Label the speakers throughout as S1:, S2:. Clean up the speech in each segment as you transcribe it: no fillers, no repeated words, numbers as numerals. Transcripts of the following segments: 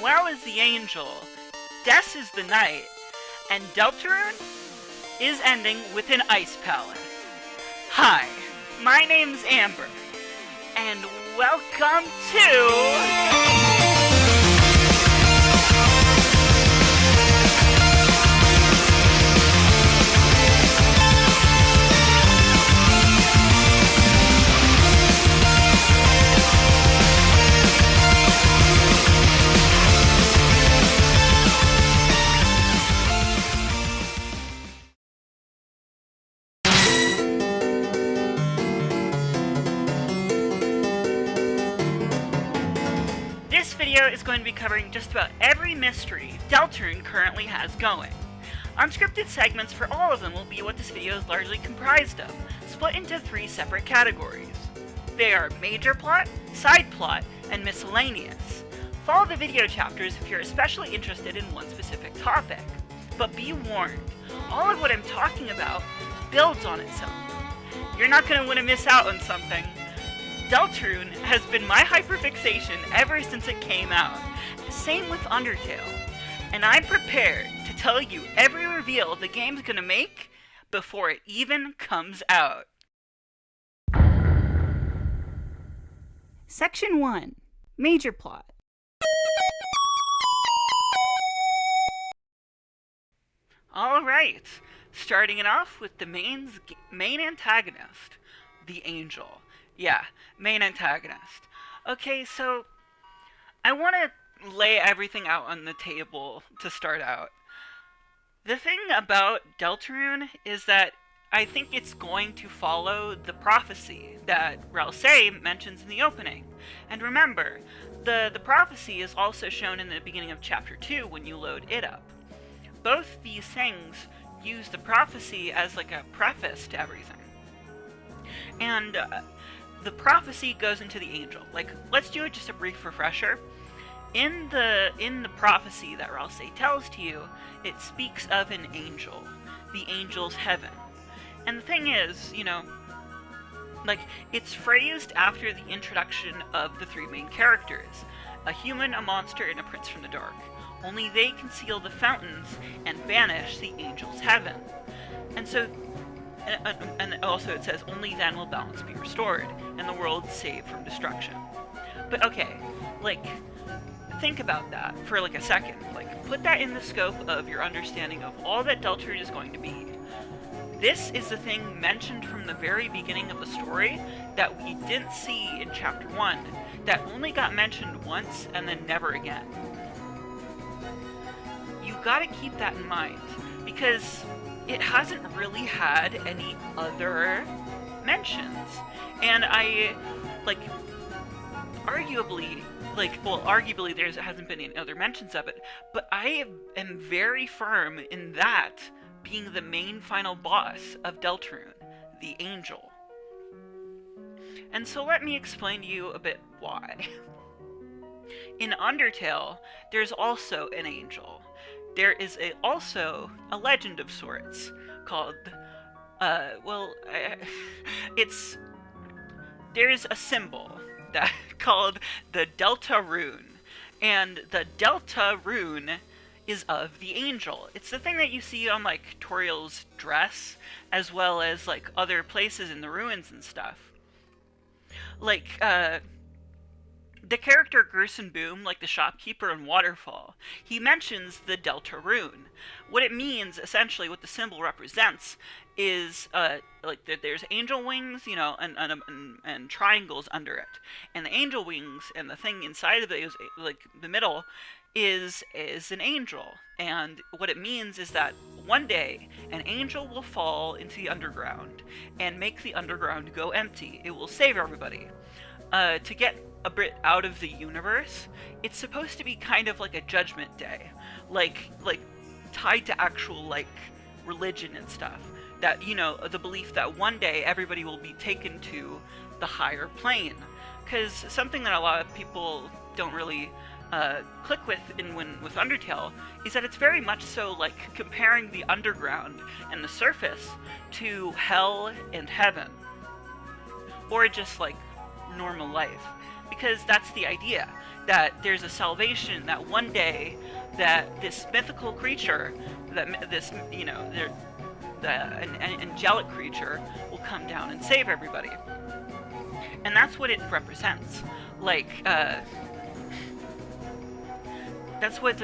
S1: Noelle is the angel, Des is the knight, and Deltarune is ending with an ice palace. Hi, my name's Amber, and welcome to... This video is going to be covering just about every mystery Deltarune currently has going. Unscripted segments for all of them will be what this video is largely comprised of, split into 3 separate categories. They are major plot, side plot, and miscellaneous. Follow the video chapters if you're especially interested in one specific topic. But be warned, all of what I'm talking about builds on itself. You're not going to want to miss out on something. Deltarune has been my hyperfixation ever since it came out. Same with Undertale. And I'm prepared to tell you every reveal the game's gonna make before it even comes out. Section 1. Major plot. Alright, starting it off with the main antagonist, the Angel. Yeah, main antagonist. Okay, so I want to lay everything out on the table to start out. The thing about Deltarune is that I think it's going to follow the prophecy that RALSEI mentions in the opening. And remember, the prophecy is also shown in the beginning of Chapter 2 when you load it up. Both these things use the prophecy as like a preface to everything. And the prophecy goes into the angel. Like, let's do just a brief refresher. In the prophecy that RALSEI tells to you, it speaks of an angel, the angel's heaven. And the thing is, you know, like, it's phrased after the introduction of the 3 main characters, a human, a monster, and a prince from the dark. Only they can seal the fountains and banish the angel's heaven. And so and also it says, only then will balance be restored, and the world saved from destruction. But okay, like, think about that for like a second. Like, put that in the scope of your understanding of all that Deltarune is going to be. This is the thing mentioned from the very beginning of the story that we didn't see in Chapter 1, that only got mentioned once and then never again. You gotta keep that in mind, because it hasn't really had any other mentions. And arguably there hasn't been any other mentions of it, but I am very firm in that being the main final boss of Deltarune, the Angel. And so let me explain to you a bit why. In Undertale, there's also an angel. There is also a legend of sorts called, there's a symbol that called the Deltarune, and the Deltarune is of the angel. It's the thing that you see on, like, Toriel's dress, as well as, like, other places in the ruins and stuff. Like, the character Gerson Boom, like the shopkeeper in Waterfall, he mentions the Deltarune. What it means, essentially, what the symbol represents, is like there's angel wings, you know, and triangles under it, and the angel wings and the thing inside of it is like the middle is an angel. And what it means is that one day an angel will fall into the underground and make the underground go empty. It will save everybody. To get a bit out of the universe, it's supposed to be kind of like a judgment day, like tied to actual, like, religion and stuff, that, you know, the belief that one day everybody will be taken to the higher plane. Because something that a lot of people don't really click with with Undertale is that it's very much so like comparing the underground and the surface to hell and heaven, or just like normal life, because that's the idea. that there's a salvation, that one day that this mythical creature, that this, you know, an angelic creature will come down and save everybody. And that's what it represents. Like, that's what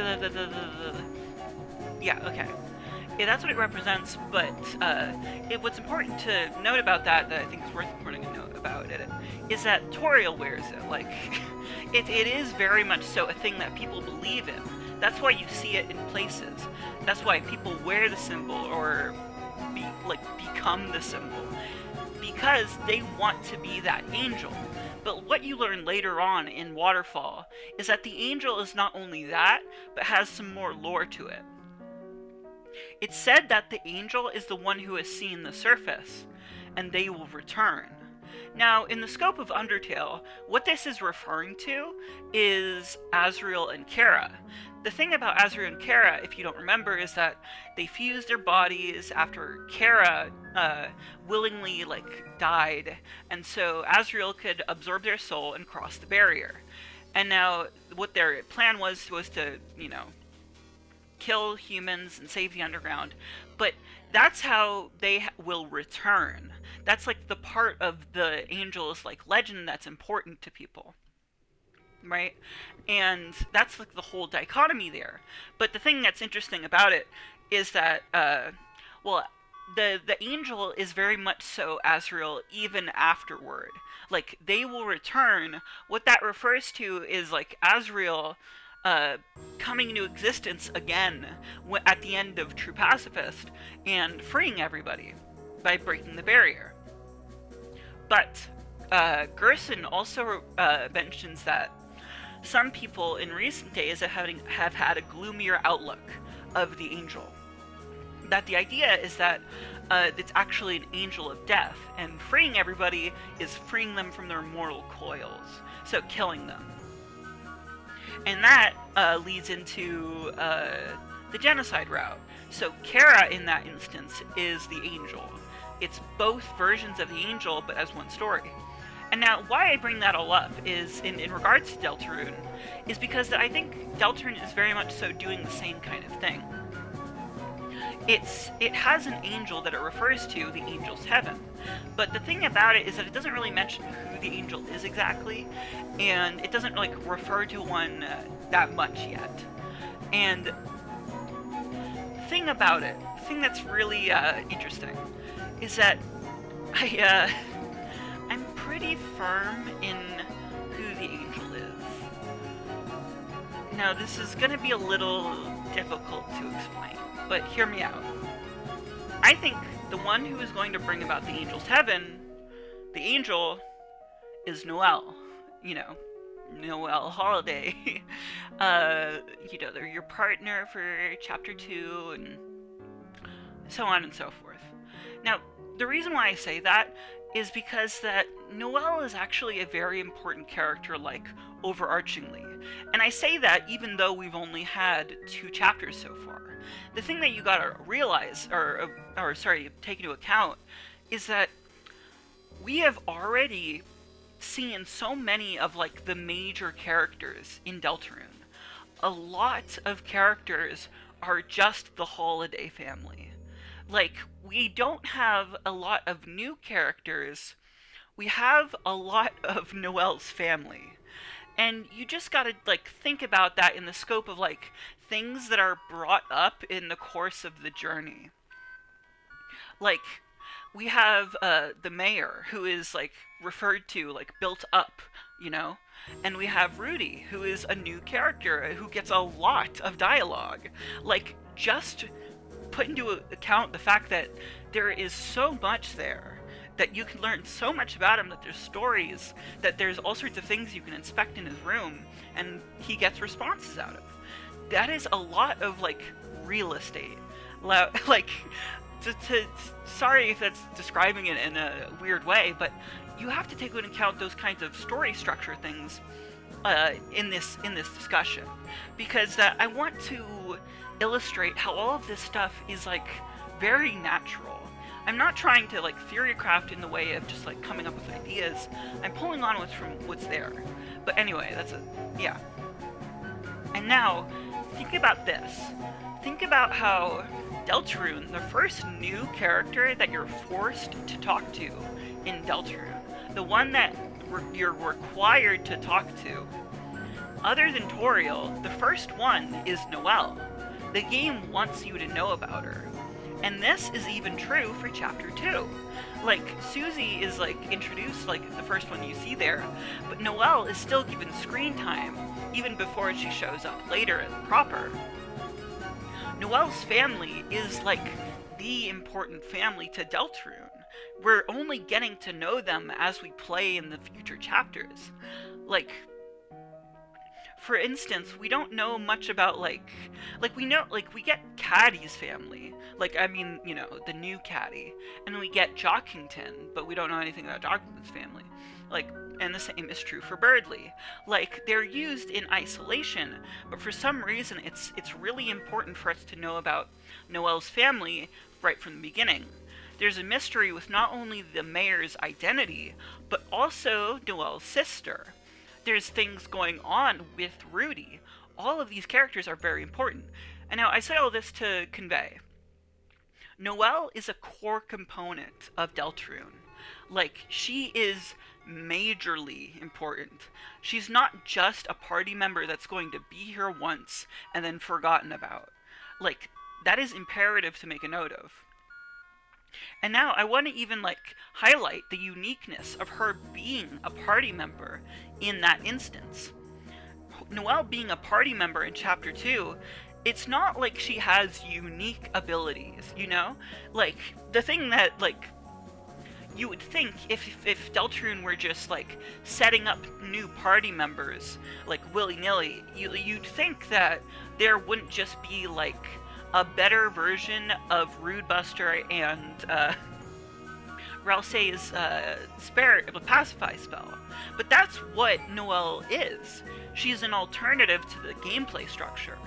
S1: yeah, okay. Yeah, that's what it represents, but what's important to note about that I think is worth pointing a note about it, is that Toriel wears it. Like, it is very much so a thing that people believe in. That's why you see it in places. That's why people wear the symbol, or become the symbol. Because they want to be that angel. But what you learn later on in Waterfall is that the angel is not only that, but has some more lore to it. It's said that the angel is the one who has seen the surface, and they will return. Now, in the scope of Undertale, what this is referring to is Asriel and Kara. The thing about Asriel and Kara, if you don't remember, is that they fused their bodies after Kara willingly died, and so Asriel could absorb their soul and cross the barrier. And now, what their plan was to, you know, kill humans and save the underground, but that's how they will return. That's the part of the angel's legend that's important to people, right? And that's the whole dichotomy there. But the thing that's interesting about it is that well, the angel is very much so Asriel even afterward. They will return. What that refers to is Asriel coming into existence again at the end of True Pacifist and freeing everybody by breaking the barrier. But Gerson also mentions that some people in recent days have had a gloomier outlook of the angel. That the idea is that it's actually an angel of death, and freeing everybody is freeing them from their mortal coils, so killing them. And that leads into the genocide route. So Kara, in that instance, is the angel. It's both versions of the angel, but as one story. And now, why I bring that all up is, in regards to Deltarune, is because I think Deltarune is very much so doing the same kind of thing. It has an angel that it refers to, the angel's heaven. But the thing about it is that it doesn't really mention who the angel is exactly, and it doesn't refer to one that much yet. And the thing about it, the thing that's really interesting, is that I'm pretty firm in who the angel is. Now, this is going to be a little difficult to explain, but hear me out. I think the one who is going to bring about the angel's heaven, the angel, is Noelle. You know, Noelle Holiday. You know, they're your partner for Chapter 2, and so on and so forth. Now, the reason why I say that is because that Noelle is actually a very important character, overarchingly. And I say that even though we've only had 2 chapters so far. The thing that you gotta realize, or take into account, is that we have already seen so many of, the major characters in Deltarune. A lot of characters are just the Holiday family. We don't have a lot of new characters. We have a lot of Noelle's family. And you just gotta, think about that in the scope of, things that are brought up in the course of the journey. We have, the mayor, who is, referred to, built up, you know? And we have Rudy, who is a new character, who gets a lot of dialogue. Just put into account the fact that there is so much there, that you can learn so much about him, that there's stories, that there's all sorts of things you can inspect in his room, and he gets responses out of. That is a lot of, real estate. Sorry if that's describing it in a weird way, but you have to take into account those kinds of story structure things in this discussion, because I want to illustrate how all of this stuff is very natural. I'm not trying to theorycraft in the way of just coming up with ideas. ideas. I'm pulling on what's there. But anyway, yeah. And now, think about this. Think about how Deltarune, the first new character that you're forced to talk to in Deltarune, the one that you're required to talk to, other than Toriel, the first one is Noelle. The game wants you to know about her. And this is even true for Chapter 2. Like, SUSIE is, like, introduced, like, the first one you see there, but Noelle is still given screen time, even before she shows up later proper. Noelle's family is, like, the important family to Deltarune. We're only getting to know them as we play in the future chapters. Like, for instance, we don't know much about, like we know, like, we get Caddy's family. Like, I mean, you know, the new Caddy. And we get Jockington, but we don't know anything about Jockington's family. Like, and the same is true for Birdly. Like, they're used in isolation, but for some reason it's really important for us to know about Noelle's family right from the beginning. There's a mystery with not only the mayor's identity, but also Noelle's sister. There's things going on with Rudy. All of these characters are very important. And now I say all this to convey, Noelle is a core component of Deltarune. Like, she is majorly important. She's not just a party member that's going to be here once and then forgotten about. Like, that is imperative to make a note of. And now I want to even, like, highlight the uniqueness of her being a party member in that instance. Noelle being a party member in Chapter 2, it's not like she has unique abilities, you know? Like, the thing that, like, you would think if Deltarune were just, like, setting up new party members, like, willy-nilly, you'd think that there wouldn't just be, like, a better version of Rudebuster and RALSEI's Pacify spell. But that's what Noelle is. She's an alternative to the gameplay structure.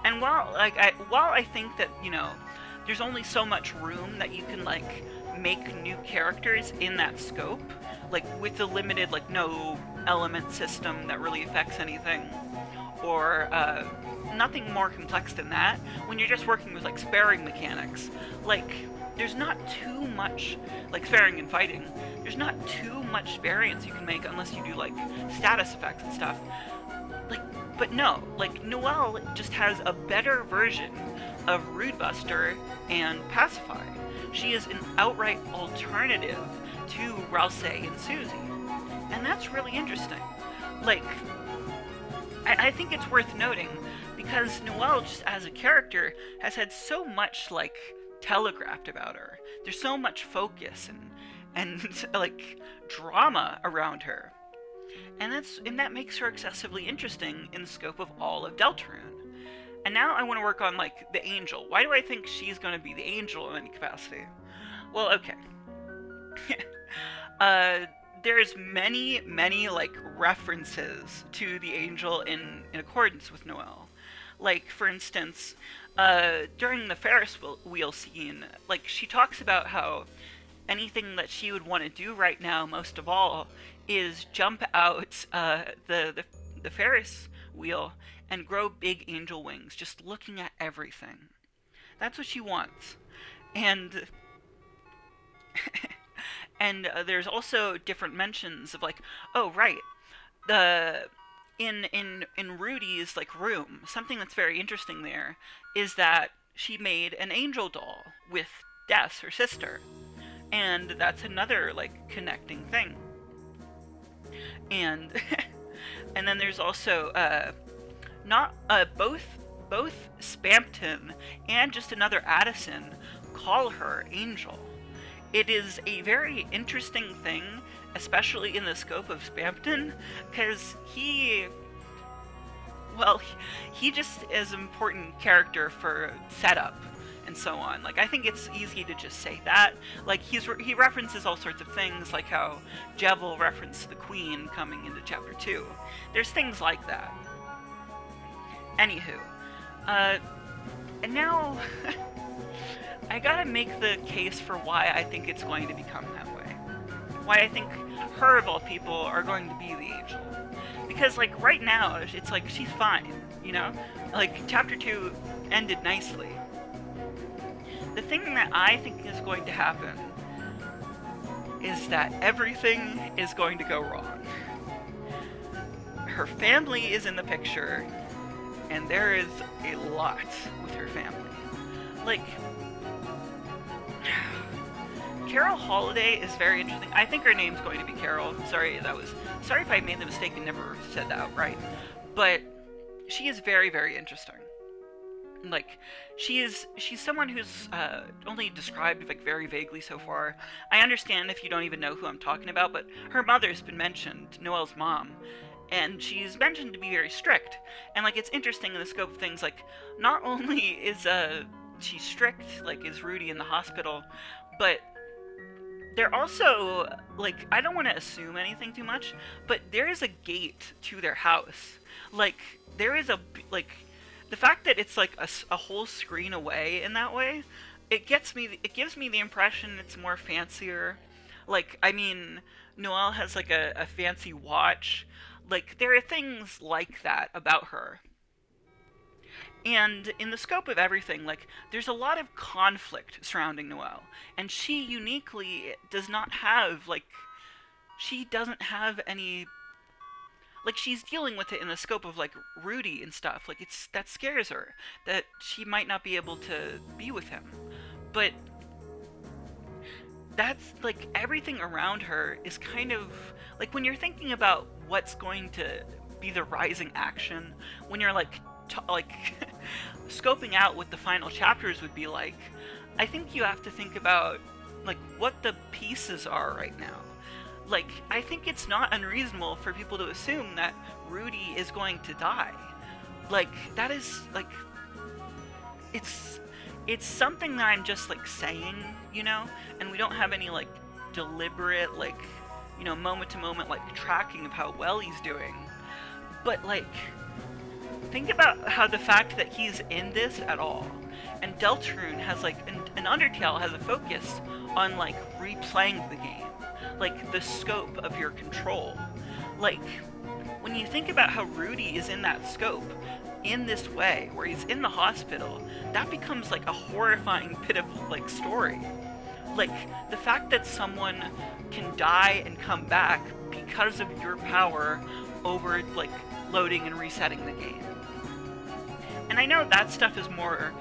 S1: And while I think that, you know, there's only so much room that you can, like, make new characters in that scope, like, with the limited, like, no element system that really affects anything, or nothing more complex than that, when you're just working with, like, sparing mechanics, like, there's not too much, like, sparing and fighting, there's not too much variance you can make unless you do, like, status effects and stuff. Like, but no, like, Noelle just has a better version of Rudebuster and Pacify. She is an outright alternative to RALSEI and SUSIE. And that's really interesting. Like, I think it's worth noting, because Noelle, just as a character, has had so much, like, telegraphed about her. There's so much focus and like, drama around her. And that makes her excessively interesting in the scope of all of Deltarune. And now I want to work on, like, the Angel. Why do I think she's going to be the Angel in any capacity? Well, okay. There's many, like, references to the Angel in accordance with Noelle. Like, for instance, during the Ferris wheel scene, like, she talks about how anything that she would want to do right now, most of all, is jump out the Ferris wheel and grow big angel wings, just looking at everything. That's what she wants. And and there's also different mentions of, like, oh right, in Rudy's, like, room, something that's very interesting there is that she made an angel doll with Des, her sister, and that's another, like, connecting thing. And and then there's also both Spampton and just another Addison call her Angel. It is a very interesting thing, especially in the scope of Spampton, because he just is an important character for setup and so on. Like, I think it's easy to just say that. Like, he references all sorts of things, like how Jebel referenced the Queen coming into Chapter 2. There's things like that. Anywho, and now I gotta make the case for why I think it's going to become that way. why I think her, of all people, are going to be the angel. Because, like, right now, it's like, she's fine, you know? Like, chapter 2 ended nicely. The thing that I think is going to happen is that everything is going to go wrong. Her family is in the picture, and there is a lot with her family. Like, Carol Holiday is very interesting. I think her name's going to be Carol. Sorry if I made the mistake and never said that right. But she is very, very interesting. Like, she's someone who's only described, like, very vaguely so far. I understand if you don't even know who I'm talking about, but her mother's been mentioned, Noelle's mom, and she's mentioned to be very strict. And, like, it's interesting in the scope of things, like, not only is she strict, like, is Rudy in the hospital, but they're also, like, I don't want to assume anything too much, but there is a gate to their house. Like, there is like, the fact that it's like a whole screen away in that way, it gives me the impression it's more fancier. Like, I mean, Noelle has like a fancy watch. Like, there are things like that about her. And in the scope of everything, like, there's a lot of conflict surrounding Noelle, and she uniquely does not have, like, she doesn't have any, like, she's dealing with it in the scope of, like, Rudy and stuff. Like, that scares her, that she might not be able to be with him. But that's, like, everything around her is kind of, like, when you're thinking about what's going to be the rising action, when you're, like, scoping out what the final chapters would be like, I think you have to think about, like, what the pieces are right now. Like, I think it's not unreasonable for people to assume that Rudy is going to die. Like, that is, like, it's something that I'm just, like, saying, you know, and we don't have any, like, deliberate, like, you know, moment to moment, like, tracking of how well he's doing. But, like, think about how the fact that he's in this at all, and Deltarune has, like, and Undertale has a focus on, like, replaying the game, like, the scope of your control. Like, when you think about how Rudy is in that scope, in this way, where he's in the hospital, that becomes, like, a horrifying, pitiful, like, story. Like, the fact that someone can die and come back because of your power over, like, loading and resetting the game. And I know that stuff is more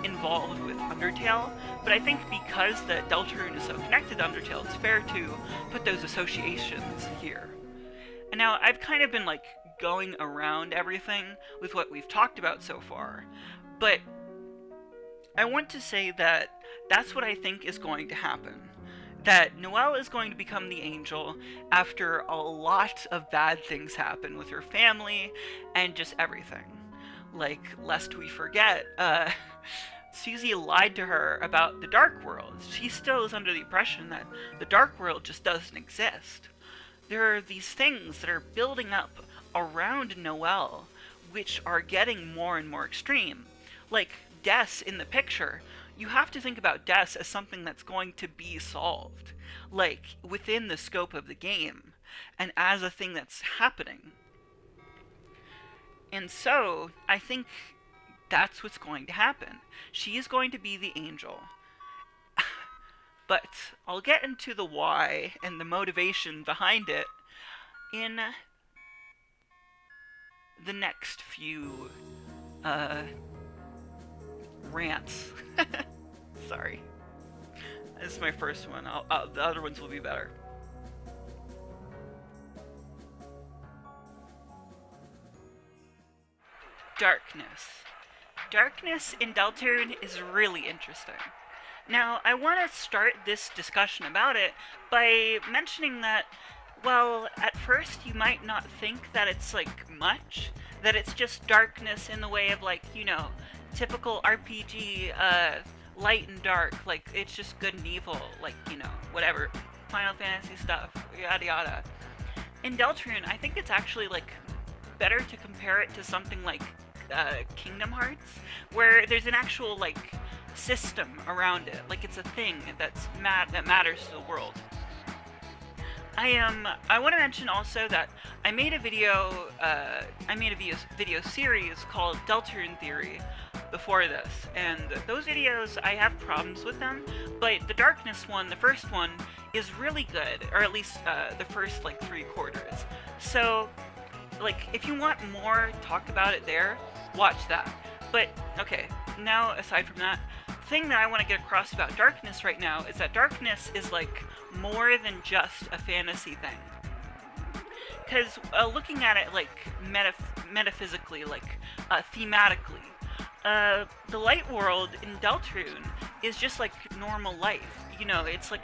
S1: involved with Undertale, but I think because the Deltarune is so connected to Undertale, it's fair to put those associations here. And now, I've kind of been, like, going around everything with what we've talked about so far, but I want to say that that's what I think is going to happen. That Noelle is going to become the angel after a lot of bad things happen with her family and just everything. Like, lest we forget, SUSIE lied to her about the Dark World. She still is under the impression that the Dark World just doesn't exist. There are these things that are building up around Noelle, which are getting more and more extreme. Like, Des in the picture, you have to think about Des as something that's going to be solved, like, within the scope of the game, and as a thing that's happening. And so, I think that's what's going to happen. She is going to be the angel. But I'll get into the why and the motivation behind it in the next few rants. Sorry. This is my first one. The other ones will be better. Darkness. Darkness in Deltarune is really interesting. Now, I want to start this discussion about it by mentioning that, well, at first you might not think that it's, like, much, that it's just darkness in the way of, like, you know, typical RPG, light and dark, like, it's just good and evil, like, you know, whatever, Final Fantasy stuff, yada yada. In Deltarune, I think it's actually, like, better to compare it to something like Kingdom Hearts, where there's an actual, like, system around it, like, it's a thing that matters to the world. I want to mention also that I made a video video series called Deltarune Theory before this, and those videos, I have problems with them, but the darkness one, the first one, is really good, or at least the first like 3/4. So like if you want more talk about it there, watch that. But okay, now aside from that, the thing that I want to get across about darkness right now is that darkness is like more than just a fantasy thing. Because looking at it like metaphysically, like thematically, the light world in Deltarune is just like normal life. You know, it's like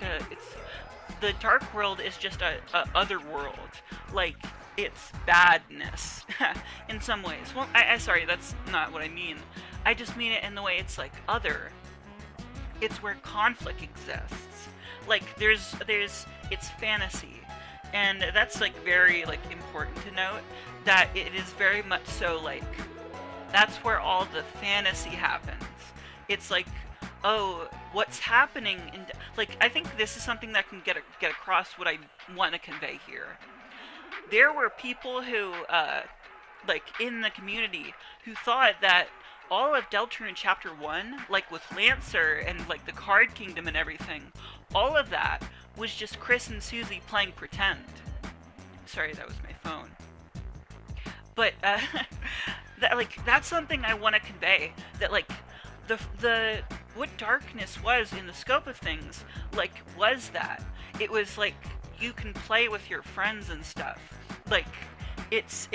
S1: the dark world is just a other world. Like, it's badness in some ways. Well, sorry, that's not what I mean. I just mean it in the way it's like other. It's where conflict exists. Like it's fantasy. And that's like very like important to note, that it is very much so like that's where all the fantasy happens. It's like, oh, what's happening in like, I think this is something that can get across what I want to convey here. There were people who like in the community who thought that all of Deltarune Chapter 1, like with Lancer and like the Card Kingdom and everything, all of that was just KRIS and SUSIE playing pretend. Sorry, that was my phone. But that's something I want to convey, that like the what darkness was in the scope of things, like, was that it was like you can play with your friends and stuff. Like, it's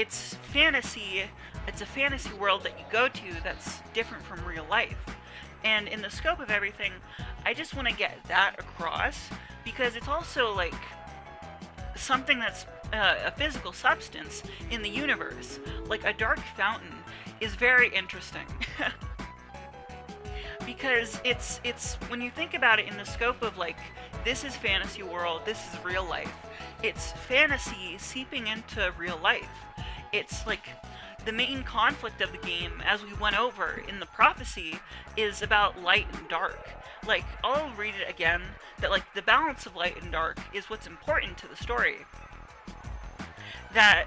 S1: fantasy. It's a fantasy world that you go to that's different from real life. And in the scope of everything, I just want to get that across, because it's also like something that's a physical substance in the universe. Like a dark fountain is very interesting. Because it's when you think about it in the scope of like, this is fantasy world, this is real life. It's fantasy seeping into real life. It's like the main conflict of the game, as we went over in the prophecy, is about light and dark. Like, I'll read it again, that like the balance of light and dark is what's important to the story. That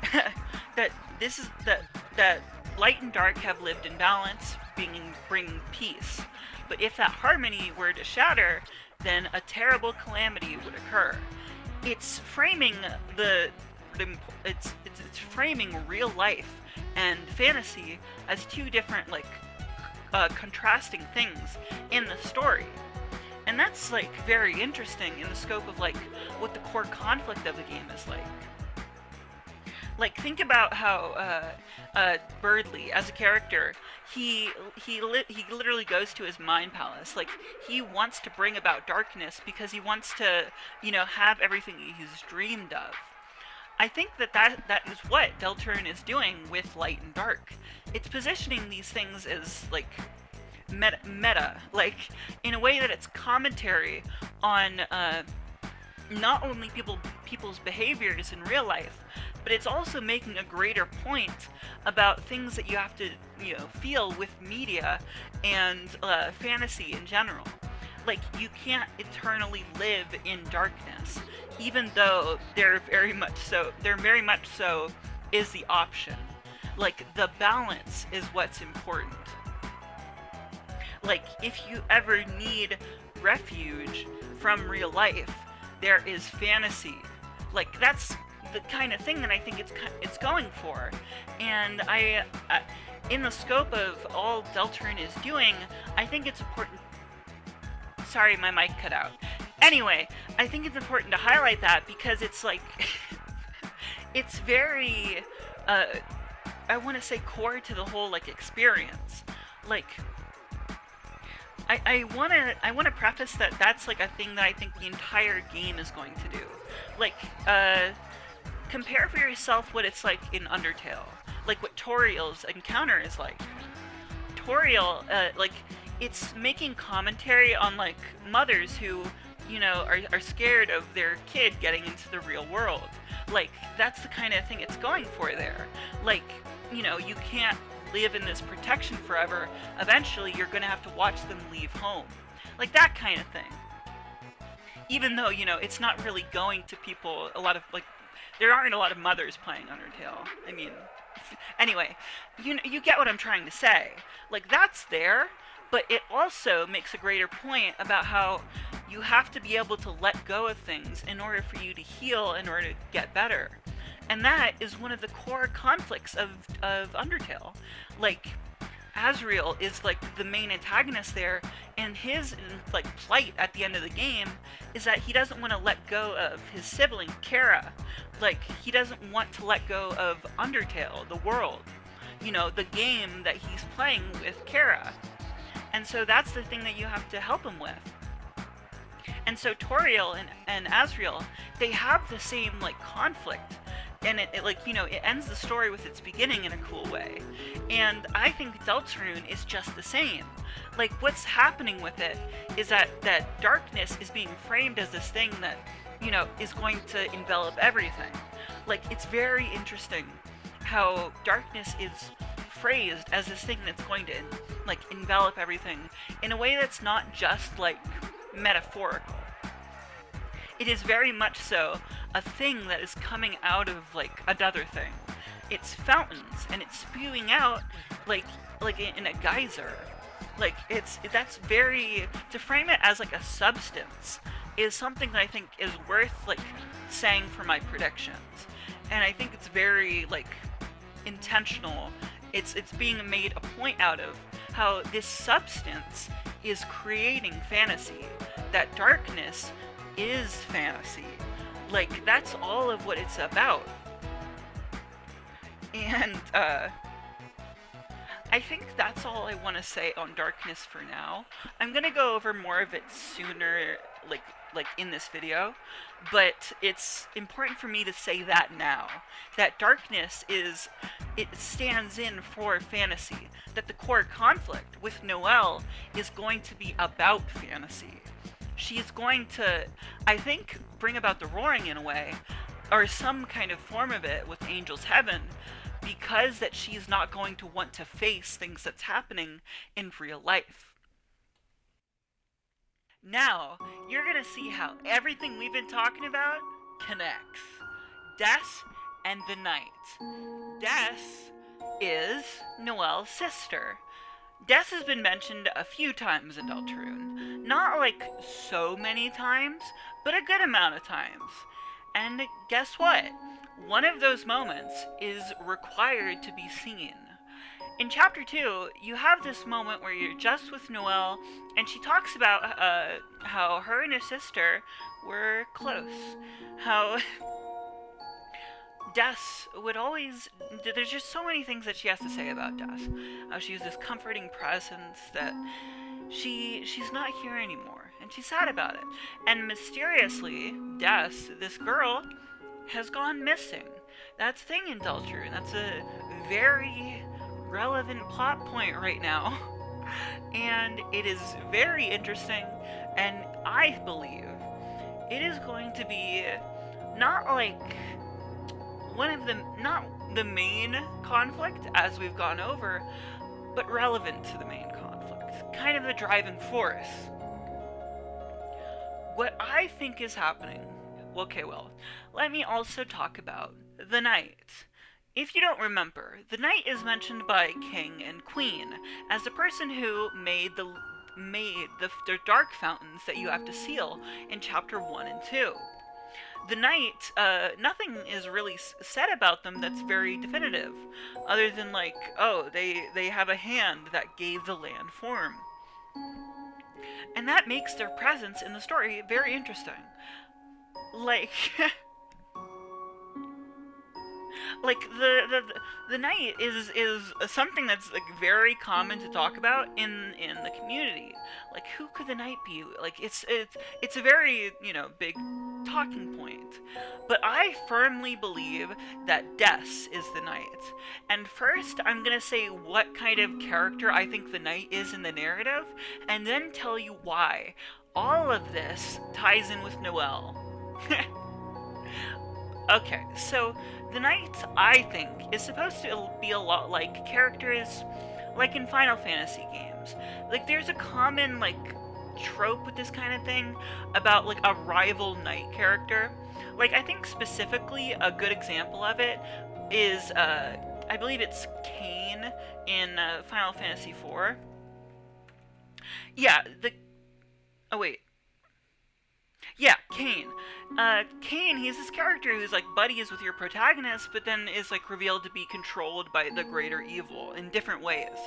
S1: that light and dark have lived in balance, bringing peace. But if that harmony were to shatter, then a terrible calamity would occur. It's framing it's framing real life and fantasy as two different like contrasting things in the story. And that's like very interesting in the scope of like what the core conflict of the game is like. Like, think about how Birdley, as a character, he literally goes to his mind palace. Like, he wants to bring about darkness because he wants to, you know, have everything he's dreamed of. I think that is what Deltarune is doing with light and dark. It's positioning these things as like meta, like in a way that it's commentary on not only people's behaviors in real life, but it's also making a greater point about things that you have to, you know, feel with media and fantasy in general. Like, you can't eternally live in darkness, even though there very much so is the option. Like, the balance is what's important. Like, if you ever need refuge from real life, there is fantasy. Like, that's the kind of thing that I think it's going for. And I in the scope of all Deltarune is doing, I think it's important. Sorry, my mic cut out. Anyway, I think it's important to highlight that, because it's like it's very I want to say core to the whole like experience. Like, I want to preface that that's like a thing that I think the entire game is going to do. Like, compare for yourself what it's like in Undertale, like what Toriel's encounter is like. Toriel, like, it's making commentary on like mothers who, you know, are scared of their kid getting into the real world. Like, that's the kind of thing it's going for there. Like, you know, you can't live in this protection forever. Eventually, you're gonna have to watch them leave home. Like, that kind of thing. even though, you know, it's not really going to people, a lot of, like, there aren't a lot of mothers playing Undertale. I mean, anyway, you get what I'm trying to say. Like, that's there, but it also makes a greater point about how you have to be able to let go of things in order for you to heal, in order to get better. And that is one of the core conflicts of Undertale. Like, ASRIEL is like the main antagonist there, and his like plight at the end of the game is that he doesn't want to let go of his sibling Kara. Like, he doesn't want to let go of Undertale, the world, you know, the game that he's playing with Kara. And so that's the thing that you have to help him with. And so Toriel and ASRIEL, they have the same like conflict. And it like, you know, it ends the story with its beginning in a cool way. And I think Deltarune is just the same. Like, what's happening with it is that darkness is being framed as this thing that, you know, is going to envelop everything. Like, it's very interesting how darkness is phrased as this thing that's going to, like, envelop everything in a way that's not just, like, metaphorical. It is very much so a thing that is coming out of, like, another thing. It's fountains, and it's spewing out, like in a geyser. Like, that's very, to frame it as, like, a substance is something that I think is worth, like, saying for my predictions. And I think it's very, like, intentional. It's being made a point out of how this substance is creating fantasy. That darkness is fantasy. Like, that's all of what it's about. And, I think that's all I want to say on darkness for now. I'm gonna go over more of it sooner, like in this video, but it's important for me to say that now. That darkness it stands in for fantasy. That the core conflict with Noelle is going to be about fantasy. She's going to, I think, bring about the roaring in a way, or some kind of form of it with Angel's Heaven, because that she's not going to want to face things that's happening in real life. Now, you're gonna see how everything we've been talking about connects. Des and the Knight. Des is Noelle's sister. Des has been mentioned a few times in Deltarune. Not like so many times, but a good amount of times. And guess what? One of those moments is required to be seen. In Chapter 2, you have this moment where you're just with Noelle, and she talks about how her and her sister were close. How Des would always... There's just so many things that she has to say about Des. How she was this comforting presence, that she's not here anymore, and she's sad about it. And mysteriously, Des, this girl, has gone missing. That's a thing in Deltarune. That's a very relevant plot point right now. And it is very interesting, and I believe it is going to be not like not the main conflict as we've gone over, but relevant to the main conflict. Kind of the driving force. What I think is happening... Okay, well, let me also talk about the Knight. If you don't remember, the Knight is mentioned by King and Queen as the person who made the dark fountains that you have to seal in Chapter 1 and 2. The Knight, nothing is really said about them that's very definitive, other than like, oh, they have a hand that gave the land form. And that makes their presence in the story very interesting. Like, like the Knight is something that's like very common to talk about in the community. Like, who could the Knight be? Like, it's a very, you know, big talking point. But I firmly believe that Des is the Knight. And first, I'm gonna say what kind of character I think the Knight is in the narrative, and then tell you why all of this ties in with Noelle. Okay, so the Knight, I think, is supposed to be a lot like characters like in Final Fantasy games. Like, there's a common, like, trope with this kind of thing about like a rival knight character. Like, I think specifically a good example of it is, I believe it's Kain in Final Fantasy IV. Yeah, oh wait. Yeah, Kain. Kain, he's this character who's like buddies with your protagonist, but then is like revealed to be controlled by the greater evil in different ways.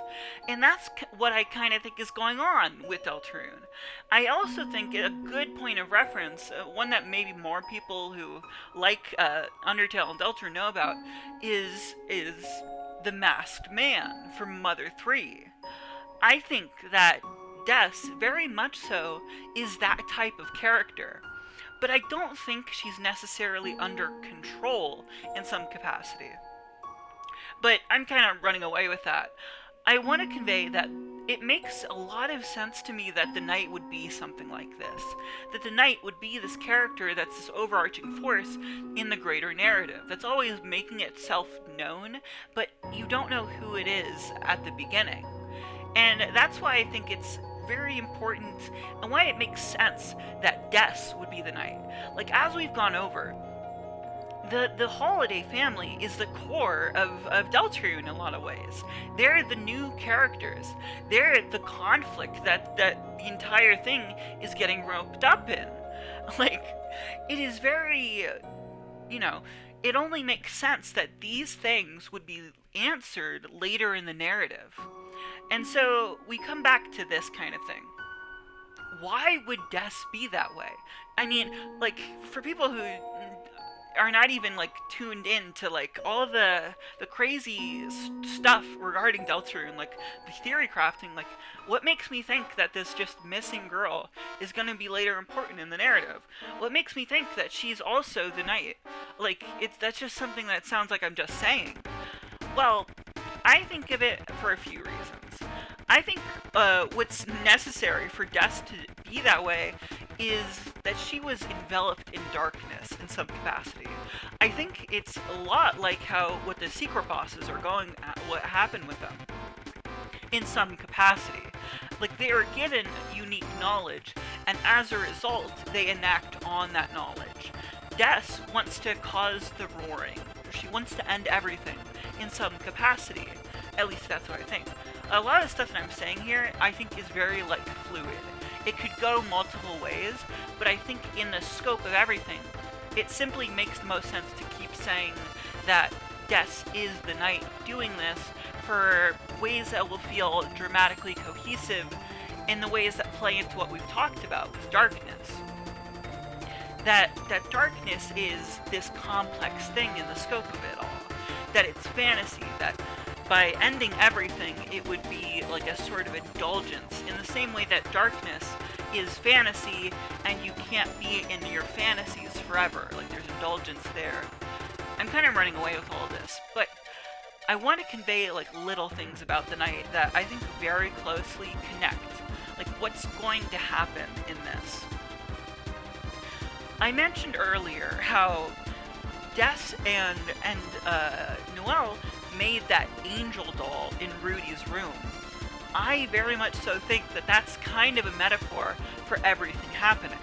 S1: And that's what I kind of think is going on with Deltarune. I also think a good point of reference, one that maybe more people who like Undertale and Deltarune know about, is the Masked Man from Mother 3. I think that Des, very much so, is that type of character. But I don't think she's necessarily under control in some capacity. But I'm kind of running away with that. I want to convey that it makes a lot of sense to me that the knight would be something like this. That the knight would be this character that's this overarching force in the greater narrative, that's always making itself known, but you don't know who it is at the beginning. And that's why I think it's very important, and why it makes sense that Des would be the knight. Like, as we've gone over, the Holiday family is the core of Deltarune in a lot of ways. They're the new characters. They're the conflict that the entire thing is getting roped up in. Like, it is very, it only makes sense that these things would be answered later in the narrative. And so we come back to this kind of thing. Why would Des be that way? I mean, like, for people who are not even, like, tuned in to, like, all the crazy stuff regarding Deltarune, like, the theory crafting, like, what makes me think that this just missing girl is going to be later important in the narrative? What makes me think that she's also the knight? Like, that's just something that sounds like I'm just saying. Well, I think of it for a few reasons. I think what's necessary for Des to be that way is that she was enveloped in darkness in some capacity. I think it's a lot like what the secret bosses are going at, what happened with them. In some capacity. Like, they are given unique knowledge, and as a result, they enact on that knowledge. Des wants to cause the roaring. She wants to end everything in some capacity. At least that's what I think. A lot of stuff that I'm saying here, I think is very, like, fluid. It could go multiple ways, but I think in the scope of everything, it simply makes the most sense to keep saying that Des is the knight doing this for ways that will feel dramatically cohesive in the ways that play into what we've talked about with darkness. That darkness is this complex thing in the scope of it all. That it's fantasy, that by ending everything, it would be like a sort of indulgence, in the same way that darkness is fantasy, and you can't be in your fantasies forever. Like, there's indulgence there. I'm kind of running away with all this, but I want to convey, like, little things about the night that I think very closely connect. Like, what's going to happen in this. I mentioned earlier how Des and Noelle made that angel doll in Rudy's room. I very much so think that that's kind of a metaphor for everything happening.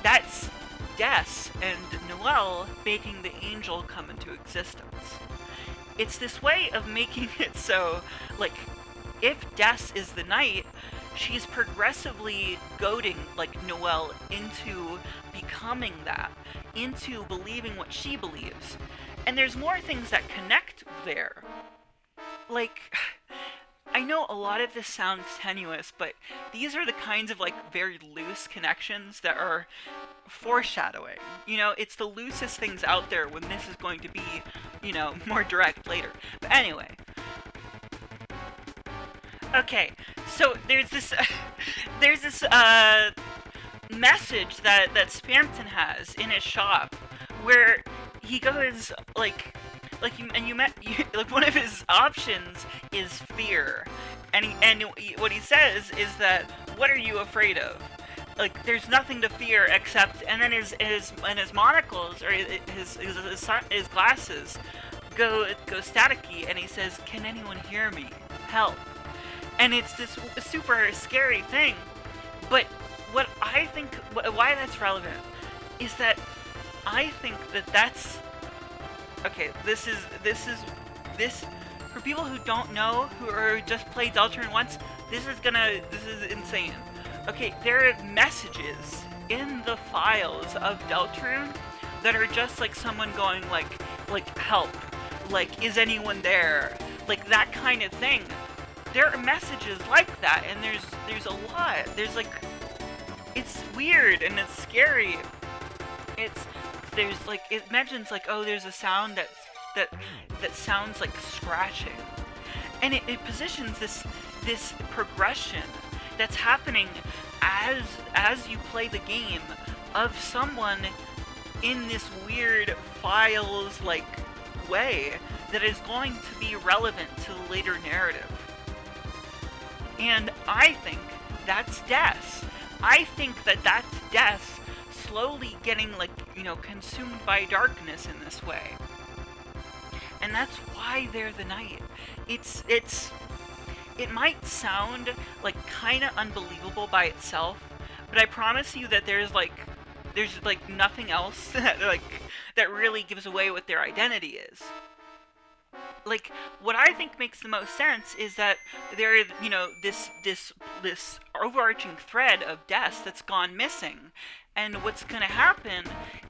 S1: That's Des and Noelle making the angel come into existence. It's this way of making it so, like, if Des is the knight, she's progressively goading, like, Noelle into becoming that, into believing what she believes. And there's more things that connect there. Like, I know a lot of this sounds tenuous, but these are the kinds of, like, very loose connections that are foreshadowing. You know, it's the loosest things out there when this is going to be, you know, more direct later. But anyway. Okay, so there's this message that Spamton has in his shop where he goes like one of his options is fear, and what he says is that, what are you afraid of? Like, there's nothing to fear except, and then his monocles or his glasses go staticky, and he says, "Can anyone hear me? Help!" And it's this super scary thing, but what I think, why that's relevant, is that I think that that's, okay, this is, for people who don't know, who are just played Deltarune once, this is insane. Okay, there are messages in the files of Deltarune that are just like someone going like help, like is anyone there, like that kind of thing. There are messages like that, and there's a lot. There's like, it's weird and it's scary. There's like, it mentions like, oh, there's a sound that sounds like scratching, and it positions this progression that's happening as you play the game, of someone in this weird files like way that is going to be relevant to the later narrative. And I think that's death. I think that that's death slowly getting, like, you know, consumed by darkness in this way. And that's why they're the night. It might sound like kind of unbelievable by itself, but I promise you that there's nothing else that really gives away what their identity is. Like, what I think makes the most sense is that there, you know, this overarching thread of death that's gone missing. And what's gonna happen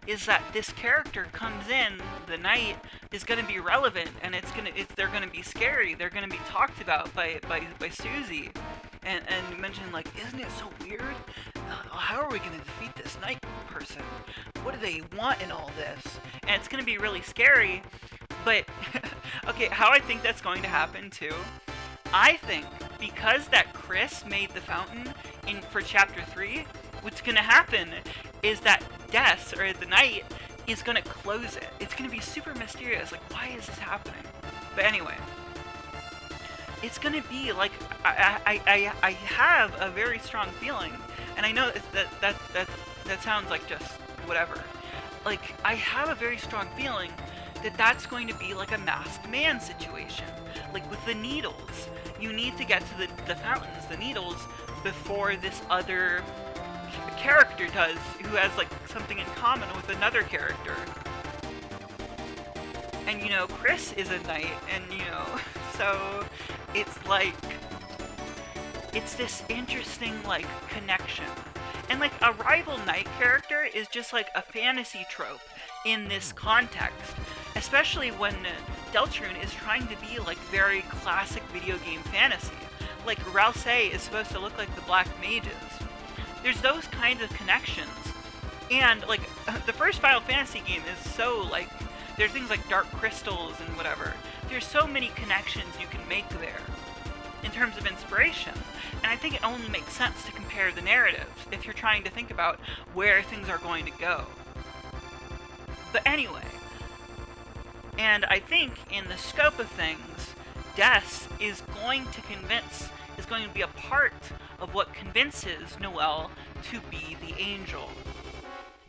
S1: is that this character comes in, the night, is gonna be relevant, and they're gonna be scary. They're gonna be talked about by SUSIE, and mentioned like, isn't it so weird? How are we gonna defeat this night person? What do they want in all this? And it's gonna be really scary. But okay, how I think that's going to happen too, I think because that KRIS made the fountain for chapter 3, what's gonna happen is that Death, or the Night, is gonna close it. It's gonna be super mysterious, like, why is this happening? But anyway, it's gonna be like, I have a very strong feeling, and I know that sounds like just whatever. Like, I have a very strong feeling that that's going to be like a masked man situation. Like with the needles, you need to get to the fountains, the needles, before this other character does, who has like something in common with another character. And you know, KRIS is a knight, and you know, so it's like, it's this interesting like connection. And like a rival knight character is just like a fantasy trope in this context, especially when Deltarune is trying to be like very classic video game fantasy. Like RALSEI is supposed to look like the Black Mages. There's those kinds of connections. And like the first Final Fantasy game is so like, there's things like dark crystals and whatever. There's so many connections you can make there in terms of inspiration. And I think it only makes sense to compare the narratives if you're trying to think about where things are going to go. But anyway, and I think in the scope of things, Death is going to be a part of what convinces Noelle to be the angel.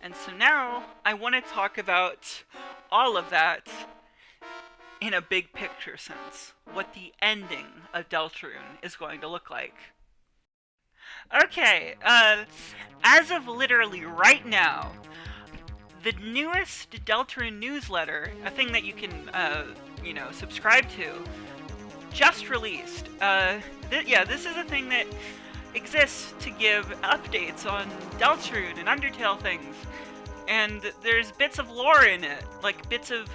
S1: And so now I want to talk about all of that in a big picture sense, what the ending of Deltarune is going to look like. Okay, as of literally right now, the newest Deltarune newsletter, a thing that you can, subscribe to, just released. This is a thing that exists to give updates on Deltarune and Undertale things. And there's bits of lore in it, like bits of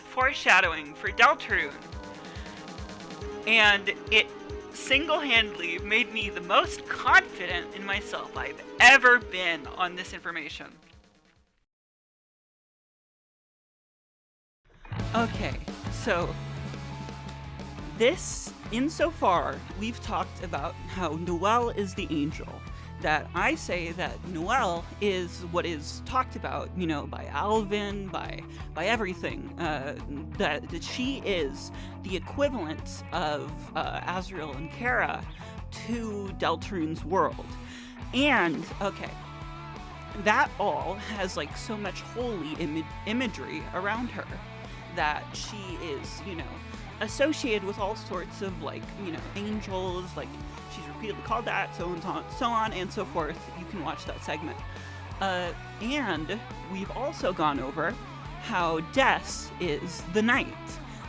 S1: foreshadowing for Deltarune. And it single-handedly made me the most confident in myself I've ever been on this information. Okay, so this, insofar, we've talked about how Noelle is the angel. That I say that Noelle is what is talked about, you know, by Alvin, by everything. That she is the equivalent of ASRIEL and Kara to Deltarune's world. And, okay, that all has like so much holy imagery around her that she is, you know, associated with all sorts of, like, you know, angels, like, she's repeatedly called that, so on and so forth. You can watch that segment. And we've also gone over how Des is the knight.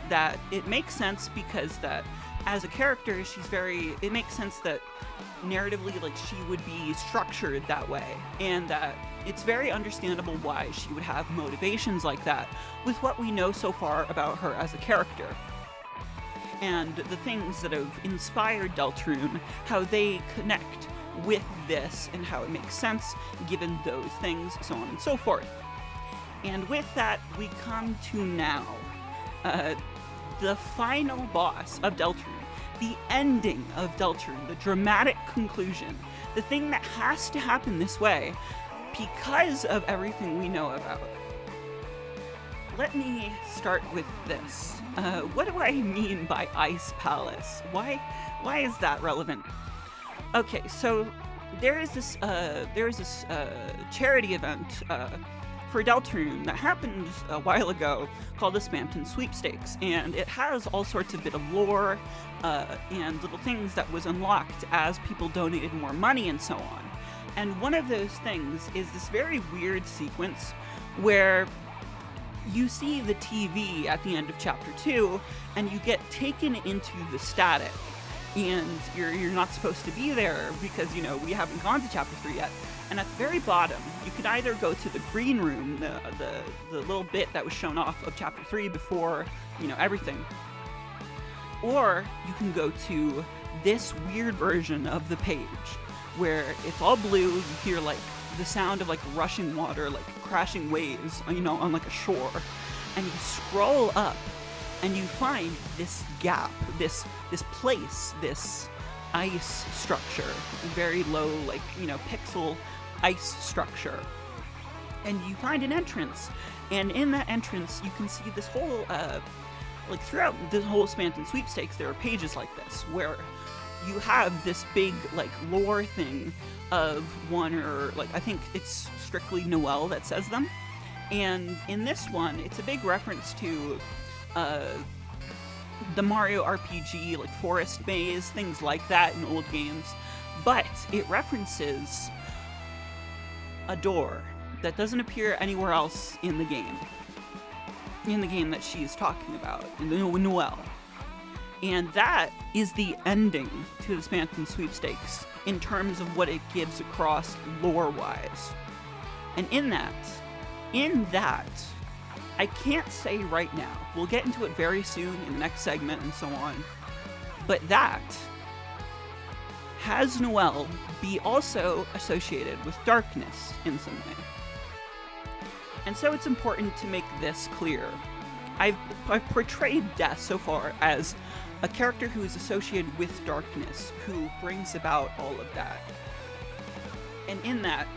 S1: That it makes sense because that as a character, it makes sense that narratively, like, she would be structured that way, and that it's very understandable why she would have motivations like that with what we know so far about her as a character. And the things that have inspired Deltarune, how they connect with this, and how it makes sense given those things, so on and so forth. And with that, we come to now. The final boss of Deltarune, the ending of Deltarune, the dramatic conclusion, the thing that has to happen this way because of everything we know about. Let me start with this. What do I mean by Ice Palace? Why is that relevant? Okay, so there is this charity event for Deltarune that happened a while ago called the Spamton Sweepstakes, and it has all sorts of bit of lore and little things that was unlocked as people donated more money and so on. And one of those things is this very weird sequence where you see the TV at the end of Chapter 2, and you get taken into the static, and you're not supposed to be there because, you know, we haven't gone to Chapter 3 yet. And at the very bottom, you could either go to the green room, the little bit that was shown off of Chapter 3 before, you know, everything, or you can go to this weird version of the page where it's all blue. You hear, like, the sound of, like, rushing water, like crashing waves, you know, on, like, a shore, and you scroll up and you find this gap, this place, this ice structure, very low, like, you know, pixel ice structure, and you find an entrance, and in that entrance you can see this whole like, throughout the whole Spamton Sweepstakes there are pages like this where you have this big, like, lore thing of one, or, like, I think it's strictly Noelle that says them, and in this one it's a big reference to the Mario RPG, like forest maze, things like that in old games, but it references a door that doesn't appear anywhere else in the game that she's talking about, in Noelle. And that is the ending to the Spamton Sweepstakes in terms of what it gives across lore-wise. And in that, I can't say right now. We'll get into it very soon in the next segment and so on. But that has Noelle be also associated with darkness in some way. And so it's important to make this clear. I've portrayed Des so far as a character who is associated with darkness, who brings about all of that. And in that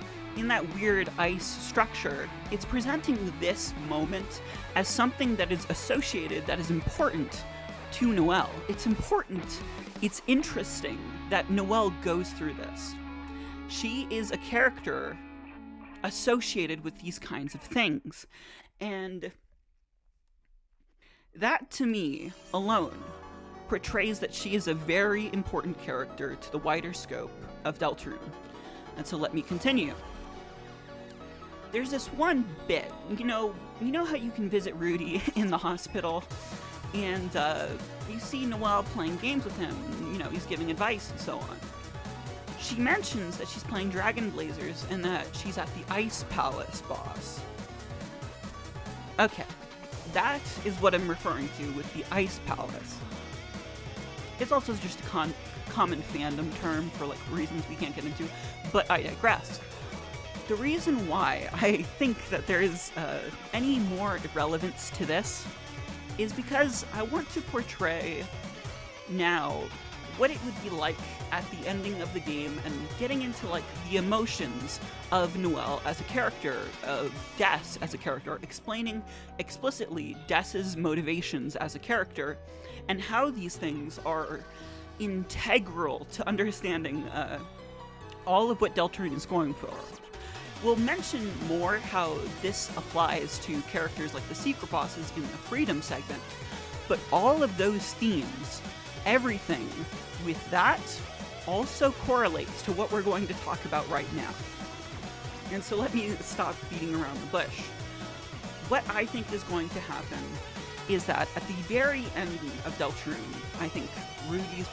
S1: weird ice structure, it's presenting this moment as something that is associated, that is important to Noelle. It's important, it's interesting that Noelle goes through this. She is a character associated with these kinds of things. And that, to me, alone, portrays that she is a very important character to the wider scope of Deltarune. And so let me continue. There's this one bit, you know how you can visit Rudy in the hospital, and you see Noelle playing games with him, and, you know, he's giving advice and so on. She mentions that she's playing Dragon Blazers and that she's at the Ice Palace boss. Okay, that is what I'm referring to with the Ice Palace. It's also just a common fandom term for, like, reasons we can't get into, but I digress. The reason why I think that there is any more relevance to this is because I want to portray now what it would be like at the ending of the game and getting into, like, the emotions of Noelle as a character, of Des as a character, explaining explicitly Des's motivations as a character and how these things are integral to understanding all of what Deltarune is going for.
S2: We'll mention more how this applies to characters like the secret bosses in the Freedom segment, but all of those themes, everything with that, also correlates to what we're going to talk about right now. And so let me stop beating around the bush. What I think is going to happen is that at the very end of Deltarune, I think Rudy's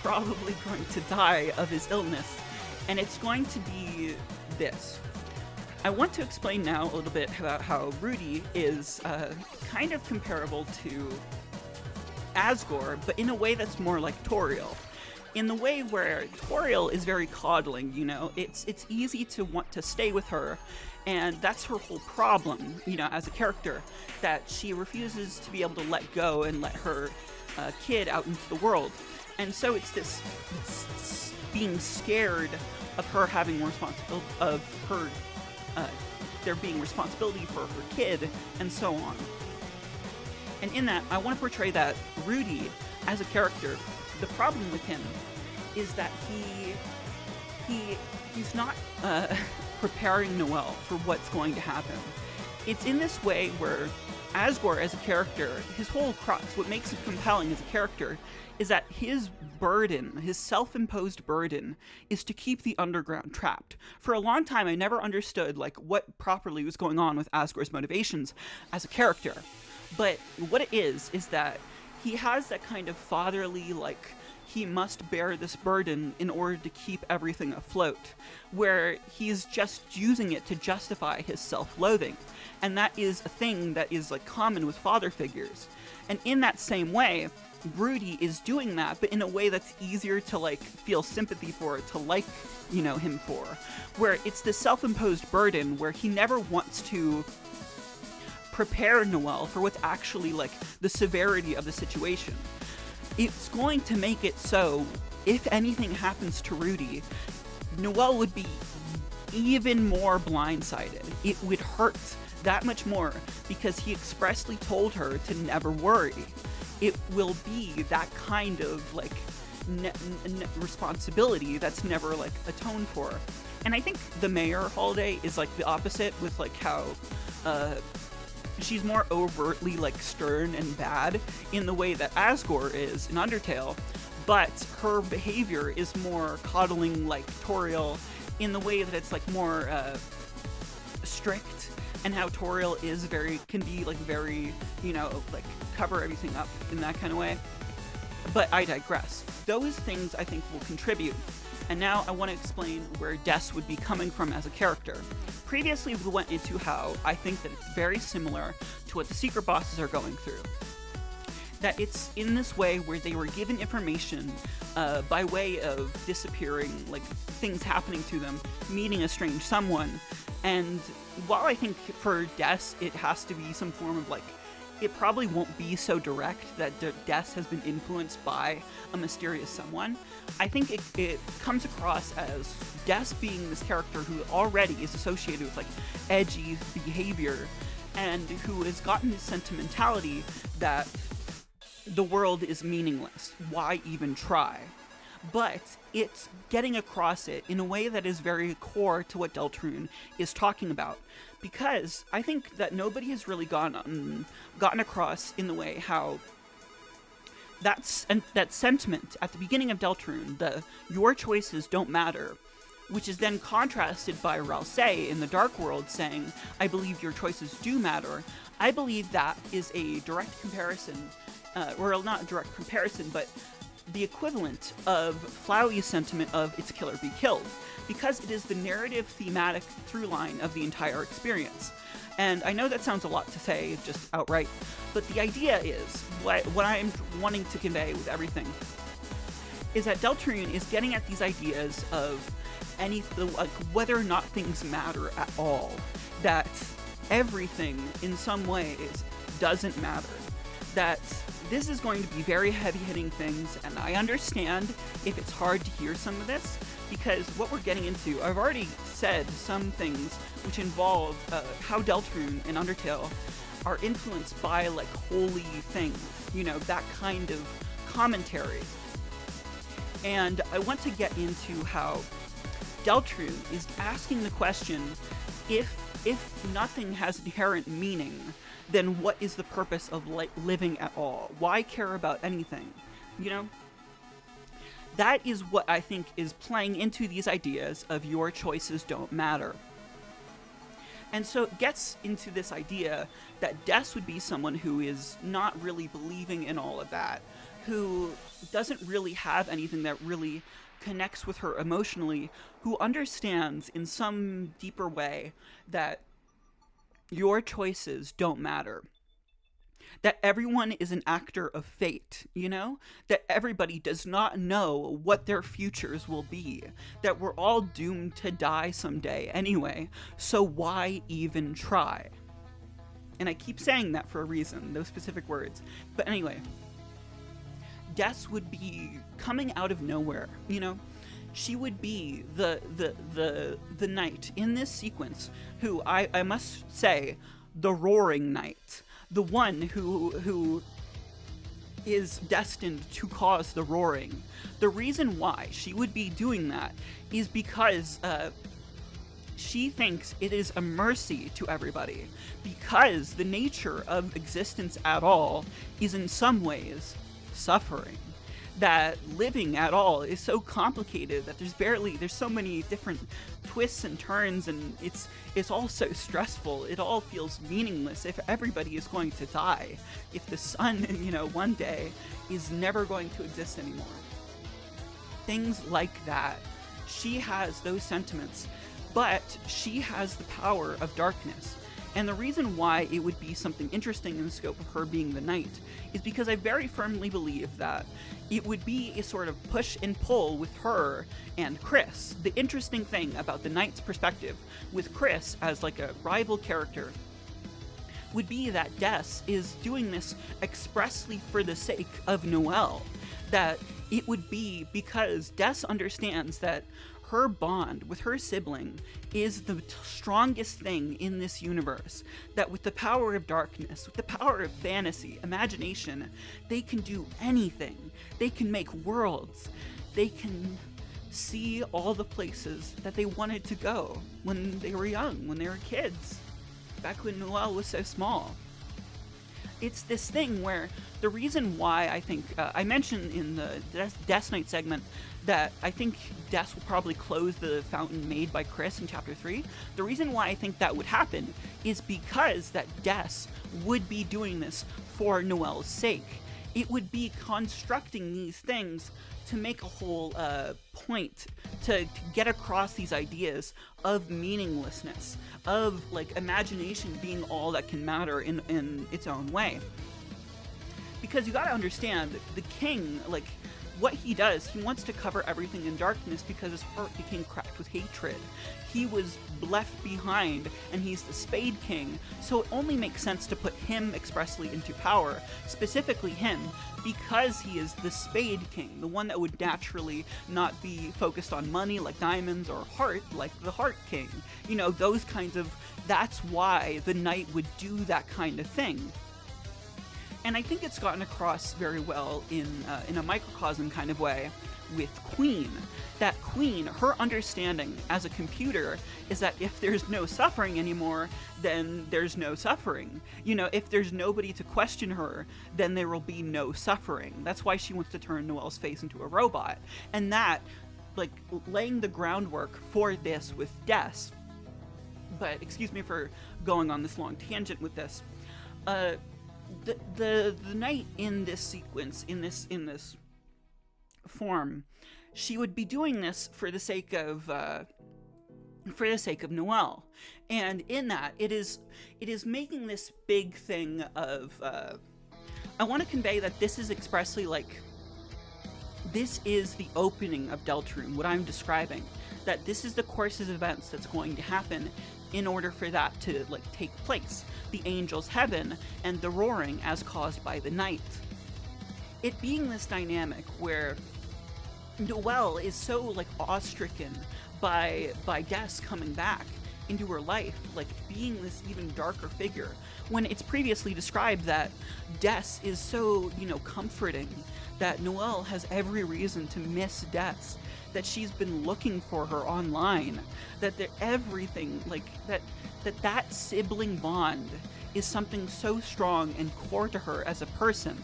S2: probably going to die of his illness, and it's going to be this. I want to explain now a little bit about how Rudy is kind of comparable to Asgore, but in a way that's more like Toriel. In the way where Toriel is very coddling, you know, it's easy to want to stay with her, and that's her whole problem, you know, as a character, that she refuses to be able to let go and let her kid out into the world. And so it's being scared of her having more responsibility, of her, there being responsibility for her kid, and so on. And in that, I want to portray that Rudy, as a character, the problem with him is that he's not preparing Noelle for what's going to happen. It's in this way where Asgore, as a character, his whole crux, what makes him compelling as a character, is that his burden, his self-imposed burden, is to keep the underground trapped. For a long time, I never understood like what properly was going on with Asgore's motivations as a character. But what it is that he has that kind of fatherly, like, he must bear this burden in order to keep everything afloat, where he's just using it to justify his self-loathing. And that is a thing that is, like, common with father figures. And in that same way, Rudy is doing that, but in a way that's easier to, like, feel sympathy for, to like, you know, him for. Where it's this self-imposed burden where he never wants to prepare Noelle for what's actually, like, the severity of the situation. It's going to make it so, if anything happens to Rudy, Noelle would be even more blindsided. It would hurt that much more because he expressly told her to never worry. It will be that kind of, like, responsibility that's never, like, atoned for. And I think the Mayor holiday is, like, the opposite, with, like, how she's more overtly, like, stern and bad in the way that Asgore is in Undertale, but her behavior is more coddling, like Toriel, in the way that it's, like, more strict, and how Toriel is can be, like, very, you know, like, cover everything up in that kind of way. But I digress. Those things, I think, will contribute. And now I want to explain where Des would be coming from as a character. Previously, we went into how I think that it's very similar to what the secret bosses are going through. That it's in this way where they were given information by way of disappearing, like, things happening to them, meeting a strange someone. And while I think for Des, it has to be some form of, like, it probably won't be so direct that Des has been influenced by a mysterious someone. I think it comes across as Des being this character who already is associated with, like, edgy behavior, and who has gotten this sentimentality that the world is meaningless. Why even try? But it's getting across it in a way that is very core to what Deltarune is talking about. Because I think that nobody has really gotten across in the way how that sentiment at the beginning of Deltarune, your choices don't matter, which is then contrasted by RALSEI in the Dark World saying, I believe your choices do matter. I believe that is a direct comparison, or not a direct comparison, but the equivalent of Flowey's sentiment of It's Kill or Be Killed, because it is the narrative thematic through line of the entire experience. And I know that sounds a lot to say just outright, but the idea is, what I'm wanting to convey with everything, is that Deltarune is getting at these ideas of like, whether or not things matter at all, that everything in some ways doesn't matter, that this is going to be very heavy-hitting things, and I understand if it's hard to hear some of this, because what we're getting into, I've already said some things which involve how Deltarune and Undertale are influenced by, like, holy things, you know, that kind of commentary. And I want to get into how Deltarune is asking the question, if nothing has inherent meaning, then what is the purpose of living at all? Why care about anything? You know? That is what I think is playing into these ideas of your choices don't matter. And so it gets into this idea that Des would be someone who is not really believing in all of that, who doesn't really have anything that really connects with her emotionally, who understands in some deeper way that your choices don't matter. That everyone is an actor of fate, you know? That everybody does not know what their futures will be. That we're all doomed to die someday anyway, so why even try? And I keep saying that for a reason, those specific words. But anyway, Des would be coming out of nowhere, you know? She would be the knight in this sequence who, I must say, the roaring knight. The one who is destined to cause the roaring. The reason why she would be doing that is because she thinks it is a mercy to everybody, because the nature of existence at all is in some ways suffering. That living at all is so complicated that there's so many different twists and turns, and it's all so stressful. It all feels meaningless if everybody is going to die, if the sun, you know, one day is never going to exist anymore. Things like that. She has those sentiments, but she has the power of darkness. And the reason why it would be something interesting in the scope of her being the knight is because I very firmly believe that it would be a sort of push and pull with her and KRIS. The interesting thing about the knight's perspective with KRIS as like a rival character would be that Des is doing this expressly for the sake of Noelle. That it would be because Des understands that her bond with her sibling is the strongest thing in this universe. That with the power of darkness, with the power of fantasy, imagination, they can do anything. They can make worlds. They can see all the places that they wanted to go when they were young, when they were kids, back when Noelle was so small. It's this thing where the reason why I think, I mentioned in the Des Knight segment that I think Des will probably close the fountain made by KRIS in Chapter 3. The reason why I think that would happen is because that Des would be doing this for Noelle's sake. It would be constructing these things to make a whole point, to get across these ideas of meaninglessness, of like imagination being all that can matter in its own way. Because you gotta understand, the king, like, what he does, he wants to cover everything in darkness because his heart became cracked with hatred. He was left behind, and he's the Spade King, so it only makes sense to put him expressly into power, specifically him, because he is the Spade King, the one that would naturally not be focused on money like diamonds or heart like the Heart King. You know, those kinds of, that's why the knight would do that kind of thing. And I think it's gotten across very well in a microcosm kind of way with Queen. That Queen, her understanding as a computer is that if there's no suffering anymore, then there's no suffering. You know, if there's nobody to question her, then there will be no suffering. That's why she wants to turn Noelle's face into a robot. And that, like, laying the groundwork for this with Des. But excuse me for going on this long tangent with this. The knight in this sequence, in this form, she would be doing this for the sake of Noelle, and in that it is making this big thing of I want to convey that this is expressly like, this is the opening of Deltarune, what I'm describing, that this is the course of events that's going to happen in order for that to like take place. The angel's heaven and the roaring as caused by the night. It being this dynamic where Noelle is so like awestricken by Des coming back into her life, like being this even darker figure, when it's previously described that Des is so, comforting, that Noelle has every reason to miss Des, that she's been looking for her online, that everything, like, that sibling bond is something so strong and core to her as a person.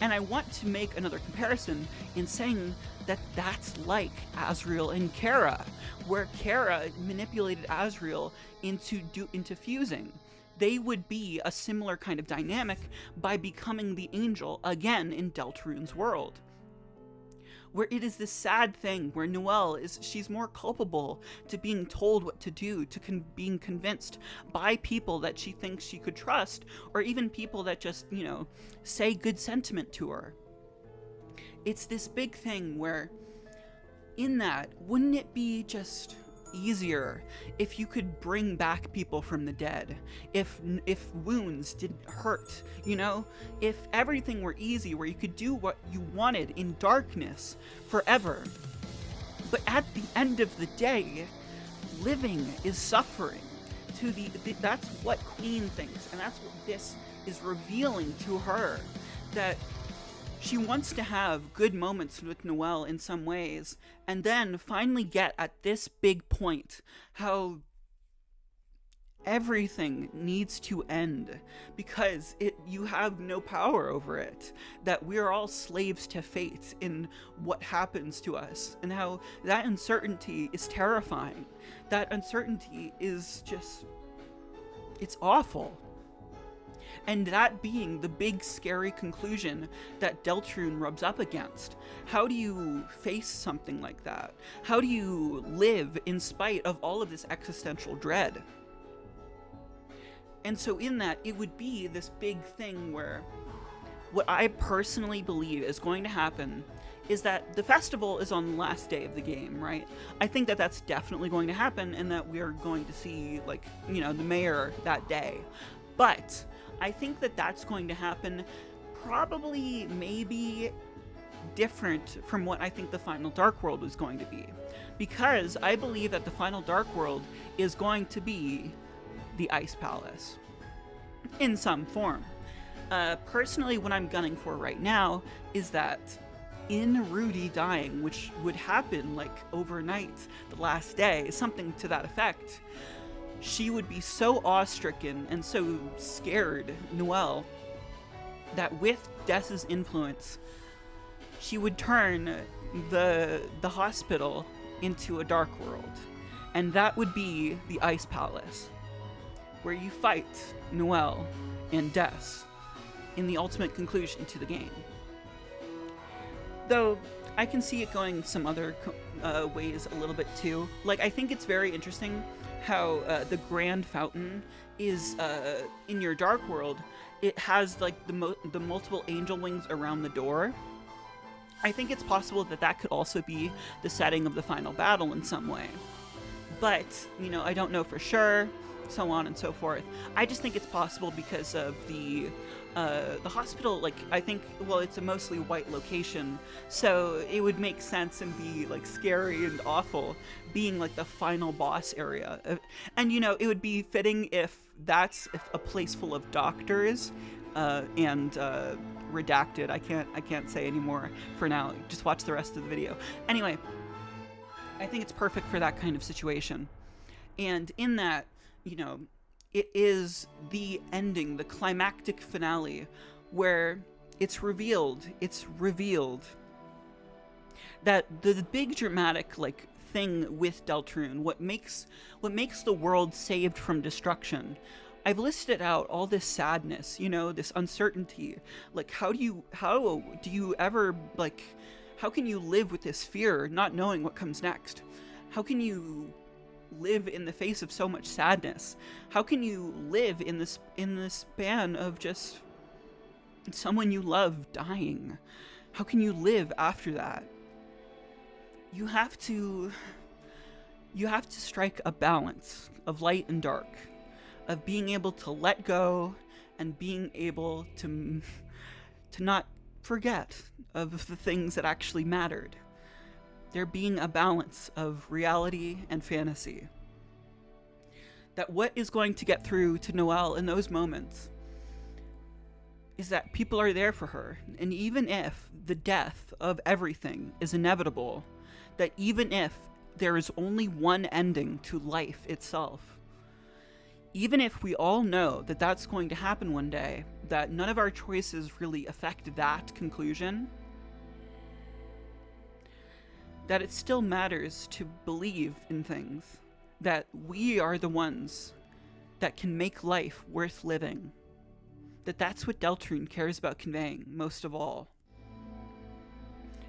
S2: And I want to make another comparison in saying that that's like Asriel and Kara, where Kara manipulated Asriel into fusing. They would be a similar kind of dynamic by becoming the angel again in Deltarune's world, where it is this sad thing where Noelle she's more culpable to being told what to do, to being convinced by people that she thinks she could trust, or even people that just, say good sentiment to her. It's this big thing where, in that, wouldn't it be just easier if you could bring back people from the dead, if wounds didn't hurt, if everything were easy, where you could do what you wanted in darkness forever. But at the end of the day, living is suffering. That's what Queen thinks, and that's what this is revealing to her, that she wants to have good moments with Noelle in some ways, and then finally get at this big point, how everything needs to end because you have no power over it, that we're all slaves to fate in what happens to us, and how that uncertainty is terrifying. That uncertainty is just, it's awful. And that being the big scary conclusion that Deltarune rubs up against. How do you face something like that? How do you live in spite of all of this existential dread? And so in that, it would be this big thing where what I personally believe is going to happen is that the festival is on the last day of the game, right? I think that that's definitely going to happen, and that we are going to see, the mayor that day. But I think that that's going to happen probably maybe different from what I think the final Dark World is going to be. Because I believe that the final Dark World is going to be the Ice Palace in some form. Personally, what I'm gunning for right now is that in Rudy dying, which would happen overnight, the last day, something to that effect, she would be so awe-stricken and so scared, Noelle, that with Des's influence, she would turn the hospital into a dark world. And that would be the Ice Palace, where you fight Noelle and Des in the ultimate conclusion to the game. Though, I can see it going some other ways a little bit too. I think it's very interesting how the Grand Fountain is in your Dark World. It has the multiple angel wings around the door. I think it's possible that could also be the setting of the final battle in some way. But, I don't know for sure, so on and so forth. I just think it's possible because of the hospital, I think, it's a mostly white location, so it would make sense and be, scary and awful, being, the final boss area. And, it would be fitting if that's a place full of doctors, and redacted. I can't say anymore for now. Just watch the rest of the video. Anyway, I think it's perfect for that kind of situation. And in that, it is the ending, the climactic finale, where it's revealed that the big dramatic thing with Deltarune, what makes the world saved from destruction. I've listed out all this sadness, this uncertainty. How do you ever how can you live with this fear, not knowing what comes next? How can you live in the face of so much sadness? How can you live in this span of just someone you love dying? How can you live after that? You have to strike a balance of light and dark, of being able to let go and being able to not forget of the things that actually mattered. There being a balance of reality and fantasy. That what is going to get through to Noelle in those moments is that people are there for her. And even if the death of everything is inevitable, that even if there is only one ending to life itself, even if we all know that that's going to happen one day, that none of our choices really affect that conclusion, that it still matters to believe in things, that we are the ones that can make life worth living, that that's what Deltarune cares about conveying most of all.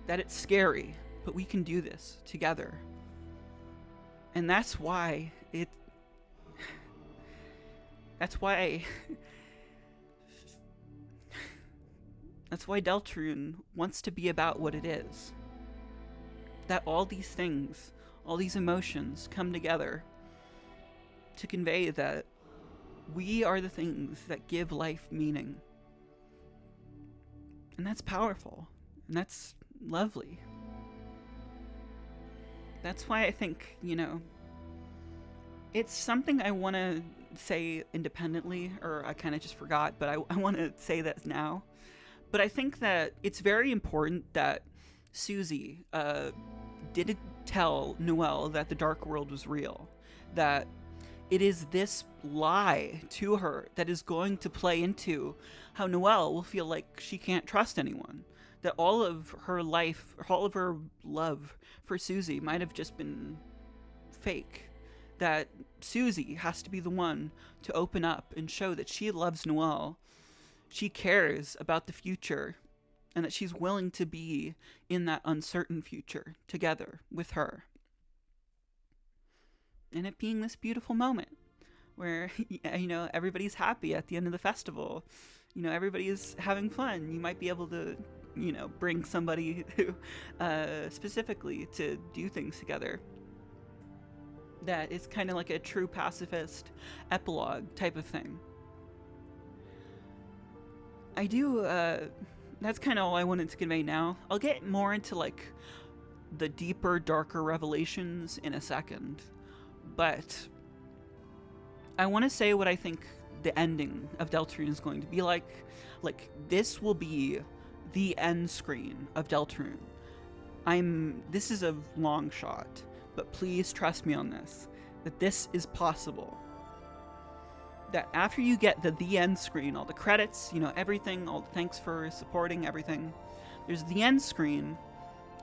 S2: That it's scary, but we can do this together. And that's why that's why Deltarune wants to be about what it is. That all these things, all these emotions come together to convey that we are the things that give life meaning. And that's powerful. And that's lovely. That's why I think, it's something I want to say independently, or I kind of just forgot, but I want to say that now. But I think that it's very important that SUSIE didn't tell Noelle that the dark world was real. That it is this lie to her that is going to play into how Noelle will feel like she can't trust anyone. That all of her life, all of her love for SUSIE might have just been fake. That SUSIE has to be the one to open up and show that she loves Noelle. She cares about the future, and that she's willing to be in that uncertain future together with her. And it being this beautiful moment where, everybody's happy at the end of the festival. Everybody's having fun. You might be able to, bring somebody who, specifically to do things together. That is kind of like a true pacifist epilogue type of thing. That's kind of all I wanted to convey now. I'll get more into, the deeper, darker revelations in a second. But I want to say what I think the ending of Deltarune is going to be like. This will be the end screen of Deltarune. This is a long shot, but please trust me on this, that this is possible. That after you get the end screen, all the credits, everything, all the thanks for supporting everything, there's the end screen,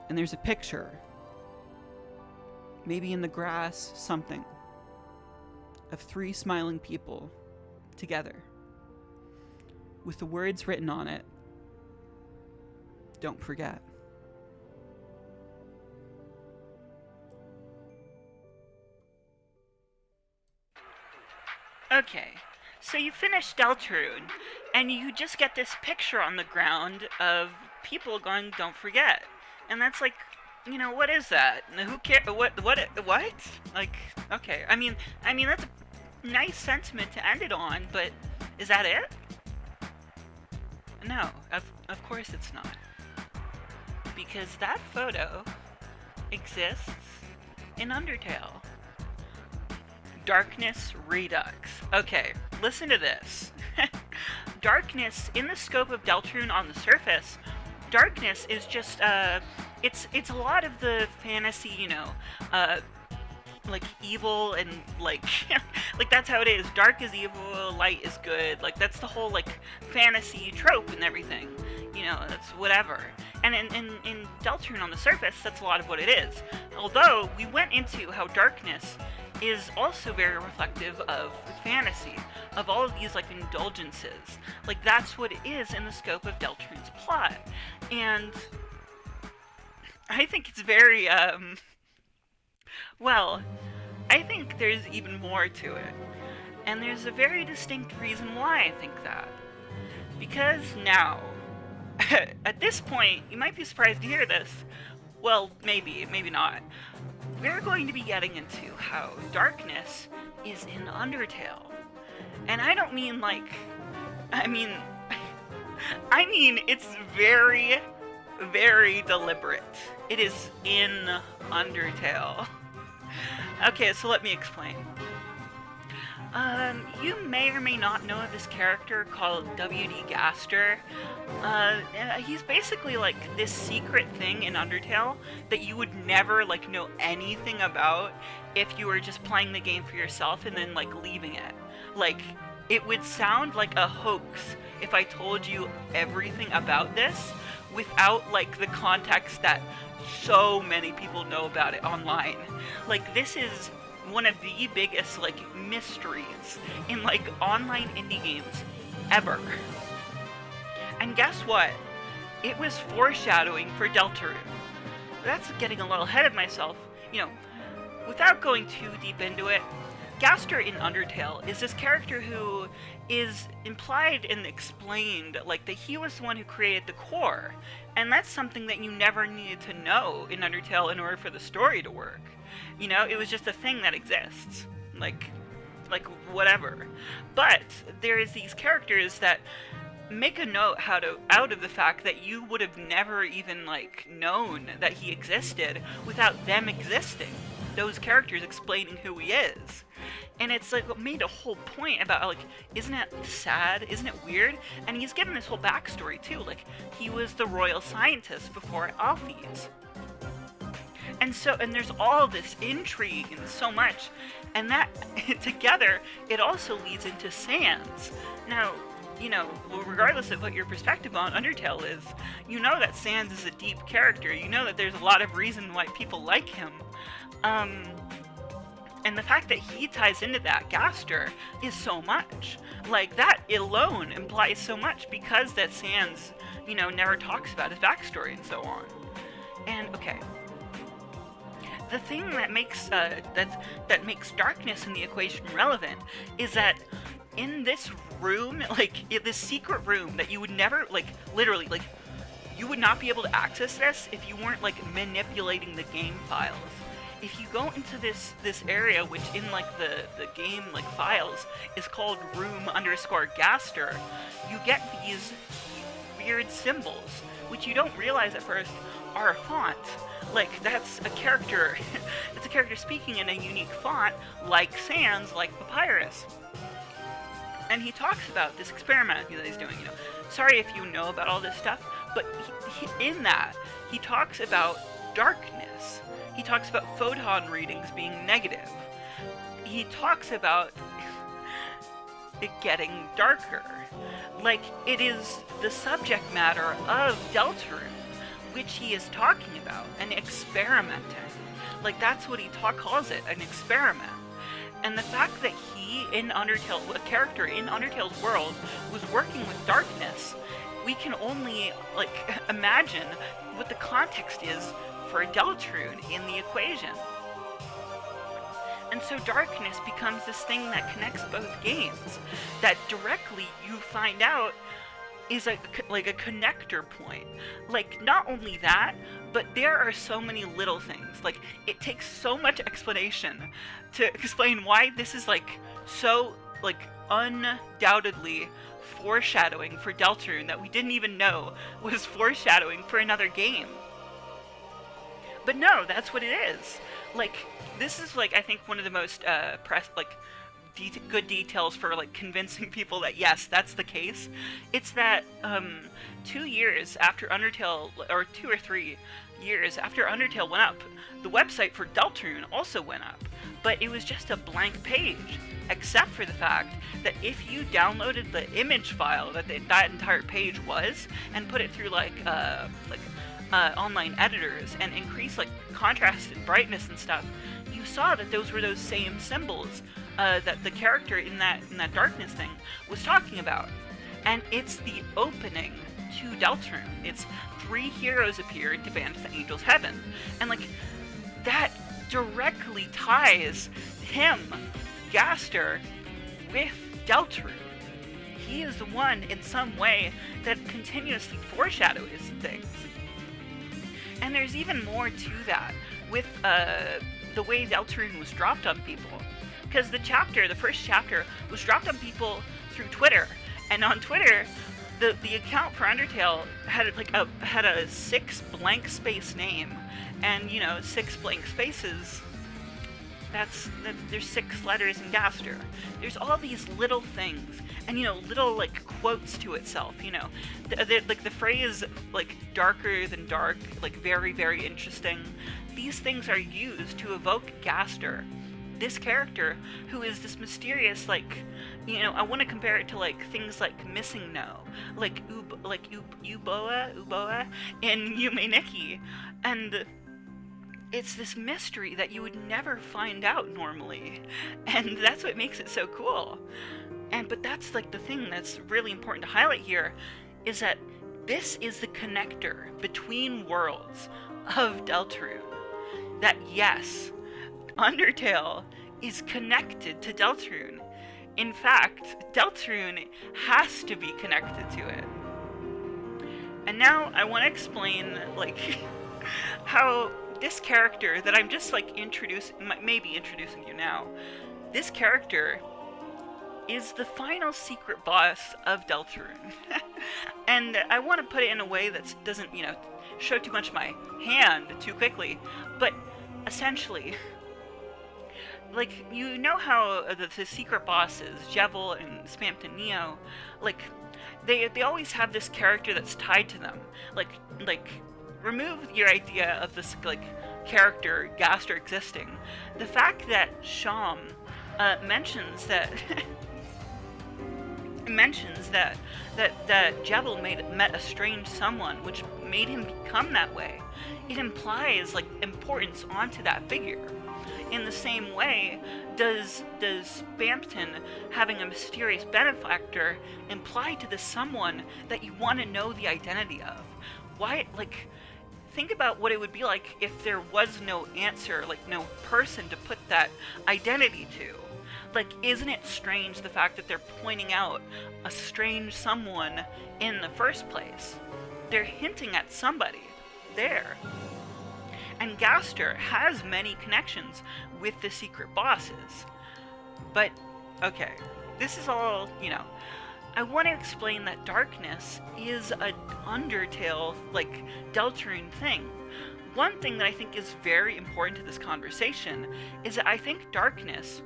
S2: and there's a picture. Maybe in the grass, something. Of 3 smiling people together. With the words written on it, "Don't forget."
S1: Okay, so you finish Deltarune, and you just get this picture on the ground of people going, "Don't forget." And that's what is that? Who cares? What? Okay. I mean, that's a nice sentiment to end it on, but is that it? No, of course it's not. Because that photo exists in Undertale. Darkness Redux. Okay, listen to this. Darkness, in the scope of Deltarune on the surface, darkness is just, it's a lot of the fantasy, evil and, that's how it is. Dark is evil, light is good. That's the whole, fantasy trope and everything. That's whatever. And in Deltarune on the surface, that's a lot of what it is. Although, we went into how darkness is also very reflective of fantasy, of all of these, indulgences. That's what it is in the scope of Deltarune's plot. And I think it's very, I think there's even more to it. And there's a very distinct reason why I think that. Because now, at this point, you might be surprised to hear this. Well, maybe not. We're going to be getting into how darkness is in Undertale. And I don't mean I mean it's very, very deliberate. It is in Undertale. Okay, so let me explain. You may or may not know of this character called W.D. Gaster. He's basically like this secret thing in Undertale that you would never like know anything about if you were just playing the game for yourself and then like leaving it. Like, it would sound like a hoax if I told you everything about this without like the context that so many people know about it online. Like, this is one of the biggest like mysteries in like online indie games ever. And guess what? It was foreshadowing for Deltarune. That's getting a little ahead of myself. You know, without going too deep into it, Gaster in Undertale is this character who is implied and explained like that he was the one who created the core, and that's something that you never needed to know in Undertale in order for the story to work. You know, it was just a thing that exists, like whatever. But there is these characters that make a note out of the fact that you would have never even like known that he existed without them existing. Those characters explaining who he is. And it's like made a whole point about like, isn't it sad? Isn't it weird? And he's given this whole backstory too. Like, he was the royal scientist before Alphys. And there's all this intrigue and so much. And that together, it also leads into SANS'S. Now, you know, regardless of what your perspective on Undertale is, you know that SANS'S is a deep character. You know that there's a lot of reason why people like him. And the fact that he ties into that Gaster is so much. Like, that alone implies so much because that SANS'S, you know, never talks about his backstory and so on. And, okay. The thing that makes that makes darkness in the equation relevant is that in this room, like in this secret room that you would never, like, literally, like, you would not be able to access this if you weren't like manipulating the game files. If you go into this area, which in like the game like files is called room_Gaster, you get these weird symbols, which you don't realize at first are a font. Like, that's a character, it's a character speaking in a unique font, like SANS'S, like Papyrus. And he talks about this experiment that he's doing, you know. Sorry if you know about all this stuff, but in that, he talks about darkness. He talks about photon readings being negative. He talks about it getting darker. Like, it is the subject matter of Deltarune, which he is talking about, and experimenting. Like, that's what he calls it, an experiment. And the fact that he, in Undertale, a character in Undertale's world, was working with darkness, we can only, like, imagine what the context is for Deltarune in the equation. And so darkness becomes this thing that connects both games, that directly you find out is like a connector point. Like, not only that, but there are so many little things. Like, it takes so much explanation to explain why this is like so like undoubtedly foreshadowing for Deltarune that we didn't even know was foreshadowing for another game. But no, that's what it is. Like, this is like, I think, one of the most good details for like convincing people that yes, that's the case. It's that 2 years after Undertale, or 2 or 3 years after Undertale went up, the website for Deltarune also went up, but it was just a blank page, except for the fact that if you downloaded the image file that that entire page was and put it through online editors and increase like contrast and brightness and stuff, you saw that those were those same symbols that the character in that darkness thing was talking about. And it's the opening to Deltarune. It's 3 heroes appear to band the Angel's Heaven. And like, that directly ties him, Gaster, with Deltarune. He is the one in some way that continuously foreshadows things. And there's even more to that with the way Deltarune was dropped on people. Because the first chapter, was dropped on people through Twitter. And on Twitter, the account for Undertale had a 6 blank space name. And, you know, 6 blank spaces, there's 6 letters in Gaster. There's all these little things, and little like quotes to itself. Like the phrase like darker than dark, like very, very interesting. These things are used to evoke Gaster, this character who is this mysterious, like, I want to compare it to like things like Missing No, like Uboa in Yume Nikki, and it's this mystery that you would never find out normally, and that's what makes it so cool. But that's like the thing that's really important to highlight here, is that this is the connector between worlds of Deltarune. That yes, Undertale is connected to Deltarune. In fact, Deltarune has to be connected to it. And now I want to explain like how this character that I'm just like maybe introducing you now, this character is the final secret boss of Deltarune. And I want to put it in a way that doesn't, show too much my hand too quickly, but essentially, like, how the secret bosses, Jevil and Spampton Neo, like, they always have this character that's tied to them. Like, remove your idea of this, like, character, Gaster, existing. The fact that Sham mentions that that Jevil met a strange someone, which made him become that way. It implies like importance onto that figure. In the same way, does Spampton having a mysterious benefactor imply to this someone that you want to know the identity of? Why, like, think about what it would be like if there was no answer, like no person to put that identity to. Like, isn't it strange the fact that they're pointing out a strange someone in the first place? They're hinting at somebody there. And Gaster has many connections with the secret bosses. But, okay, this is all, I want to explain that darkness is a Undertale, like, Deltarune thing. One thing that I think is very important to this conversation is that I think darkness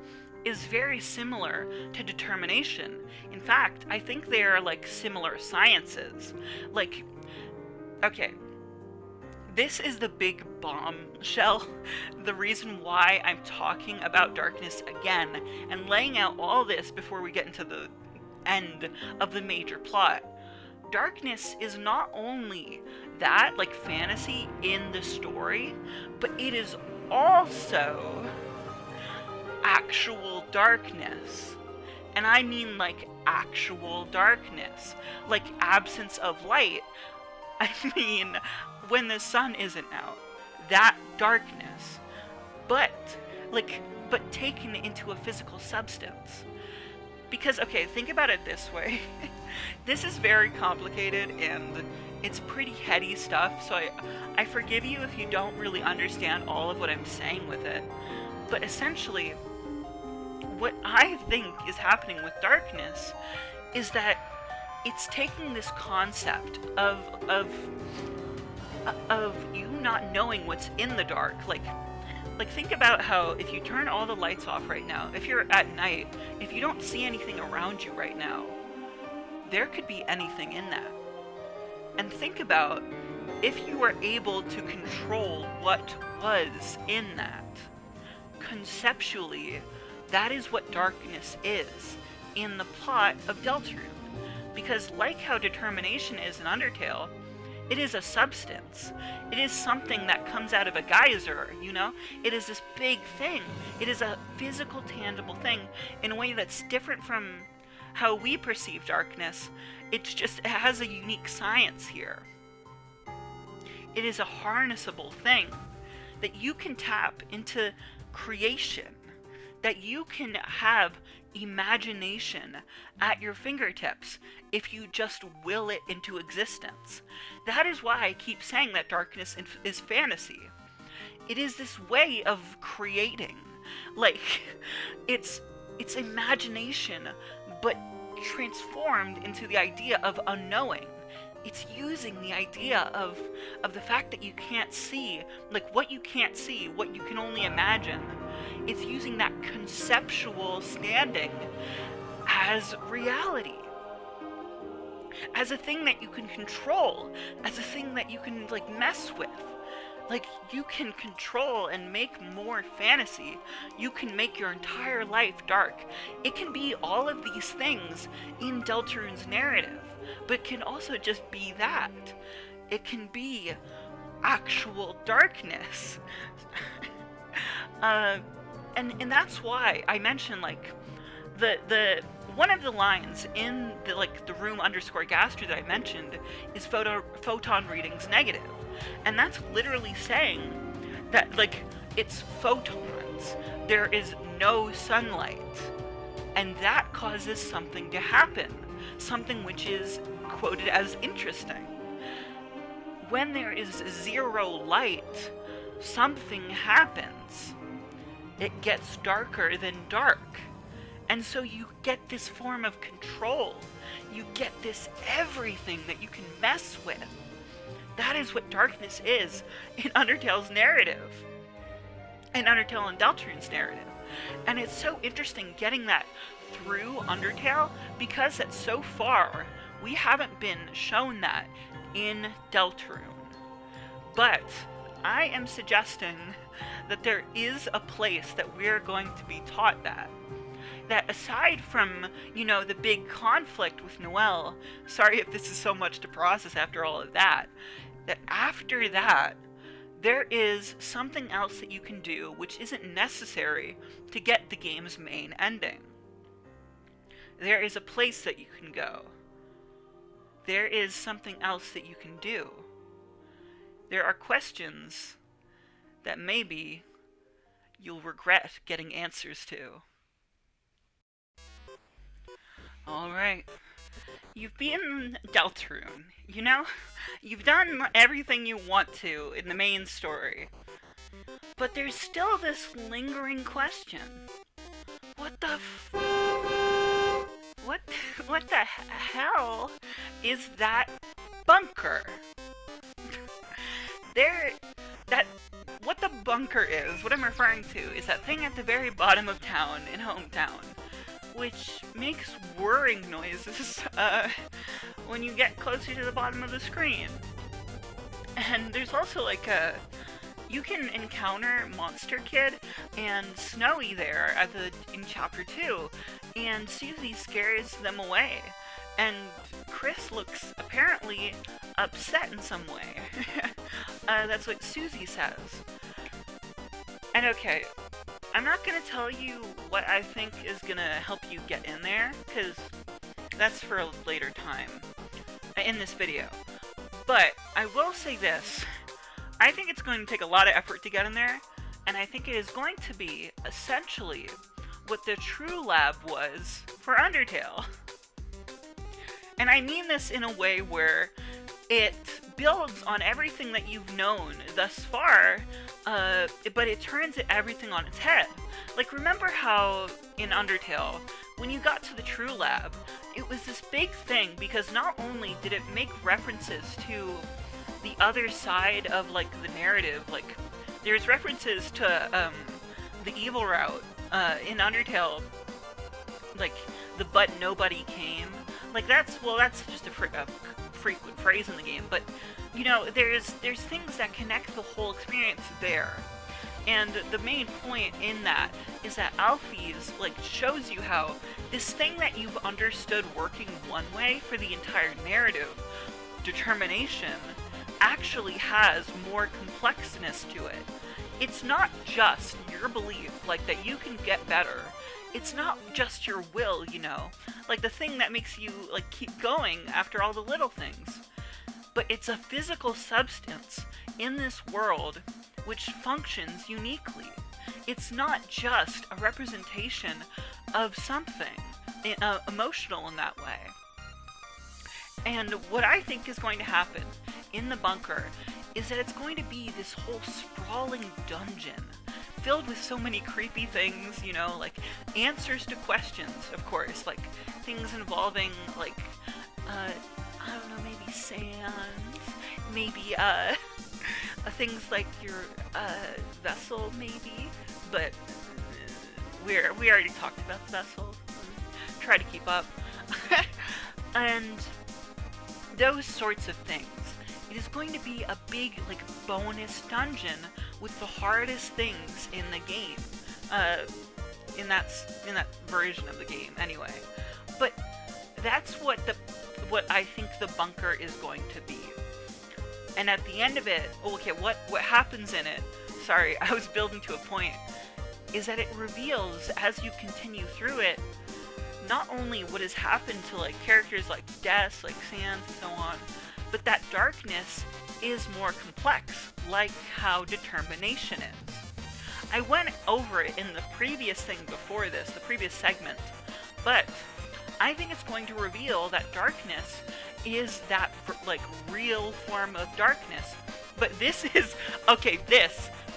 S1: is very similar to determination. In fact, I think they are like similar sciences. Like, okay, this is the big bombshell, the reason why I'm talking about darkness again and laying out all this before we get into the end of the major plot. Darkness is not only that, like, fantasy in the story, but it is also actual darkness. And I mean like actual darkness, like absence of light. I mean when the sun isn't out, that darkness, but taken into a physical substance. Because, okay, think about it this way. This is very complicated and it's pretty heady stuff, so I forgive you if you don't really understand all of what I'm saying with it. But essentially, what I think is happening with darkness is that it's taking this concept of you not knowing what's in the dark. Like think about how if you turn all the lights off right now, if you're at night, if you don't see anything around you right now, there could be anything in that. And think about if you were able to control what was in that. Conceptually, that is what darkness is in the plot of Deltarune. Because like how determination is in Undertale, it is a substance. It is something that comes out of a geyser, It is this big thing. It is a physical, tangible thing in a way that's different from how we perceive darkness. It has a unique science here. It is a harnessable thing that you can tap into creation, that you can have imagination at your fingertips if you just will it into existence. That is why I keep saying that darkness is fantasy. It is this way of creating. Like, it's imagination, but transformed into the idea of unknowing. It's using the idea of the fact that you can't see, like what you can't see, what you can only imagine, It's using that conceptual standing as reality, as a thing that you can control, as a thing that you can, like, mess with. Like, you can control and make more fantasy. You can make your entire life dark. It can be all of these things in Deltarune's narrative, but it can also just be that. It can be actual darkness. And that's why I mentioned, like, the one of the lines in the, like, the room underscore gaster that I mentioned is photon readings negative. And that's literally saying that, like, it's photons. There is no sunlight. And that causes something to happen. Something which is quoted as interesting. When there is zero light, something happens. It gets darker than dark. And so you get this form of control. You get this everything that you can mess with. That is what darkness is in Undertale's narrative. In Undertale and Deltarune's narrative. And it's so interesting getting that through Undertale, because that so far we haven't been shown that in Deltarune. But I am suggesting that there is a place that we're going to be taught that. That aside from, you know, the big conflict with Noelle, sorry if this is so much to process after all of that, that after that, there is something else that you can do which isn't necessary to get the game's main ending. There is a place that you can go. There is something else that you can do. There are questions that maybe you'll regret getting answers to. Alright. You've been Deltarune, you know? You've done everything you want to in the main story. But there's still this lingering question. What the what the hell is that bunker? What the bunker is, what I'm referring to, is that thing at the very bottom of town in Hometown, which makes whirring noises when you get closer to the bottom of the screen. And there's also, like, you can encounter Monster Kid and Snowy there in Chapter 2, and SUSIE scares them away. And KRIS looks apparently upset in some way. That's what SUSIE says. And okay, I'm not gonna tell you what I think is gonna help you get in there, because that's for a later time in this video. But I will say this. I think it's going to take a lot of effort to get in there, and I think it is going to be essentially what the True Lab was for Undertale. And I mean this in a way where it builds on everything that you've known thus far, but it turns everything on its head. Like, remember how in Undertale, when you got to the True Lab, it was this big thing, because not only did it make references to the other side of, like, the narrative, like, there's references to the evil route in Undertale, like the "but nobody came." Like, that's just a frequent phrase in the game, but, you know, there's things that connect the whole experience there. And the main point in that is that Alphys, like, shows you how this thing that you've understood working one way for the entire narrative, determination, actually has more complexness to it. It's not just your belief, like, that you can get better. It's not just your will, you know, like the thing that makes you, like, keep going after all the little things. But it's a physical substance in this world which functions uniquely. It's not just a representation of something emotional in that way. And what I think is going to happen in the bunker is that it's going to be this whole sprawling dungeon filled with so many creepy things, you know, like answers to questions, of course, like things involving, like, I don't know, maybe SANS'S, maybe, things like your, vessel, maybe, but we already talked about the vessel. Try to keep up. And those sorts of things. It is going to be a big, like, bonus dungeon with the hardest things in the game. In that version of the game, anyway. But that's what I think the bunker is going to be. And at the end of it, okay, what happens in it? Sorry, I was building to a point. Is that it reveals as you continue through it, not only what has happened to like characters like Des, like SANS, and so on, but that darkness is more complex, like how determination is. I went over it in the previous thing before this, the previous segment, but I think it's going to reveal that darkness is that, like, real form of darkness. But this is, okay,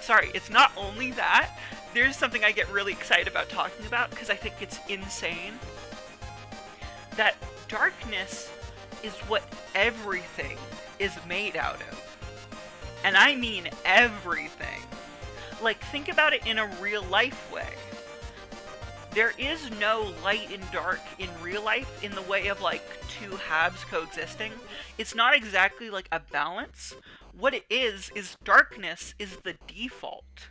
S1: sorry, it's not only that, there's something I get really excited about talking about, because I think it's insane. That darkness is what everything is made out of. And I mean everything. Like, think about it in a real life way. There is no light and dark in real life in the way of, like, two halves coexisting. It's not exactly like a balance. What it is darkness is the default.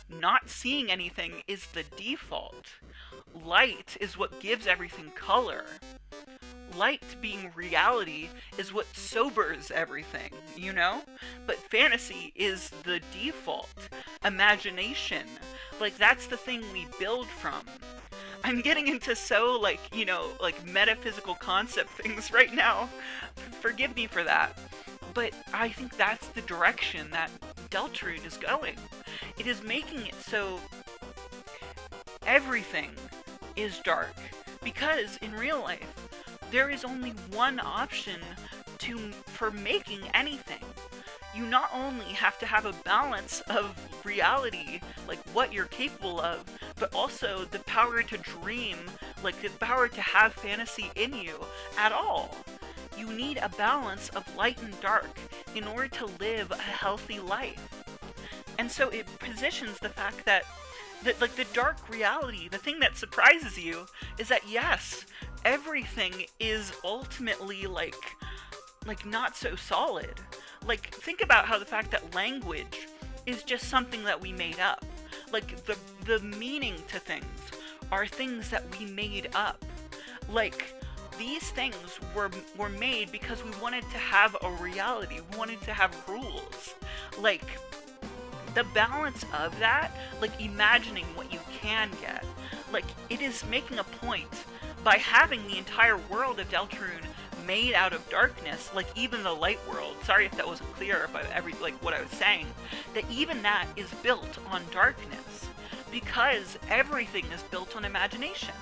S1: Not seeing anything is the default. Light is what gives everything color. Light being reality is what sobers everything, you know? But fantasy is the default. Imagination, like, that's the thing we build from. I'm getting into so, like, you know, like, metaphysical concept things right now. Forgive me for that. But I think that's the direction that Deltarune is going. It is making it so everything is dark. Because in real life, there is only one option for making anything. You not only have to have a balance of reality, like what you're capable of, but also the power to dream, like the power to have fantasy in you at all. You need a balance of light and dark in order to live a healthy life. And so it positions the fact that like the dark reality, the thing that surprises you is that yes, everything is ultimately like not so solid. Like, think about how the fact that language is just something that we made up. Like, the meaning to things are things that we made up. Like, these things were made because we wanted to have a reality. We wanted to have rules. Like, the balance of that, like imagining what you can get, like, it is making a point by having the entire world of Deltarune made out of darkness, like even the light world. Sorry if that wasn't clear about what I was saying. That even that is built on darkness, because everything is built on imagination.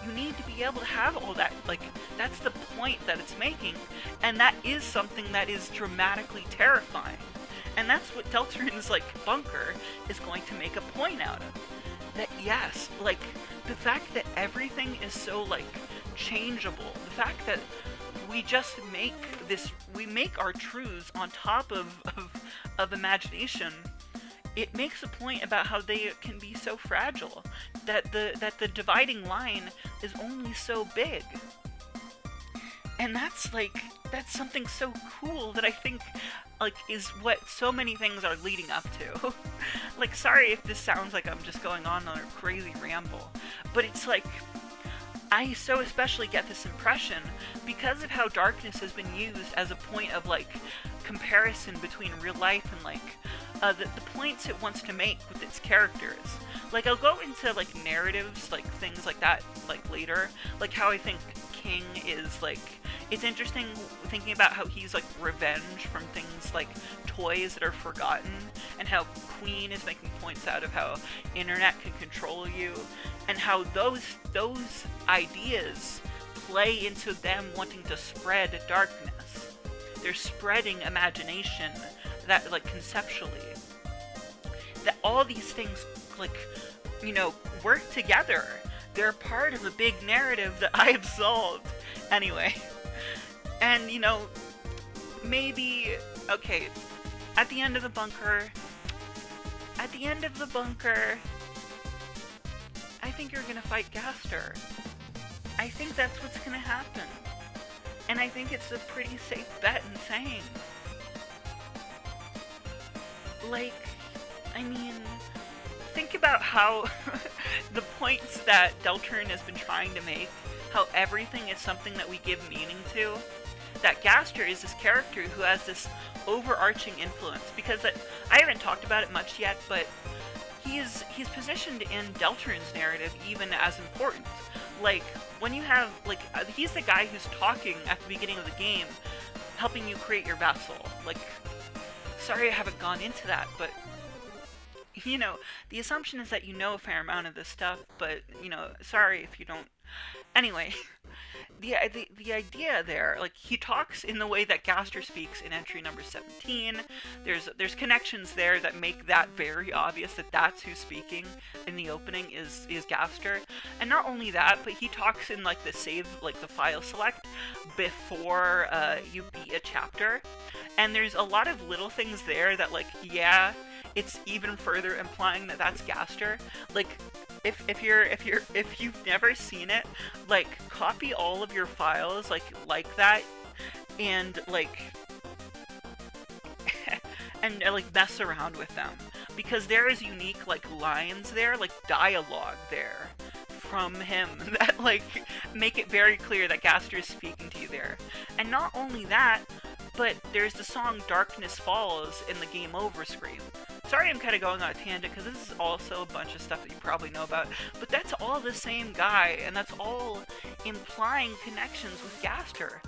S1: You need to be able to have all that. Like, that's the point that it's making, and that is something that is dramatically terrifying. And that's what Deltarune's like bunker is going to make a point out of. That yes, like the fact that everything is so like changeable, the fact that we just make our truths on top of imagination. It makes a point about how they can be so fragile, that the dividing line is only so big. And that's something so cool that I think like is what so many things are leading up to. Like, sorry if this sounds like I'm just going on a crazy ramble, but it's like I so especially get this impression because of how darkness has been used as a point of like comparison between real life and like the points it wants to make with its characters. Like, I'll go into like narratives, like things like that, like later, like how I think King is like, it's interesting thinking about how he's like revenge from things like toys that are forgotten, and how Queen is making points out of how internet can control you, and how those ideas play into them wanting to spread darkness. They're spreading imagination, that like conceptually. That all these things like, you know, work together. They're part of a big narrative that I have solved. Anyway. And, you know, maybe, okay, at the end of the bunker, I think you're gonna fight Gaster. I think that's what's gonna happen. And I think it's a pretty safe bet in saying. Like, I mean, think about how the points that Deltarune has been trying to make, how everything is something that we give meaning to. That Gaster is this character who has this overarching influence, because I haven't talked about it much yet, but he's positioned in Deltarune's narrative even as important. Like, when you have, like, he's the guy who's talking at the beginning of the game, helping you create your vessel. Like, sorry I haven't gone into that, but, you know, the assumption is that you know a fair amount of this stuff, but, you know, sorry if you don't. Anyway, the idea there, like, he talks in the way that Gaster speaks in entry number 17. There's connections there that make that very obvious, that that's who's speaking in the opening is Gaster. And not only that, but he talks in, like, the save, like, the file select before you beat a chapter. And there's a lot of little things there that, like, yeah, it's even further implying that that's Gaster. Like, if you've never seen it, like, copy all of your files like that, and like and like mess around with them, because there is unique, like, lines there, like dialogue there from him that, like, make it very clear that Gaster is speaking to you there. And not only that, but there's the song Darkness Falls in the Game Over screen. Sorry I'm kind of going on a tangent, because this is also a bunch of stuff that you probably know about, but that's all the same guy, and that's all implying connections with Gaster.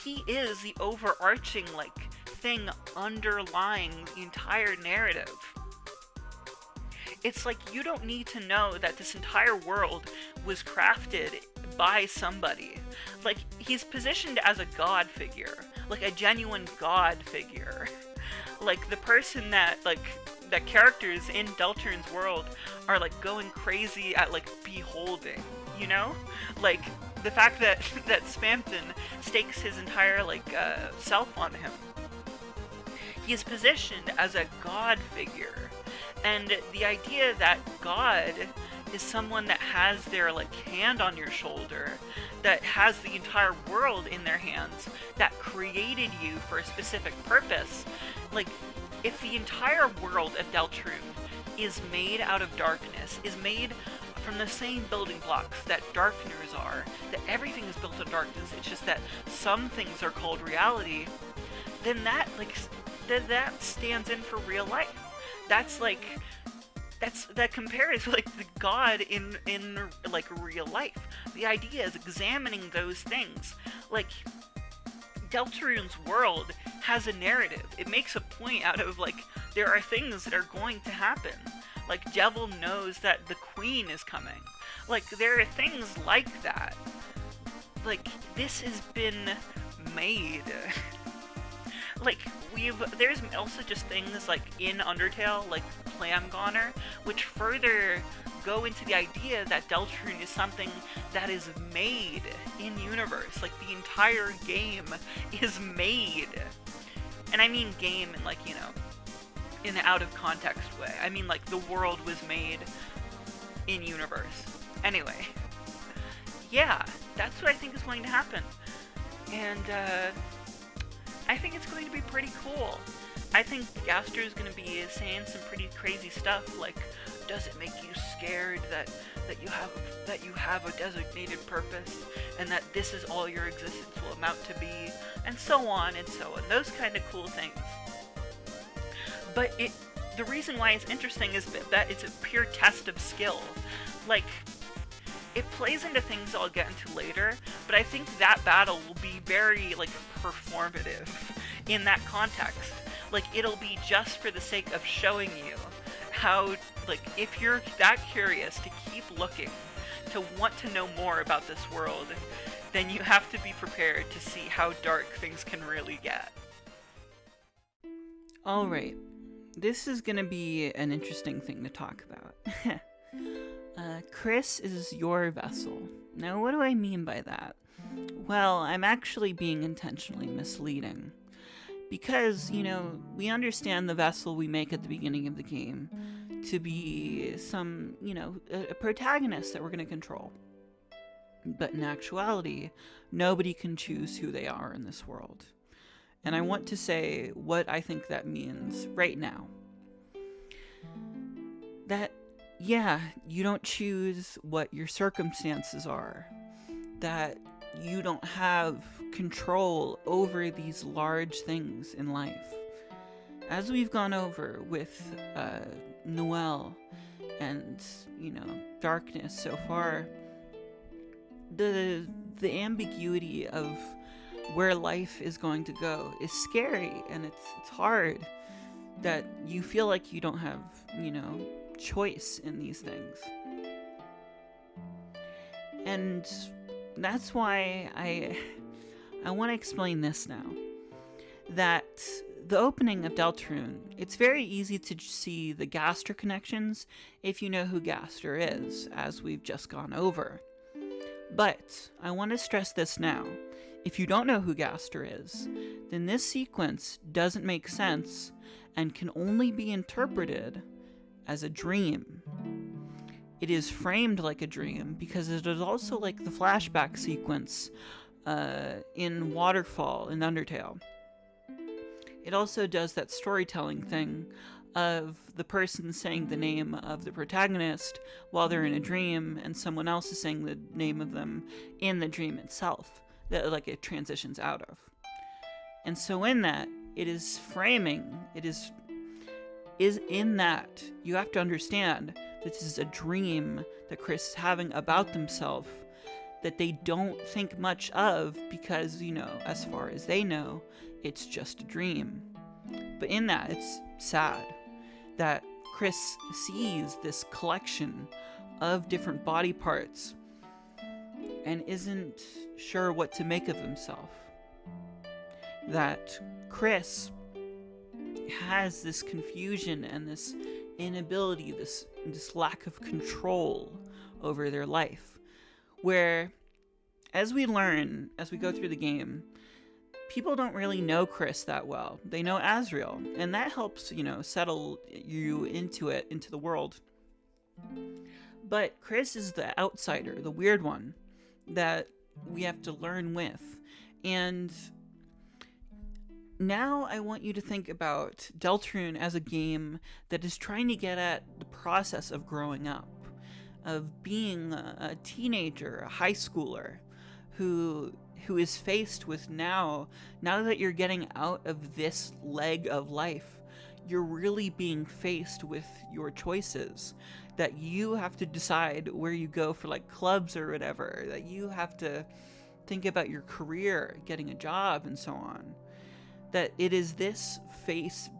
S1: He is the overarching, like, thing underlying the entire narrative. It's like, you don't need to know that this entire world was crafted by somebody. Like, he's positioned as a god figure, like a genuine god figure. Like, the person that, like, that characters in Deltarune's world are, like, going crazy at, like, beholding, you know? Like, the fact that Spamton stakes his entire, like, self on him. He is positioned as a god figure. And the idea that God is someone that has their, like, hand on your shoulder, that has the entire world in their hands, that created you for a specific purpose. Like, if the entire world of Deltarune is made out of darkness, is made from the same building blocks that darkners are, that everything is built on darkness, it's just that some things are called reality, then that, like, that stands in for real life. That's, like, that compares, like, the God in like, real life. The idea is examining those things. Like, Deltarune's world has a narrative. It makes a point out of, like, there are things that are going to happen. Like, Devil knows that the Queen is coming. Like, there are things like that. Like, this has been made. Like, there's also just things, like, in Undertale, like Clam Goner, which further go into the idea that Deltarune is something that is made in universe. Like, the entire game is made. And I mean game in, like, you know, in an out of context way. I mean, like, the world was made in universe. Anyway. Yeah, that's what I think is going to happen. And, I think it's going to be pretty cool. I think Gaster is going to be saying some pretty crazy stuff, like, does it make you scared that you have a designated purpose, and that this is all your existence will amount to be, and so on and so on. Those kind of cool things. But the reason why it's interesting is that it's a pure test of skill. Like, it plays into things I'll get into later, but I think that battle will be very, like, performative in that context. Like, it'll be just for the sake of showing you how, like, if you're that curious to keep looking, to want to know more about this world, then you have to be prepared to see how dark things can really get.
S2: Alright, this is gonna be an interesting thing to talk about. KRIS is your vessel. Now, what do I mean by that? Well, I'm actually being intentionally misleading. Because, you know, we understand the vessel we make at the beginning of the game to be some, a protagonist that we're going to control. But in actuality, nobody can choose who they are in this world. And I want to say what I think that means right now. That, yeah, you don't choose what your circumstances are. That you don't have control over these large things in life. As we've gone over with Noelle and, darkness so far, the ambiguity of where life is going to go is scary, and it's hard that you feel like you don't have, choice in these things. And that's why I want to explain this now. That the opening of Deltarune, it's very easy to see the Gaster connections if you know who Gaster is, as we've just gone over. But I want to stress this now. If you don't know who Gaster is, then this sequence doesn't make sense and can only be interpreted as a dream. It is framed like a dream because it is also like the flashback sequence in Waterfall in Undertale. It also does that storytelling thing of the person saying the name of the protagonist while they're in a dream, and someone else is saying the name of them in the dream itself, that like it transitions out of. And so in that, it is framing, it is in that you have to understand that this is a dream that KRIS is having about themselves that they don't think much of because, as far as they know, it's just a dream. But in that, it's sad that KRIS sees this collection of different body parts and isn't sure what to make of himself. That KRIS has this confusion and this inability, this lack of control over their life. Where, as we learn, as we go through the game, people don't really know KRIS that well. They know ASRIEL, and that helps, settle you into the world. But KRIS is the outsider, the weird one, that we have to learn with. And now I want you to think about Deltarune as a game that is trying to get at the process of growing up, of being a teenager, a high schooler, who is faced with now that you're getting out of this leg of life, you're really being faced with your choices, that you have to decide where you go for like clubs or whatever, that you have to think about your career, getting a job, and so on. That it is this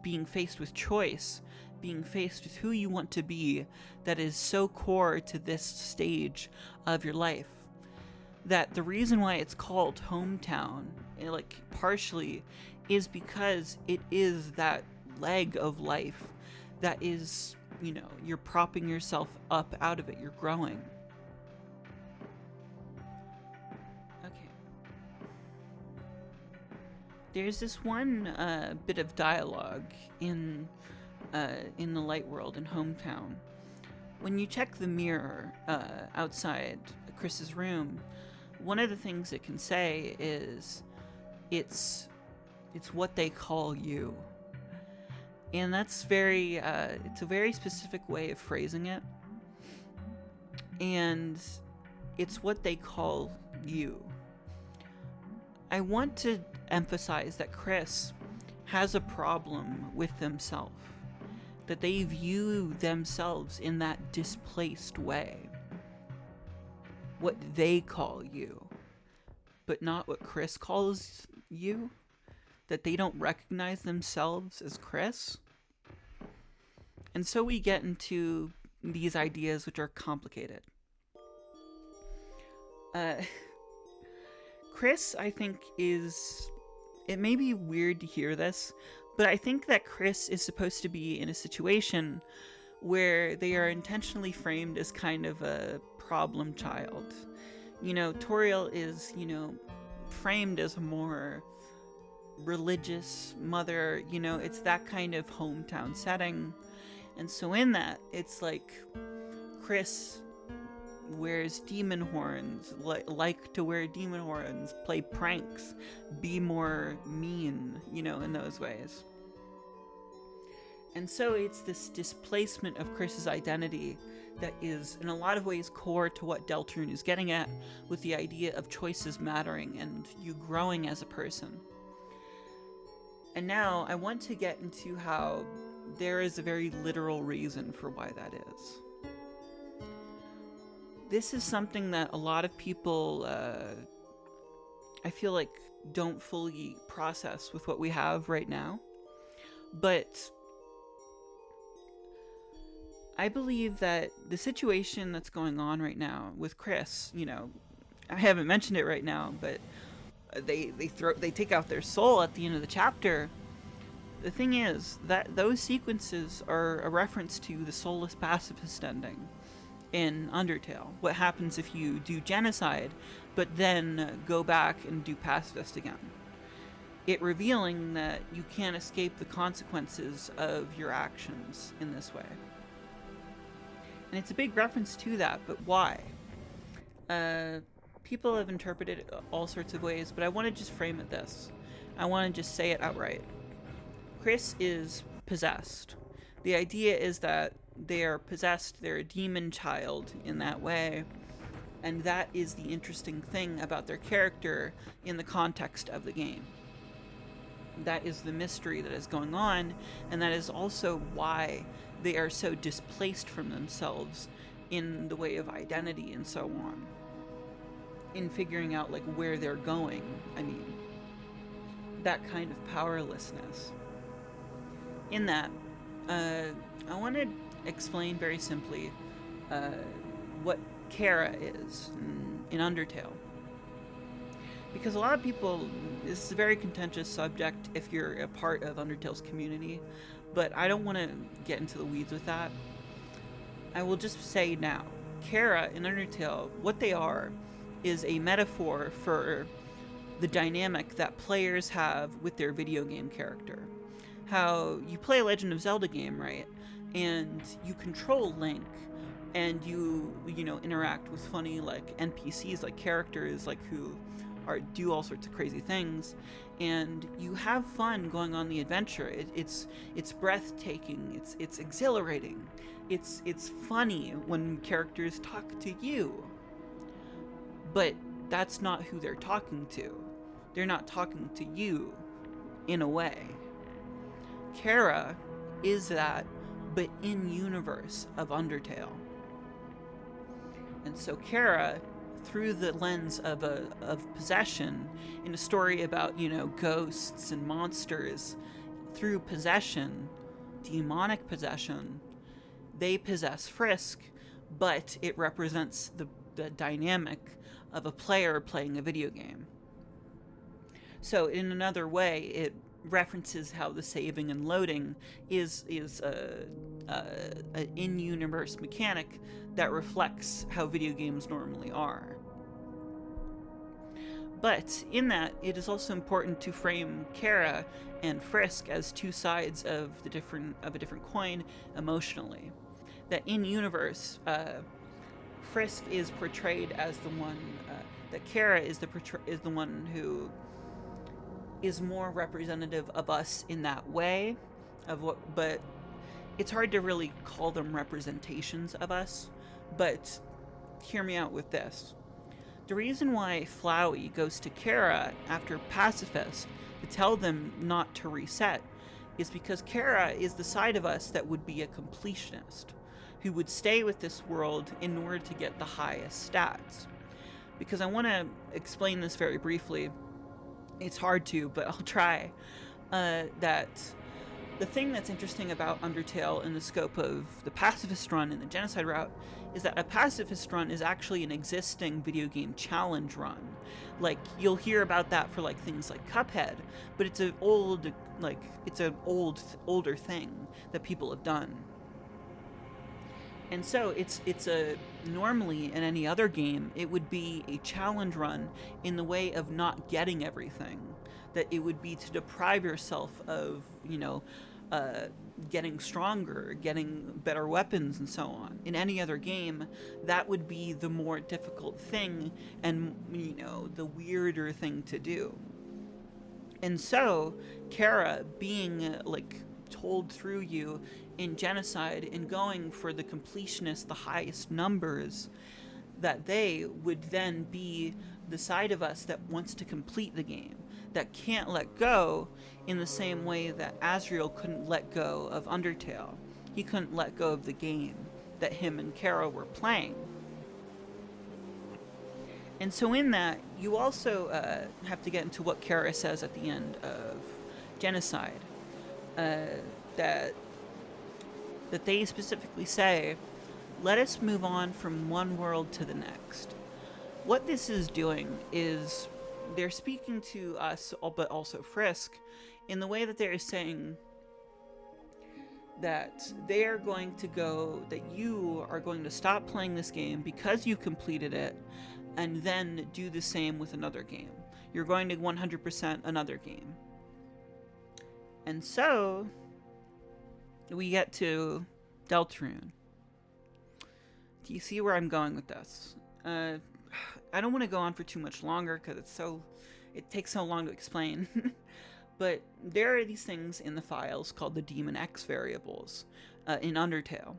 S2: being faced with choice, being faced with who you want to be, that is so core to this stage of your life. That the reason why it's called Hometown, partially, is because it is that leg of life that is, you're propping yourself up out of it, you're growing. Okay. There's this one bit of dialogue in the light world in Hometown. When you check the mirror outside KRIS's room, one of the things it can say is, it's what they call you. And that's it's a very specific way of phrasing it. And it's what they call you. I want to emphasize that KRIS has a problem with themselves. That they view themselves in that displaced way. What they call you, but not what KRIS calls you. That they don't recognize themselves as KRIS. And so we get into these ideas which are complicated. KRIS, I think, it may be weird to hear this, but I think that KRIS is supposed to be in a situation where they are intentionally framed as kind of a problem child. Toriel is, framed as a more religious mother, it's that kind of hometown setting. And so in that, it's like KRIS wears demon horns, like to wear demon horns, play pranks, be more mean, in those ways. And so it's this displacement of KRIS's identity that is in a lot of ways core to what Deltarune is getting at, with the idea of choices mattering and you growing as a person. And now I want to get into how there is a very literal reason for why that is. This is something that a lot of people, I feel like, don't fully process with what we have right now. But I believe that the situation that's going on right now with KRIS, I haven't mentioned it right now, but they take out their soul at the end of the chapter. The thing is that those sequences are a reference to the soulless pacifist ending in Undertale. What happens if you do genocide, but then go back and do pacifist again? It revealing that you can't escape the consequences of your actions in this way. And it's a big reference to that, but why? People have interpreted it all sorts of ways, but I want to just frame it this. I want to just say it outright. KRIS is possessed. The idea is that they are possessed, they're a demon child in that way, and that is the interesting thing about their character in the context of the game. That is the mystery that is going on, and that is also why they are so displaced from themselves in the way of identity and so on. In figuring out where they're going, that kind of powerlessness. In that, I want to explain very simply what Kara is in Undertale. Because a lot of people, this is a very contentious subject if you're a part of Undertale's community, but I don't want to get into the weeds with that. I will just say now, Kara in Undertale, what they are is a metaphor for the dynamic that players have with their video game character. How you play a Legend of Zelda game, right? And you control Link, and you interact with funny NPCs, characters who do all sorts of crazy things, and you have fun going on the adventure. It's breathtaking. It's exhilarating. It's funny when characters talk to you. But that's not who they're talking to. They're not talking to you, in a way. Kara is that, but in universe of Undertale. And so Kara, through the lens of possession, in a story about ghosts and monsters, through possession, demonic possession, they possess Frisk, but it represents the dynamic of a player playing a video game. So in another way, it references how the saving and loading is an in-universe mechanic that reflects how video games normally are. But in that, it is also important to frame Kara and Frisk as two sides of a different coin emotionally. That in universe, Frisk is portrayed as the one that Kara is the one who is more representative of us in that way, but it's hard to really call them representations of us. But hear me out with this. The reason why Flowey goes to Kara after Pacifist to tell them not to reset is because Kara is the side of us that would be a completionist, who would stay with this world in order to get the highest stats. Because I want to explain this very briefly. It's hard to, but I'll try. That the thing that's interesting about Undertale in the scope of the pacifist run and the genocide route is that a pacifist run is actually an existing video game challenge run. You'll hear about that for things like Cuphead, but it's an older thing that people have done. And so it's normally in any other game, it would be a challenge run in the way of not getting everything. That it would be to deprive yourself of, getting stronger, getting better weapons, and so on. In any other game, that would be the more difficult thing and, the weirder thing to do. And so, Kara, being, told through you in Genocide and going for the completionist, the highest numbers, that they would then be the side of us that wants to complete the game, that can't let go, in the same way that Asriel couldn't let go of Undertale. He couldn't let go of the game that him and Kara were playing. And so in that, you also have to get into what Kara says at the end of Genocide. That they specifically say, let us move on from one world to the next. What this is doing is they're speaking to us, but also Frisk, in the way that they're saying that they are going to go, that you are going to stop playing this game because you completed it, and then do the same with another game. You're going to 100% another game. And so, we get to Deltarune. Do you see where I'm going with this? I don't want to go on for too much longer because it takes so long to explain. But there are these things in the files called the Demon X variables in Undertale.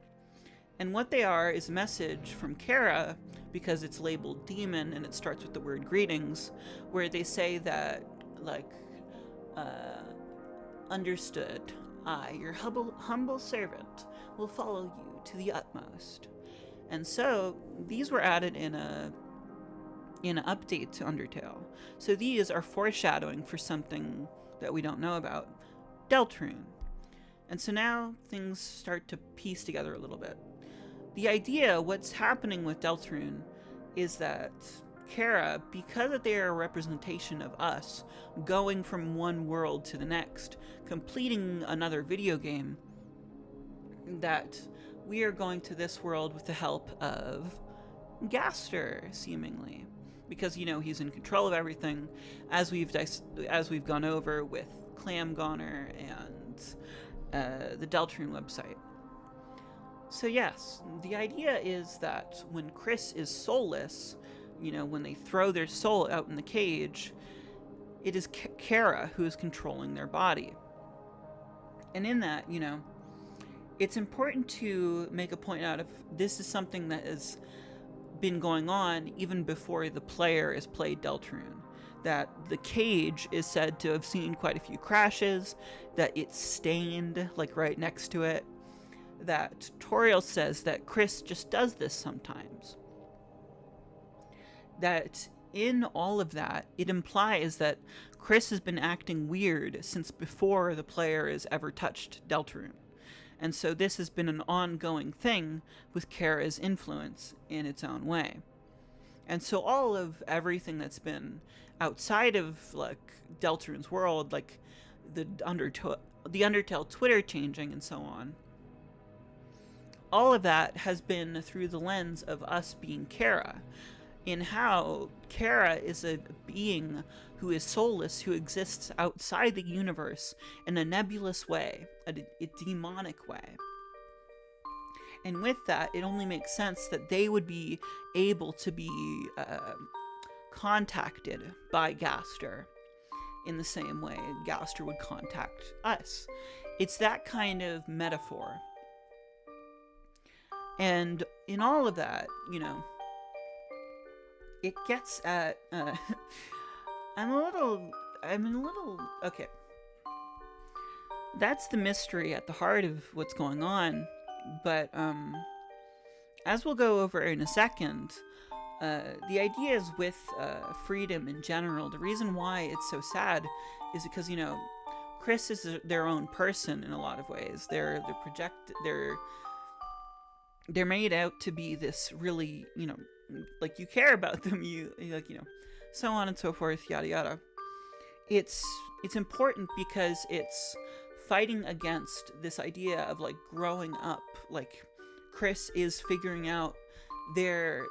S2: And what they are is a message from Kara, because it's labeled demon and it starts with the word greetings, where they say that, understood, I, your humble servant, will follow you to the utmost. And so these were added in an update to Undertale. So these are foreshadowing for something that we don't know about, Deltarune. And so now things start to piece together a little bit. The idea, what's happening with Deltarune, is that Kara, because they are a representation of us going from one world to the next, completing another video game, that we are going to this world with the help of Gaster, seemingly. Because, he's in control of everything, as we've gone over with Clam Goner and the Deltarune website. So yes, the idea is that when KRIS is soulless, when they throw their soul out in the cage, it is Kara who is controlling their body. And in that, it's important to make a point out of this is something that has been going on even before the player has played Deltarune. That the cage is said to have seen quite a few crashes, that it's stained, right next to it, that tutorial says that KRIS just does this sometimes. That in all of that, it implies that KRIS has been acting weird since before the player has ever touched Deltarune. And so this has been an ongoing thing with Kara's influence in its own way. And so all of everything that's been outside of, Deltarune's world, the Undertale Twitter changing and so on, all of that has been through the lens of us being Kara, in how Kara is a being who is soulless, who exists outside the universe in a nebulous way, a demonic way. And with that, it only makes sense that they would be able to be contacted by Gaster in the same way Gaster would contact us. It's that kind of metaphor. And in all of that, it gets at, okay. That's the mystery at the heart of what's going on, but, as we'll go over in a second, the idea is with, freedom in general, the reason why it's so sad is because, KRIS is their own person in a lot of ways. They're made out to be this really, you care about them, so on and so forth, yada yada. It's important because it's fighting against this idea of growing up. KRIS is figuring out their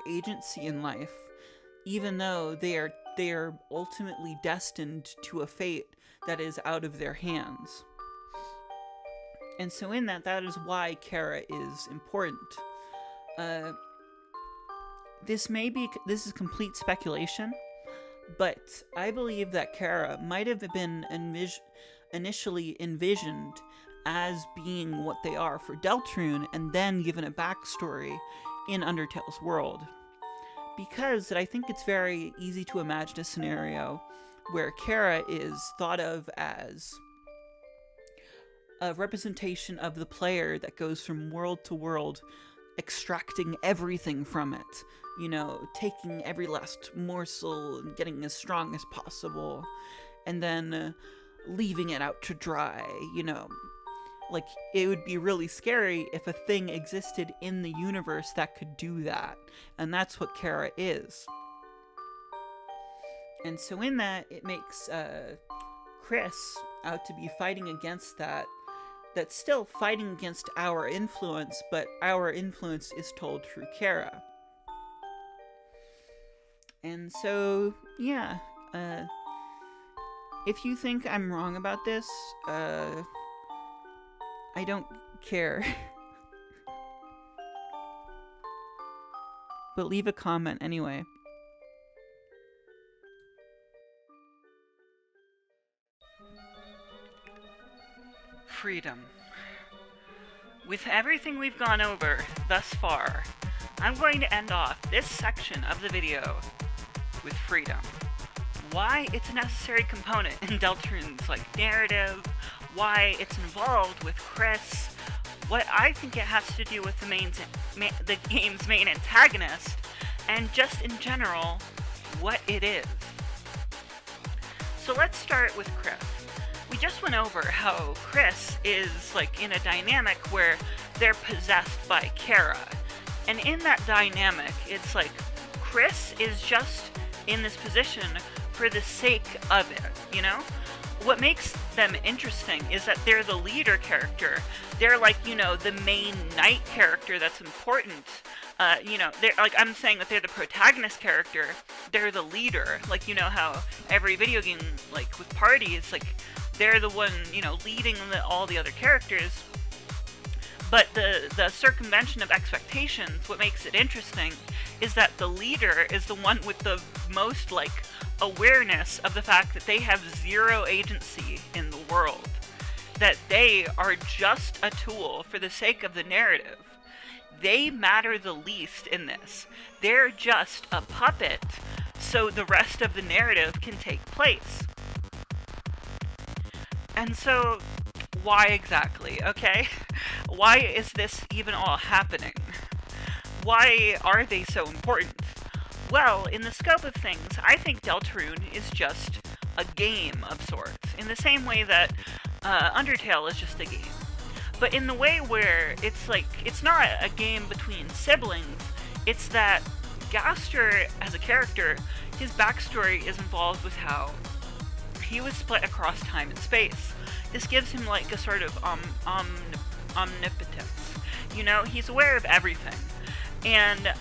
S2: agency in life, even though they are ultimately destined to a fate that is out of their hands. And so in that is why Kara is important. This is complete speculation, but I believe that Kara might have been initially envisioned as being what they are for Deltarune, and then given a backstory in Undertale's world. Because I think it's very easy to imagine a scenario where Kara is thought of as a representation of the player that goes from world to world, extracting everything from it. You know, taking every last morsel and getting as strong as possible, and then leaving it out to dry, you know. Like, it would be really scary if a thing existed in the universe that could do that. And that's what Kara is. And so in that, it makes KRIS out to be fighting against that. That's still fighting against our influence, but our influence is told through Kara. And so, yeah. If you think I'm wrong about this, I don't care. But leave a comment anyway.
S1: Freedom. With everything we've gone over thus far, I'm going to end off this section of the video with freedom. Why it's a necessary component in Deltarune's narrative, why it's involved with KRIS, what I think it has to do with the game's main antagonist, and just in general, what it is. So let's start with KRIS. We just went over how KRIS is in a dynamic where they're possessed by Kara. And in that dynamic, it's KRIS is just in this position for the sake of it, you know? What makes them interesting is that they're the leader character. They're the main knight character that's important. They're I'm saying that they're the protagonist character. They're the leader. You know how every video game, with parties, they're the one, leading all the other characters. But the circumvention of expectations, what makes it interesting, is that the leader is the one with the most, awareness of the fact that they have zero agency in the world. That they are just a tool for the sake of the narrative. They matter the least in this. They're just a puppet, so the rest of the narrative can take place. And so, why exactly, okay? Why is this even all happening? Why are they so important? Well, in the scope of things, I think Deltarune is just a game of sorts, in the same way that Undertale is just a game. But in the way where it's not a game between siblings, it's that Gaster, as a character, his backstory is involved with how he was split across time and space. This gives him a sort of omnipotence. You know, he's aware of everything. And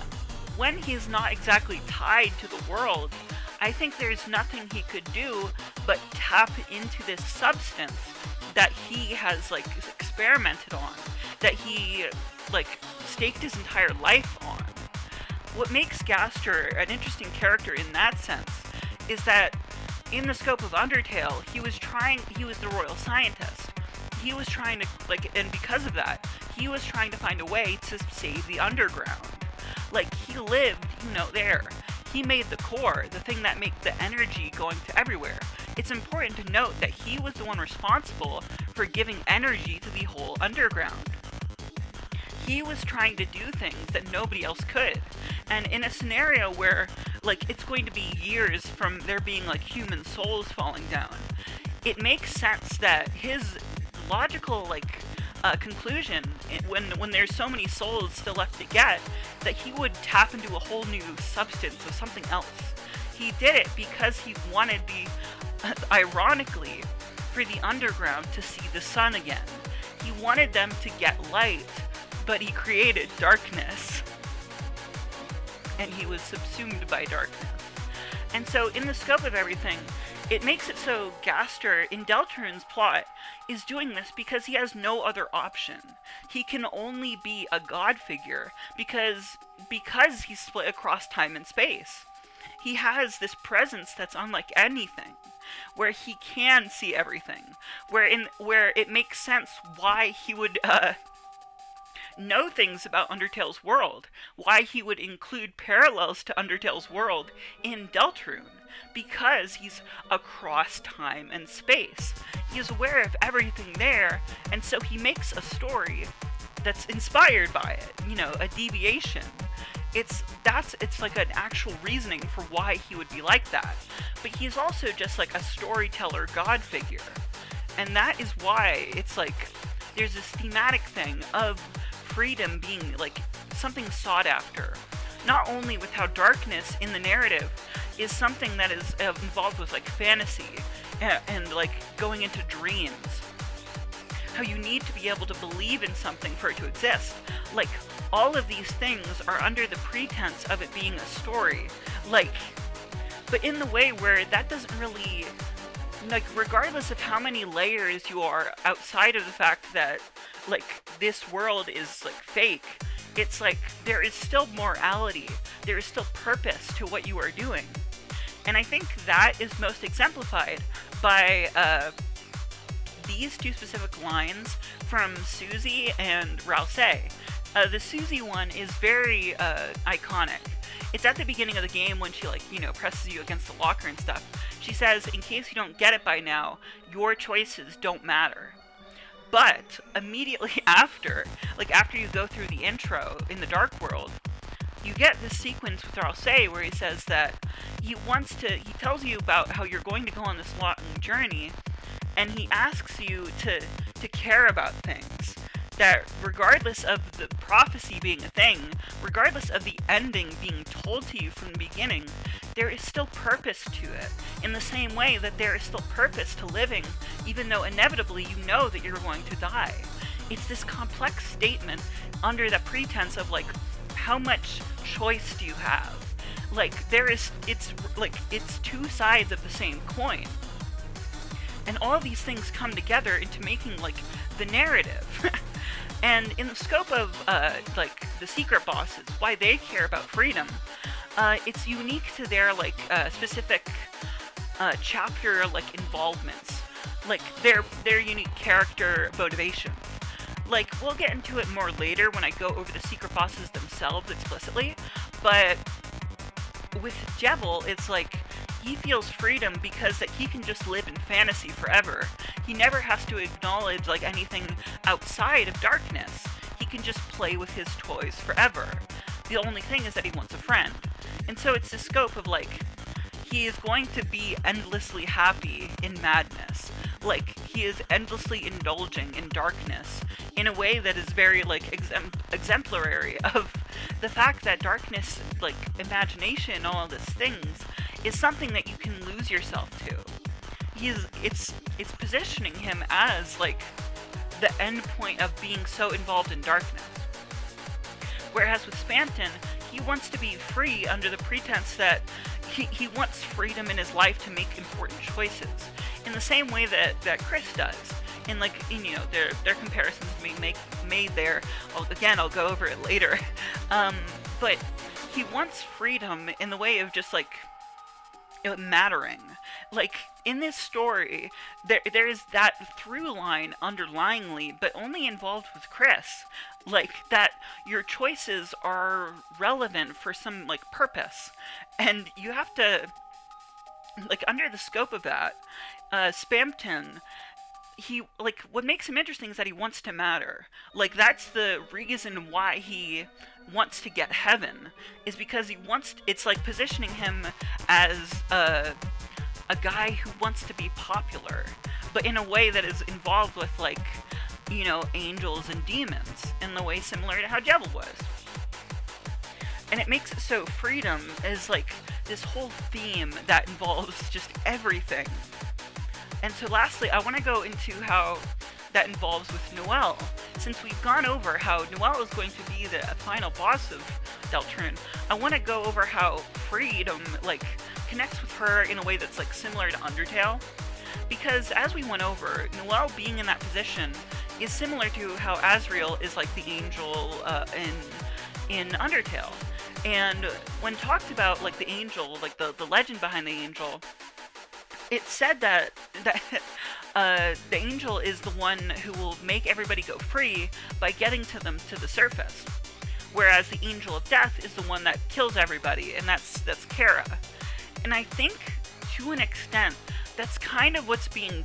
S1: when he's not exactly tied to the world, I think there's nothing he could do but tap into this substance that he has experimented on, that he staked his entire life on. What makes Gaster an interesting character in that sense is that in the scope of Undertale, he was the royal scientist. He was trying to, and because of that, he was trying to find a way to save the underground. He lived, there. He made the core, the thing that makes the energy going to everywhere. It's important to note that he was the one responsible for giving energy to the whole underground. He was trying to do things that nobody else could. And in a scenario where, it's going to be years from there being, human souls falling down, it makes sense that his logical, conclusion, when there's so many souls still left to get, that he would tap into a whole new substance of something else. He did it because he wanted ironically, for the underground to see the sun again. He wanted them to get light, but he created darkness. And he was subsumed by darkness. And so in the scope of everything, it makes it so Gaster, in Deltarune's plot, is doing this because he has no other option. He can only be a god figure because he's split across time and space. He has this presence that's unlike anything, where he can see everything, where it makes sense why he would know things about Undertale's world, why he would include parallels to Undertale's world in Deltarune, because he's across time and space. He is aware of everything there, and so he makes a story that's inspired by it, you know, a deviation. It's like an actual reasoning for why he would be like that. But he's also just like a storyteller god figure. And that is why it's like there's this thematic thing of freedom being like something sought after. Not only with how darkness in the narrative is something that is involved with like fantasy and like going into dreams. How you need to be able to believe in something for it to exist. Like, all of these things are under the pretense of it being a story. Like, but in the way where that doesn't really, like, regardless of how many layers you are outside of the fact that, like, this world is, like, fake, it's like, there is still morality. There is still purpose to what you are doing. And I think that is most exemplified by, these two specific lines from SUSIE and RALSEI. The SUSIE one is very iconic. It's at the beginning of the game when she, like, you know, presses you against the locker and stuff. She says, in case you don't get it by now, your choices don't matter. But immediately after, like after you go through the intro in the Dark World, you get this sequence with RALSEI where he says that he tells you about how you're going to go on this long journey, and he asks you to care about things. That regardless of the prophecy being a thing, regardless of the ending being told to you from the beginning, there is still purpose to it. In the same way that there is still purpose to living, even though inevitably you know that you're going to die. It's this complex statement under the pretense of, like, how much choice do you have? Like, it's two sides of the same coin. And all of these things come together into making, like, the narrative. And in the scope of, like, the secret bosses, why they care about freedom, it's unique to their, like, specific, chapter, like, involvements. Like, their unique character motivations. Like, we'll get into it more later when I go over the secret bosses themselves explicitly, but with Jebel, it's like, he feels freedom because that he can just live in fantasy forever. He never has to acknowledge, like, anything outside of darkness. He can just play with his toys forever. The only thing is that he wants a friend. And so it's the scope of, like, he is going to be endlessly happy in madness. Like, he is endlessly indulging in darkness in a way that is very, like, exemplary of the fact that darkness, like, imagination, all of these things, is something that you can lose yourself to. It's positioning him as, like, the end point of being so involved in darkness. Whereas with Spamton, he wants to be free under the pretense that he wants freedom in his life to make important choices. In the same way that KRIS does. And, like, you know, their comparisons being made there. I'll go over it later. But he wants freedom in the way of just, like, mattering. Like, in this story, there is that through line underlyingly, but only involved with KRIS. Like, that your choices are relevant for some, like, purpose. And you have to, like, under the scope of that, Spamton, he, like, what makes him interesting is that he wants to matter. Like, that's the reason why he wants to get heaven, is because he wants, it's like positioning him as a guy who wants to be popular, but in a way that is involved with, like, you know, angels and demons, in the way similar to how Jebel was. And it makes it so freedom is, like, this whole theme that involves just everything. And so lastly, I want to go into how that involves with Noelle. Since we've gone over how Noelle is going to be the final boss of Deltarune, I want to go over how freedom, like, connects with her in a way that's, like, similar to Undertale. Because as we went over, Noelle being in that position is similar to how Asriel is like the angel in Undertale. And when talked about like the angel, like the legend behind the angel, it said that the angel is the one who will make everybody go free by getting to them to the surface, whereas the angel of death is the one that kills everybody, and that's Kara. And I think to an extent that's kind of what's being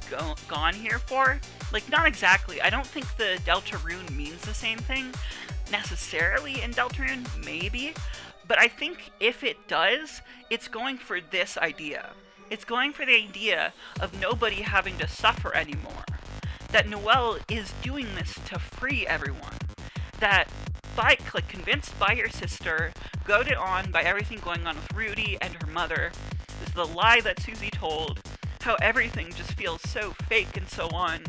S1: gone here for. Like, not exactly. I don't think the Deltarune means the same thing necessarily in Deltarune, maybe, but I think if it does, it's going for this idea. It's going for the idea of nobody having to suffer anymore. That Noelle is doing this to free everyone. That convinced by her sister, goaded on by everything going on with Rudy and her mother, is the lie that SUSIE told, how everything just feels so fake and so on.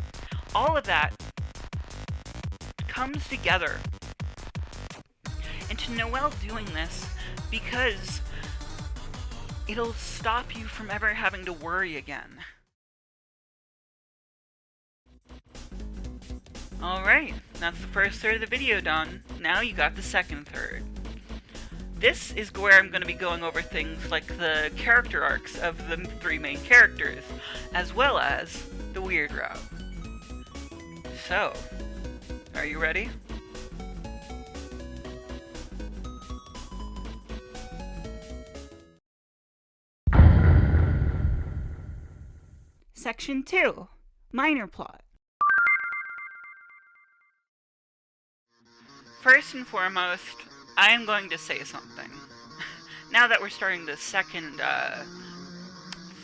S1: All of that comes together into Noelle doing this because it'll stop you from ever having to worry again. Alright, that's the first third of the video done. Now you got the second third. This is where I'm going to be going over things like the character arcs of the three main characters, as well as the weird route. So, are you ready? Section 2. Minor plot. First and foremost, I am going to say something. Now that we're starting the second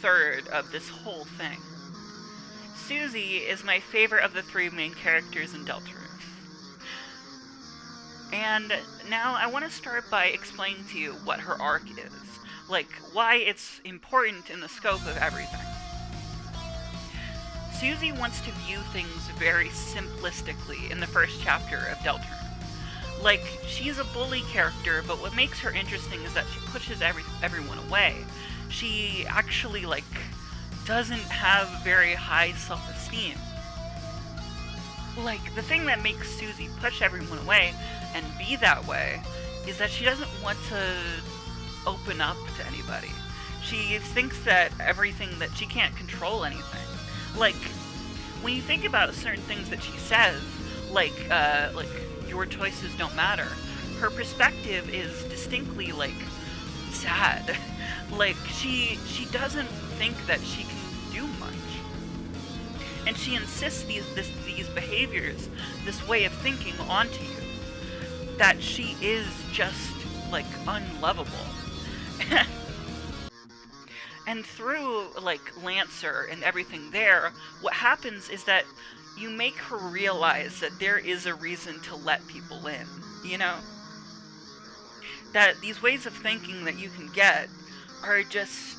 S1: third of this whole thing. SUSIE is my favorite of the three main characters in Deltarune. And now I want to start by explaining to you what her arc is. Like, why it's important in the scope of everything. SUSIE wants to view things very simplistically in the first chapter of Deltarune. Like, she's a bully character, but what makes her interesting is that she pushes everyone away. She actually, like, doesn't have very high self-esteem. Like, the thing that makes SUSIE push everyone away and be that way is that she doesn't want to open up to anybody. She thinks that she can't control anything. Like, when you think about certain things that she says, like, your choices don't matter, her perspective is distinctly, like, sad. Like, she doesn't think that she can do much. And she insists these behaviors, this way of thinking onto you, that she is just, like, unlovable. And through, like, Lancer and everything there, what happens is that you make her realize that there is a reason to let people in, you know? That these ways of thinking that you can get are just...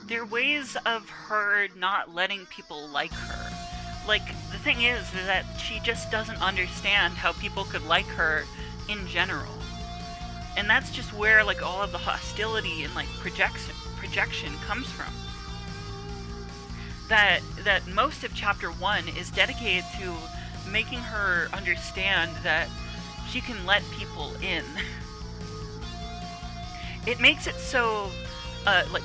S1: they're ways of her not letting people like her. Like, the thing is that she just doesn't understand how people could like her in general. And that's just where, like, all of the hostility and, like, projection comes from. That most of Chapter 1 is dedicated to making her understand that she can let people in. It makes it so, like,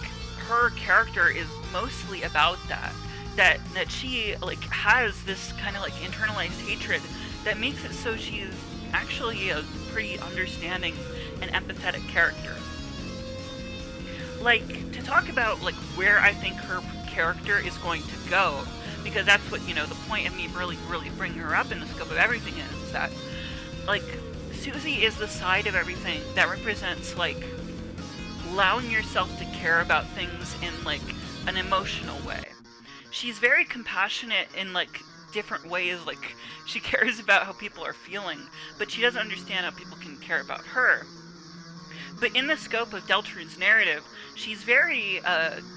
S1: her character is mostly about that. That she, like, has this kind of, like, internalized hatred that makes it so she's actually a pretty understanding and empathetic character. Like, to talk about, like, where I think her character is going to go, because that's what, you know, the point of me really bringing her up in the scope of everything is that, like, SUSIE is the side of everything that represents, like, allowing yourself to care about things in, like, an emotional way. She's very compassionate in, like, different ways. Like, she cares about how people are feeling, but she doesn't understand how people can care about her. But in the scope of Deltarune's narrative, she's very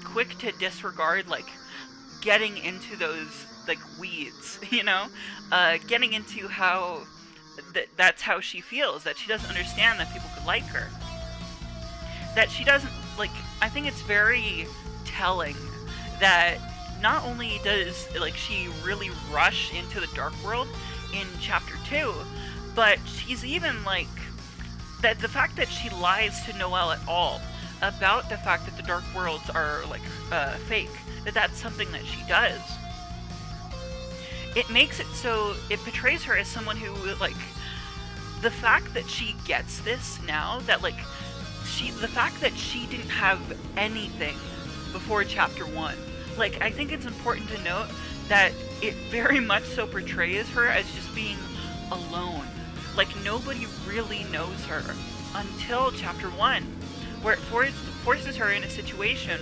S1: quick to disregard, like, getting into those, like, weeds, you know? Getting into how that's how she feels, that she doesn't understand that people could like her. That she doesn't, like, I think it's very telling that not only does like she really rush into the dark world in chapter 2, but she's even like that the fact that she lies to Noelle at all about the fact that the dark worlds are like fake, that's something that she does. It makes it so it portrays her as someone who like the fact that she gets this now, that like the fact that she didn't have anything before chapter 1, like I think it's important to note that it very much so portrays her as just being alone. Like nobody really knows her until chapter 1, where it forces her in a situation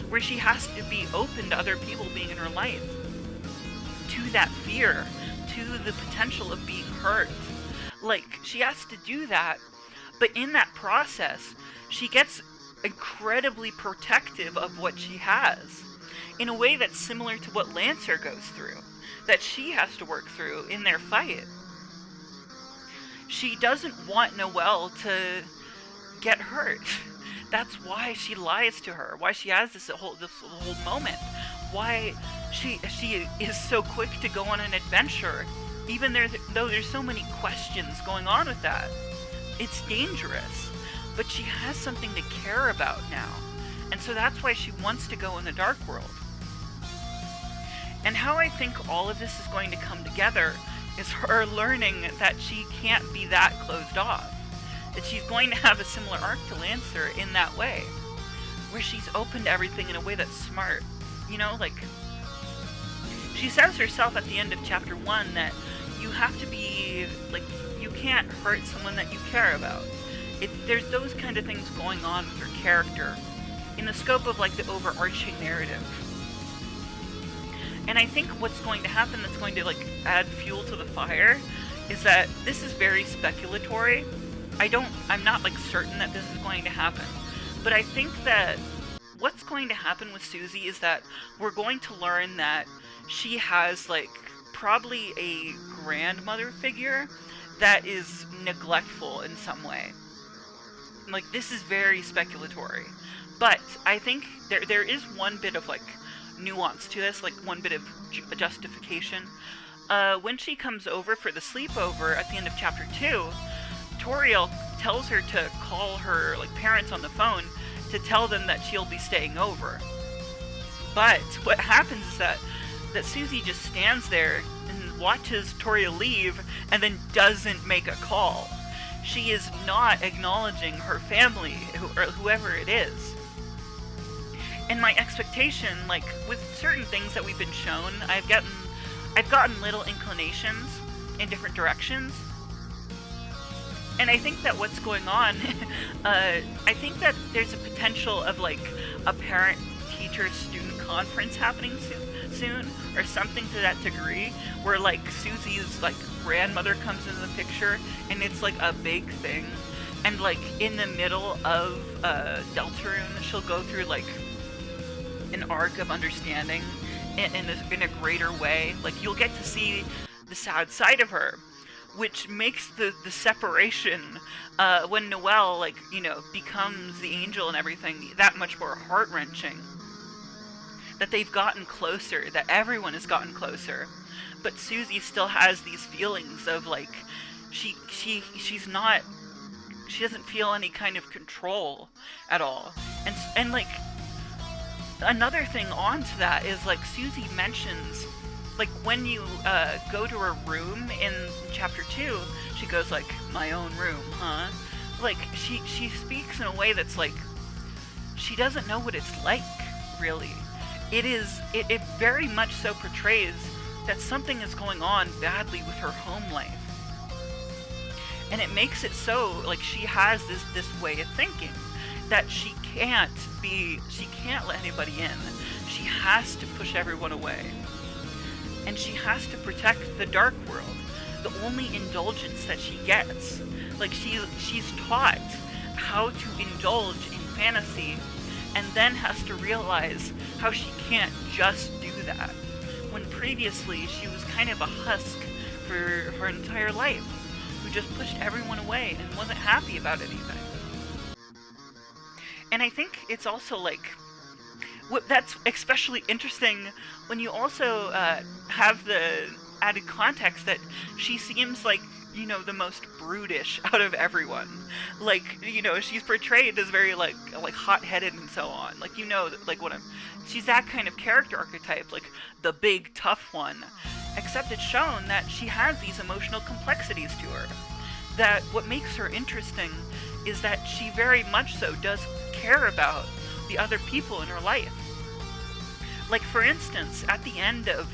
S1: where she has to be open to other people being in her life, to that fear, to the potential of being hurt. Like she has to do that, but in that process she gets incredibly protective of what she has, in a way that's similar to what Lancer goes through, that she has to work through in their fight. She doesn't want Noelle to get hurt. That's why she lies to her, why she has this whole moment, why she is so quick to go on an adventure, even though there's so many questions going on with that. It's dangerous, but she has something to care about now, and so that's why she wants to go in the dark world. And how I think all of this is going to come together is her learning that she can't be that closed off, that she's going to have a similar arc to Lancer in that way, where she's open to everything in a way that's smart. You know, like, she says herself at the end of chapter 1 that you have to be, like, you can't hurt someone that you care about. There's those kind of things going on with her character in the scope of, like, the overarching narrative. And I think what's going to happen that's going to, like, add fuel to the fire is that this is very speculatory. I'm not, like, certain that this is going to happen. But I think that what's going to happen with Susie is that we're going to learn that she has, like, probably a grandmother figure that is neglectful in some way. Like, this is very speculatory. But I think there is one bit of, like, nuance to this, like one bit of justification. When she comes over for the sleepover at the end of chapter 2, Toriel tells her to call her, like, parents on the phone to tell them that she'll be staying over. But what happens is that Susie just stands there and watches Toriel leave and then doesn't make a call. She is not acknowledging her family, or whoever it is. And my expectation, like, with certain things that we've been shown, I've gotten little inclinations in different directions. And I think that what's going on, I think that there's a potential of, like, a parent-teacher-student conference happening soon, or something to that degree, where, like, Susie's, like, grandmother comes into the picture, and it's, like, a big thing. And, like, in the middle of Deltarune, she'll go through, like, an arc of understanding in a greater way. Like, you'll get to see the sad side of her, which makes the separation when Noelle, like, you know, becomes the angel and everything that much more heart-wrenching. That they've gotten closer, that everyone has gotten closer, but Susie still has these feelings of, like, she doesn't feel any kind of control at all. And like, another thing on to that is, like, Susie mentions, like, when you go to her room in chapter 2, she goes, like, my own room, huh? Like, she speaks in a way that's, like, she doesn't know what it's like, really. It very much so portrays that something is going on badly with her home life. And it makes it so, like, she has this way of thinking, that she can't let anybody in. She has to push everyone away. And she has to protect the dark world, the only indulgence that she gets. Like, she's taught how to indulge in fantasy, and then has to realize how she can't just do that, when previously she was kind of a husk for her entire life, who just pushed everyone away and wasn't happy about anything. And I think it's also like that's especially interesting when you also have the added context that she seems like, you know, the most brutish out of everyone. Like, you know, she's portrayed as very like hot-headed and so on. Like, you know, like what I'm, she's that kind of character archetype, like the big tough one. Except it's shown that she has these emotional complexities to her. That what makes her interesting is that she very much so does care about the other people in her life. Like, for instance, at the end of,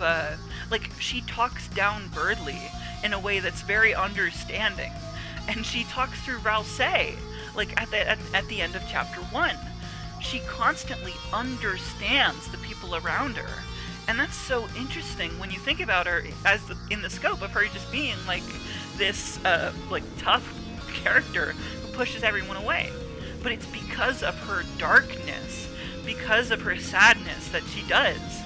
S1: like, she talks down Birdley in a way that's very understanding. And she talks through RALSEI, like, at the end of chapter 1. She constantly understands the people around her. And that's so interesting when you think about her as in the scope of her just being, like, this, like, tough character who pushes everyone away. But it's because of her darkness, because of her sadness that she does,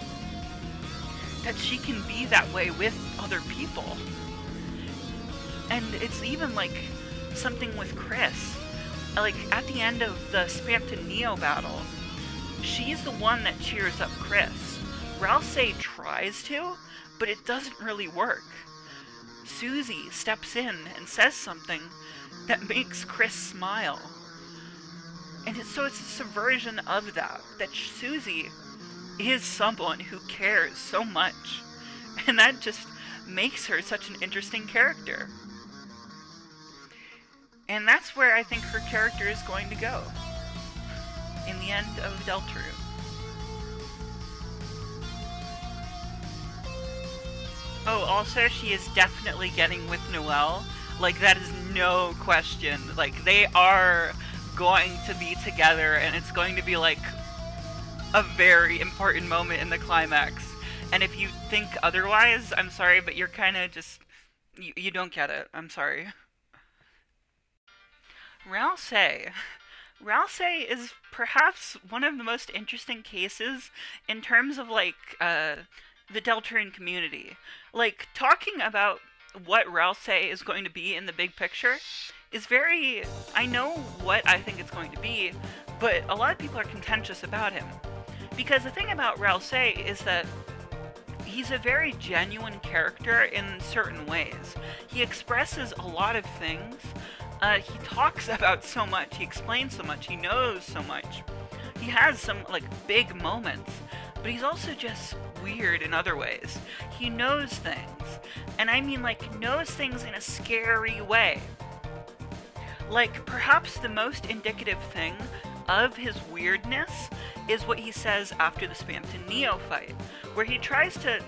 S1: that she can be that way with other people. And it's even like something with KRIS. Like at the end of the Spamton Neo battle, she's the one that cheers up KRIS. RALSEI tries to, but it doesn't really work. SUSIE steps in and says something that makes KRIS smile. And so it's a subversion of that SUSIE is someone who cares so much. And that just makes her such an interesting character. And that's where I think her character is going to go in the end of Deltarune. Oh, also, she is definitely getting with Noelle. Like, that is no question. Like, they are going to be together, and it's going to be, like, a very important moment in the climax. And if you think otherwise, I'm sorry, but you're kind of just... You don't get it. I'm sorry. RALSEI. RALSEI is perhaps one of the most interesting cases in terms of, like, the Deltarune community. Like, talking about what RALSEI is going to be in the big picture is very... I know what I think it's going to be, but a lot of people are contentious about him. Because the thing about RALSEI is that he's a very genuine character in certain ways. He expresses a lot of things. He talks about so much, he explains so much, he knows so much. He has some, like, big moments, but he's also just weird in other ways. He knows things, and I mean, like, knows things in a scary way. Like, perhaps the most indicative thing of his weirdness is what he says after the Spamton Neo fight, where he tries to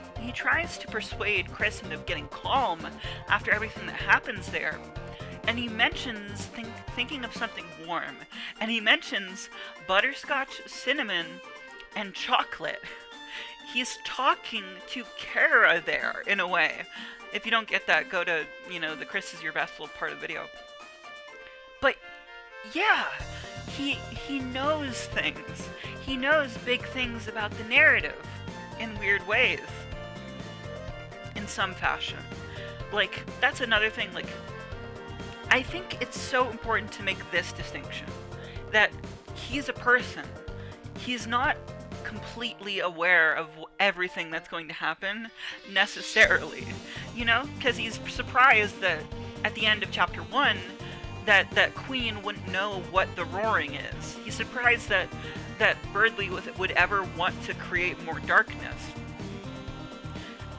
S1: persuade KRIS into getting calm after everything that happens there. And he mentions thinking of something warm. And he mentions butterscotch, cinnamon, and chocolate. He's talking to Kara there, in a way. If you don't get that, go to, you know, the KRIS is your best little part of the video. But, yeah, he knows things. He knows big things about the narrative in weird ways. In some fashion. Like, that's another thing, like, I think it's so important to make this distinction, that he's a person. He's not completely aware of everything that's going to happen, necessarily, you know? Because he's surprised that at the end of chapter 1, that Queen wouldn't know what the roaring is. He's surprised that Birdley would ever want to create more darkness.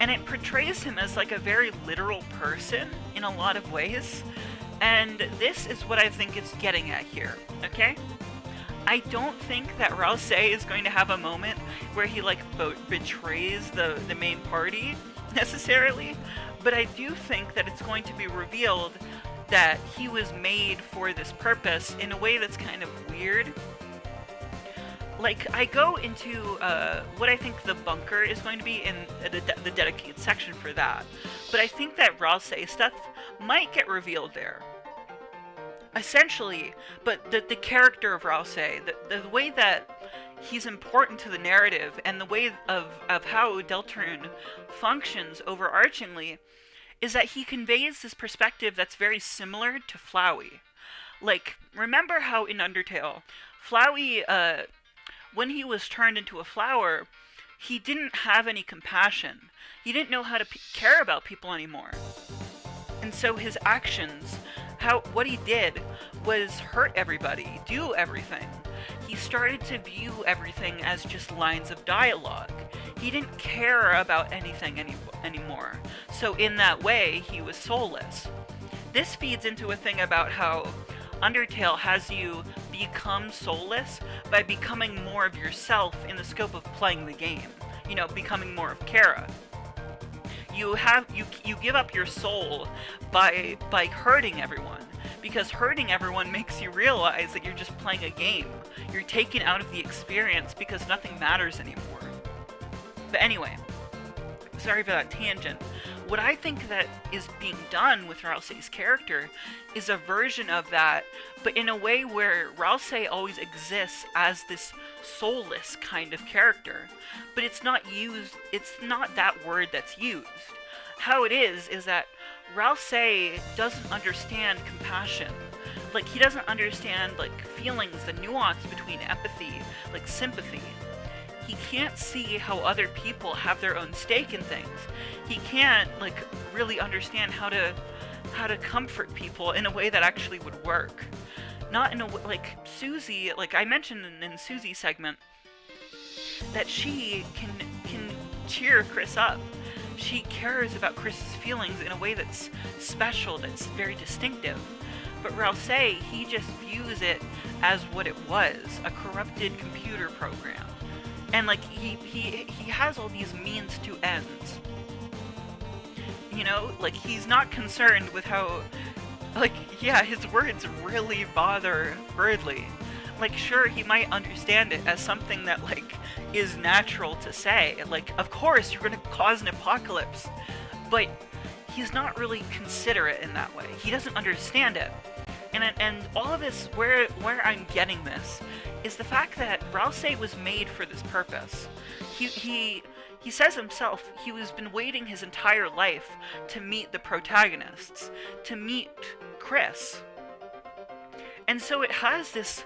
S1: And it portrays him as, like, a very literal person in a lot of ways. And this is what I think it's getting at here, okay? I don't think that RALSEI is going to have a moment where he, like, betrays the main party, necessarily. But I do think that it's going to be revealed that he was made for this purpose in a way that's kind of weird. Like, I go into what I think the bunker is going to be in the dedicated section for that. But I think that RALSEI stuff might get revealed there. Essentially, but the character of RALSEI, the way that he's important to the narrative, and the way of how Deltarune functions overarchingly, is that he conveys this perspective that's very similar to Flowey. Like, remember how in Undertale, Flowey, when he was turned into a flower, he didn't have any compassion. He didn't know how to care about people anymore. And so his actions, what he did was hurt everybody, do everything. He started to view everything as just lines of dialogue. He didn't care about anything anymore. So in that way, he was soulless. This feeds into a thing about how Undertale has you become soulless by becoming more of yourself in the scope of playing the game. You know, becoming more of Kara. You give up your soul by hurting everyone, because hurting everyone makes you realize that you're just playing a game. You're taken out of the experience because nothing matters anymore. But anyway, sorry for that tangent. What I think that is being done with RALSEI's character is a version of that, but in a way where RALSEI always exists as this soulless kind of character. But it's not that word that's used. How it is that RALSEI doesn't understand compassion. Like, he doesn't understand, like, feelings, the nuance between empathy, like sympathy. He can't see how other people have their own stake in things. He can't, like, really understand how to comfort people in a way that actually would work. Not in a way, like, SUSIE, like I mentioned in the SUSIE segment, that she can cheer KRIS up. She cares about KRIS's feelings in a way that's special, that's very distinctive. But RALSEI, he just views it as what it was, a corrupted computer program. And, like, he has all these means to ends. You know, like, he's not concerned with how, like, yeah, his words really bother Birdly. Like, sure, he might understand it as something that, like, is natural to say. Like, of course, you're gonna cause an apocalypse. But he's not really considerate in that way. He doesn't understand it. And all of this, where I'm getting this, is the fact that RALSEI was made for this purpose. He says himself, he has been waiting his entire life to meet the protagonists, to meet KRIS. And so it has this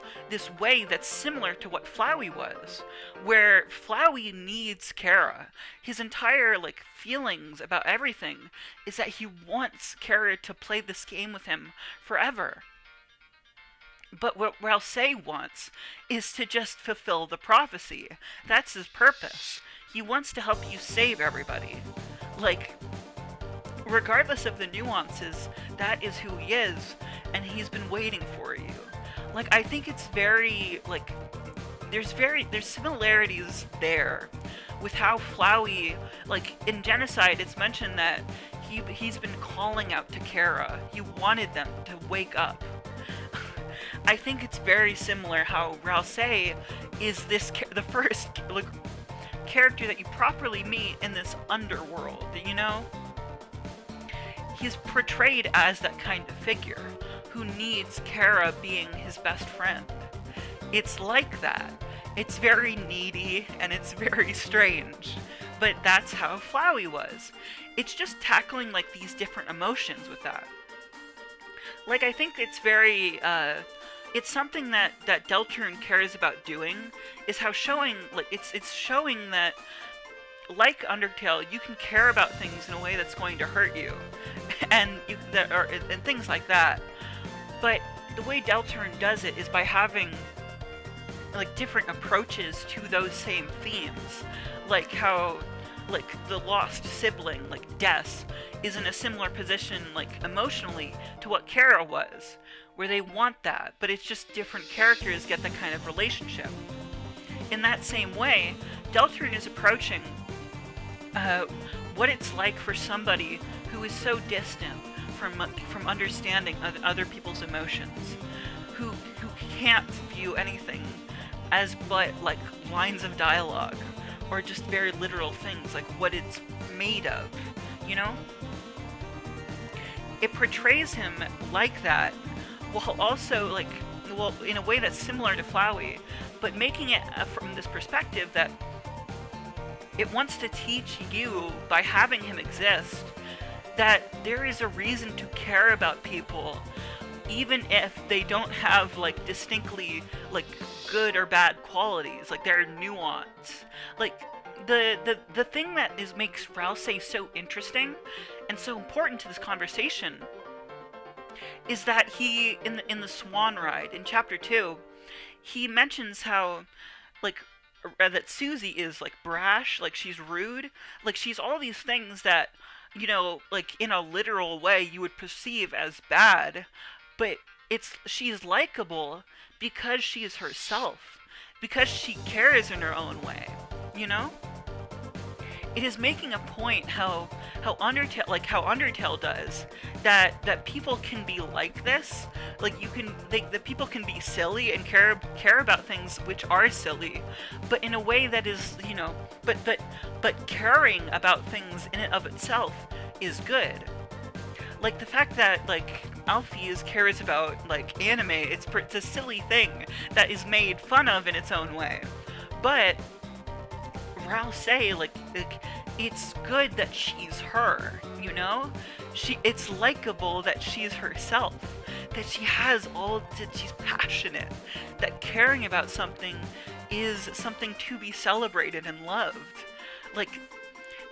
S1: way that's similar to what Flowey was, where Flowey needs Kara. His entire, like, feelings about everything is that he wants Kara to play this game with him forever. But what RALSEI wants is to just fulfill the prophecy. That's his purpose. He wants to help you save everybody. Like, regardless of the nuances, that is who he is, and he's been waiting for you. Like, I think it's very, like, there's similarities there with how Flowey, like, in Genocide, it's mentioned that he's been calling out to Kara. He wanted them to wake up. I think it's very similar how RALSEI is the first, like, character that you properly meet in this underworld, you know? He's portrayed as that kind of figure who needs Kara being his best friend. It's like that. It's very needy and it's very strange, but that's how Flowey was. It's just tackling, like, these different emotions with that. Like, I think it's very, it's something that Deltarune cares about doing, is how showing, like, it's showing that, like Undertale, you can care about things in a way that's going to hurt you, and things like that. But the way Deltarune does it is by having, like, different approaches to those same themes, like how, like, the lost sibling, like Des, is in a similar position, like, emotionally to what Kara was, where they want that, but it's just different characters get that kind of relationship. In that same way, Deltarune is approaching what it's like for somebody who is so distant from understanding other people's emotions, who can't view anything as but, like, lines of dialogue, or just very literal things, like what it's made of, you know? It portrays him like that, while also, like, well, in a way that's similar to Flowey, but making it from this perspective that it wants to teach you, by having him exist, that there is a reason to care about people even if they don't have like distinctly like good or bad qualities, like they're nuanced. Like the thing that makes RALSEI so interesting and so important to this conversation is that he in the Swan Ride in chapter 2, he mentions how like that SUSIE is like brash, like she's rude, like she's all these things that, you know, like in a literal way you would perceive as bad, but she's likable because she is herself, because she cares in her own way, you know? It is making a point how Undertale does that people can be like this, like that people can be silly and care about things which are silly, but in a way that is, you know, but caring about things in and of itself is good. Like the fact that like Alphys cares about like anime, it's a silly thing that is made fun of in its own way, but RALSEI, like it's good that she's her, you know? It's likable that she's herself, that she's passionate, that caring about something is something to be celebrated and loved. Like,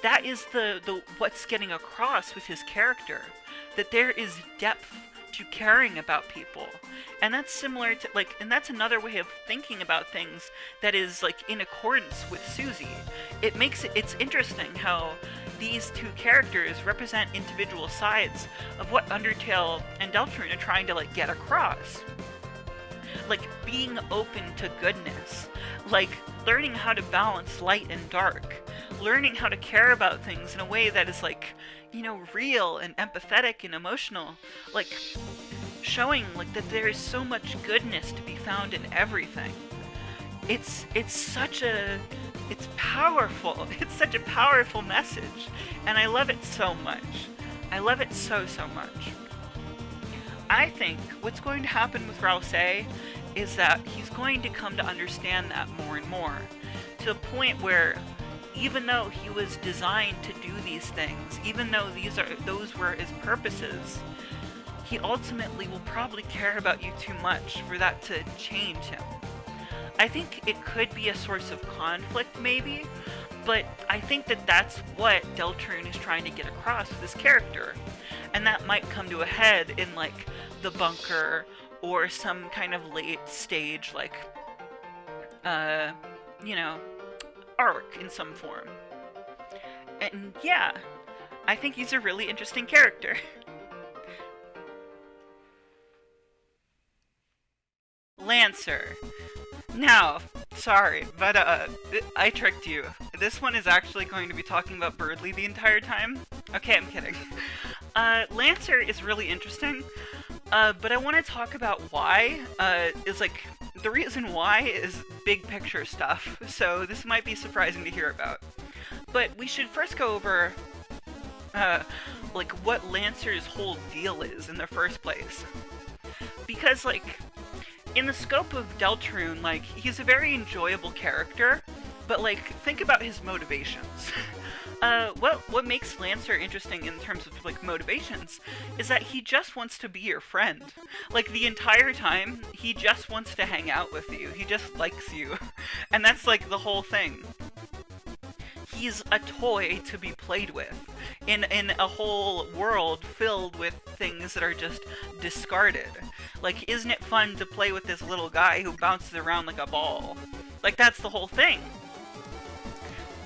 S1: that is the what's getting across with his character, that there is depth to caring about people. And that's similar to, like, and that's another way of thinking about things that is, like, in accordance with SUSIE. It's interesting how these two characters represent individual sides of what Undertale and Deltarune are trying to, like, get across. Like, being open to goodness. Like, learning how to balance light and dark. Learning how to care about things in a way that is, like, you know, real and empathetic and emotional. Like, showing like that there is so much goodness to be found in everything. It's powerful. It's such a powerful message, and I love it so much. I love it so much. I think what's going to happen with RALSEI is that he's going to come to understand that more and more, to the point where even though he was designed to do these things, even though those were his purposes, he ultimately will probably care about you too much for that to change him. I think it could be a source of conflict, maybe, but I think that that's what Deltarune is trying to get across with his character, and that might come to a head in, like, the bunker, or some kind of late stage, like, you know, arc in some form. And yeah, I think he's a really interesting character. Lancer. Now, sorry, but I tricked you. This one is actually going to be talking about Birdly the entire time. Okay, I'm kidding. Lancer is really interesting, but I want to talk about why. Is like, the reason why is big picture stuff, so this might be surprising to hear about. But we should first go over, like, what Lancer's whole deal is in the first place. Because, like, in the scope of Deltarune, like, he's a very enjoyable character, but, like, think about his motivations. What makes Lancer interesting in terms of, like, motivations is that he just wants to be your friend. Like, the entire time, he just wants to hang out with you. He just likes you. And that's, like, the whole thing. He's a toy to be played with in a whole world filled with things that are just discarded. Like, isn't it fun to play with this little guy who bounces around like a ball? Like, that's the whole thing.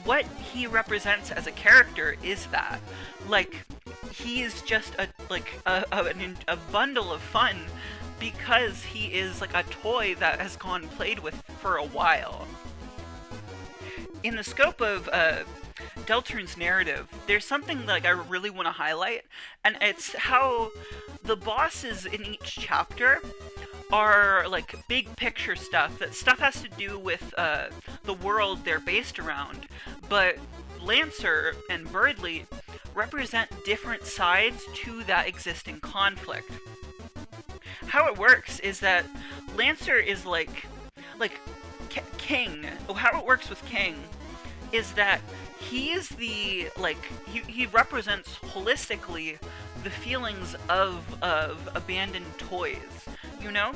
S1: What he represents as a character is that. Like, he is just a bundle of fun because he is like a toy that has gone played with for a while. In the scope of Deltarune's narrative, there's something like I really want to highlight, and it's how the bosses in each chapter are like big picture stuff. That stuff has to do with the world they're based around, but Lancer and Birdly represent different sides to that existing conflict. How it works is that Lancer is like King. How it works with King is that he is the, like, he represents holistically the feelings of abandoned toys, you know?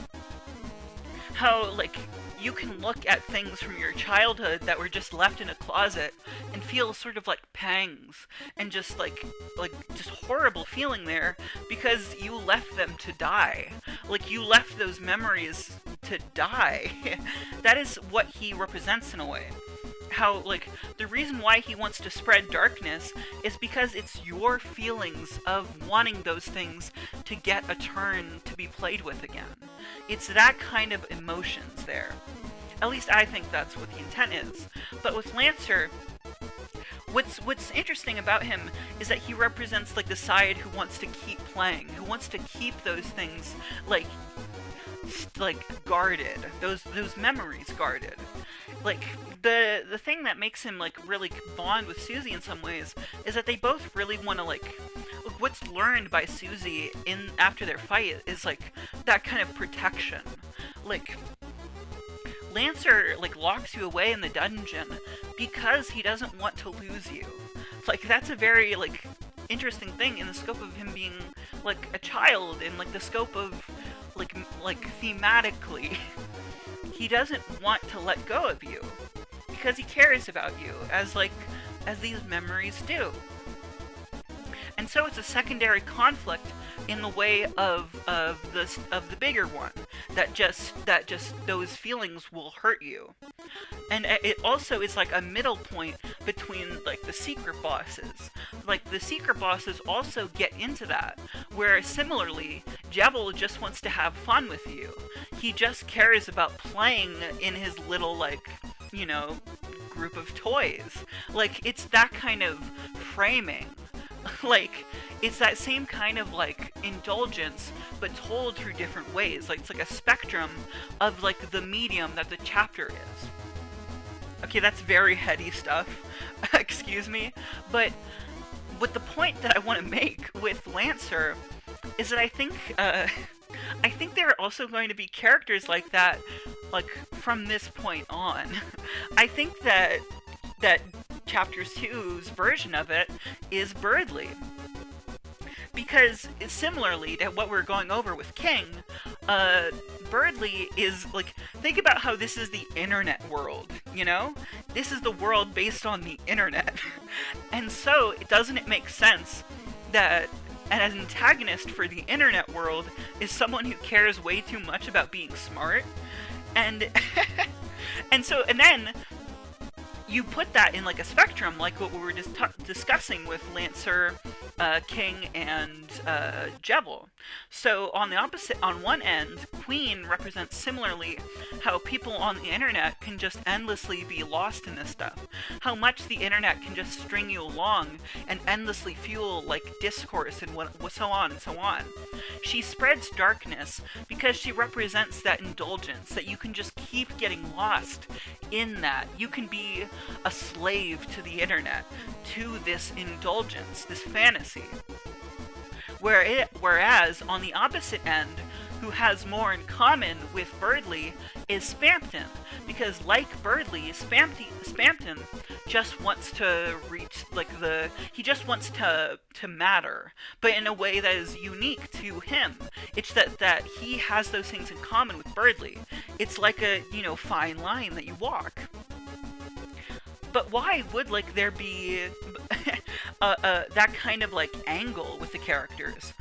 S1: How, like, you can look at things from your childhood that were just left in a closet and feel sort of like pangs and just just horrible feeling there because you left them to die. Like, you left those memories to die. That is what he represents in a way. How, like, the reason why he wants to spread darkness is because it's your feelings of wanting those things to get a turn to be played with again. It's that kind of emotions there. At least I think that's what the intent is. But with Lancer, what's interesting about him is that he represents, like, the side who wants to keep playing, who wants to keep those things, like guarded, those memories guarded. Like, the thing that makes him, like, really bond with Susie in some ways is that they both really want to, like, what's learned by Susie in after their fight is, like, that kind of protection. Like, Lancer, like, locks you away in the dungeon because he doesn't want to lose you. Like, that's a very, like, interesting thing in the scope of him being, like, a child, in, like, the scope of, like thematically. He doesn't want to let go of you because he cares about you, as these memories do. And so it's a secondary conflict in the way of the bigger one, that just those feelings will hurt you. And it also is like a middle point between, like, the secret bosses. Like, the secret bosses also get into that, where similarly, Jevil just wants to have fun with you. He just cares about playing in his little, like, you know, group of toys. Like, it's that kind of framing. Like, it's that same kind of, like, indulgence, but told through different ways. Like, it's like a spectrum of, like, the medium that the chapter is. Okay, that's very heady stuff. Excuse me. But the point that I want to make with Lancer is that I think there are also going to be characters like that, like, from this point on. I think that Chapter 2's version of it is Birdly. Because, similarly to what we're going over with King, Birdly is, like, think about how this is the internet world, you know? This is the world based on the internet. And so, doesn't it make sense that an antagonist for the internet world is someone who cares way too much about being smart? And, and then you put that in, like, a spectrum, like what we were just discussing with Lancer, King, and Jevil. So on the opposite, on one end, Queen represents similarly how people on the internet can just endlessly be lost in this stuff. How much the internet can just string you along and endlessly fuel, like, discourse and so on and so on. She spreads darkness because she represents that indulgence, that you can just keep getting lost in that. You can be a slave to the internet, to this indulgence, this fantasy. Whereas, on the opposite end, who has more in common with Birdly is Spampton, because like Birdly, Spampton just wants to reach, like, he just wants to matter, but in a way that is unique to him. It's that he has those things in common with Birdly. It's like a, you know, fine line that you walk. But why would, like, there be that kind of, like, angle with the characters?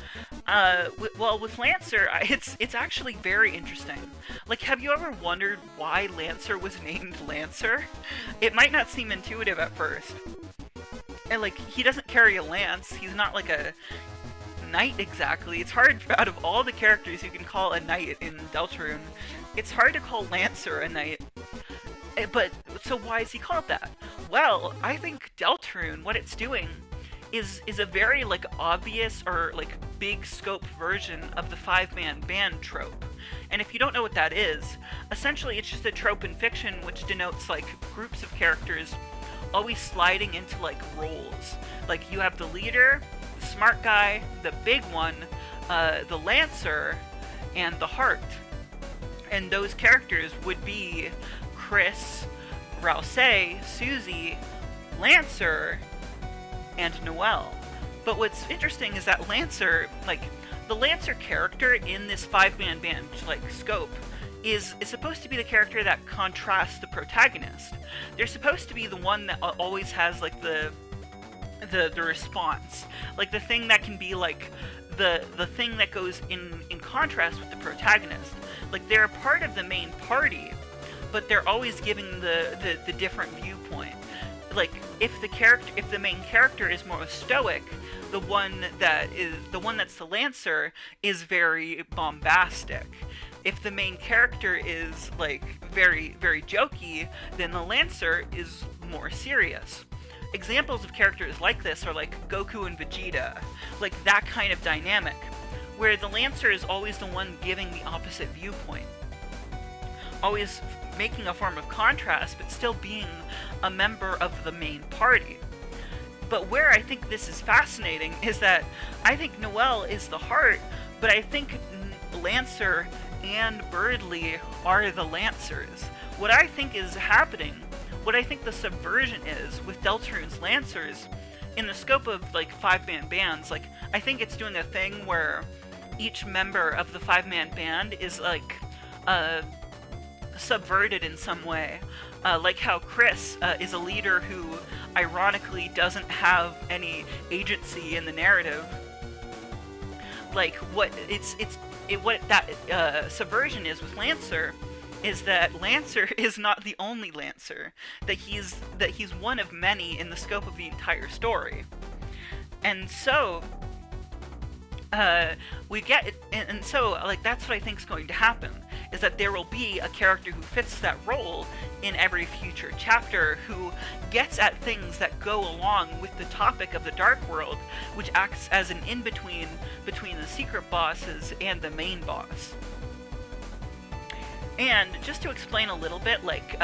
S1: Well, with Lancer, it's actually very interesting. Like, have you ever wondered why Lancer was named Lancer? It might not seem intuitive at first. And, like, he doesn't carry a lance. He's not, like, a knight exactly. It's hard, out of all the characters you can call a knight in Deltarune, it's hard to call Lancer a knight. But, so why is he called that? Well, I think Deltarune, what it's doing, is a very, like, obvious or, like, big scope version of the 5-man band trope. And if you don't know what that is, essentially it's just a trope in fiction which denotes, like, groups of characters always sliding into, like, roles. Like, you have the leader, the smart guy, the big one, the lancer, and the heart. And those characters would be KRIS, RALSEI, SUSIE, Lancer and Noelle. But what's interesting is that Lancer, like, the Lancer character in this 5-man band, like, scope, is supposed to be the character that contrasts the protagonist. They're supposed to be the one that always has, like, the response. Like, the thing that can be, like, the thing that goes in contrast with the protagonist. Like, they're a part of the main party, but they're always giving the different viewpoint. Like, if the main character is more stoic, the one that's the Lancer is very bombastic. If the main character is, like, very, very jokey, then the Lancer is more serious. Examples of characters like this are, like, Goku and Vegeta, like, that kind of dynamic, where the Lancer is always the one giving the opposite viewpoint. Always making a form of contrast, but still being a member of the main party. But where I think this is fascinating is that I think Noelle is the heart, but I think Lancer and Birdly are the Lancers. What I think is happening, what I think the subversion is with Deltarune's Lancers, in the scope of, like, 5-man bands, like, I think it's doing a thing where each member of the 5-man band is, like, subverted in some way. Like how KRIS is a leader who, ironically, doesn't have any agency in the narrative. Like, what that subversion is with Lancer is that Lancer is not the only Lancer. That he's one of many in the scope of the entire story. And so like, that's what I think is going to happen, is that there will be a character who fits that role in every future chapter, who gets at things that go along with the topic of the Dark World, which acts as an in-between between the secret bosses and the main boss. And just to explain a little bit, like,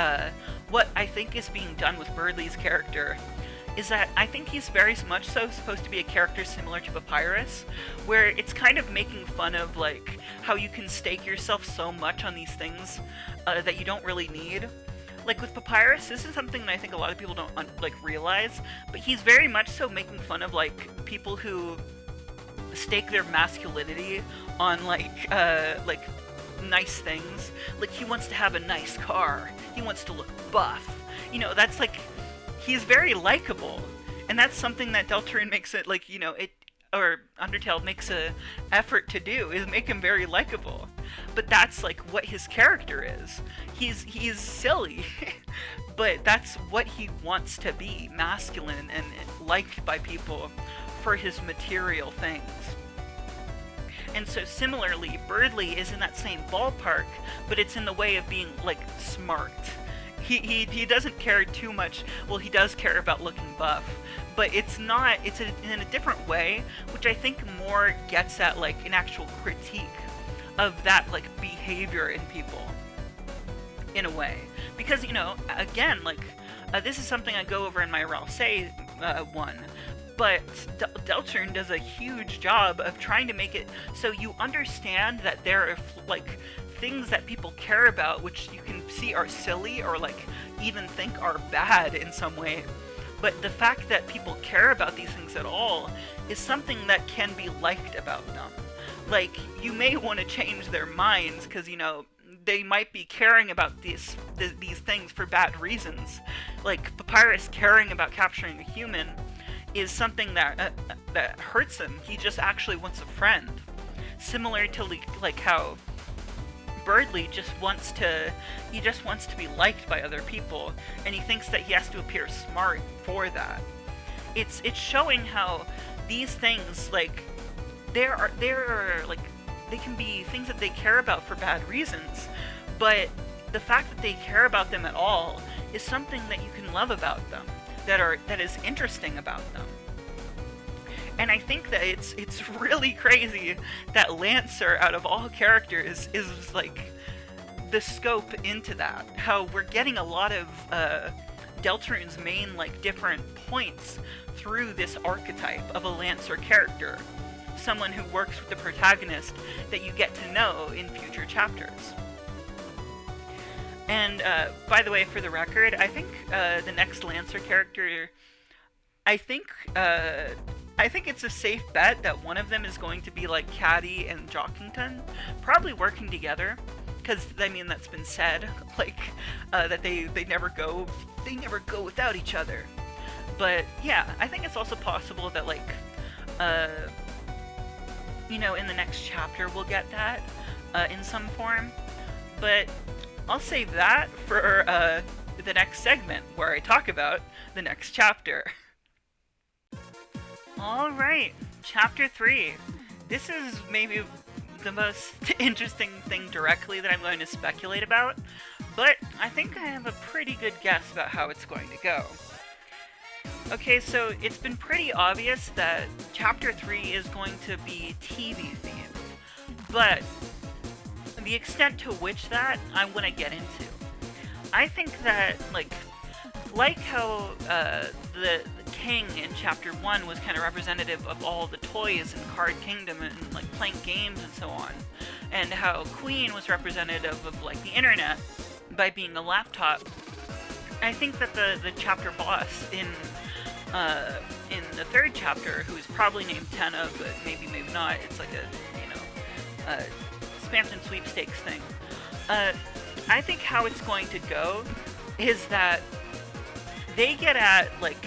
S1: what I think is being done with Birdly's character, is that I think he's very much so supposed to be a character similar to Papyrus, where it's kind of making fun of, like, how you can stake yourself so much on these things that you don't really need. Like, with Papyrus, this is something that I think a lot of people don't, realize, but he's very much so making fun of, like, people who stake their masculinity on, like, nice things. Like, he wants to have a nice car. He wants to look buff. You know, that's, like, he's very likable, and that's something that Deltarune makes it, like, you know, or Undertale makes a effort to do, is make him very likable. But that's, like, what his character is. He's silly, but that's what he wants to be, masculine and liked by people for his material things. And so similarly, Birdly is in that same ballpark, but it's in the way of being, like, smart. He doesn't care too much. Well, he does care about looking buff, but it's in a different way, which I think more gets at, like, an actual critique of that, like, behavior in people, in a way. Because, you know, again, like, this is something I go over in my RALSEI one, but Deltarune does a huge job of trying to make it so you understand that there are, like, things that people care about, which you can see are silly or, like, even think are bad in some way. But the fact that people care about these things at all is something that can be liked about them. Like, you may want to change their minds because, you know, they might be caring about these things for bad reasons. Like, Papyrus caring about capturing a human is something that hurts him. He just actually wants a friend. Similar to, like, how Birdly just wants to be liked by other people, and he thinks that he has to appear smart for that. It's showing how these things, like, they're like, they can be things that they care about for bad reasons, but the fact that they care about them at all is something that you can love about them, that is interesting about them. And I think that it's really crazy that Lancer, out of all characters, is, like, the scope into that. How we're getting a lot of Deltarune's main, like, different points through this archetype of a Lancer character. Someone who works with the protagonist that you get to know in future chapters. And by the way, for the record, I think the next Lancer character, I think it's a safe bet that one of them is going to be like Caddy and Jockington, probably working together. Because I mean that's been said, like that they never go without each other. But yeah, I think it's also possible that like in the next chapter we'll get that in some form. But I'll save that for the next segment where I talk about the next chapter. All right, chapter 3. This is maybe the most interesting thing directly that I'm going to speculate about, but I think I have a pretty good guess about how it's going to go. Okay, so it's been pretty obvious that chapter 3 is going to be TV themed, but the extent to which that I'm going to get into. I think that, like how the king in chapter 1 was kind of representative of all the toys in Card Kingdom and like playing games and so on, and how Queen was representative of like the internet by being a laptop. I think that the chapter boss in the third chapter, who's probably named Tenna, but maybe not, it's like a Spamton sweepstakes thing. I think how it's going to go is that they get at like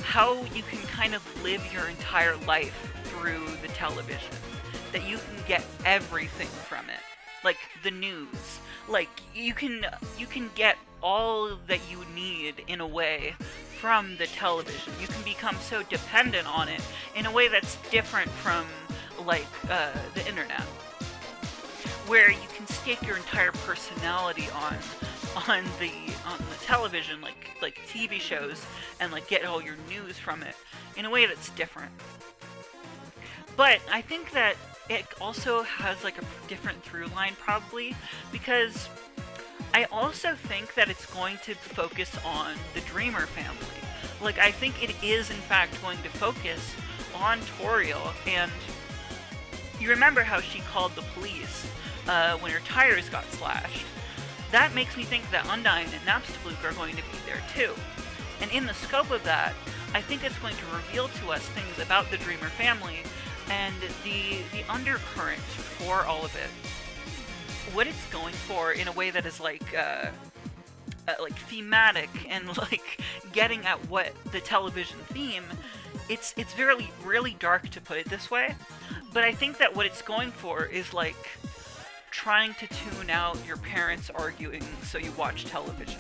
S1: how you can kind of live your entire life through the television, that you can get everything from it, like the news, like you can get all that you need in a way from the television. You can become so dependent on it in a way that's different from like the internet, where you can stake your entire personality on the television, like TV shows, and like get all your news from it in a way that's different. But I think that it also has like a different through line probably, because I also think that it's going to focus on the Dreamer family. Like I think it is in fact going to focus on Toriel, and you remember how she called the police when her tires got slashed. That makes me think that Undyne and Napstablook are going to be there too. And in the scope of that, I think it's going to reveal to us things about the Dreamer family and the undercurrent for all of it. What it's going for in a way that is like thematic and like getting at what the television theme. It's really dark to put it this way, but I think that what it's going for is like trying to tune out your parents arguing so you watch television.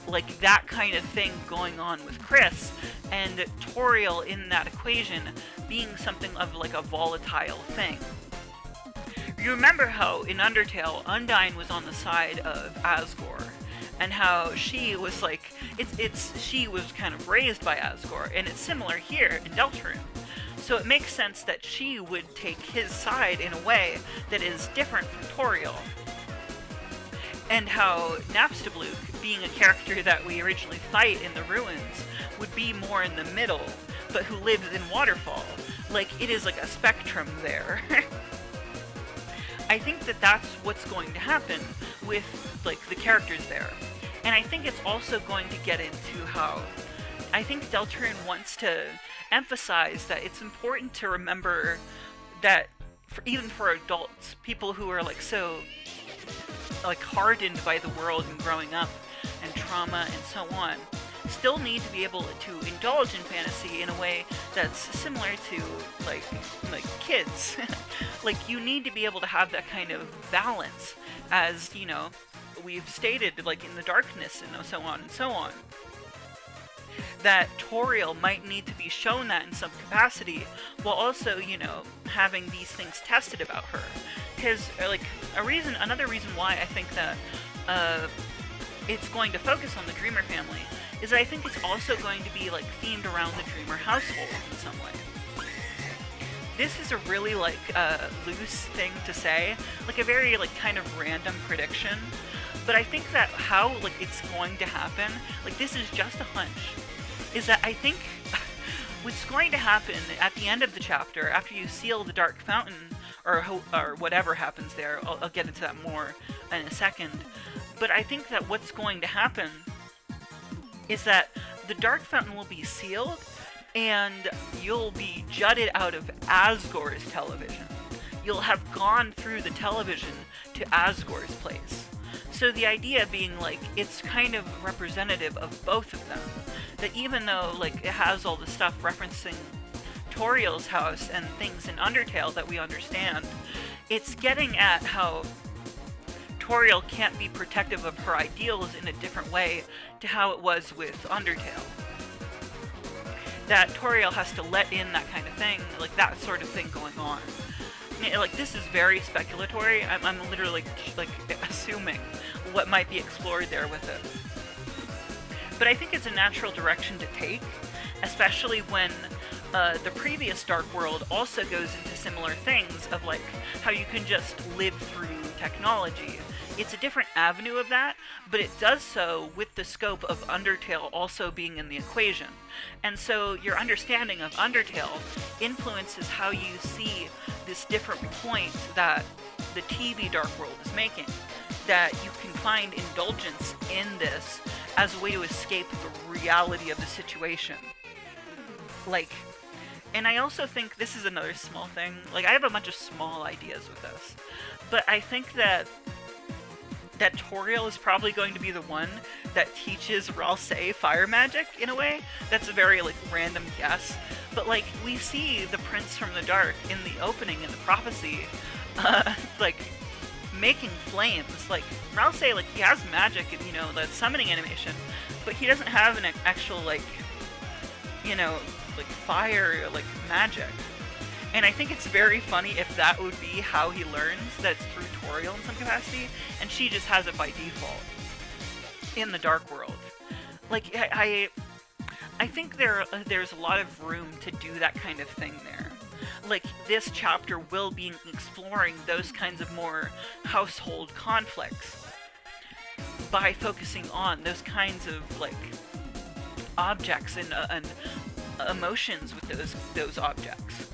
S1: Like that kind of thing going on with KRIS, and Toriel in that equation being something of like a volatile thing. You remember how in Undertale, Undyne was on the side of Asgore, and how she was like, she was kind of raised by Asgore, and it's similar here in Deltarune. So it makes sense that she would take his side in a way that is different from Toriel. And how Napstablook, being a character that we originally fight in the ruins, would be more in the middle, but who lives in Waterfall. Like, it is like a spectrum there. I think that that's what's going to happen with, like, the characters there. And I think it's also going to get into how I think Deltarune wants to emphasize that it's important to remember that even for adults, people who are like so like hardened by the world and growing up and trauma and so on, still need to be able to indulge in fantasy in a way that's similar to like kids. Like you need to be able to have that kind of balance, as we've stated, like in the darkness and so on and so on. That Toriel might need to be shown that in some capacity, while also, having these things tested about her. Because, another reason why I think that it's going to focus on the Dreamer family is that I think it's also going to be, themed around the Dreamer household in some way. This is a really, loose thing to say, a very, kind of random prediction. But I think that how, it's going to happen, this is just a hunch, is that I think what's going to happen at the end of the chapter, after you seal the Dark Fountain, or whatever happens there, I'll get into that more in a second, But I think that what's going to happen is that the Dark Fountain will be sealed, and you'll be jutted out of ASGORE'S television. You'll have gone through the television to ASGORE'S place. So the idea being, like, it's kind of representative of both of them. That even though, like, it has all the stuff referencing Toriel's house and things in Undertale that we understand, it's getting at how Toriel can't be protective of her ideals in a different way to how it was with Undertale. That Toriel has to let in that kind of thing, like that sort of thing going on. Like, this is very speculatory. I'm literally like assuming what might be explored there with it. But I think it's a natural direction to take, especially when the previous Dark World also goes into similar things of, like, how you can just live through technology. It's a different avenue of that, but it does so with the scope of Undertale also being in the equation. And so your understanding of Undertale influences how you see this different point that the TV Dark World is making. That you can find indulgence in this as a way to escape the reality of the situation. Like, and I also think this is another small thing. Like, I have a bunch of small ideas with this. But I think that Toriel is probably going to be the one that teaches RALSEI fire magic in a way. That's a very, like, random guess. But, like, we see the Prince from the Dark in the opening in the prophecy, like, making flames. Like, RALSEI, like, he has magic and, you know, that summoning animation, but he doesn't have an actual, like, you know, like, fire, like, magic. And I think it's very funny if that would be how he learns, that it's through Toriel in some capacity, and she just has it by default in the Dark World. Like, I think there's a lot of room to do that kind of thing there. Like, this chapter will be exploring those kinds of more household conflicts by focusing on those kinds of, like, objects and emotions with those objects.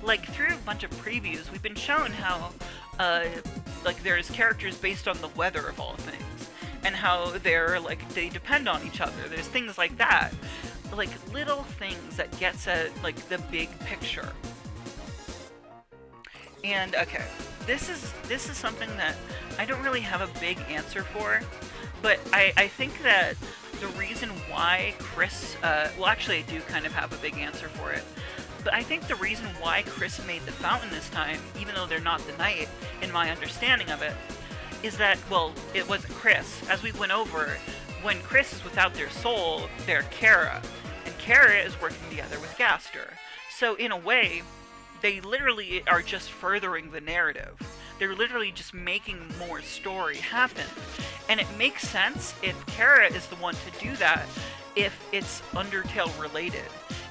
S1: Like, through a bunch of previews, we've been shown how, like, there's characters based on the weather of all things, and how they're, like, they depend on each other. There's things like that. Like, little things that gets at, like, the big picture. And, okay, this is something that I don't really have a big answer for, but I think that the reason why KRIS, well, actually, I do kind of have a big answer for it. But I think the reason why KRIS made the fountain this time, even though they're not the knight, in my understanding of it, is that, well, it wasn't KRIS. As we went over, when KRIS is without their soul, they're Kara. And Kara is working together with Gaster. So in a way, they literally are just furthering the narrative. They're literally just making more story happen. And it makes sense if Kara is the one to do that, if it's Undertale related.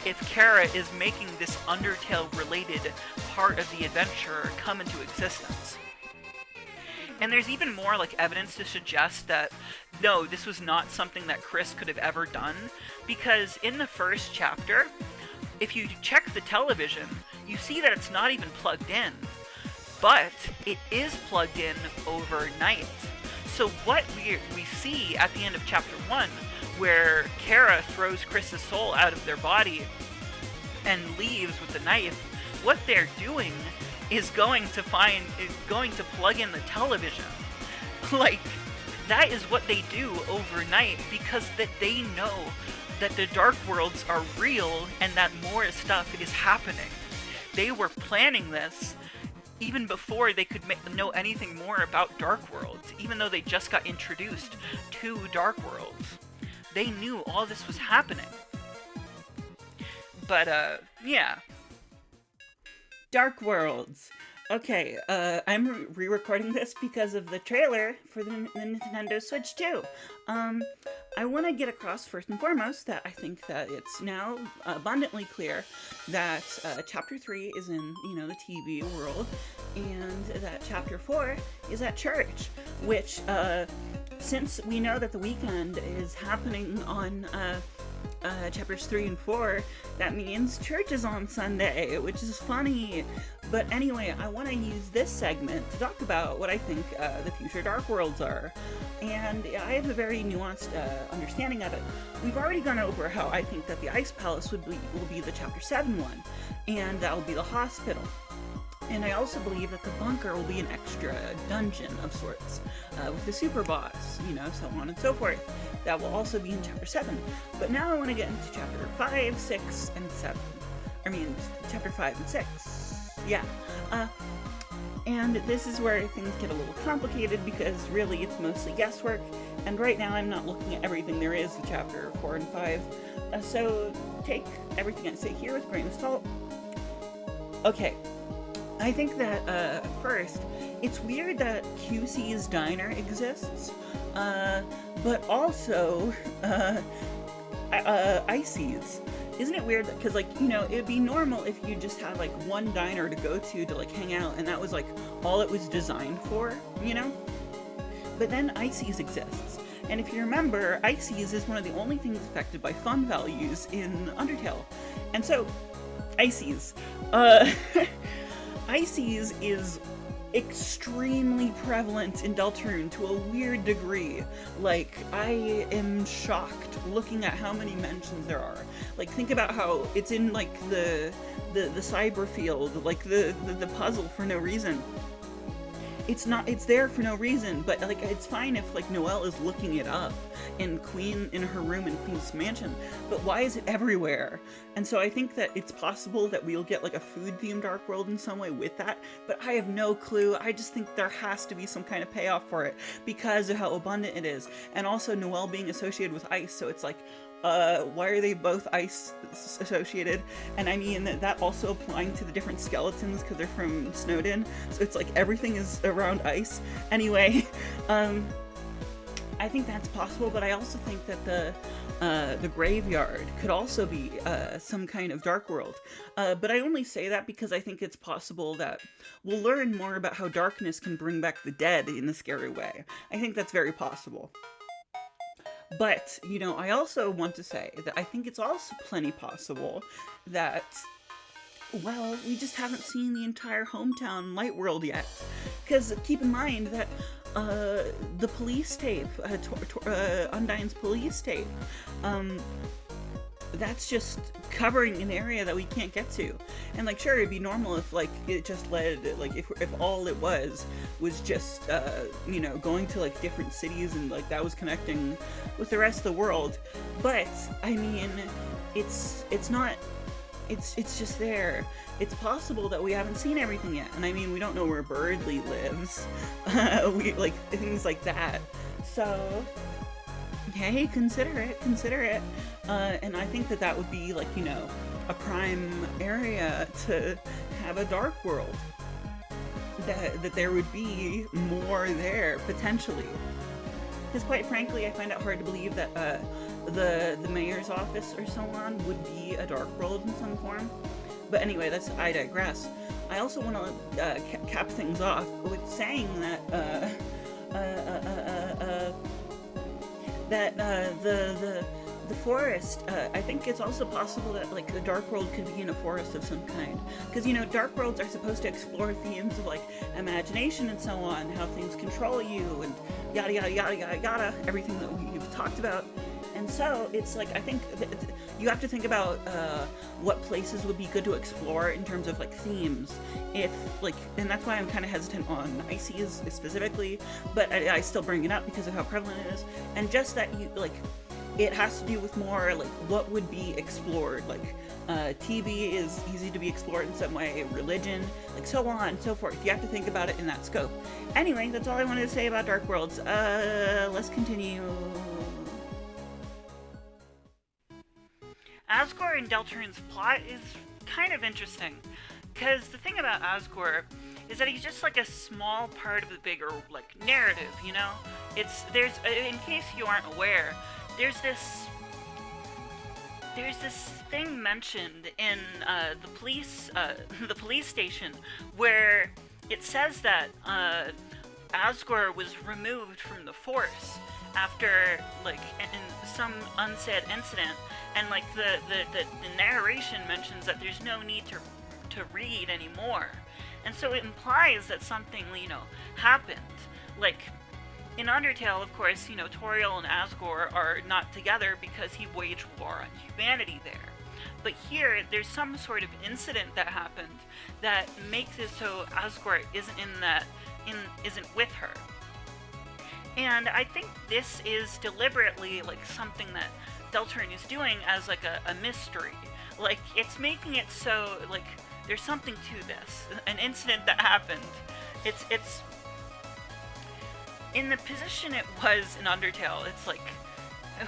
S1: If Kara is making this Undertale-related part of the adventure come into existence. And there's even more, like, evidence to suggest that, no, this was not something that KRIS could have ever done, because in the first chapter, if you check the television, you see that it's not even plugged in, but it is plugged in overnight. So what we see at the end of chapter 1, where Kara throws KRIS's soul out of their body and leaves with the knife, what they're doing is going to plug in the television. Like, that is what they do overnight, because that they know that the Dark Worlds are real and that more stuff is happening. They were planning this even before they could know anything more about Dark Worlds, even though they just got introduced to Dark Worlds. They knew all this was happening. But, yeah.
S2: Dark Worlds. Okay, I'm re-recording this because of the trailer for the Nintendo Switch 2. I want to get across first and foremost that I think that it's now abundantly clear that Chapter 3 is in, the TV world, and that Chapter 4 is at church, which, since we know that the weekend is happening on chapters 3 and 4, that means church is on Sunday, which is funny. But anyway, I want to use this segment to talk about what I think the future Dark Worlds are. And I have a very nuanced understanding of it. We've already gone over how I think that the Ice Palace will be the chapter 7 one, and that will be the hospital. And I also believe that the bunker will be an extra dungeon of sorts, with the super boss, so on and so forth. That will also be in chapter 7. But now I want to get into chapter 5, 6, and 7. I mean, chapter 5 and 6. Yeah. And this is where things get a little complicated because really it's mostly guesswork. And right now I'm not looking at everything there is in chapter 4 and 5. So take everything I say here with a grain of salt. Okay. I think that, first, it's weird that QC's diner exists, but also, Icy's. Isn't it weird that, because, it'd be normal if you just had, one diner to go to, hang out, and that was, all it was designed for, But then Icy's exists. And if you remember, Icy's is one of the only things affected by fun values in Undertale. And so, Icy's. Icy's is extremely prevalent in Deltarune to a weird degree. I am shocked looking at how many mentions there are. Think about how it's in, the cyber field, the puzzle for no reason. It's there for no reason, but, it's fine if, Noelle is looking it up in her room in Queen's Mansion, but why is it everywhere? And so I think that it's possible that we'll get, a food-themed Dark World in some way with that, but I have no clue. I just think there has to be some kind of payoff for it because of how abundant it is, and also Noelle being associated with ice, so it's why are they both ice associated? And I mean that also applying to the different skeletons because they're from Snowdin, so it's everything is around ice. Anyway, I think that's possible, but I also think that the graveyard could also be some kind of Dark World. But I only say that because I think it's possible that we'll learn more about how darkness can bring back the dead in a scary way. I think that's very possible. But, I also want to say that I think it's also plenty possible that, well, we just haven't seen the entire hometown light world yet. Because keep in mind that the police tape, Undyne's police tape, that's just covering an area that we can't get to. And sure, it'd be normal if it just led, if all it was just going to different cities and that was connecting with the rest of the world. But I mean, it's just there. It's possible that we haven't seen everything yet, and I mean, we don't know where Birdley lives. We things like that. So hey, consider it. And I think that would be a prime area to have a Dark World. That there would be more there, potentially. Because quite frankly, I find it hard to believe that the mayor's office or so on would be a Dark World in some form. But anyway, I digress. I also want to cap things off with saying that the forest, I think it's also possible that the Dark World could be in a forest of some kind. Because, Dark Worlds are supposed to explore themes of imagination and so on, how things control you, and yada yada yada yada yada, everything that we've talked about. And so it's I think you have to think about what places would be good to explore in terms of themes. If and that's why I'm kind of hesitant on Icy's specifically, but I still bring it up because of how prevalent it is, and just that you it has to do with more what would be explored. TV is easy to be explored in some way, religion, so on and so forth. You have to think about it in that scope. Anyway, that's all I wanted to say about Dark Worlds. Let's continue.
S1: Asgore and Deltarune's plot is kind of interesting, because the thing about Asgore is that he's just a small part of the bigger narrative, there's in case you aren't aware, there's this thing mentioned in the police station where it says that Asgore was removed from the force after, like, in some unsaid incident, and, like, the narration mentions that there's no need to read anymore. And so it implies that something, happened. Like, in Undertale, of course, Toriel and Asgore are not together because he waged war on humanity there. But here, there's some sort of incident that happened that makes it so Asgore isn't with her. And I think this is deliberately, like, something that Deltarune is doing as, like, a mystery. Like, it's making it so, like, there's something to this. An incident that happened. It's in the position it was in Undertale, it's like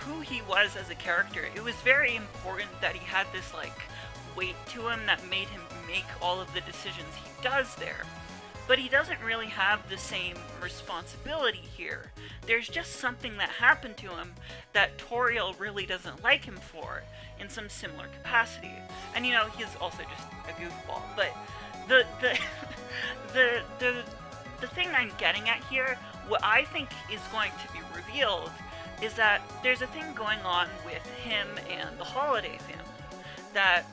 S1: who he was as a character. It was very important that he had this, like, weight to him that made him make all of the decisions he does there. But he doesn't really have the same responsibility here. There's just something that happened to him that Toriel really doesn't like him for in some similar capacity. And he's also just a goofball. But the the thing I'm getting at here, what I think is going to be revealed, is that there's a thing going on with him and the Holiday family. That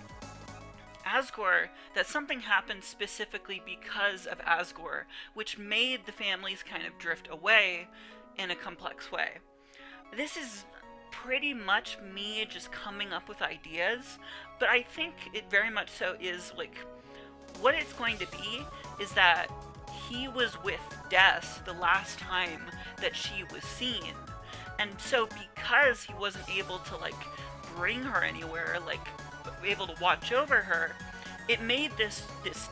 S1: something happened specifically because of Asgore, which made the families kind of drift away in a complex way. This is pretty much me just coming up with ideas, but I think it very much so is, like, what it's going to be is that he was with Des the last time that she was seen. And so because he wasn't able to, like, bring her anywhere, like, able to watch over her, it made this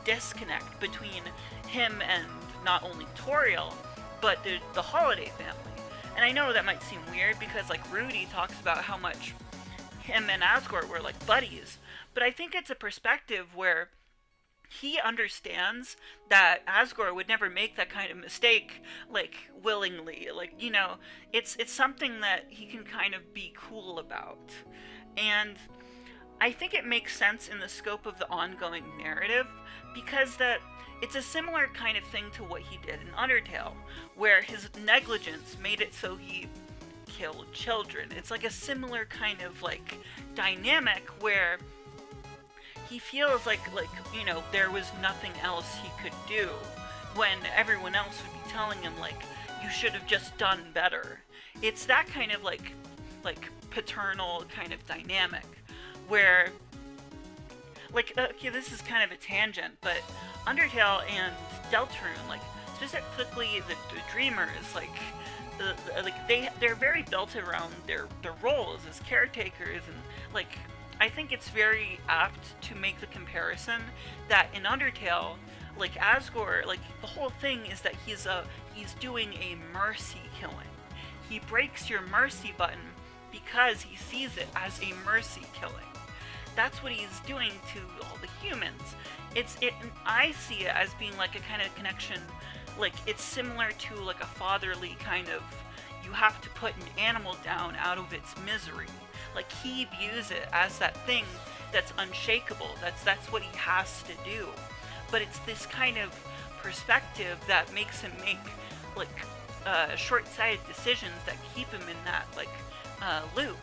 S1: disconnect between him and not only Toriel, but the Holiday family. And I know that might seem weird because, like, Rudy talks about how much him and Asgore were, like, buddies, but I think it's a perspective where he understands that Asgore would never make that kind of mistake, like, willingly. Like, it's something that he can kind of be cool about. And I think it makes sense in the scope of the ongoing narrative, because that it's a similar kind of thing to what he did in Undertale, where his negligence made it so he killed children. It's like a similar kind of, like, dynamic where he feels like there was nothing else he could do, when everyone else would be telling him, like, you should have just done better. It's that kind of, like paternal kind of dynamic, where, like, okay, this is kind of a tangent, but Undertale and Deltarune, like, specifically the Dreamers, like, they're very built around their roles as caretakers, and, like, I think it's very apt to make the comparison that in Undertale, like, Asgore, like, the whole thing is that he's doing a mercy killing. He breaks your mercy button because he sees it as a mercy killing. That's what he's doing to all the humans. I see it as being like a kind of connection, like, it's similar to, like, a fatherly kind of, you have to put an animal down out of its misery. Like, he views it as that thing that's unshakable. That's what he has to do. But it's this kind of perspective that makes him make, like, short-sighted decisions that keep him in that, like, loop.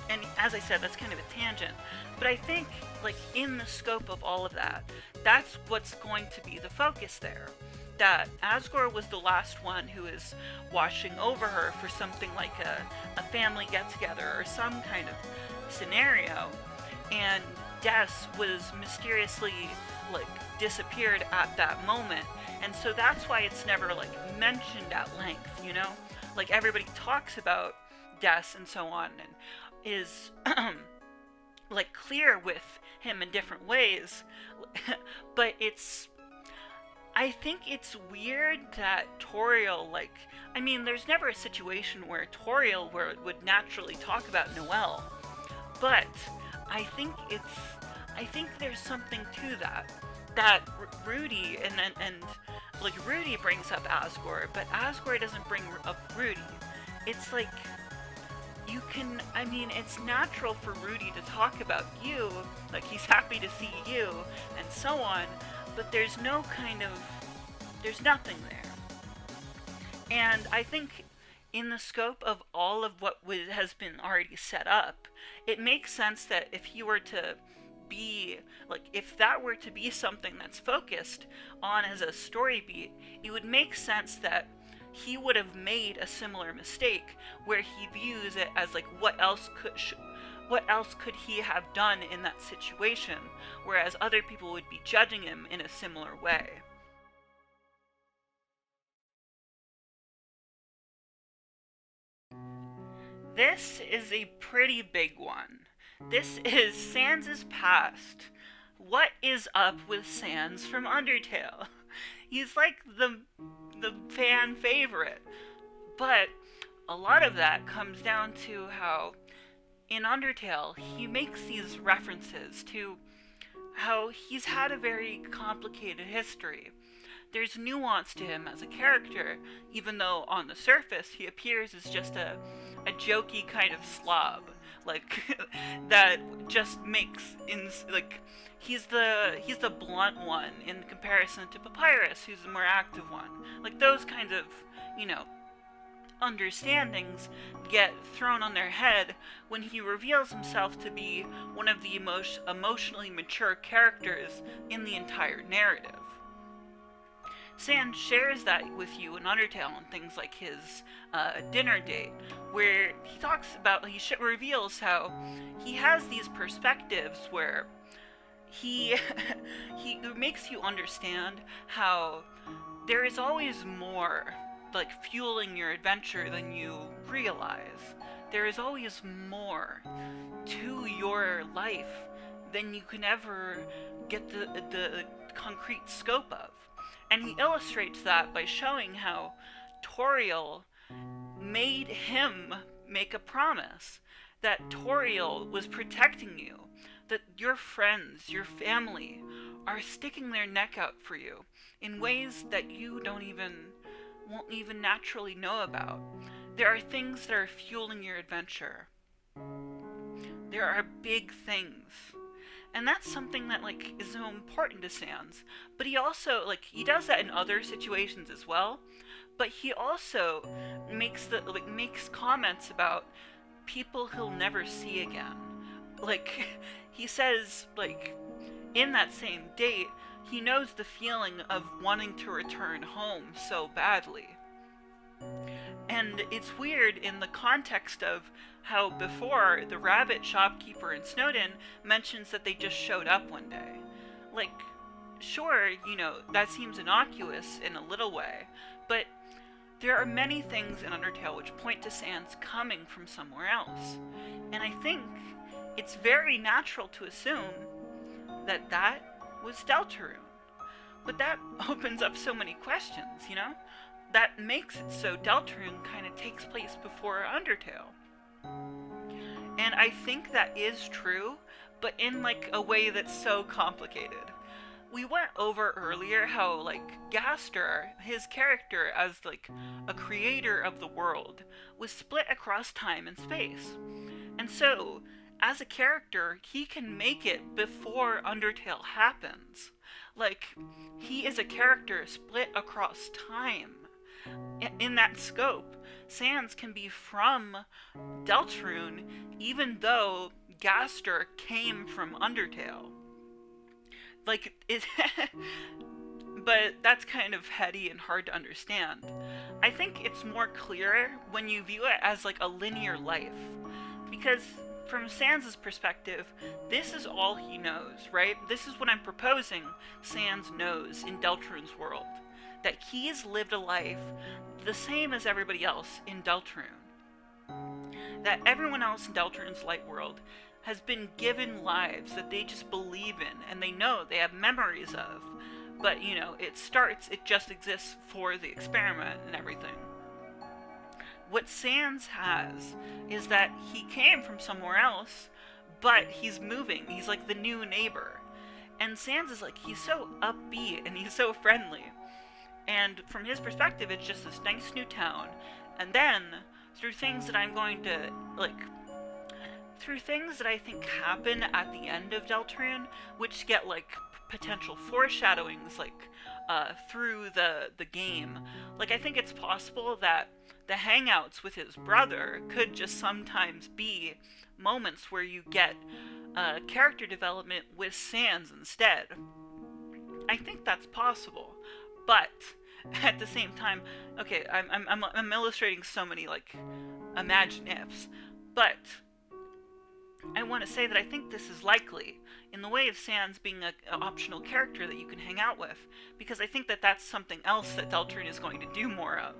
S1: And as I said, that's kind of a tangent. But I think, like, in the scope of all of that, that's what's going to be the focus there. That Asgore was the last one who is watching over her for something like a family get-together or some kind of scenario. And Des was mysteriously, like, disappeared at that moment. And so that's why it's never, like, mentioned at length, Like, everybody talks about Des and so on, and is like, clear with him in different ways. But I think it's weird that Toriel, like, I mean, there's never a situation where Toriel would naturally talk about Noelle, but I think there's something to that Rudy and like, Rudy brings up Asgore, but Asgore doesn't bring up Rudy. It's like, it's natural for Rudy to talk about you, like, he's happy to see you, and so on, but there's nothing there. And I think in the scope of all of what has been already set up, it makes sense that if he were to be, like, if that were to be something that's focused on as a story beat, it would make sense that he would have made a similar mistake where he views it as like, what else could he have done in that situation, whereas other people would be judging him in a similar way. This is a pretty big one. This is SANS'S past. What is up with Sans from Undertale? He's like the fan favorite. But a lot of that comes down to how in Undertale he makes these references to how he's had a very complicated history. There's nuance to him as a character, even though on the surface he appears as just a jokey kind of slob. Like, that just makes, he's the blunt one in comparison to Papyrus, who's the more active one. Like, those kinds of, understandings get thrown on their head when he reveals himself to be one of the most emotionally mature characters in the entire narrative. Sans shares that with you in Undertale and things like his dinner date, where he reveals how he has these perspectives where he makes you understand how there is always more, like, fueling your adventure than you realize. There is always more to your life than you can ever get the concrete scope of. And he illustrates that by showing how Toriel made him make a promise that Toriel was protecting you, that your friends, your family, are sticking their neck out for you in ways that you won't even naturally know about. There are things that are fueling your adventure. There are big things. And that's something that, like, is so important to Sans. But he also, he does that in other situations as well. But he also makes comments about people he'll never see again. Like, he says, in that same date, he knows the feeling of wanting to return home so badly. And it's weird in the context of how before the rabbit shopkeeper in Snowdin mentions that they just showed up one day. Like, sure, that seems innocuous in a little way, but there are many things in Undertale which point to Sans coming from somewhere else. And I think it's very natural to assume that that was Deltarune. But that opens up so many questions, That makes it so Deltarune kind of takes place before Undertale. And I think that is true, but in, a way that's so complicated. We went over earlier how, Gaster, his character as, a creator of the world, was split across time and space. And so, as a character, he can make it before Undertale happens. He is a character split across time. In that scope, Sans can be from Deltarune, even though Gaster came from Undertale. But that's kind of heady and hard to understand. I think it's more clear when you view it as, a linear life. Because from Sans's perspective, this is all he knows, right? This is what I'm proposing Sans knows in Deltarune's world. That he's lived a life the same as everybody else in Deltarune. That everyone else in Deltarune's light world has been given lives that they just believe in and they know they have memories of. But, it just exists for the experiment and everything. What Sans has is that he came from somewhere else, but he's moving. He's like the new neighbor. And Sans is he's so upbeat and he's so friendly. And from his perspective, it's just this nice new town. And then, through things that I think happen at the end of Deltarune, which get, potential foreshadowings, through the game. I think it's possible that the hangouts with his brother could just sometimes be moments where you get character development with SANS instead. I think that's possible, but at the same time, okay, I'm illustrating so many like imagine ifs, but I want to say that I think this is likely in the way of SANS being an optional character that you can hang out with, because I think that that's something else that Deltarune is going to do more of.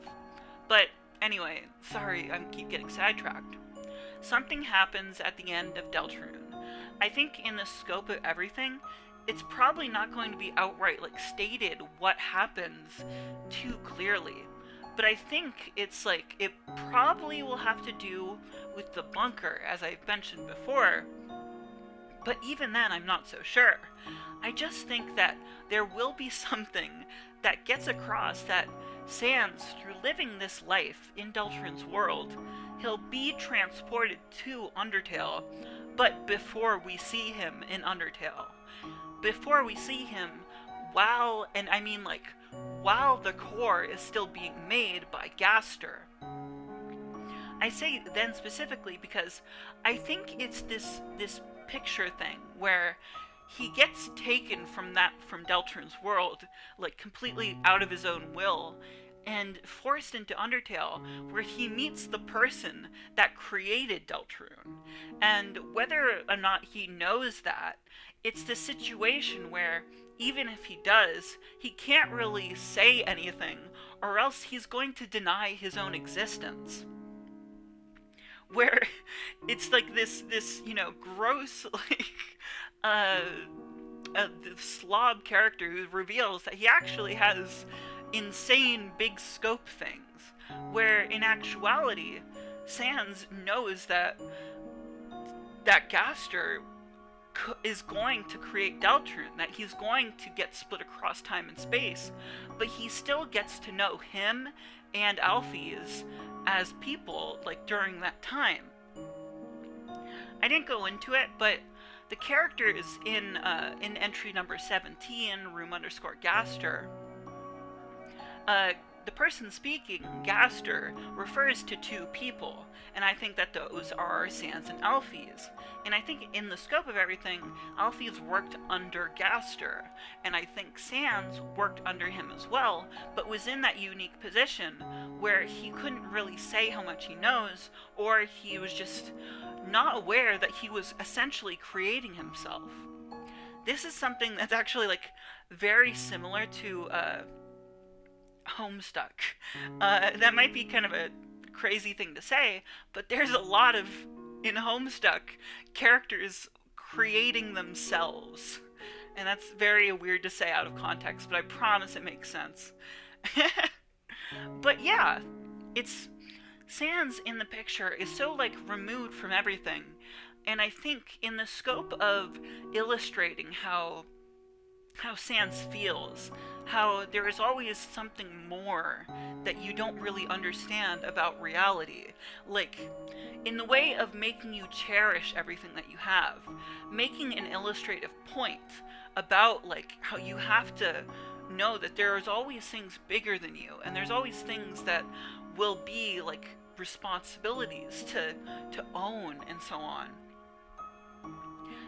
S1: But anyway, sorry, I keep getting sidetracked. Something happens at the end of Deltarune. I think in the scope of everything, it's probably not going to be outright like stated what happens too clearly. But I think it's like, it probably will have to do with the bunker, as I've mentioned before. But even then, I'm not so sure. I just think that there will be something that gets across that SANS, through living this life in Deltarune's world, he'll be transported to Undertale, but before we see him in Undertale. Before we see him while the core is still being made by Gaster. I say then specifically because I think it's this picture thing where he gets taken from Deltarune's world, like completely out of his own will, and forced into Undertale, where he meets the person that created Deltarune. And whether or not he knows that, it's the situation where, even if he does, he can't really say anything, or else he's going to deny his own existence. Where it's like this gross, slob character who reveals that he actually has insane big scope things, where in actuality, SANS knows that Gaster is going to create Deltarune, that he's going to get split across time and space, but he still gets to know him and Alphys as people, like, during that time. I didn't go into it, but the characters in entry number 17, room_Gaster, the person speaking, Gaster, refers to two people, and I think that those are SANS and Alphys. And I think in the scope of everything, Alphys worked under Gaster, and I think SANS worked under him as well, but was in that unique position where he couldn't really say how much he knows, or he was just not aware that he was essentially creating himself. This is something that's actually like very similar to Homestuck. That might be kind of a crazy thing to say, but there's a lot of, in Homestuck, characters creating themselves. And that's very weird to say out of context, but I promise it makes sense. But yeah, it's SANS in the picture is so like removed from everything, and I think in the scope of illustrating how SANS feels, how there is always something more that you don't really understand about reality, like in the way of making you cherish everything that you have, making an illustrative point about like how you have to know that there's always things bigger than you, and there's always things that will be like responsibilities to own and so on.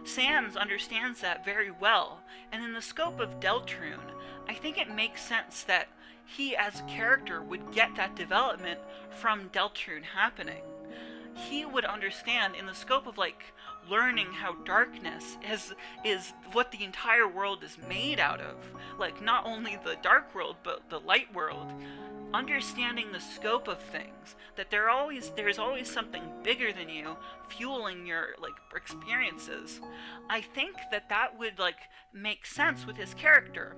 S1: SANS understands that very well, and in the scope of Deltarune, I think it makes sense that he as a character would get that development from Deltarune happening. He would understand in the scope of like learning how darkness is what the entire world is made out of, like not only the dark world but the light world, understanding the scope of things, that there's always something bigger than you fueling your like experiences. I think that would like make sense with his character.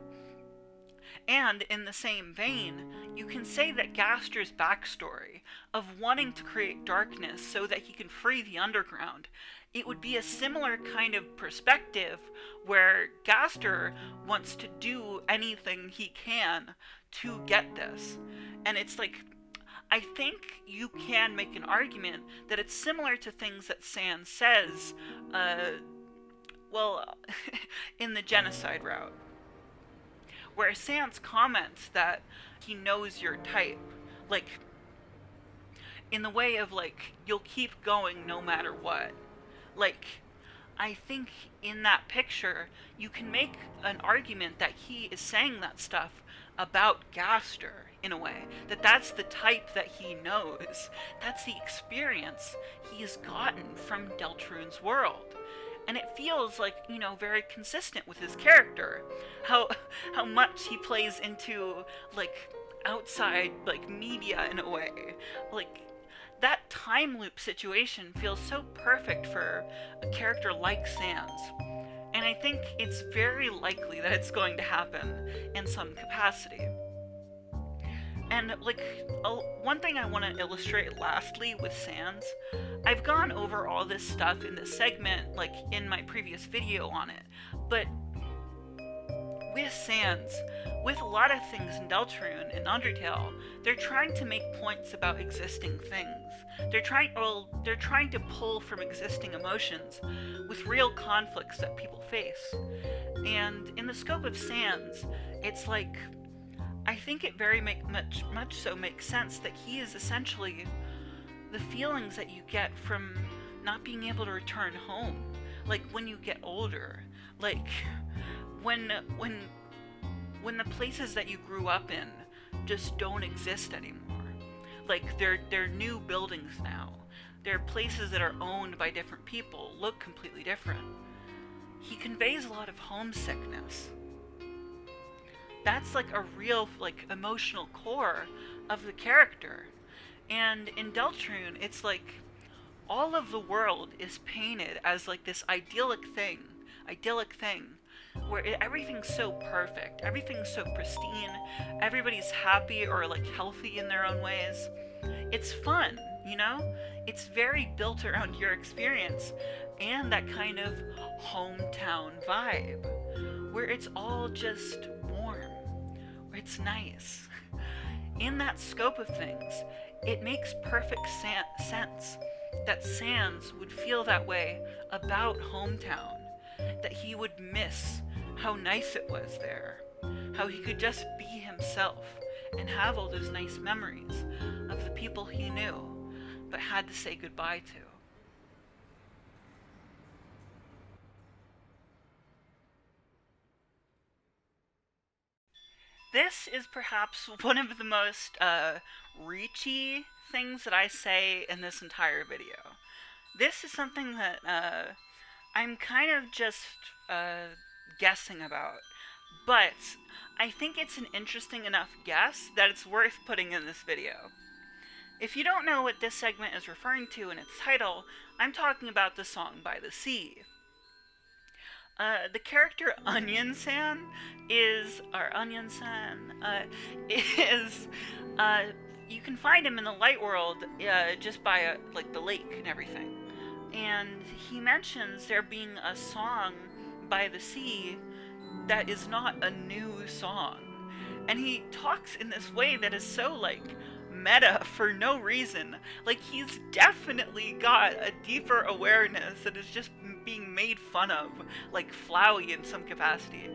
S1: And in the same vein, you can say that Gaster's backstory of wanting to create darkness so that he can free the underground, it would be a similar kind of perspective where Gaster wants to do anything he can to get this. And it's like, I think you can make an argument that it's similar to things that SANS says, in the genocide route, where SANS comments that he knows your type. Like, in the way of like you'll keep going no matter what. Like, I think in that picture you can make an argument that he is saying that stuff about Gaster in a way. That that's the type that he knows. That's the experience he has gotten from Deltarune's world. And it feels like, you know, very consistent with his character. How much he plays into like outside like media in a way. Like that time loop situation feels so perfect for a character like SANS. And I think it's very likely that it's going to happen in some capacity. And like one thing I want to illustrate lastly with SANS, I've gone over all this stuff in this segment, like in my previous video on it, but with SANS, with a lot of things in Deltarune and Undertale, they're trying to make points about existing things. They're trying to pull from existing emotions with real conflicts that people face. And in the scope of SANS, it's like, I think it very much so makes sense that he is essentially the feelings that you get from not being able to return home. Like when you get older, like when the places that you grew up in just don't exist anymore. Like they're new buildings now. They're places that are owned by different people, look completely different. He conveys a lot of homesickness. That's like a real like emotional core of the character. And in Deltarune, it's like all of the world is painted as like this idyllic thing where everything's so perfect, everything's so pristine, everybody's happy or like healthy in their own ways. It's fun, you know? It's very built around your experience and that kind of hometown vibe where it's all just warm, where it's nice. In that scope of things, it makes perfect sense that SANS would feel that way about hometown, that he would miss how nice it was there, how he could just be himself and have all those nice memories of the people he knew but had to say goodbye to. This is perhaps one of the most reachy things that I say in this entire video. This is something that I'm kind of just guessing about, but I think it's an interesting enough guess that it's worth putting in this video. If you don't know what this segment is referring to in its title, I'm talking about the song by the sea. The character Onion-san is you can find him in the light world just by like the lake and everything. And he mentions there being a song by the sea that is not a new song. And he talks in this way that is so like meta for no reason. Like he's definitely got a deeper awareness that is just being made fun of, like Flowey in some capacity.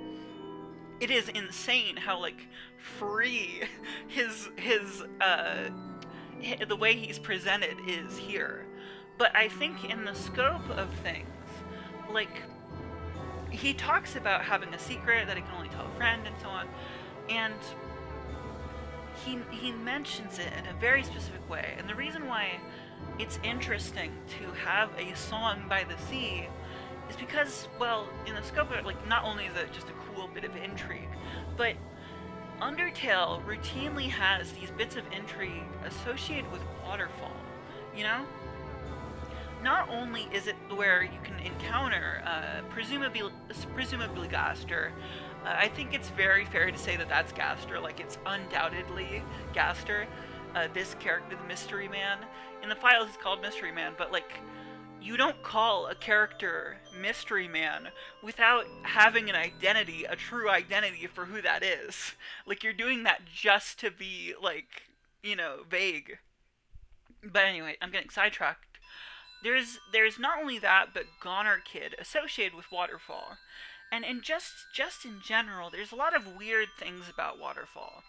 S1: It is insane how like free the way he's presented is here. But I think in the scope of things, like he talks about having a secret that he can only tell a friend and so on, and he mentions it in a very specific way. And the reason why it's interesting to have a song by the sea is because, well, in the scope of it, like not only is it just a cool bit of intrigue, but Undertale routinely has these bits of intrigue associated with waterfall, you know? Not only is it where you can encounter presumably Gaster. I think it's very fair to say that that's Gaster, like it's undoubtedly Gaster, this character, the Mystery Man. In the files it's called Mystery Man, but like, you don't call a character Mystery Man without having an identity, a true identity for who that is. Like, you're doing that just to be, like, you know, vague. But anyway, I'm getting sidetracked. There's not only that, but Goner Kid associated with Waterfall. And just in general, there's a lot of weird things about Waterfall.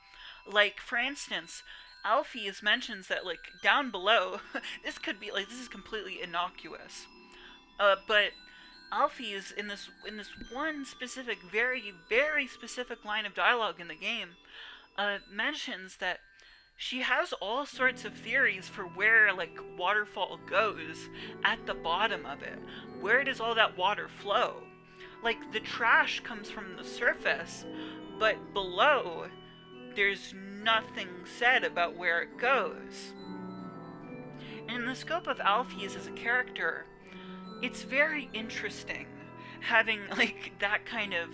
S1: Like, for instance, Alfie's mentions that, like, down below, this could be, like, this is completely innocuous. But Alfie's in this one specific, very, very specific line of dialogue in the game, mentions that she has all sorts of theories for where, like, waterfall goes at the bottom of it. Where does all that water flow? Like, the trash comes from the surface, but below, there's nothing said about where it goes. And in the scope of Alfie's as a character, it's very interesting having, like, that kind of,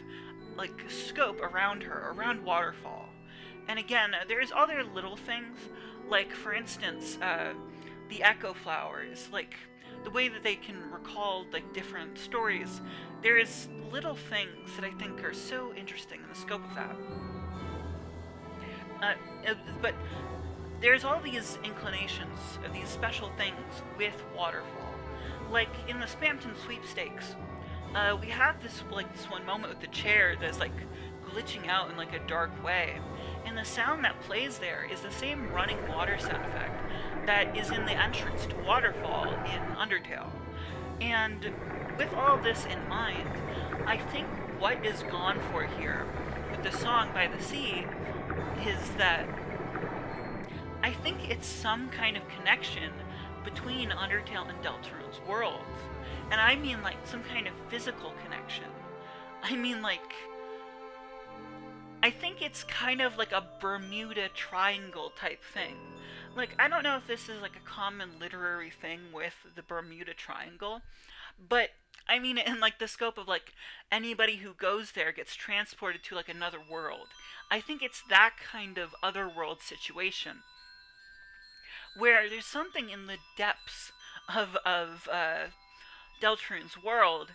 S1: like, scope around her, around Waterfall. And again, there's other little things, like, for instance, the echo flowers, like, the way that they can recall, like, different stories. There's little things that I think are so interesting in the scope of that. But there's all these inclinations, these special things with Waterfall. Like, in the Spamton sweepstakes, we have this, like, this one moment with the chair that's, like, glitching out in, like, a dark way. And the sound that plays there is the same running water sound effect that is in the entrance to Waterfall in Undertale. And with all this in mind, I think what is gone for here with the song by the sea is that I think it's some kind of connection between Undertale and Deltarune's worlds. And I mean, like, some kind of physical connection. I mean, like, I think it's kind of like a Bermuda Triangle type thing. Like, I don't know if this is, like, a common literary thing with the Bermuda Triangle, but I mean, in, like, the scope of, like, anybody who goes there gets transported to, like, another world. I think it's that kind of otherworld situation, where there's something in the depths of Deltarune's world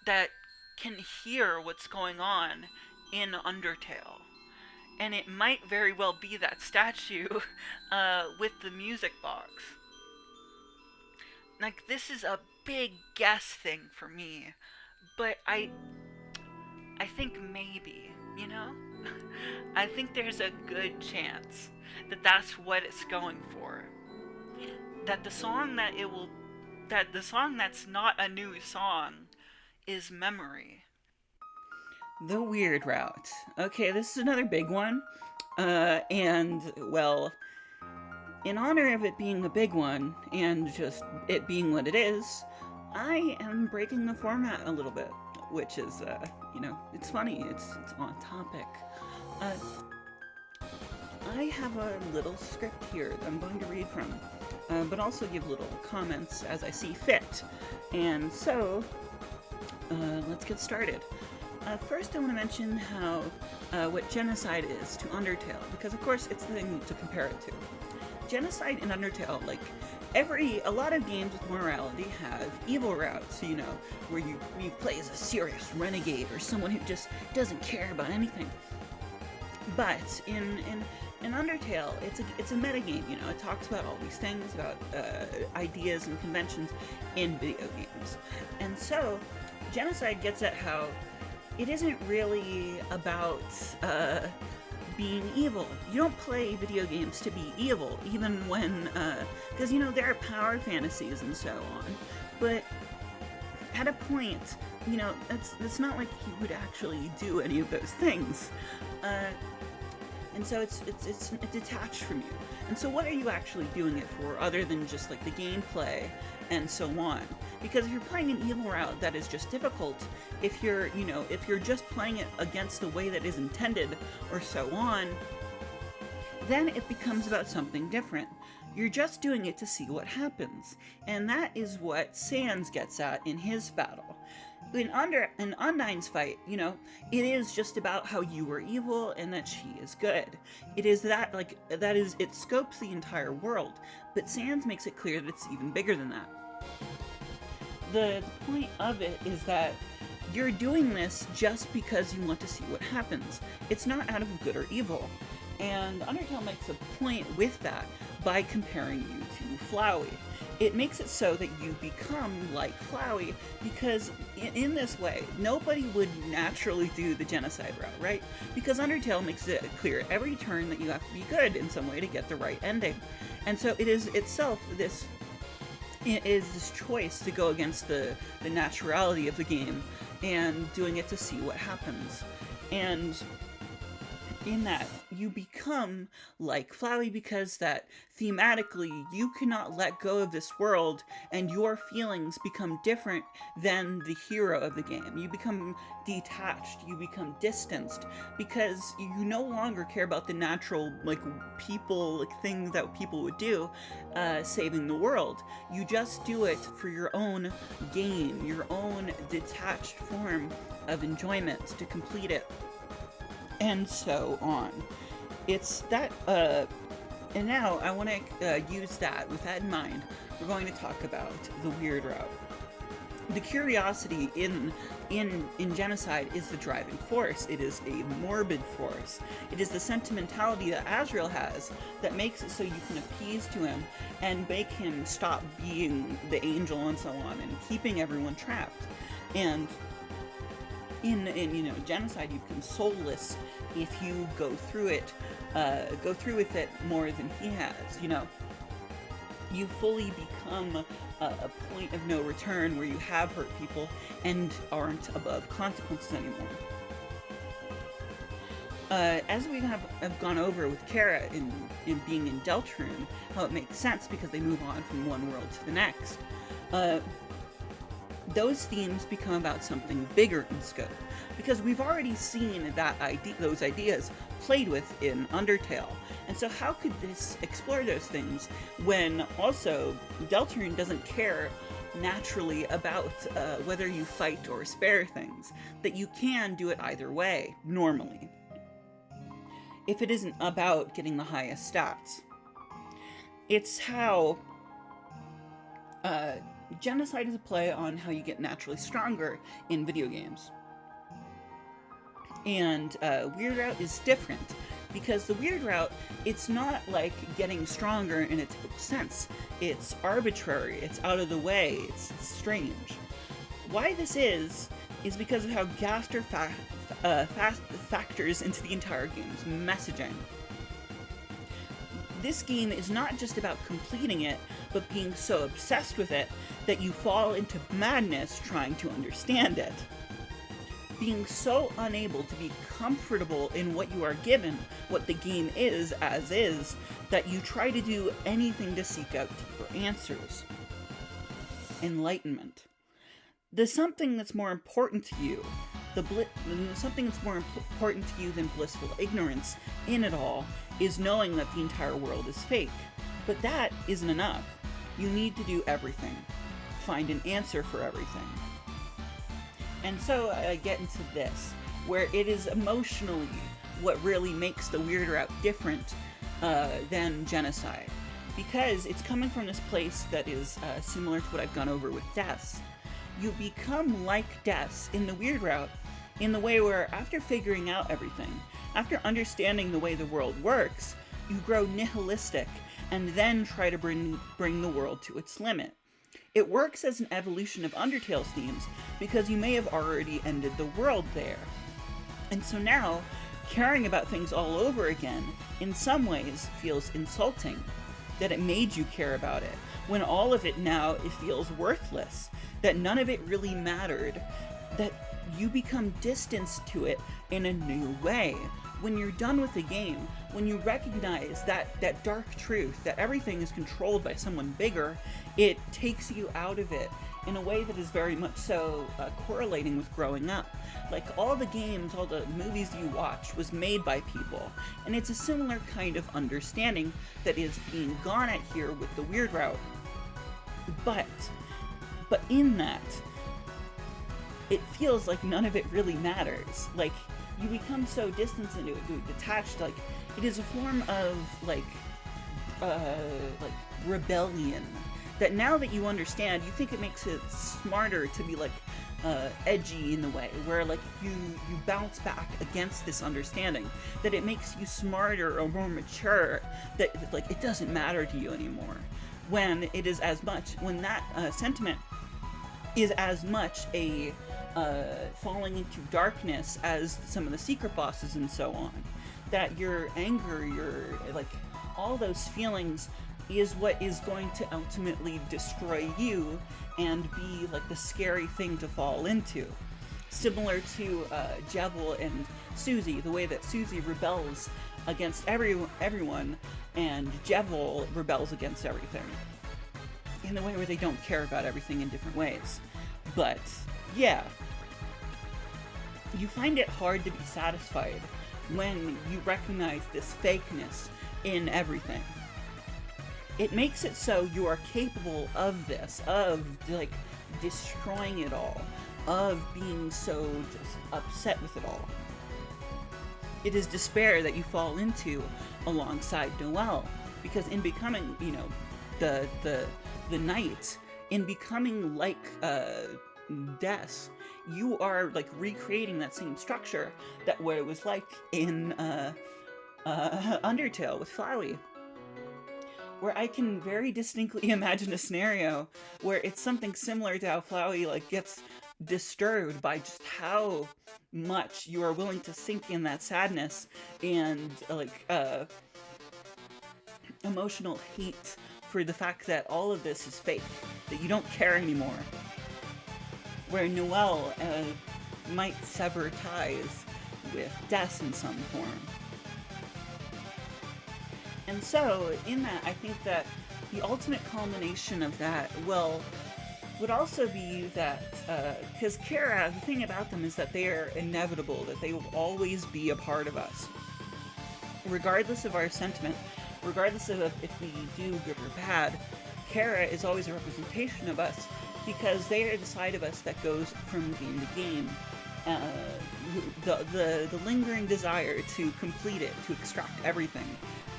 S1: that can hear what's going on in Undertale. And it might very well be that statue with the music box. Like, this is a big guess thing for me, but I think maybe, you know? I think there's a good chance that that's what it's going for. That the song that's not a new song is Memory.
S2: The weird route. Okay, this is another big one. And, well, in honor of it being a big one, and just it being what it is, I am breaking the format a little bit, which is, you know, it's funny, it's on topic. I have a little script here that I'm going to read from, but also give little comments as I see fit. And so, let's get started. First, I want to mention how what genocide is to Undertale, because of course it's the thing to compare it to. Genocide in Undertale, like a lot of games with morality have evil routes, you know, where you play as a serious renegade or someone who just doesn't care about anything. But in Undertale, it's a metagame, you know. It talks about all these things, about ideas and conventions in video games, and so genocide gets at how it isn't really about being evil. You don't play video games to be evil, even when, because, you know, there are power fantasies and so on, but at a point, you know, it's not like you would actually do any of those things. And so it's detached from you. And so what are you actually doing it for, other than just, like, the gameplay and so on? Because if you're playing an evil route that is just difficult, if you're just playing it against the way that is intended or so on, then it becomes about something different. You're just doing it to see what happens. And that is what SAN'S gets at in his battle. In Undyne's fight, you know, it is just about how you were evil and that she is good. It is it scopes the entire world, but SAN'S makes it clear that it's even bigger than that. The point of it is that you're doing this just because you want to see what happens. It's not out of good or evil. And Undertale makes a point with that by comparing you to Flowey. it makes it so that you become like Flowey, because in this way, nobody would naturally do the genocide route, right? Because Undertale makes it clear every turn that you have to be good in some way to get the right ending. And so it is itself this choice to go against the naturality of the game and doing it to see what happens. And in that, you become like Flowey because that thematically you cannot let go of this world, and your feelings become different than the hero of the game. You become detached, you become distanced, because you no longer care about the natural, like, people, like, things that people would do, saving the world. You just do it for your own gain, your own detached form of enjoyment to complete it. And so on. It's that, and now I want to use that, with that in mind, we're going to talk about the weird route. The curiosity in genocide is the driving force. It is a morbid force. It is the sentimentality that Asriel has that makes it so you can appease to him and make him stop being the angel and so on, and keeping everyone trapped. And in genocide, you become soulless if you go through with it more than he has. You fully become a point of no return where you have hurt people and aren't above consequences anymore. As we have gone over with Kara in being in Deltarune, how it makes sense because they move on from one world to the next. Those themes become about something bigger in scope, because we've already seen those ideas played with in Undertale. And so how could this explore those things when also Deltarune doesn't care naturally about whether you fight or spare things, that you can do it either way, normally, if it isn't about getting the highest stats. It's how genocide is a play on how you get naturally stronger in video games. And weird route is different, because the weird route, it's not like getting stronger in a typical sense. It's arbitrary, it's out of the way, it's strange. Why this is because of how Gaster factors into the entire game's messaging. This game is not just about completing it, but being so obsessed with it that you fall into madness trying to understand it. Being so unable to be comfortable in what you are given, what the game is as is, that you try to do anything to seek out deeper answers. Enlightenment. The something that's more important to you, something that's more important to you than blissful ignorance in it all, is knowing that the entire world is fake. But that isn't enough. You need to do everything. Find an answer for everything. And so I get into this, where it is emotionally what really makes the weird route different than genocide. Because it's coming from this place that is similar to what I've gone over with Deaths. You become like Deaths in the weird route, in the way where after figuring out everything, after understanding the way the world works, you grow nihilistic and then try to bring the world to its limit. It works as an evolution of Undertale's themes because you may have already ended the world there. And so now, caring about things all over again, in some ways, feels insulting. That it made you care about it, when all of it now, it feels worthless. That none of it really mattered. That you become distanced to it in a new way. When you're done with the game, when you recognize that dark truth, that everything is controlled by someone bigger, it takes you out of it in a way that is very much so correlating with growing up. Like all the games, all the movies you watch was made by people, and it's a similar kind of understanding that is being gone at here with the weird route. But in that, it feels like none of it really matters. Like, you become so distanced and detached, like, it is a form of, like rebellion. That now that you understand, you think it makes it smarter to be, like, edgy in the way, where, like, you bounce back against this understanding. That it makes you smarter or more mature, that, like, it doesn't matter to you anymore. when it is as much, when that sentiment is as much a falling into darkness as some of the secret bosses and so on. That your anger, your, like, all those feelings is what is going to ultimately destroy you and be, like, the scary thing to fall into. Similar to Jevil and Susie, the way that Susie rebels against everyone, and Jevil rebels against everything. In the way where they don't care about everything in different ways. But, yeah. You find it hard to be satisfied when you recognize this fakeness in everything. It makes it so you are capable of this, of, like, destroying it all, of being so just upset with it all. It is despair that you fall into alongside Noelle, because in becoming, you know, the knight, in becoming like Des, you are, like, recreating that same structure that what it was like in Undertale with Flowey, where I can very distinctly imagine a scenario where it's something similar to how Flowey, like, gets disturbed by just how much you are willing to sink in that sadness and, like, emotional hate for the fact that all of this is fake, that you don't care anymore. Where Noelle might sever ties with Des in some form. And so, in that, I think that the ultimate culmination of that, well, would also be that, because Kara, the thing about them is that they are inevitable, that they will always be a part of us. Regardless of our sentiment, regardless of if we do good or bad, Kara is always a representation of us, because they are the side of us that goes from game to game. The lingering desire to complete it, to extract everything.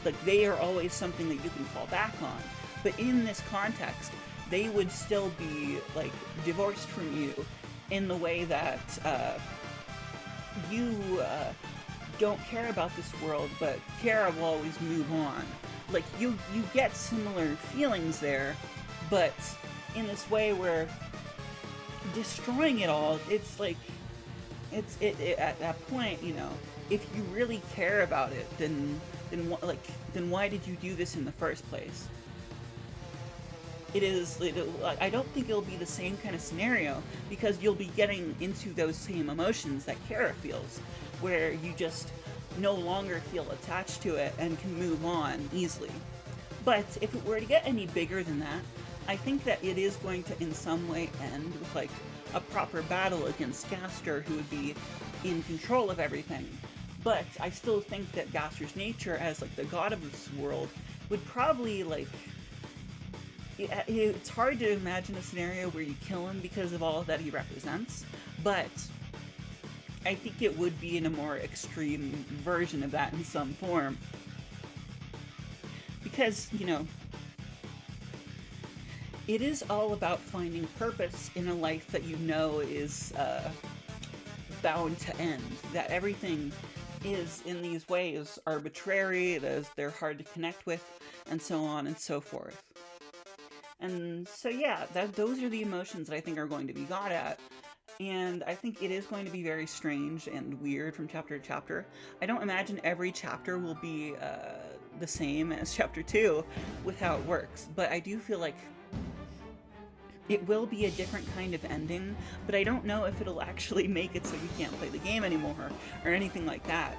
S2: Like, they are always something that you can fall back on. But in this context, they would still be, like, divorced from you in the way that you don't care about this world, but Kara will always move on. Like, you get similar feelings there, but in this way where destroying it all, it's like, it's at that point, you know, if you really care about it, then why did you do this in the first place? I don't think it'll be the same kind of scenario, because you'll be getting into those same emotions that Kara feels, where you just no longer feel attached to it and can move on easily. But if it were to get any bigger than that, I think that it is going to in some way end with, like, a proper battle against Gaster, who would be in control of everything. But I still think that Gaster's nature as, like, the god of this world would probably, like, it's hard to imagine a scenario where you kill him because of all that he represents, but I think it would be in a more extreme version of that in some form. Because, you know, it is all about finding purpose in a life that you know is bound to end. That everything is, in these ways, arbitrary, they're hard to connect with, and so on and so forth. And so, yeah, those are the emotions that I think are going to be got at. And I think it is going to be very strange and weird from chapter to chapter. I don't imagine every chapter will be the same as chapter 2 with how it works, but I do feel like it will be a different kind of ending, but I don't know if it'll actually make it so you can't play the game anymore or anything like that.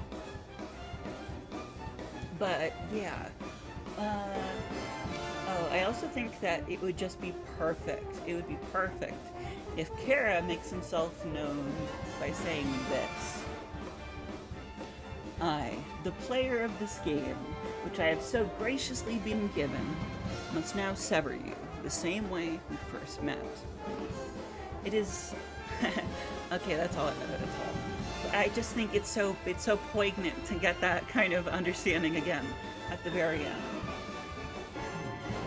S2: But, yeah. Oh, I also think that it would just be perfect. It would be perfect if Kara makes himself known by saying this. I, the player of this game, which I have so graciously been given, must now sever you, the same way we first met. It is... Okay, that's all. I just think it's so poignant to get that kind of understanding again at the very end.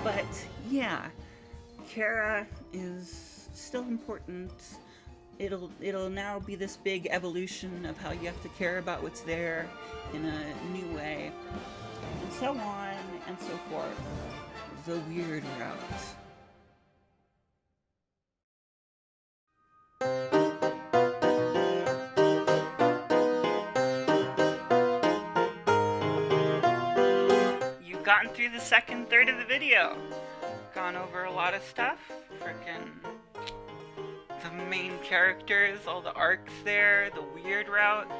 S2: But, yeah, Kara is still important. It'll now be this big evolution of how you have to care about what's there in a new way, and so on and so forth. the weird route.
S1: You've gotten through the second third of the video. Gone over a lot of stuff. Frickin' the main characters, all the arcs there, the weird route.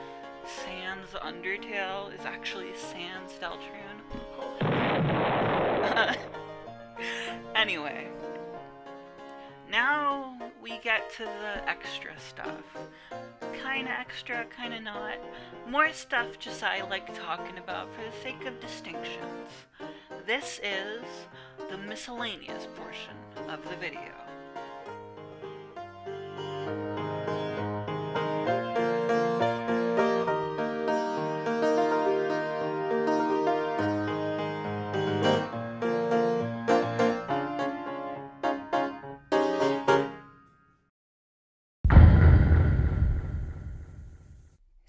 S1: SANS'S Undertale is actually SANS'S Deltarune. Anyway, now we get to the extra stuff. Kinda extra, kinda not. More stuff just I like talking about for the sake of distinctions. This is the miscellaneous portion of the video.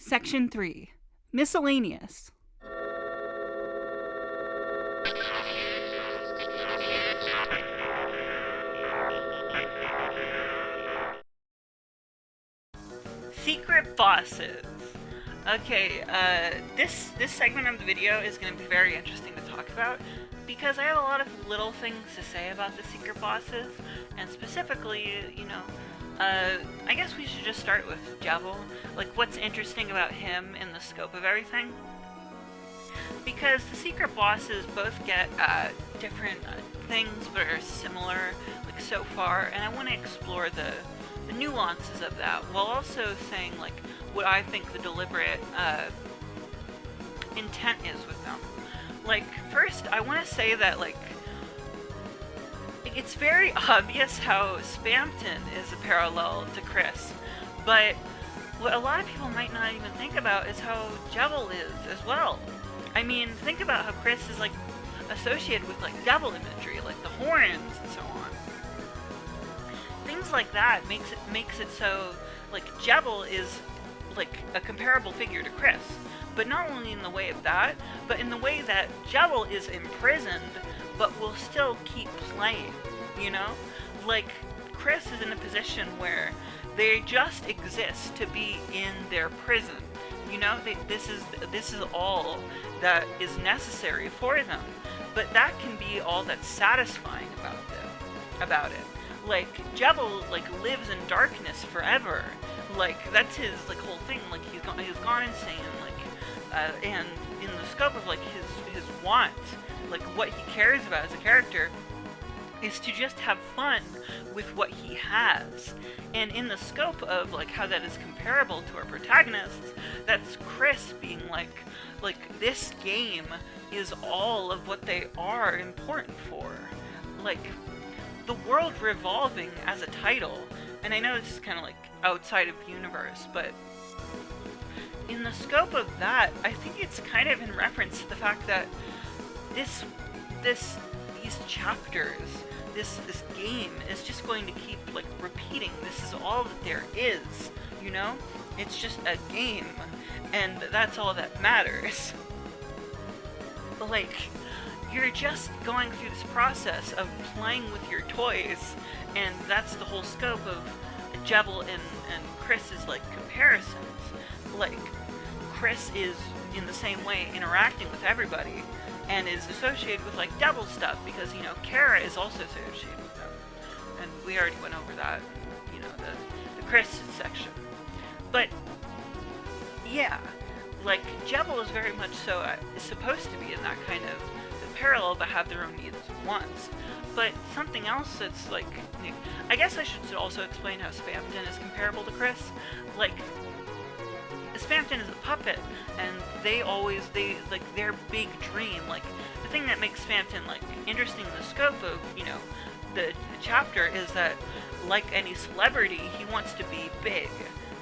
S2: Section 3. Miscellaneous.
S1: Secret bosses. Okay, this segment of the video is going to be very interesting to talk about because I have a lot of little things to say about the secret bosses, and specifically, I guess we should just start with Jevil. Like, what's interesting about him in the scope of everything? Because the secret bosses both get different things, but are similar, like, so far, and I want to explore the nuances of that, while also saying, like, what I think the deliberate intent is with them. Like, first, I want to say that, like, it's very obvious how Spamton is a parallel to KRIS, but what a lot of people might not even think about is how Jevil is as well. I mean, think about how KRIS is, like, associated with, like, devil imagery, like the horns and so on. Things like that makes it so, like, Jevil is, like, a comparable figure to KRIS. But not only in the way of that, but in the way that Jevil is imprisoned, but will still keep playing, you know? Like, KRIS is in a position where they just exist to be in their prison. You know, this is all that is necessary for them. But that can be all that's satisfying about it. Like, Jevil, like, lives in darkness forever. Like, that's his, like, whole thing. Like, he's gone insane. Like, and in the scope of, like, his want, like, what he cares about as a character is to just have fun with what he has. And in the scope of, like, how that is comparable to our protagonists, that's KRIS being like, this game is all of what they are important for. Like, the world revolving as a title, and I know this is kind of, like, outside of the universe, but in the scope of that, I think it's kind of in reference to the fact that these chapters, this game is just going to keep, like, repeating. This is all that there is, you know? It's just a game, and that's all that matters. Like, you're just going through this process of playing with your toys, and that's the whole scope of Jevil and KRIS's, like, comparisons. Like, KRIS is, in the same way, interacting with everybody, and is associated with, like, devil stuff, because, you know, Kara is also associated with them. And we already went over that, you know, the KRIS section. But, yeah, like, Jevil is very much so, is supposed to be in that kind of parallel, but have their own needs and wants. But something else that's, like, I guess I should also explain how Spamton is comparable to KRIS. Like, Spamton is a puppet, and like, their big dream, like, the thing that makes Spamton, like, interesting in the scope of, you know, the chapter is that, like any celebrity, he wants to be big.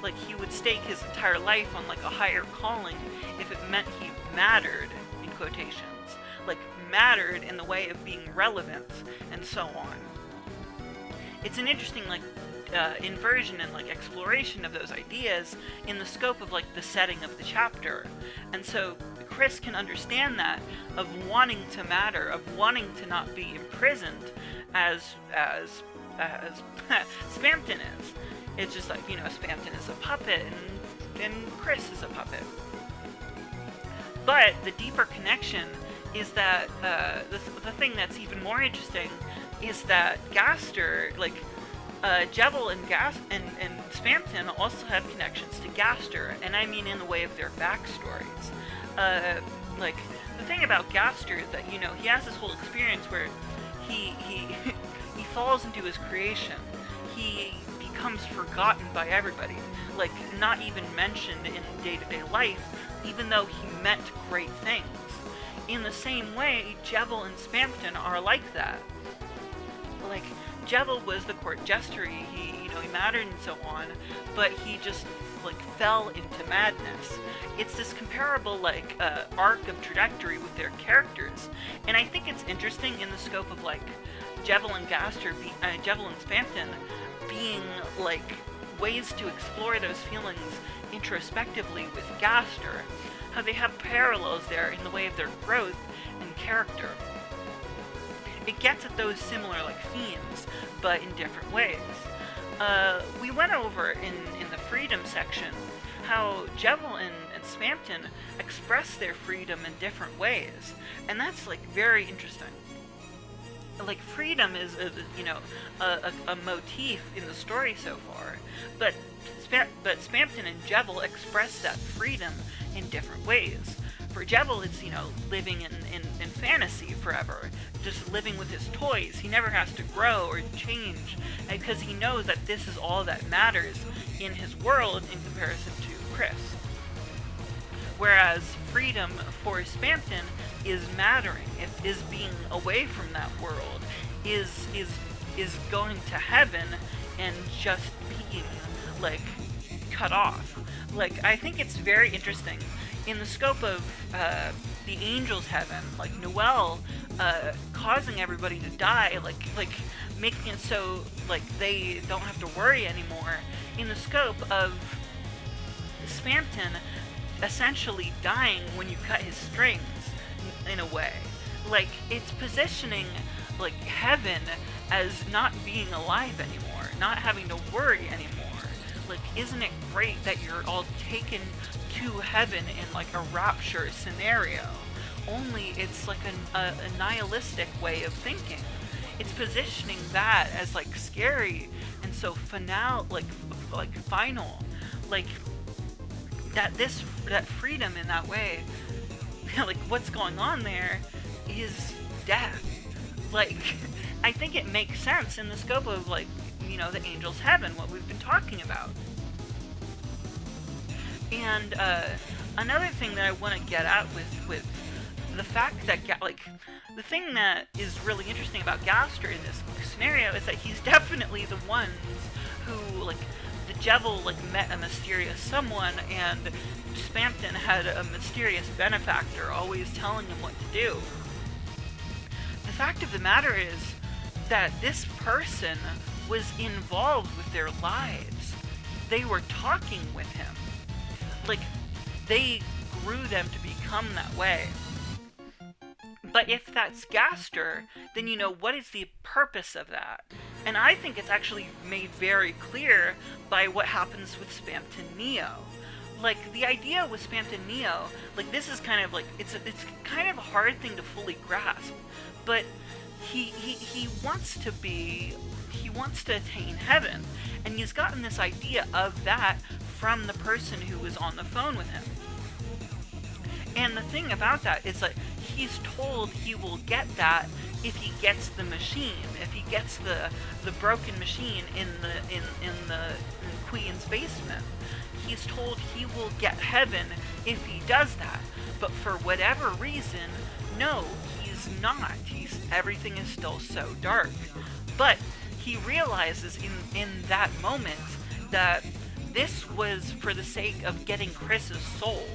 S1: Like, he would stake his entire life on, like, a higher calling if it meant he mattered, in quotations. Like, mattered in the way of being relevant, and so on. It's an interesting, like, inversion and, like, exploration of those ideas in the scope of, like, the setting of the chapter. And so KRIS can understand that, of wanting to matter, of wanting to not be imprisoned as Spamton is. It's just like, Spamton is a puppet and KRIS is a puppet. But the deeper connection is that the thing that's even more interesting is that Gaster, Jevil and Spamton also have connections to Gaster, and I mean in the way of their backstories. The thing about Gaster is that, he has this whole experience where he falls into his creation. He becomes forgotten by everybody, not even mentioned in day-to-day life, even though he meant great things. In the same way, Jevil and Spamton are like that. Jevil was the court jester, he mattered and so on, but he just, fell into madness. It's this comparable, arc of trajectory with their characters, and I think it's interesting in the scope of, Jevil and Jevil and Spamton being, ways to explore those feelings introspectively with Gaster, how they have parallels there in the way of their growth and character. It gets at those similar themes, but in different ways. We went over in the freedom section how Jevil and Spamton express their freedom in different ways, and that's very interesting. Freedom is a motif in the story so far, but Spamton and Jevil express that freedom in different ways. For Jevil, it's, living in fantasy forever, just living with his toys. He never has to grow or change, because he knows that this is all that matters in his world in comparison to KRIS. Whereas freedom for Spamton is mattering, is being away from that world, is going to heaven and just being, cut off. I think it's very interesting in the scope of the angels' heaven, Noelle causing everybody to die, making it so they don't have to worry anymore. In the scope of Spamton essentially dying when you cut his strings, in a way. It's positioning heaven as not being alive anymore, not having to worry anymore. Isn't it great that you're all taken to heaven in a rapture scenario? Only it's a nihilistic way of thinking. It's positioning that as scary and so final, final, that freedom in that way. What's going on there is death. I think it makes sense in the scope of the angel's heaven, what we've been talking about. And another thing that I want to get at with the fact that the thing that is really interesting about Gaster in this scenario is that he's definitely the ones who the Jevil met a mysterious someone, and Spamton had a mysterious benefactor always telling him what to do. The fact of the matter is that this person was involved with their lives. They were talking with him. They grew them to become that way. But if that's Gaster, then what is the purpose of that? And I think it's actually made very clear by what happens with Spamton Neo. The idea with Spamton Neo, this is kind of it's kind of a hard thing to fully grasp, but he wants to attain heaven, and he's gotten this idea of that from the person who was on the phone with him. And the thing about that is he's told he will get that if he gets the machine, if he gets the broken machine in the Queen's basement. He's told he will get heaven if he does that. But for whatever reason, no, he's not. Everything is still so dark. But he realizes in that moment that this was for the sake of getting KRIS's soul.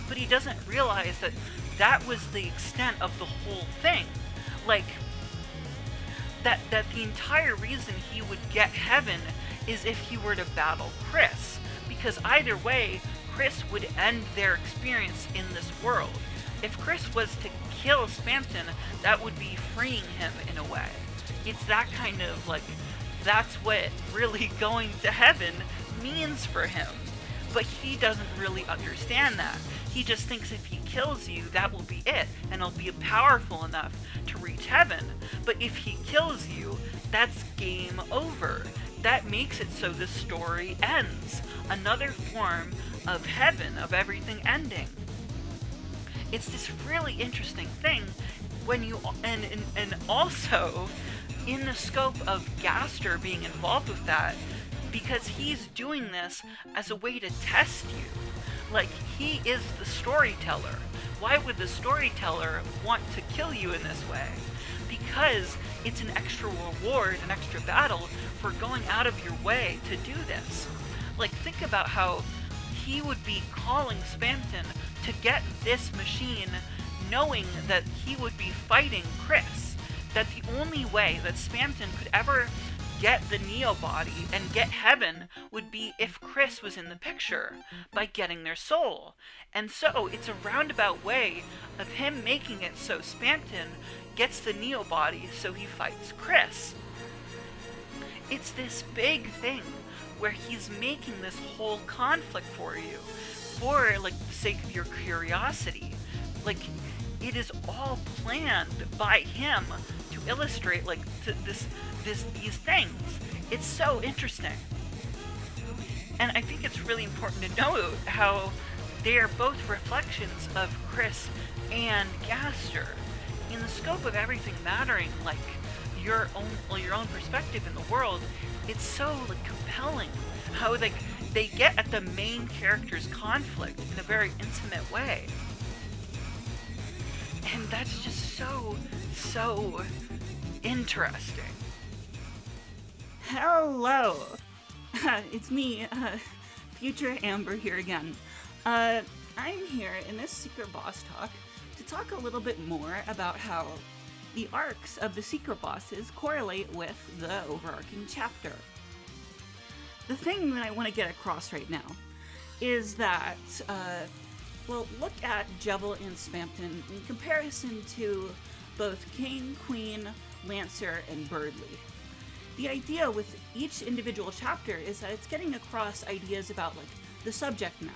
S1: But he doesn't realize that that was the extent of the whole thing. That the entire reason he would get heaven is if he were to battle KRIS. Because either way, KRIS would end their experience in this world. if KRIS was to kill Spamton, that would be freeing him in a way. It's that kind of, like, that's what really going to heaven means for him. But he doesn't really understand that. He just thinks if he kills you, that will be it, and he'll be powerful enough to reach heaven. But if he kills you, that's game over. That makes it so the story ends. Another form of heaven, of everything ending. It's this really interesting thing when you, and also in the scope of Gaster being involved with that, because he's doing this as a way to test you. Like, he is the storyteller. Why would the storyteller want to kill you in this way? Because it's an extra reward, an extra battle for going out of your way to do this. Like, think about how he would be calling Spamton to get this machine, knowing that he would be fighting KRIS. That the only way that Spamton could ever get the Neo body and get heaven would be if KRIS was in the picture, by getting their soul. And so it's a roundabout way of him making it so Spamton gets the Neo body so he fights KRIS. It's this big thing where he's making this whole conflict for you for, like, the sake of your curiosity. Like, it is all planned by him to illustrate, like, these things. It's so interesting. And I think it's really important to note how they are both reflections of KRIS and Gaster. In the scope of everything mattering, like, your own perspective in the world, it's so, like, compelling how they get at the main character's conflict in a very intimate way. And that's just so interesting.
S2: Hello! It's me, future Amber here again. I'm here in this Secret Boss talk to talk a little bit more about how the arcs of the Secret Bosses correlate with the overarching chapter. The thing that I want to get across right now is that, well, look at Jevil and Spamton in comparison to both King, Queen, Lancer, and Birdly. The idea with each individual chapter is that it's getting across ideas about, like, the subject matter.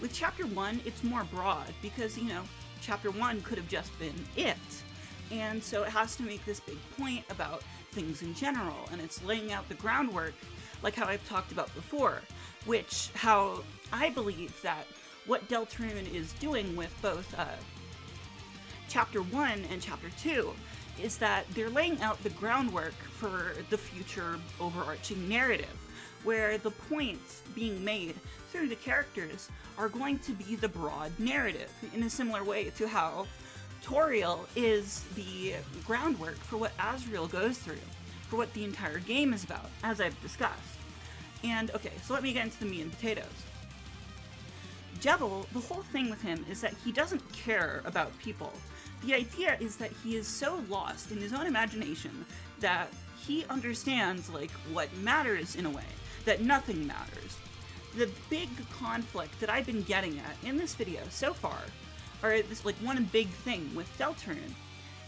S2: With chapter 1, it's more broad because, you know, chapter 1 could have just been it. And so it has to make this big point about things in general, and it's laying out the groundwork, like how I've talked about before, which, how I believe that what Deltarune is doing with both chapter 1 and chapter 2 is that they're laying out the groundwork for the future overarching narrative, where the points being made through the characters are going to be the broad narrative, in a similar way to how Toriel is the groundwork for what Asriel goes through, for what the entire game is about, as I've discussed. And okay, so let me get into the meat and potatoes. Jevil, the whole thing with him is that he doesn't care about people. The idea is that he is so lost in his own imagination that he understands, like, what matters in a way, that nothing matters. The big conflict that I've been getting at in this video so far, or this, like, one big thing with Deltarune,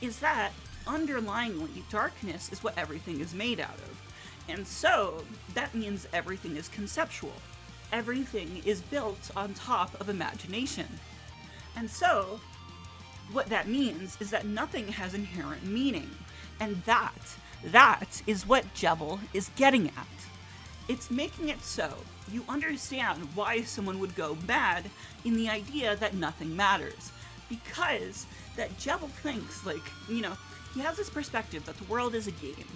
S2: is that underlyingly, darkness is what everything is made out of. And so, that means everything is conceptual. Everything is built on top of imagination. And so, what that means is that nothing has inherent meaning. And that is what Jevil is getting at. It's making it so you understand why someone would go mad in the idea that nothing matters. Because that Jevil thinks, like, you know, he has this perspective that the world is a game.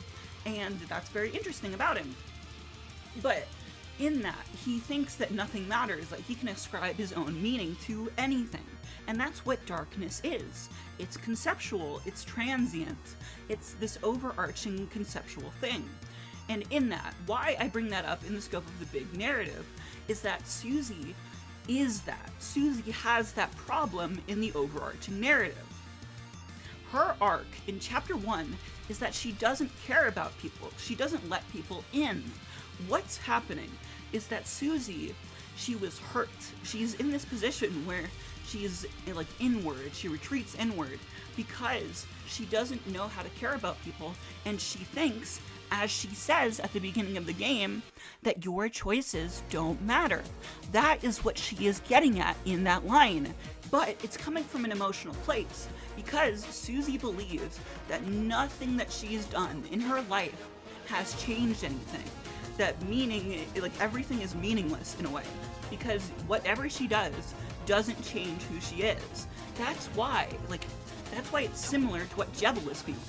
S2: And that's very interesting about him. But in that, he thinks that nothing matters, that he can ascribe his own meaning to anything. And that's what darkness is. It's conceptual, it's transient, it's this overarching conceptual thing. And in that, why I bring that up in the scope of the big narrative is that SUSIE is that. SUSIE has that problem in the overarching narrative. Her arc in chapter 1 is that she doesn't care about people. She doesn't let people in. What's happening is that SUSIE, she was hurt. She's in this position where she's like inward, she retreats inward because she doesn't know how to care about people, and she thinks, as she says at the beginning of the game, that your choices don't matter. That is what she is getting at in that line. But it's coming from an emotional place because Susie believes that nothing that she's done in her life has changed anything. That meaning, like everything is meaningless in a way because whatever she does doesn't change who she is. That's why it's similar to what Jebel is feeling.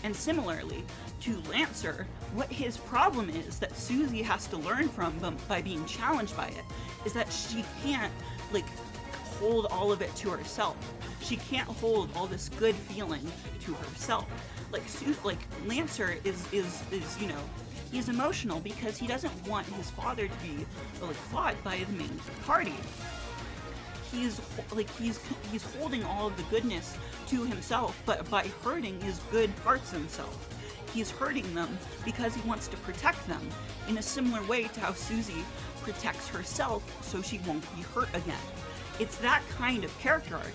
S2: And similarly, to Lancer, what his problem is that Susie has to learn from by being challenged by it is that she can't hold all of it to herself. She can't hold all this good feeling to herself. Lancer is he's emotional because he doesn't want his father to be fought by the main party. He's holding all of the goodness to himself, but by hurting his good parts of himself. He's hurting them because he wants to protect them in a similar way to how Susie protects herself so she won't be hurt again. It's that kind of character arc.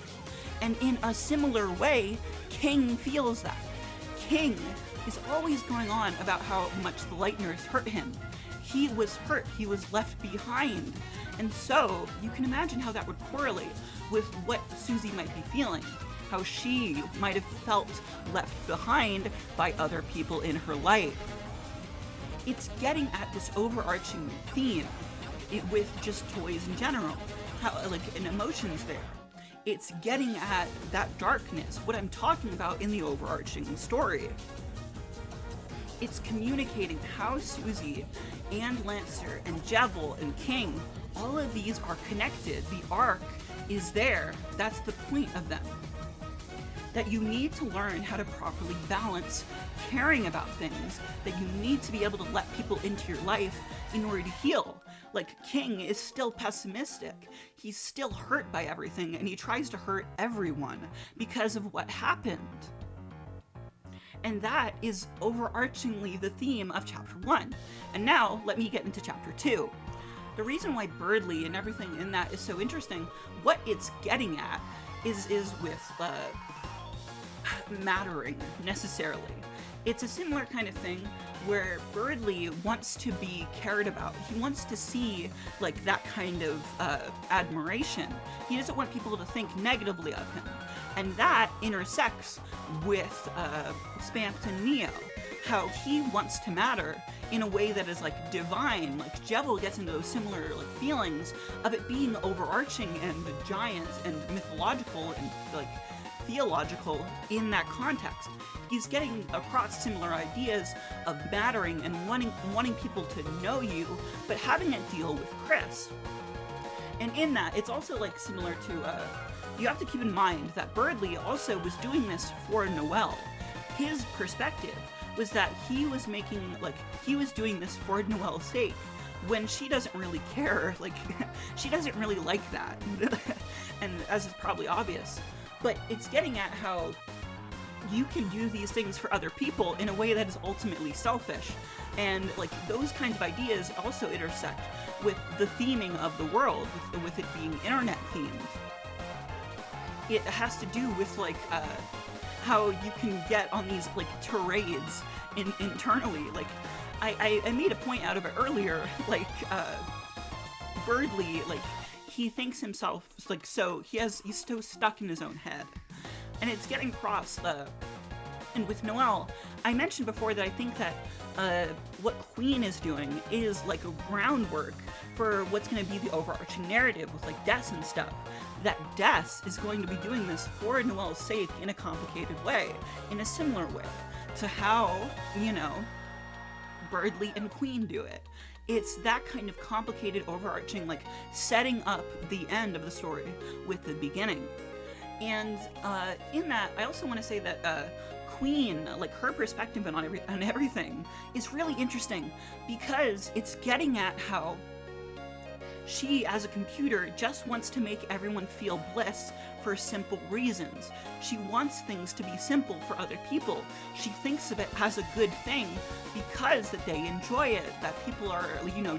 S2: And in a similar way, King feels that. King is always going on about how much the Lightners hurt him. He was hurt, he was left behind. And so, you can imagine how that would correlate with what Susie might be feeling. How she might have felt left behind by other people in her life. It's getting at this overarching theme with just toys in general, how and emotions there. It's getting at that darkness, what I'm talking about in the overarching story. It's communicating how Susie and Lancer and Jebel and King, all of these are connected. The arc is there. That's the point of them. That you need to learn how to properly balance caring about things, that you need to be able to let people into your life in order to heal. King is still pessimistic. He's still hurt by everything, and he tries to hurt everyone because of what happened. And that is overarchingly the theme of Chapter 1. And now, let me get into Chapter 2. The reason why Birdly and everything in that is so interesting, what it's getting at is with mattering necessarily. It's a similar kind of thing where Birdly wants to be cared about. He wants to see that kind of admiration. He doesn't want people to think negatively of him. And that intersects with Spampton Neo, how he wants to matter in a way that is divine. Jebel gets into those similar feelings of it being overarching and giant and mythological and theological in that context. He's getting across similar ideas of mattering and wanting people to know you, but having it deal with KRIS. And in that, it's also similar to, you have to keep in mind that Birdly also was doing this for Noelle. His perspective was that he was he was doing this for Noelle's sake, when she doesn't really care, she doesn't really like that, and as is probably obvious. But it's getting at how you can do these things for other people in a way that is ultimately selfish. And those kinds of ideas also intersect with the theming of the world, with it being internet themed. It has to do with how you can get on these tirades internally. I made a point out of it earlier, Birdly, he thinks himself he's so stuck in his own head, and it's getting across. And with Noelle, I mentioned before that I think that what Queen is doing is a groundwork for what's going to be the overarching narrative with Des and stuff. That Des is going to be doing this for Noelle's sake in a complicated way, in a similar way to how Birdly and Queen do it. It's that kind of complicated, overarching, setting up the end of the story with the beginning. And in that, I also want to say that Queen, her perspective on everything is really interesting because it's getting at how she, as a computer, just wants to make everyone feel bliss for simple reasons. She wants things to be simple for other people. She thinks of it as a good thing because that they enjoy it, that people are,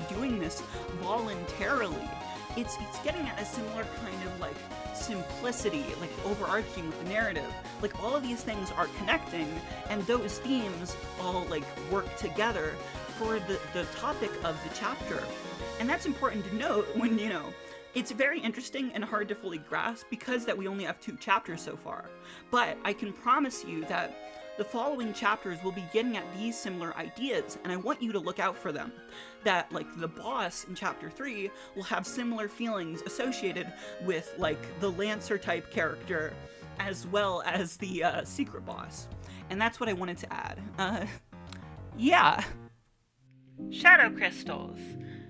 S2: doing this voluntarily. it's getting at a similar kind of like simplicity, like overarching with the narrative. Like all of these things are connecting, and those themes all like work together for the topic of the chapter. And that's important to note when, you know, it's very interesting and hard to fully grasp because that we only have 2 chapters so far. But I can promise you that the following chapters will be getting at these similar ideas, and I want you to look out for them. That, like, the boss in chapter 3 will have similar feelings associated with, like, the Lancer-type character, as well as the secret boss. And that's what I wanted to add. Yeah.
S1: Shadow crystals.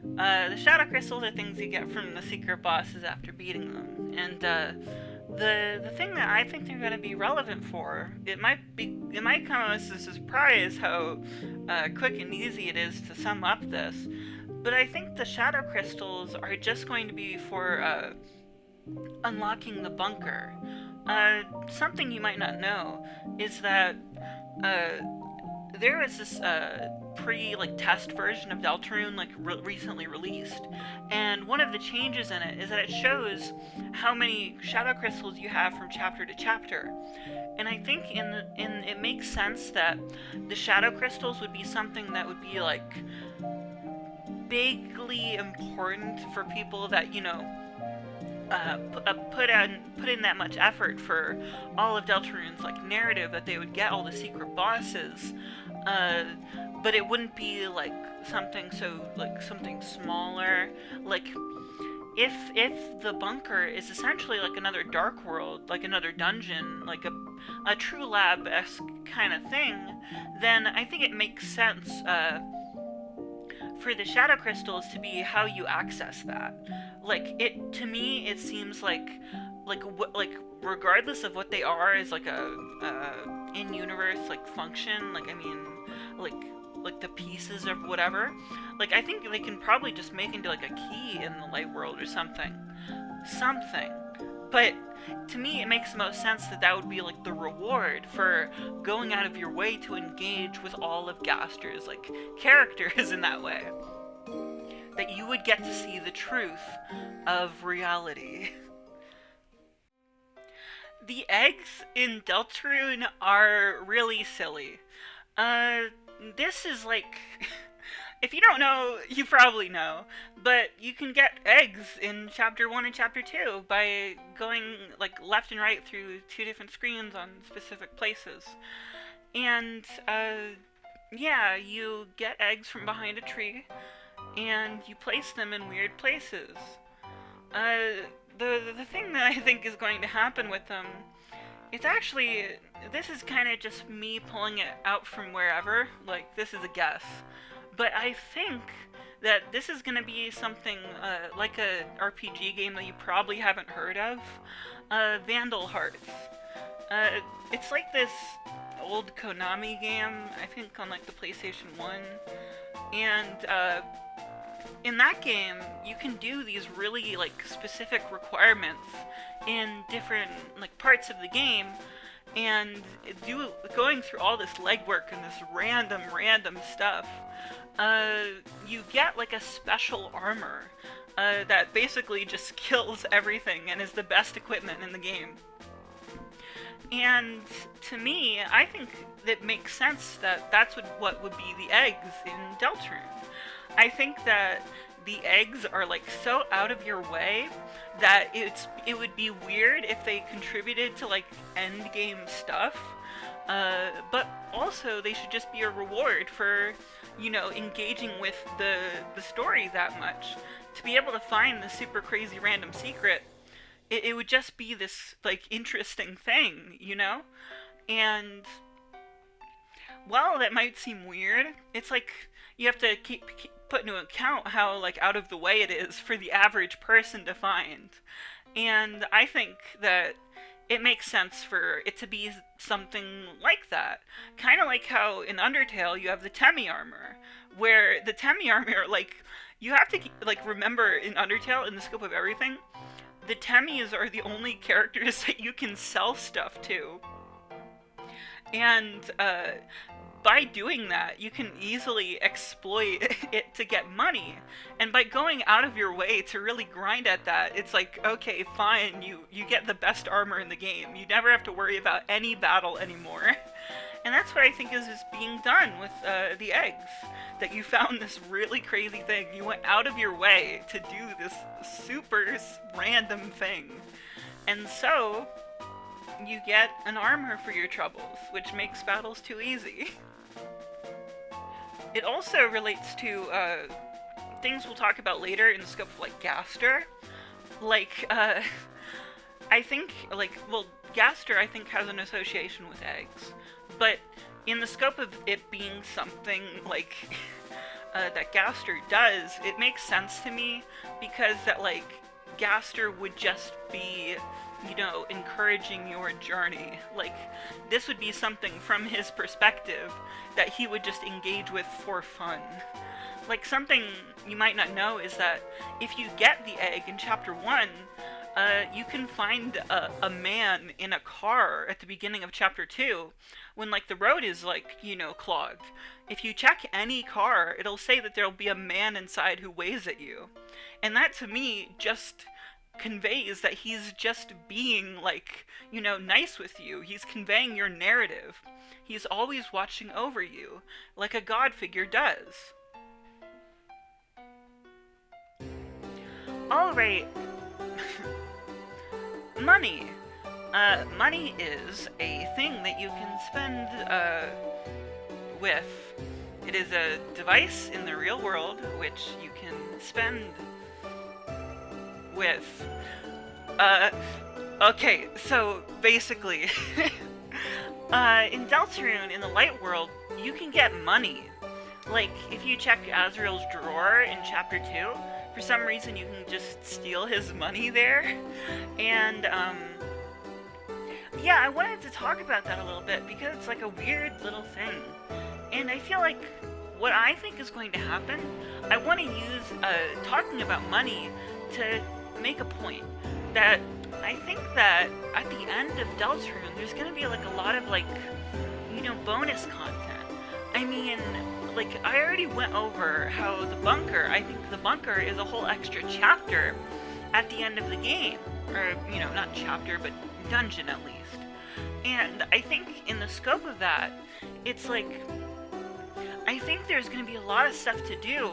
S1: The shadow crystals are things you get from the secret bosses after beating them, and the thing that I think they're going to be relevant for, it might come as a surprise how quick and easy it is to sum up this, but I think the shadow crystals are just going to be for unlocking the bunker. Something you might not know is that there was this test version of Deltarune recently released, and one of the changes in it is that it shows how many shadow crystals you have from chapter to chapter. And I think it makes sense that the shadow crystals would be something that would be like bigly important for people that, you know, put in that much effort for all of Deltarune's like narrative, that they would get all the secret bosses, but it wouldn't be like something smaller. Like if the bunker is essentially like another dark world, like another dungeon, like a true lab-esque kind of thing, then I think it makes sense for the shadow crystals to be how you access that. To me it seems like regardless of what they are as like a in-universe like function, like the pieces of whatever, like I think they can probably just make into like a key in the light world or something. But to me it makes the most sense that would be like the reward for going out of your way to engage with all of Gaster's like characters in that way, that you would get to see the truth of reality. The eggs in Deltarune are really silly. This is like, if you don't know, you probably know, but you can get eggs in chapter 1 and chapter 2 by going like left and right through 2 different screens on specific places. And yeah, you get eggs from behind a tree and you place them in weird places. The thing that I think is going to happen with them, it's actually, this is kind of just me pulling it out from wherever, like this is a guess, but I think that this is going to be something like a RPG game that you probably haven't heard of, Vandal Hearts. It's like this old Konami game, I think on like the PlayStation 1, and in that game, you can do these really like specific requirements in different like parts of the game, and going through all this legwork and this random stuff. You get like a special armor that basically just kills everything and is the best equipment in the game. And to me, I think that makes sense that that's what would be the eggs in Deltarune. I think that the eggs are like so out of your way that it would be weird if they contributed to like end game stuff, but also they should just be a reward for, you know, engaging with the story that much. To be able to find the super crazy random secret, it would just be this like interesting thing, you know? And while that might seem weird, it's like you have to keep put into account how like out of the way it is for the average person to find. And I think that it makes sense for it to be something like that. Kind of like how in Undertale you have the Temi armor, where the Temi armor, like, you have to like remember in Undertale, in the scope of everything, the Temis are the only characters that you can sell stuff to. And by doing that, you can easily exploit it to get money. And by going out of your way to really grind at that, it's like, okay, fine, you get the best armor in the game. You never have to worry about any battle anymore. And that's what I think is being done with the eggs. That you found this really crazy thing. You went out of your way to do this super random thing. And so, you get an armor for your troubles, which makes battles too easy. It also relates to things we'll talk about later in the scope of, like, Gaster. Like, I think, like, well, Gaster, I think, has an association with eggs. But in the scope of it being something, like, that Gaster does, it makes sense to me, because that, like, Gaster would just be, you know, encouraging your journey. Like, this would be something from his perspective that he would just engage with for fun. Like, something you might not know is that if you get the egg in Chapter 1, you can find a man in a car at the beginning of Chapter 2 when, like, the road is, like, you know, clogged. If you check any car, it'll say that there'll be a man inside who waves at you. And that, to me, just conveys that he's just being, like, you know, nice with you. He's conveying your narrative. He's always watching over you, like a god figure does. Alright. Money. Money is a thing that you can spend, with. It is a device in the real world which you can spend with. Okay, so basically, in Deltarune, in the light world, you can get money. Like, if you check ASRIEL's drawer in Chapter 2, for some reason you can just steal his money there. And, yeah, I wanted to talk about that a little bit because it's like a weird little thing. And I feel like what I think is going to happen, I want to use talking about money to make a point. That I think that at the end of Deltarune, there's going to be like a lot of, like, you know, bonus content. I mean, like, I already went over how the bunker, I think the bunker is a whole extra chapter at the end of the game. Or, you know, not chapter, but dungeon at least. And I think in the scope of that, it's like, I think there's going to be a lot of stuff to do,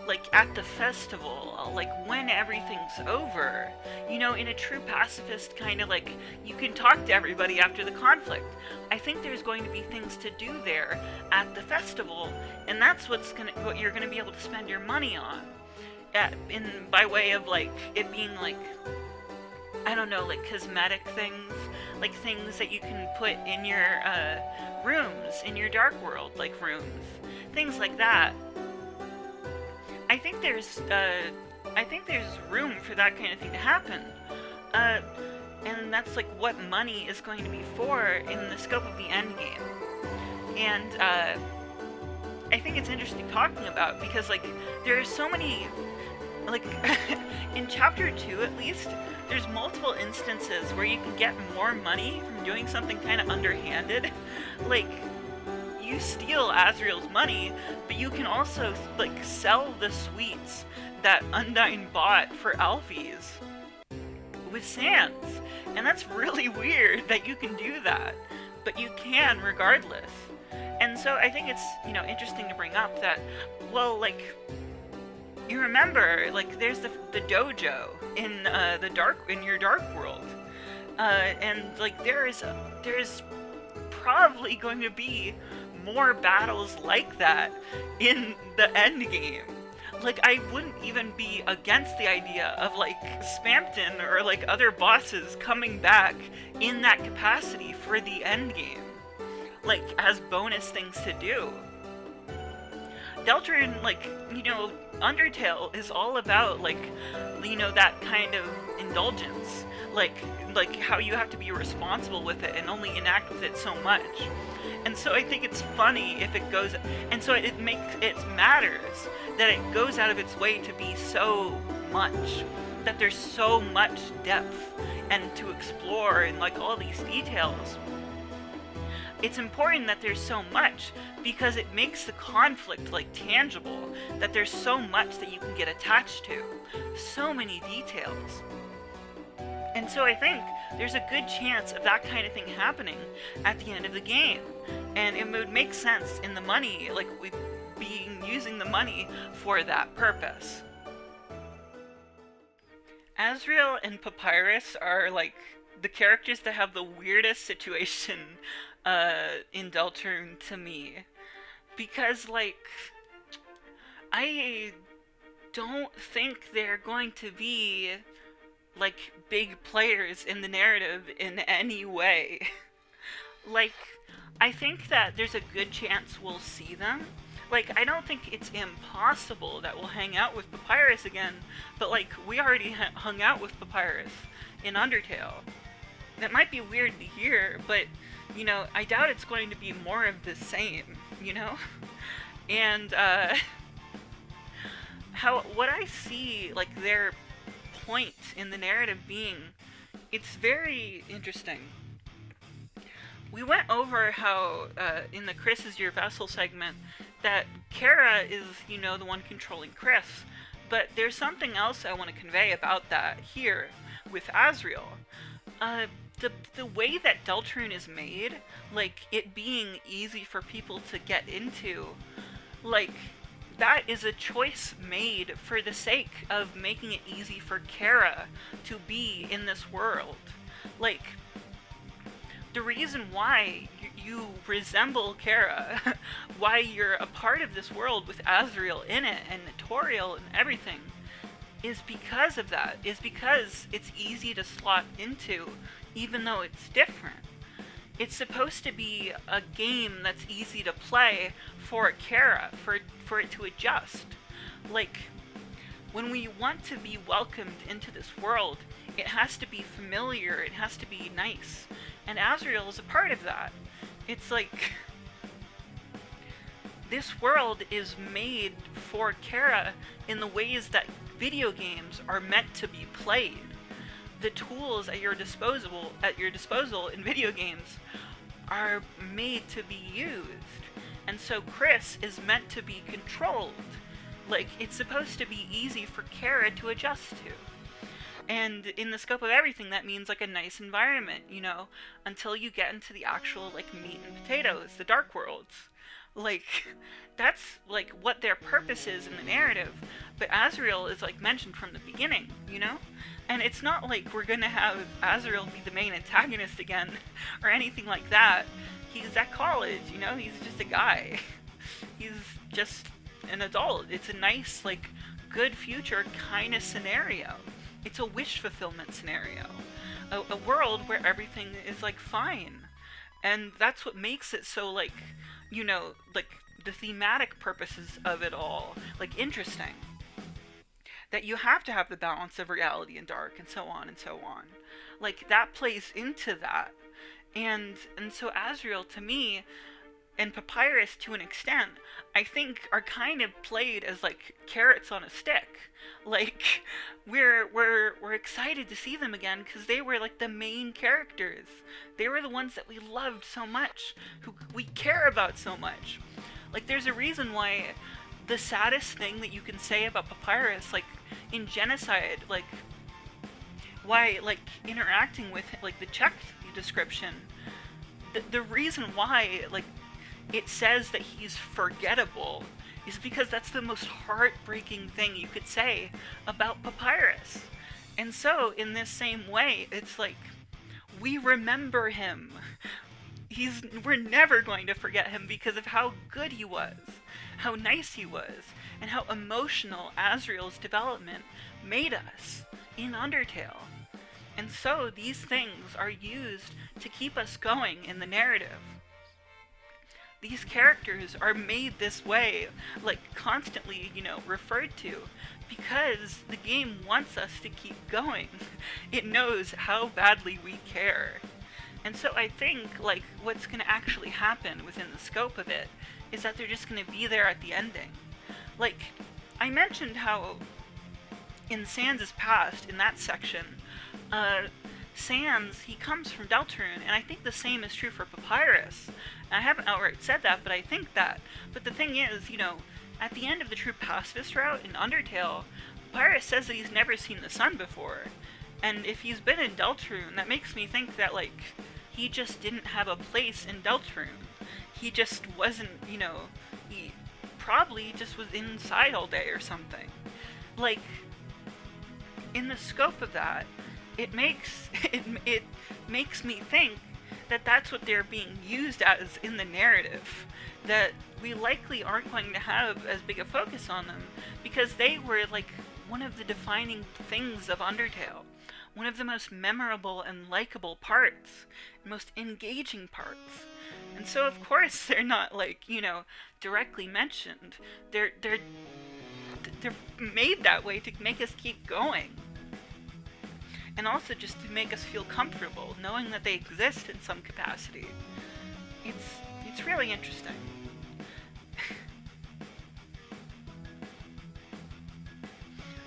S1: like, at the festival, like, when everything's over. You know, in a true pacifist kind of, like, you can talk to everybody after the conflict. I think there's going to be things to do there at the festival, and that's what you're going to be able to spend your money on. By way of, like, it being, like, I don't know, like, cosmetic things, like, things that you can put in your, rooms, in your Dark World, like, rooms. Things like that. I think there's room for that kind of thing to happen. And that's, like, what money is going to be for in the scope of the endgame. And, I think it's interesting talking about, because, like, there are so many, like, in Chapter 2 at least, there's multiple instances where you can get more money from doing something kind of underhanded. Like, you steal ASRIEL's money, but you can also, like, sell the sweets that Undyne bought for Alphys with SANS'S. And that's really weird that you can do that, but you can regardless. And so I think it's, you know, interesting to bring up that, well, like, you remember, like, there's the dojo in your Dark World, and, like, there's probably going to be more battles like that in the end game. Like, I wouldn't even be against the idea of, like, Spampton or, like, other bosses coming back in that capacity for the end game, like, as bonus things to do. Deltarune, like, you know, Undertale is all about, like, you know, that kind of indulgence. Like how you have to be responsible with it and only enact with it so much. And so I think it's funny if it goes, and so it matters that it goes out of its way to be so much, that there's so much depth and to explore and, like, all these details. it's important that there's so much because it makes the conflict like tangible, that there's so much that you can get attached to, so many details. And so I think there's a good chance of that kind of thing happening at the end of the game. And it would make sense in the money, like we being using the money for that purpose. ASRIEL and PAPYRUS are like the characters that have the weirdest situation in Deltarune to me. Because like I don't think they're going to be like big players in the narrative in any way. Like, I think that there's a good chance we'll see them. Like, I don't think it's impossible that we'll hang out with PAPYRUS again, but like, we already hung out with PAPYRUS in Undertale. That might be weird to hear, but, you know, I doubt it's going to be more of the same, you know? And, what I see, like, their point in the narrative being, it's very interesting. We went over how, in the KRIS is your vessel segment, that Kara is, you know, the one controlling KRIS, but there's something else I want to convey about that here with ASRIEL. The way that Deltarune is made, like, it being easy for people to get into, like, that is a choice made for the sake of making it easy for Kara to be in this world. Like, the reason why you resemble Kara, why you're a part of this world with ASRIEL in it, and Toriel and everything, is because of that, is because it's easy to slot into, even though it's different. It's supposed to be a game that's easy to play for Kara, for it to adjust. Like, when we want to be welcomed into this world, it has to be familiar, it has to be nice. And ASRIEL is a part of that. It's like, this world is made for Kara in the ways that video games are meant to be played. The tools at your disposal in video games are made to be used. And so KRIS is meant to be controlled. Like, it's supposed to be easy for Kara to adjust to. And in the scope of everything, that means like a nice environment, you know, until you get into the actual like meat and potatoes, the dark worlds. Like, that's like what their purpose is in the narrative. But ASRIEL is like mentioned from the beginning, you know? And it's not like we're gonna have ASRIEL be the main antagonist again, or anything like that. He's at college, you know? He's just a guy. He's just an adult. It's a nice, like, good future kind of scenario. It's a wish fulfillment scenario. A world where everything is, like, fine. And that's what makes it so, like, you know, like, the thematic purposes of it all, like, interesting. That you have to have the balance of reality and dark, and so on and so on. Like, that plays into that. And so ASRIEL, to me, and PAPYRUS to an extent, I think are kind of played as like carrots on a stick. Like, we're excited to see them again because they were like the main characters. They were the ones that we loved so much, who we care about so much. Like, there's a reason why the saddest thing that you can say about PAPYRUS, like in Genocide, like why, like, interacting with like the check description, the reason why, like, it says that he's forgettable is because that's the most heartbreaking thing you could say about PAPYRUS. And so, in this same way, it's like, we remember him. We're never going to forget him because of how good he was, how nice he was, and how emotional ASRIEL's development made us in Undertale. And so, these things are used to keep us going in the narrative. These characters are made this way, like, constantly, you know, referred to, because the game wants us to keep going. It knows how badly we care. And so I think, like, what's going to actually happen within the scope of it is that they're just going to be there at the ending. Like, I mentioned how in SANS'S past, in that section, SANS, he comes from Deltarune, and I think the same is true for Papyrus. And I haven't outright said that, but I think that. But the thing is, at the end of the True Pacifist route in Undertale, Papyrus says that he's never seen the sun before. And if he's been in Deltarune, that makes me think that, he just didn't have a place in Deltarune. He just wasn't, he probably just was inside all day or something. In the scope of that, it makes me think that that's what they're being used as in the narrative. That we likely aren't going to have as big a focus on them because they were one of the defining things of Undertale. One of the most memorable and likable parts, most engaging parts. And so of course they're not directly mentioned. They're made that way to make us keep going. And also just to make us feel comfortable knowing that they exist in some capacity. It's really interesting.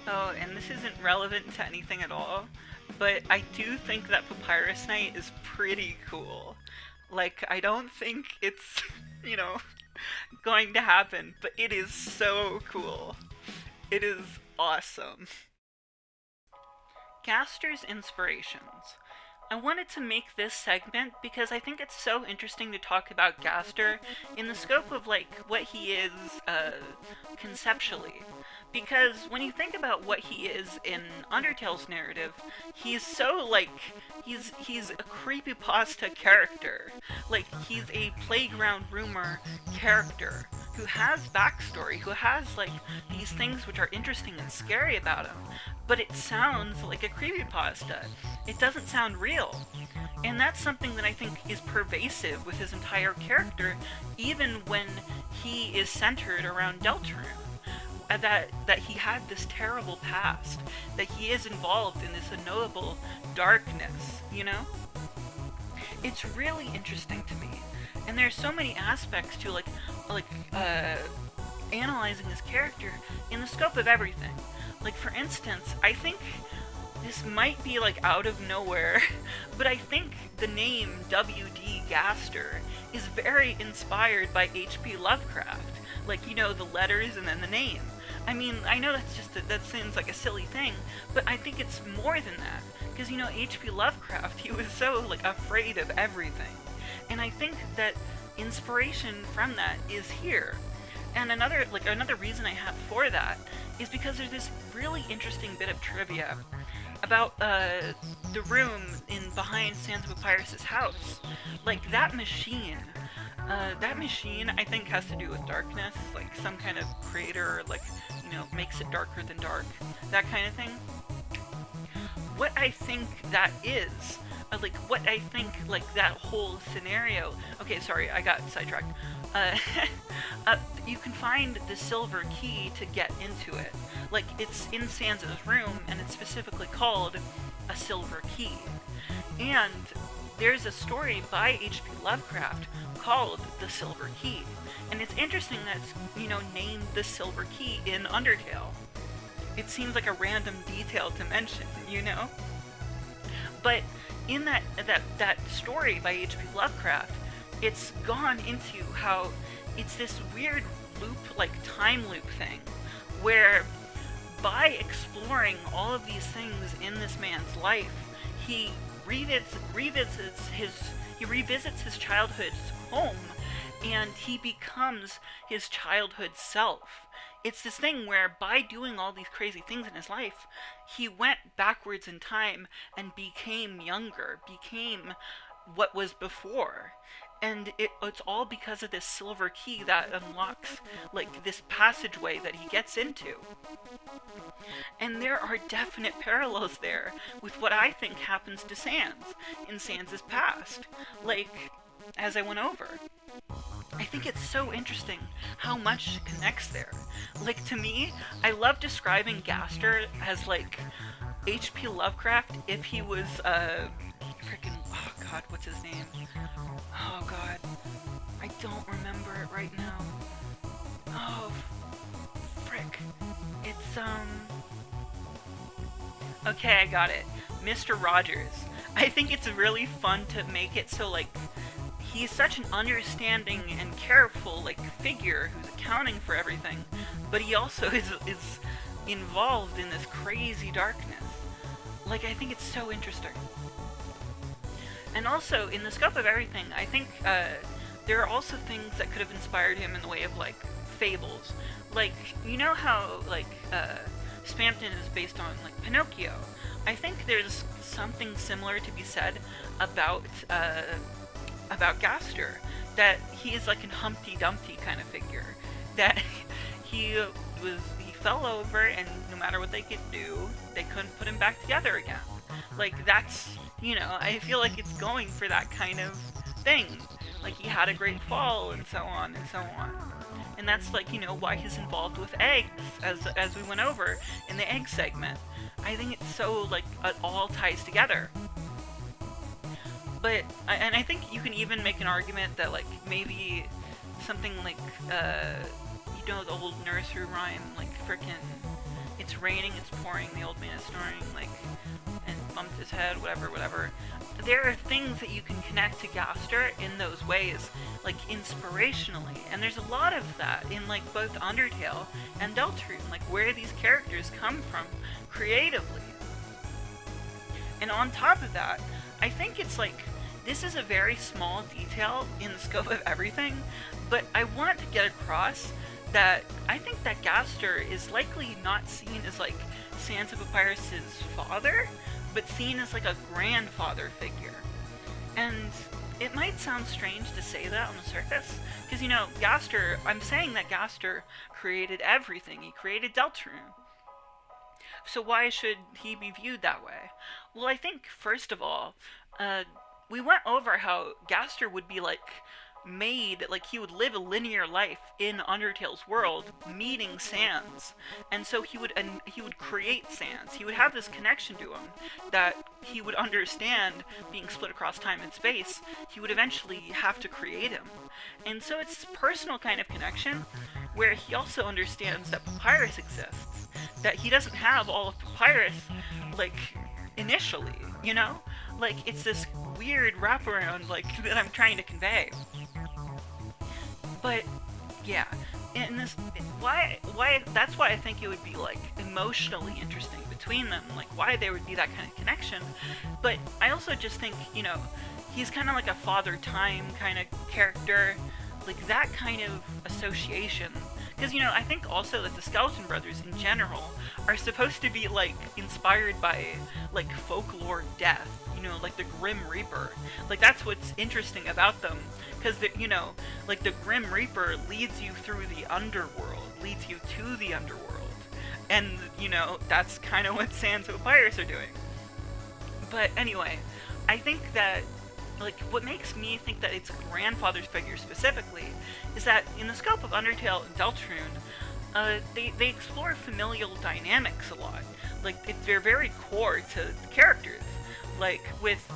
S1: Oh, and this isn't relevant to anything at all, but I do think that Papyrus Night is pretty cool. I don't think it's, going to happen, but it is so cool. It is awesome. Gaster's inspirations. I wanted to make this segment because I think it's so interesting to talk about Gaster in the scope of what he is conceptually. Because when you think about what he is in Undertale's narrative, he's so he's a creepypasta character. He's a playground rumor character who has backstory, who has these things which are interesting and scary about him. But it sounds like a creepypasta. It doesn't sound real. And that's something that I think is pervasive with his entire character, even when he is centered around Deltarune. That he had this terrible past, that he is involved in this unknowable darkness, It's really interesting to me. And there's so many aspects to analyzing this character in the scope of everything. For instance, I think this might be out of nowhere, but I think the name W.D. Gaster is very inspired by H.P. Lovecraft. The letters and then the name. I mean, I know that seems like a silly thing, but I think it's more than that. Because, H.P. Lovecraft, he was so, afraid of everything. And I think that inspiration from that is here. And another reason I have for that is because there's this really interesting bit of trivia about the room behind Sans Papyrus's house. That machine, I think, has to do with darkness, some kind of creator, makes it darker than dark, that kind of thing. What I think that is, what I think, that whole scenario. Okay, sorry, I got sidetracked. You can find the silver key to get into it. It's in Sans's room, and it's specifically called a silver key. And there's a story by H.P. Lovecraft called The Silver Key. And it's interesting that it's, named The Silver Key in Undertale. It seems like a random detail to mention, But in that story by H.P. Lovecraft, it's gone into how it's this weird loop, time loop thing, where by exploring all of these things in this man's life, he revisits his childhood's home, and he becomes his childhood self. It's this thing where by doing all these crazy things in his life, he went backwards in time and became younger, became what was before. And it's all because of this silver key that unlocks, this passageway that he gets into. And there are definite parallels there with what I think happens to Sans in Sans's past, as I went over. I think it's so interesting how much connects there. To me, I love describing Gaster as, H.P. Lovecraft if he was, oh god, what's his name? Oh god, I don't remember it right now. Oh, frick. It's, okay, I got it. Mr. Rogers. I think it's really fun to make it so like he's such an understanding and careful like figure who's accounting for everything, but he also is involved in this crazy darkness. Like I think it's so interesting. And also in the scope of everything, I think there are also things that could have inspired him in the way of like fables. Like you know how like Spampton is based on like Pinocchio. I think there's something similar to be said about Gaster, that he is like an Humpty Dumpty kind of figure. That he fell over, and no matter what they could do, they couldn't put him back together again. Like that's I feel like it's going for that kind of thing. Like he had a great fall, and so on and so on. And that's like why he's involved with eggs, as we went over in the egg segment. I think it's so like it all ties together. But and I think you can even make an argument that like maybe something like the old nursery rhyme like frickin' it's raining, it's pouring, the old man is snoring, like, and bumped his head, whatever. There are things that you can connect to Gaster in those ways, like inspirationally, and there's a lot of that in like both Undertale and Deltarune, like where these characters come from creatively. And on top of that, I think it's like this is a very small detail in the scope of everything, but I wanted to get across that I think that Gaster is likely not seen as like Sans and Papyrus's father, but seen as like a grandfather figure. And it might sound strange to say that on the surface, because Gaster, I'm saying that Gaster created everything. He created Deltarune. So why should he be viewed that way? Well, I think first of all, we went over how Gaster would be like made, like he would live a linear life in Undertale's world, meeting Sans, and so he would create Sans. He would have this connection to him that he would understand, being split across time and space. He would eventually have to create him, and so it's this personal kind of connection where he also understands that Papyrus exists, that he doesn't have all of Papyrus like initially, like it's this weird wraparound like that I'm trying to convey. But yeah, and this why that's why I think it would be like emotionally interesting between them, like why there would be that kind of connection. But I also just think he's kind of like a Father Time kind of character, like that kind of association. Because I think also that the Skeleton Brothers in general are supposed to be like inspired by like folklore death, like the Grim Reaper. Like that's what's interesting about them, because like the Grim Reaper leads you through the underworld, leads you to the underworld, and that's kind of what Sans and Papyrus are doing. But anyway, I think that like what makes me think that it's a grandfather's figure specifically is that in the scope of Undertale and Deltarune, they explore familial dynamics a lot. Like they're very core to the characters. Like with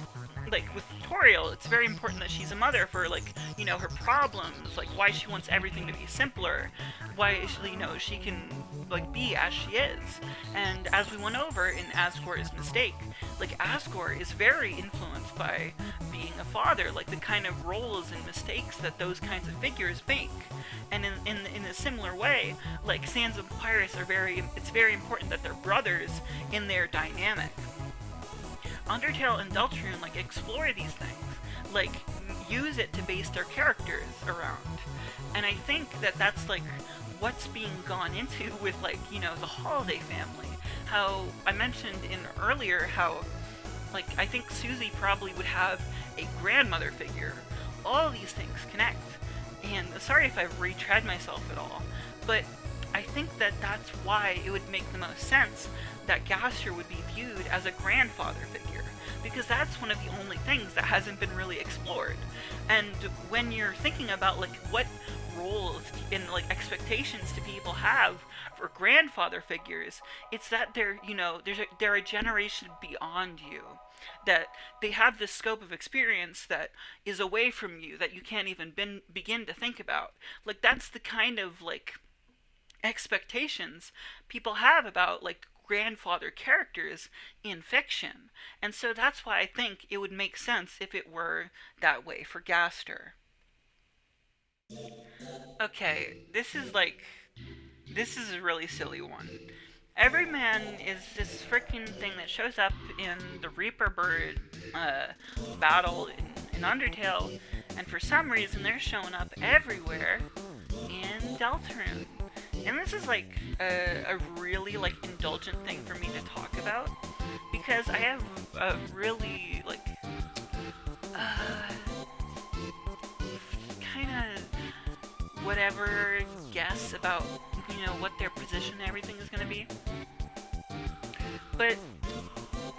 S1: Toriel, it's very important that she's a mother for her problems, like why she wants everything to be simpler, why she can be as she is. And as we went over in ASGORE'S mistake, like Asgore is very influenced by being a father, like the kind of roles and mistakes that those kinds of figures make. And in a similar way, like Sans and Papyrus it's very important that they're brothers in their dynamic. Undertale and Deltarune explore these things, use it to base their characters around. And I think that that's what's being gone into with the Holiday family. How I mentioned in earlier how I think SUSIE probably would have a grandmother figure. All these things connect. And sorry if I've retread myself at all, but I think that that's why it would make the most sense that Gaster would be viewed as a grandfather figure, because that's one of the only things that hasn't been really explored. And when you're thinking about what roles and expectations do people have for grandfather figures, it's that they're a generation beyond you, that they have this scope of experience that is away from you, that you can't even begin to think about. That's the kind of expectations people have about grandfather characters in fiction. And so that's why I think it would make sense if it were that way for Gaster. Okay, this is a really silly one. Everyman is this freaking thing that shows up in the Reaper Bird battle in Undertale, and for some reason they're showing up everywhere in Deltarune. And this is like a really like indulgent thing for me to talk about, because I have a really like kind of whatever guess about, you know, what their position and everything is going to be. But,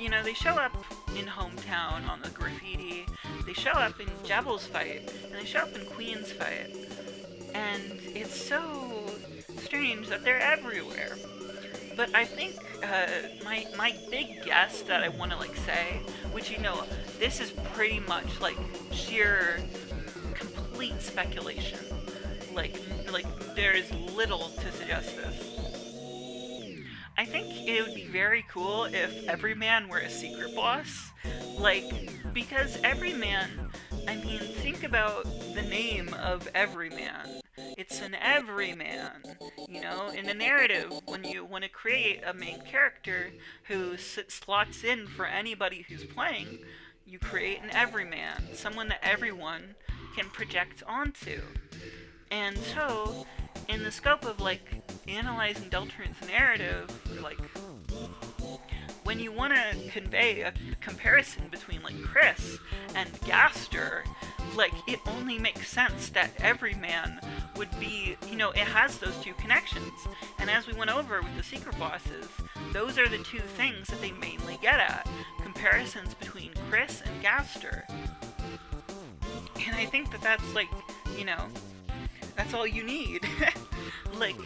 S1: you know, they show up in Hometown on the graffiti, they show up in Jebel's fight, and they show up in Queen's fight. And it's so strange that they're everywhere. But I think my big guess that I want to like say, which, you know, this is pretty much like sheer complete speculation. Like there is little to suggest this. I think it would be very cool if Everyman were a secret boss. Like, because Everyman, I mean, think about the name of Everyman. It's an everyman, you know? In the narrative, when you want to create a main character who slots in for anybody who's playing, you create an everyman, someone that everyone can project onto. And so, in the scope of, like, analyzing Deltarune's narrative, like, when you want to convey a comparison between, like, KRIS and Gaster, like, it only makes sense that Everyman would be, you know, it has those two connections. And as we went over with the secret bosses, those are the two things that they mainly get at. Comparisons between KRIS and Gaster. And I think that that's, like, you know, that's all you need. Like,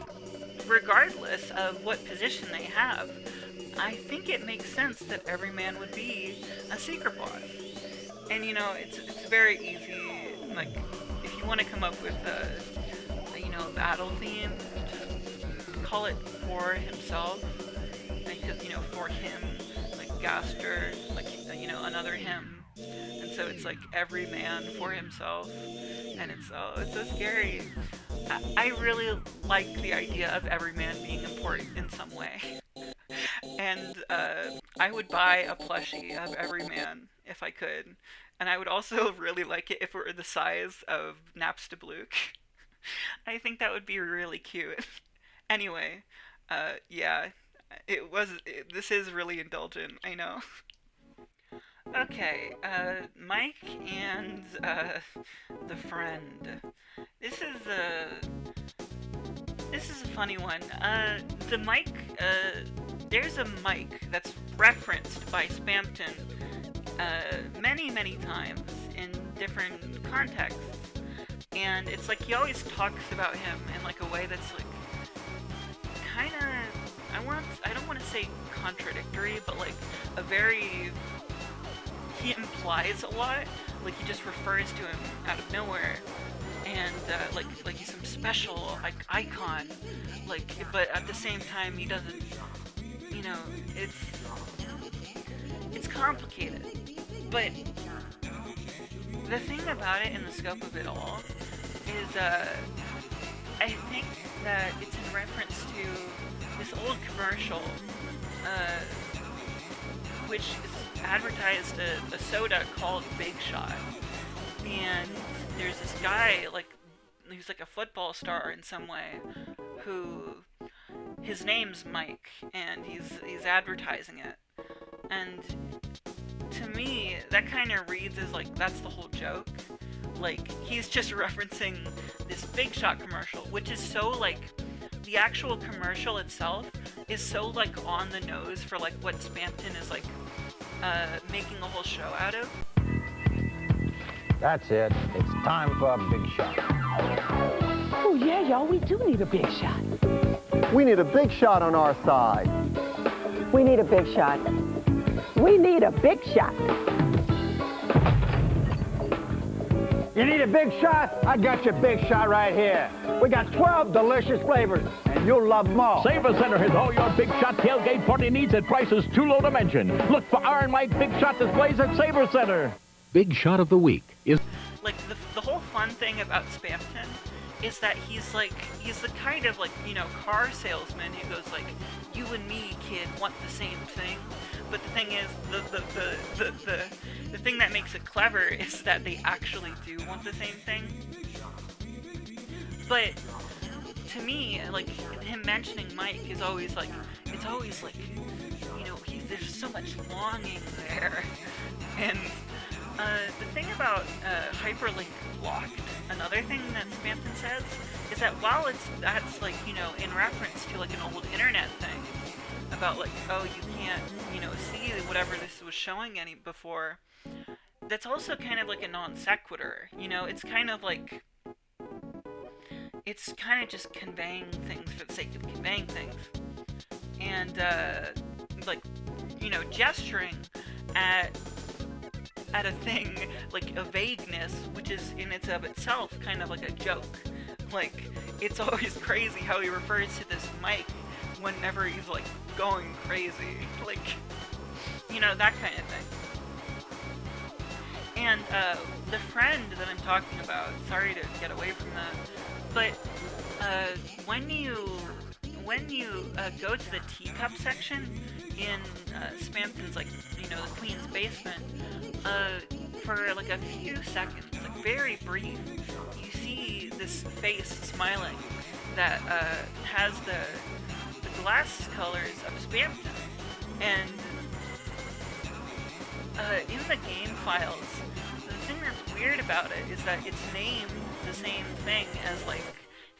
S1: regardless of what position they have, I think it makes sense that Everyman would be a secret boss. And, you know, it's very easy, like, if you want to come up with a you know, battle theme, just call it for himself, because, you know, for him, like, Gaster, like, you know, another him, and so it's, like, every man for himself, and it's so scary. I really like the idea of every man being important in some way. And I would buy a plushie of every man if I could. And I would also really like it if it were the size of Napstablook. I think that would be really cute. Anyway, yeah, this is really indulgent, I know. Okay, Mike and the friend. This is a funny one. The Mike, there's a Mike that's referenced by Spampton many times in different contexts. And it's like he always talks about him in like a way that's like kind of, I don't want to say contradictory, but like a very, he implies a lot. Like he just refers to him out of nowhere. And like he's some special like icon, like, but at the same time he doesn't, you know, it's complicated. But the thing about it in the scope of it all is I think that it's in reference to this old commercial which is advertised a soda called Big Shot. And there's this guy, like, who's like a football star in some way, who, his name's Mike, and he's advertising it. And to me, that kind of reads as like, that's the whole joke. Like, he's just referencing this Big Shot commercial, which is so, like, the actual commercial itself is so, like, on the nose for, like, what Spampton is, like, making a whole show out of.
S3: That's it. It's time for a big shot.
S4: Oh, yeah, y'all, we do need a big shot.
S5: We need a big shot on our side.
S4: We need a big shot. We need a big shot.
S3: You need a big shot? I got your big shot right here. We got 12 delicious flavors, and You'll love them all.
S6: Saber Center has all your big shot tailgate party needs at prices too low to mention. Look for Iron Mike Big Shot displays at Saber Center.
S7: Big Shot of the Week is...
S1: Like, the whole fun thing about Spamton is that he's the kind of, like, you know, car salesman who goes like, you and me, kid, want the same thing. But the thing is, the thing that makes it clever is that they actually do want the same thing. But to me, like, him mentioning Mike is always like, it's always like, you know, there's so much longing there. And the thing about hyperlink blocked, another thing that Spamton says, is that while that's like, you know, in reference to like an old internet thing about like, oh, you can't, you know, see whatever this was showing any before, that's also kind of like a non sequitur. You know, it's kind of like, it's kind of just conveying things for the sake of conveying things. And, like, you know, gesturing at a thing, like a vagueness, which is in its of itself kind of like a joke. Like, it's always crazy how he refers to this Mike whenever he's, like, going crazy. Like, you know, that kind of thing. And, the friend that I'm talking about, sorry to get away from that, but, when you go to the teacup section in, Spamton's, like, you know, the Queen's basement, for, like, a few seconds, like, very brief, you see this face smiling that, has the glass colors of Spamton, and, in the game files, the thing that's weird about it is that it's named the same thing as, like,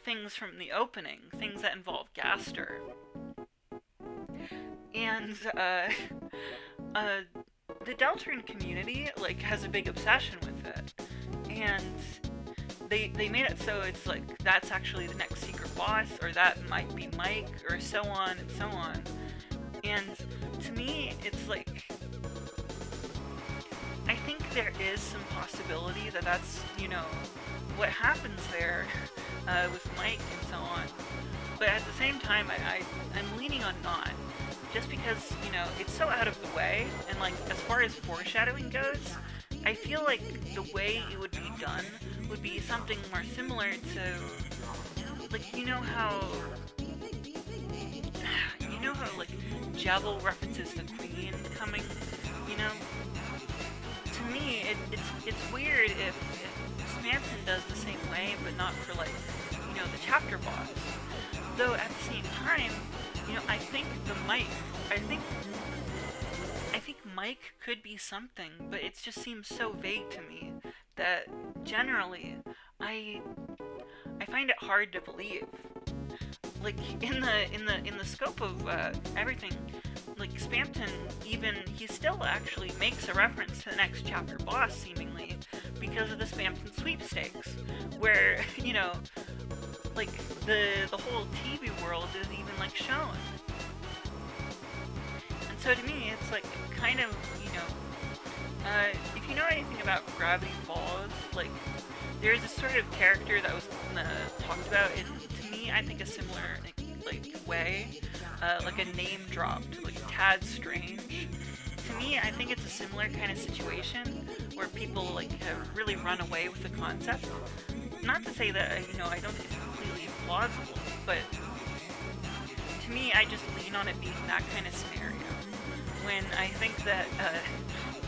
S1: things from the opening, things that involve Gaster. And, the Deltarune community, like, has a big obsession with it. And they made it so it's like, that's actually the next secret boss, or that might be Mike, or so on and so on. And to me, it's like, I think there is some possibility that that's, you know, what happens there with Mike and so on. But at the same time, I'm leaning on not. Just because, you know, it's so out of the way, and, like, as far as foreshadowing goes, I feel like the way it would be done would be something more similar to, like, you know how, like, Javel references the Queen coming, you know? To me, it's weird if Spamton does the same way, but not for, like, you know, the chapter boss. Though at the same time, you know, I think Mike could be something, but it just seems so vague to me that generally I find it hard to believe. Like, in the scope of everything, like, Spamton he still actually makes a reference to the next chapter boss, seemingly, because of the Spamton sweepstakes, where, you know, like, the whole TV world is even, like, shown. And so to me, it's, like, kind of, you know, if you know anything about Gravity Falls, like, there's a sort of character that was talked about in, to me, I think a similar, like way, like a name dropped, like Tad Strange. To me, I think it's a similar kind of situation where people, like, have really run away with the concept. Not to say that, you know, I don't think it's completely plausible, but to me, I just lean on it being that kind of scenario, when I think that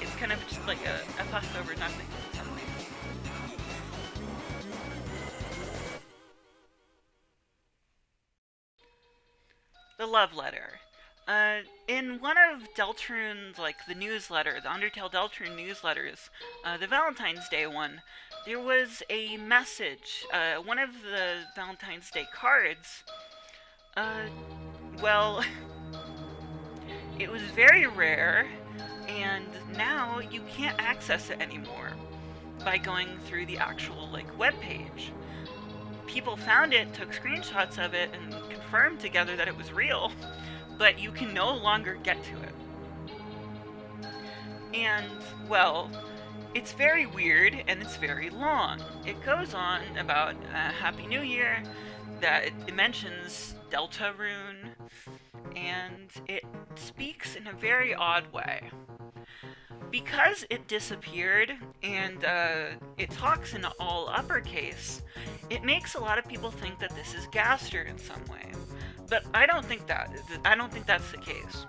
S1: it's kind of just like a fuss over nothing in some ways. The love letter. In one of Deltarune's, like, the newsletter, the Undertale Deltarune newsletters, the Valentine's Day one, there was a message, one of the Valentine's Day cards, well, it was very rare, and now you can't access it anymore by going through the actual, like, webpage. People found it, took screenshots of it, and confirmed together that it was real, but you can no longer get to it. And, well, it's very weird, and it's very long. It goes on about Happy New Year, that it mentions Deltarune, and it speaks in a very odd way. Because it disappeared and it talks in all uppercase, it makes a lot of people think that this is Gaster in some way. But I don't think that's the case.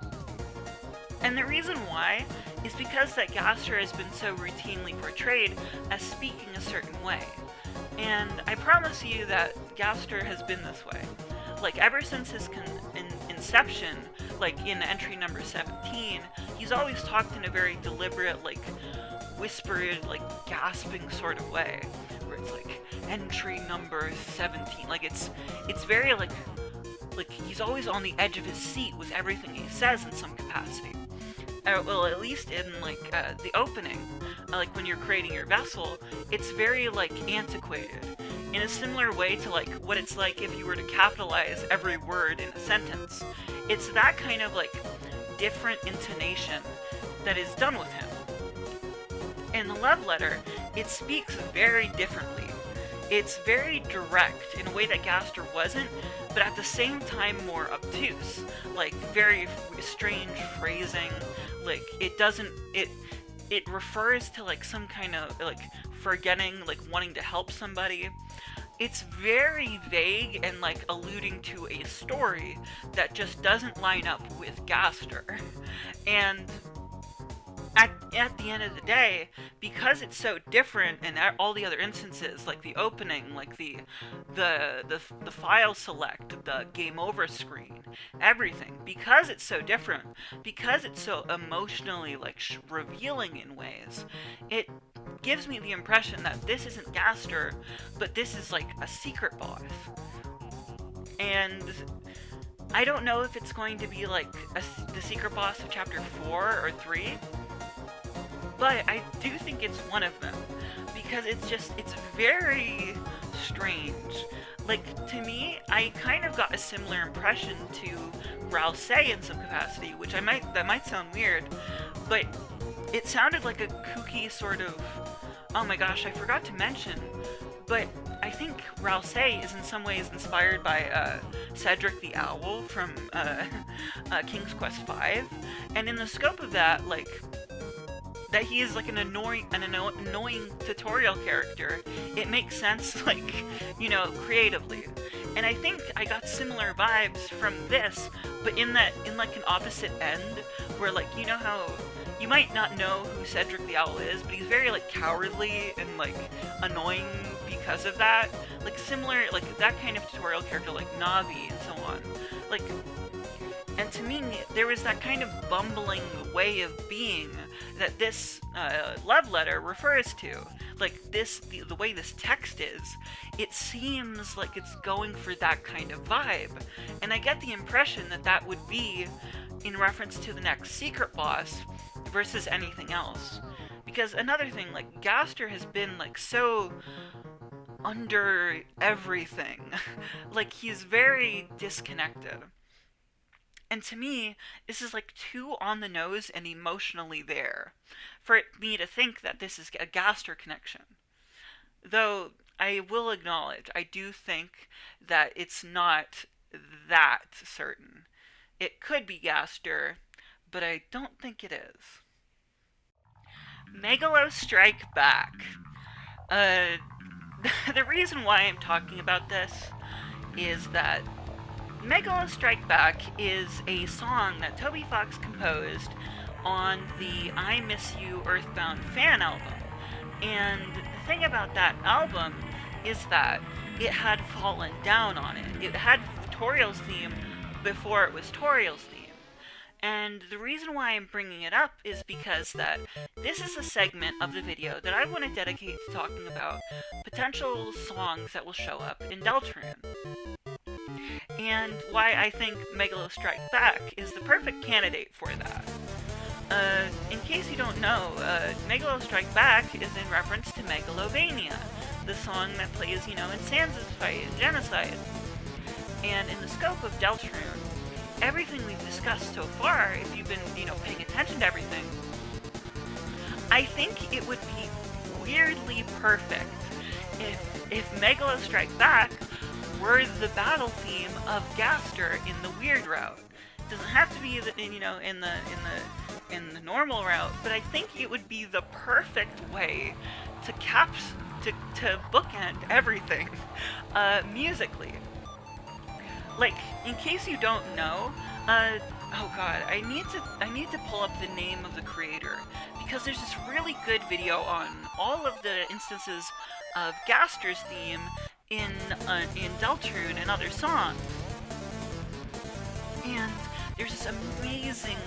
S1: And the reason why is because that Gaster has been so routinely portrayed as speaking a certain way. And I promise you that Gaster has been this way. Like, ever since his inception, like in entry number 17, he's always talked in a very deliberate, like, whispered, like, gasping sort of way. Where it's like, entry number 17. Like, it's very, like he's always on the edge of his seat with everything he says in some capacity. Well, at least in, like, the opening, like, when you're creating your vessel, it's very, like, antiquated. In a similar way to, like, what it's like if you were to capitalize every word in a sentence. It's that kind of, like, different intonation that is done with him. In the love letter, it speaks very differently. It's very direct in a way that Gaster wasn't, but at the same time more obtuse. Like, very strange phrasing. Like, it refers to, like, some kind of, like, forgetting, like, wanting to help somebody. It's very vague and, like, alluding to a story that just doesn't line up with Gaster. And at the end of the day, because it's so different in all the other instances, like the opening, like the file select, the game over screen, everything, because it's so different, because it's so emotionally, like, revealing in ways, it gives me the impression that this isn't Gaster, but this is, like, a secret boss. And I don't know if it's going to be, like, the secret boss of chapter 4 or 3, but I do think it's one of them, because it's very strange. Like, to me, I kind of got a similar impression to RALSEI in some capacity, which that might sound weird, but it sounded like a kooky sort of, oh my gosh, I forgot to mention, but I think RALSEI is in some ways inspired by Cedric the Owl from King's Quest V, and in the scope of that, like, that he is, like, an annoying tutorial character, it makes sense, like, you know, creatively. And I think I got similar vibes from this, but in like an opposite end, where, like, you know how you might not know who Cedric the Owl is, but he's very, like, cowardly and, like, annoying because of that. Like, similar, like, that kind of tutorial character, like Navi and so on. Like, and to me, there was that kind of bumbling way of being that this love letter refers to. Like, the way this text is, it seems like it's going for that kind of vibe. And I get the impression that that would be in reference to the next secret boss versus anything else. Because another thing, like, Gaster has been, like, so under everything. Like, he's very disconnected. And to me, this is, like, too on the nose and emotionally there for me to think that this is a Gaster connection. Though I will acknowledge, I do think that it's not that certain. It could be Gaster, but I don't think it is. Megalo Strike Back. The reason why I'm talking about this is that Megalo Strike Back is a song that Toby Fox composed on the I Miss You Earthbound fan album. And the thing about that album is that it had Fallen Down on it. It had Toriel's theme before it was Toriel's theme. And the reason why I'm bringing it up is because that this is a segment of the video that I want to dedicate to talking about potential songs that will show up in Deltarune. And why I think Megalo Strike Back is the perfect candidate for that. In case you don't know, Megalo Strike Back is in reference to Megalovania, the song that plays, you know, in SANS'S fight in Genocide. And in the scope of Deltarune, everything we've discussed so far, if you've been, you know, paying attention to everything, I think it would be weirdly perfect if Megalo Strike Back were the battle theme of Gaster in the weird route. It doesn't have to be in the normal route, but I think it would be the perfect way to to bookend everything musically. Like, in case you don't know, oh god, I need to pull up the name of the creator, because there's this really good video on all of the instances of Gaster's theme in Deltarune and other songs. And there's this amazing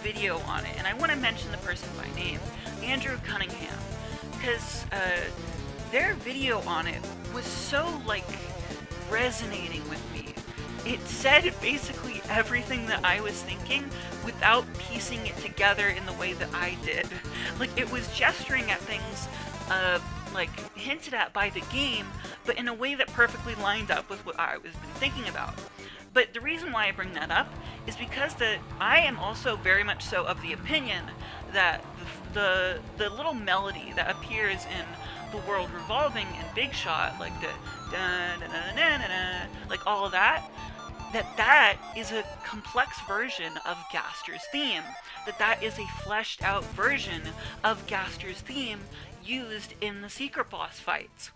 S1: video on it, and I want to mention the person by name, Andrew Cunningham, because their video on it was so, like, resonating with me. It said basically everything that I was thinking without piecing it together in the way that I did. Like, it was gesturing at things, like, hinted at by the game, but in a way that perfectly lined up with what I was been thinking about. But the reason why I bring that up is because I am also very much so of the opinion that the little melody that appears in The World Revolving and Big Shot, like the da-da-da-da-da-da, like all of that is a complex version of Gaster's theme. That is a fleshed out version of Gaster's theme used in the secret boss fights.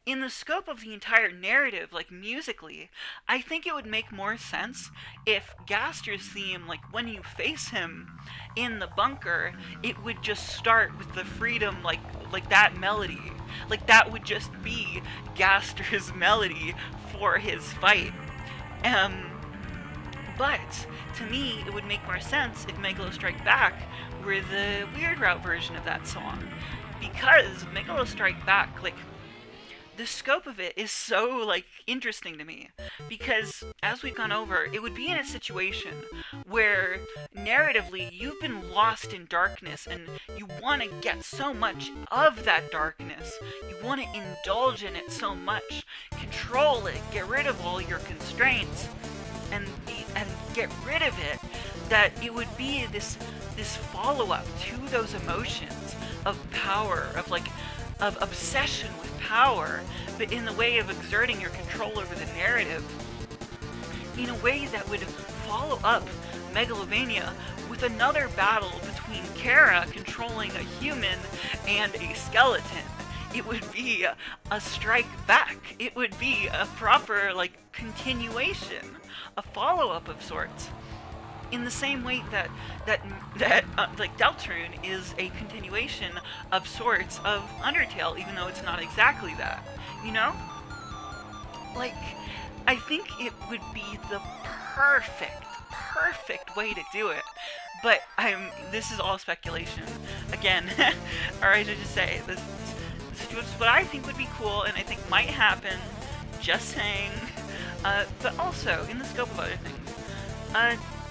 S1: In the scope of the entire narrative, like musically, I think it would make more sense if Gaster's theme, like when you face him in the bunker, it would just start with the freedom, like that melody. Like that would just be Gaster's melody for his fight. But to me, it would make more sense if Megalo Strike Back were the weird route version of that song, because Megalo Strike Back, like, the scope of it is so, like, interesting to me, because, as we've gone over, it would be in a situation where, narratively, you've been lost in darkness, and you want to get so much of that darkness, you want to indulge in it so much, control it, get rid of all your constraints, and get rid of it, that it would be this follow-up to those emotions of power, of obsession with power, but in the way of exerting your control over the narrative, in a way that would follow up Megalovania with another battle between Kara controlling a human and a skeleton. It would be a strike back. It would be a proper, like, continuation, a follow-up of sorts. In the same way that Deltarune is a continuation of sorts of Undertale, even though it's not exactly that, you know? Like, I think it would be the perfect way to do it. But this is all speculation. Again, alright, I just say, this is what I think would be cool, and I think might happen, just saying. But also, in the scope of other things,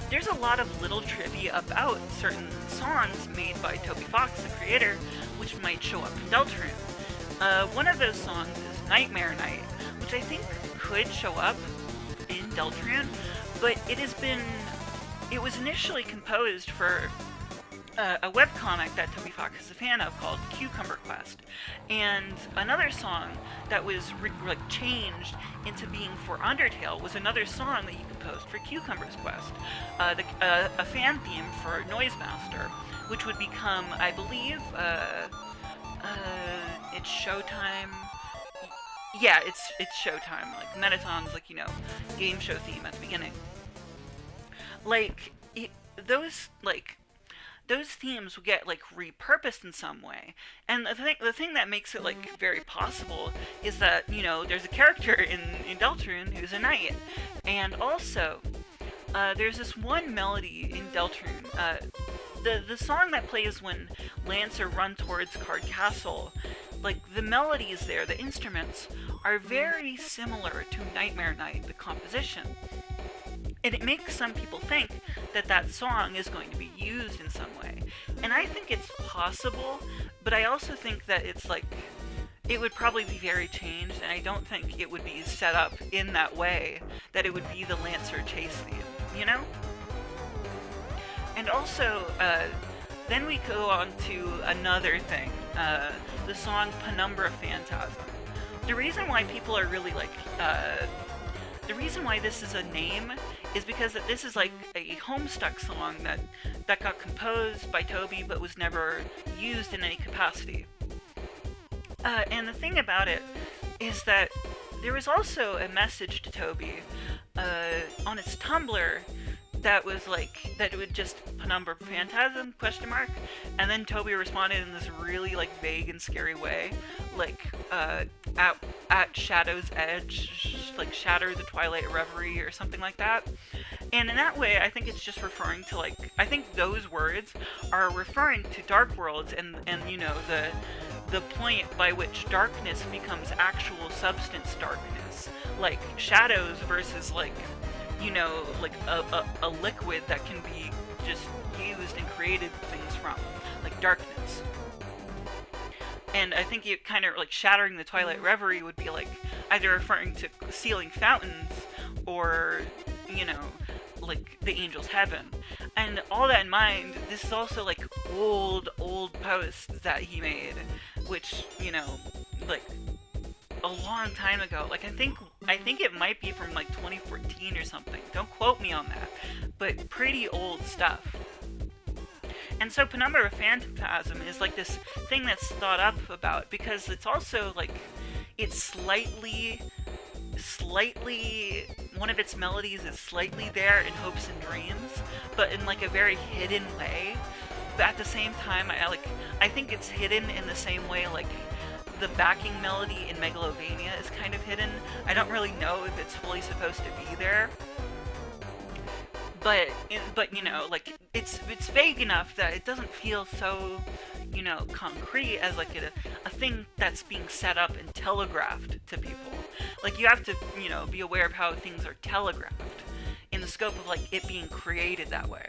S1: there's a lot of little trivia about certain songs made by Toby Fox, the creator, which might show up in Deltarune. One of those songs is Nightmare Night, which I think could show up in Deltarune, but it was initially composed for a webcomic that Toby Fox is a fan of called Cucumber Quest, and another song that was changed into being for Undertale was another song that he composed for Cucumber's Quest, a fan theme for Noise Master, which would become, I believe, it's Showtime. Yeah, it's Showtime. Like Metaton's, like, you know, game show theme at the beginning. Like, those themes will get, like, repurposed in some way. And the thing that makes it, like, very possible is that, you know, there's a character in Deltarune who's a knight. And also, there's this one melody in Deltarune. The song that plays when Lancer run towards Card Castle, like, the melodies there, the instruments, are very similar to Nightmare Night, the composition. And it makes some people think that song is going to be used in some way. And I think it's possible, but I also think that it's, like, it would probably be very changed, and I don't think it would be set up in that way, that it would be the Lancer chase theme, you know? And also, then we go on to another thing, the song Penumbra Phantasm, the reason why people are really like, the reason why this is a name is because this is like a Homestuck song that got composed by Toby but was never used in any capacity. And the thing about it is that there was also a message to Toby on its Tumblr that was like, that it would just Penumbra Phantasm, ? And then Toby responded in this really like vague and scary way, like at Shadow's edge, like shatter the twilight reverie or something like that. And in that way, I think it's just referring to like, I think those words are referring to Dark Worlds and you know, the point by which darkness becomes actual substance darkness, like shadows versus like, you know, like a liquid that can be just used and created things from, like darkness. And I think it kind of like shattering the twilight reverie would be like either referring to sealing fountains or, you know, like the angel's heaven. And all that in mind, this is also like old posts that he made, which, you know, like a long time ago. Like I think it might be from like 2014 or something. Don't quote me on that, but pretty old stuff. And so Penumbra Phantasm is like this thing that's thought up about because it's also like, it's slightly, one of its melodies is slightly there in Hopes and Dreams, but in like a very hidden way. But at the same time, I think it's hidden in the same way like the backing melody in Megalovania is kind of hidden. I don't really know if it's fully supposed to be there. But you know, like it's vague enough that it doesn't feel so, you know, concrete as like a thing that's being set up and telegraphed to people. Like you have to, you know, be aware of how things are telegraphed in the scope of like it being created that way.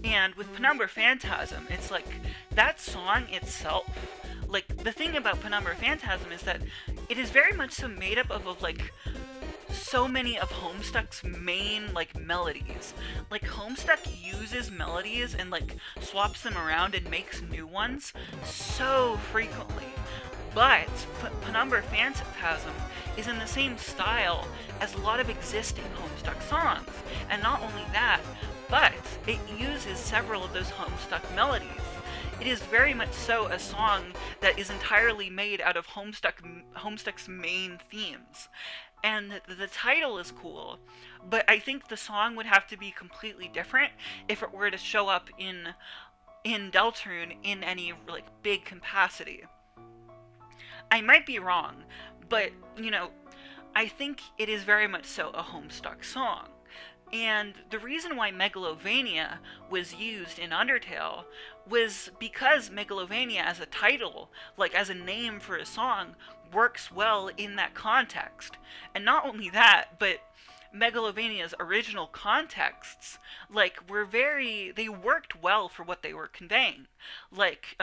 S1: And with Penumbra Phantasm, it's like that song itself. Like the thing about Penumbra Phantasm is that it is very much so made up of like so many of Homestuck's main like melodies. Like Homestuck uses melodies and like swaps them around and makes new ones so frequently. But Penumbra Phantasm is in the same style as a lot of existing Homestuck songs. And not only that, but it uses several of those Homestuck melodies. It is very much so a song that is entirely made out of Homestuck's main themes. And the title is cool, but I think the song would have to be completely different if it were to show up in Deltarune in any like big capacity. I might be wrong, but you know, I think it is very much so a Homestuck song. And the reason why Megalovania was used in Undertale was because Megalovania as a title, like as a name for a song, works well in that context. And not only that, but Megalovania's original contexts, like, they worked well for what they were conveying. Like,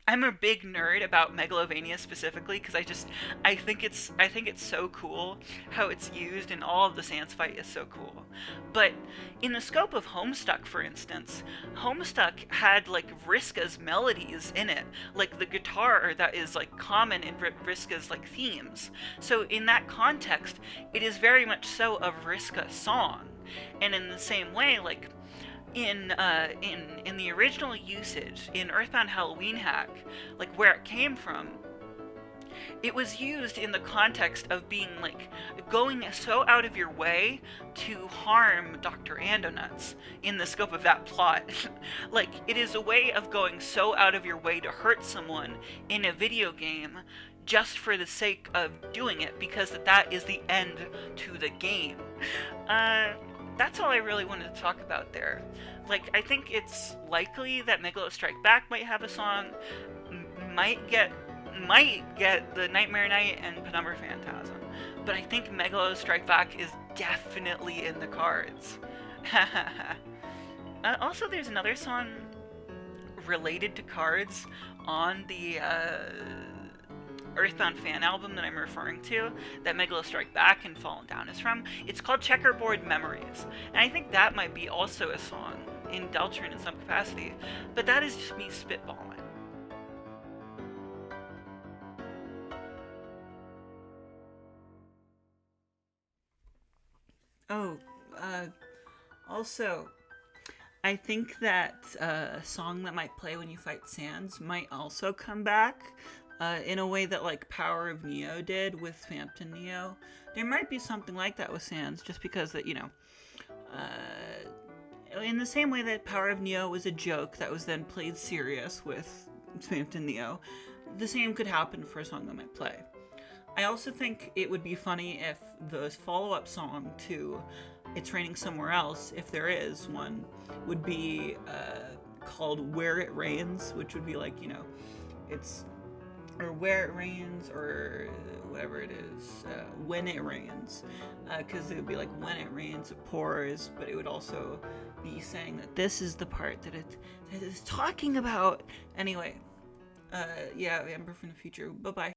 S1: I'm a big nerd about Megalovania specifically because I think it's so cool how it's used, and all of the Sans fight is so cool. But in the scope of Homestuck, for instance, Homestuck had like Vriska's melodies in it, like the guitar that is like common in Vriska's like themes. So in that context, it is very much so a Vriska song, and in the same way, like, in the original usage in Earthbound Halloween Hack, like where it came from, it was used in the context of being like going so out of your way to harm Dr. Andonuts in the scope of that plot. Like, it is a way of going so out of your way to hurt someone in a video game just for the sake of doing it, because that is the end to the game. That's all I really wanted to talk about there. Like, I think it's likely that Megalo Strike Back might have a song, might get the Nightmare Night and Penumbra Phantasm, but I think Megalo Strike Back is definitely in the cards. Also, there's another song related to cards on the Earthbound fan album that I'm referring to, that Megalo Strike Back and Fallen Down is from. It's called Checkerboard Memories, and I think that might be also a song in Deltarune in some capacity, but that is just me spitballing.
S2: Oh, also, I think that a song that might play when you fight SANS might also come back in a way that like Power of Neo did with Phantom Neo. There might be something like that with SANS, just because that, in the same way that Power of Neo was a joke that was then played serious with Phantom Neo, the same could happen for a song that might play. I also think it would be funny if the follow-up song to It's Raining Somewhere Else, if there is one, would be called Where It Rains, which would be like, it's, or Where It Rains, or whatever it is, When It Rains, because it would be like when it rains, it pours, but it would also be saying that this is the part that it is talking about. Anyway, yeah, Amber from the future, bye-bye.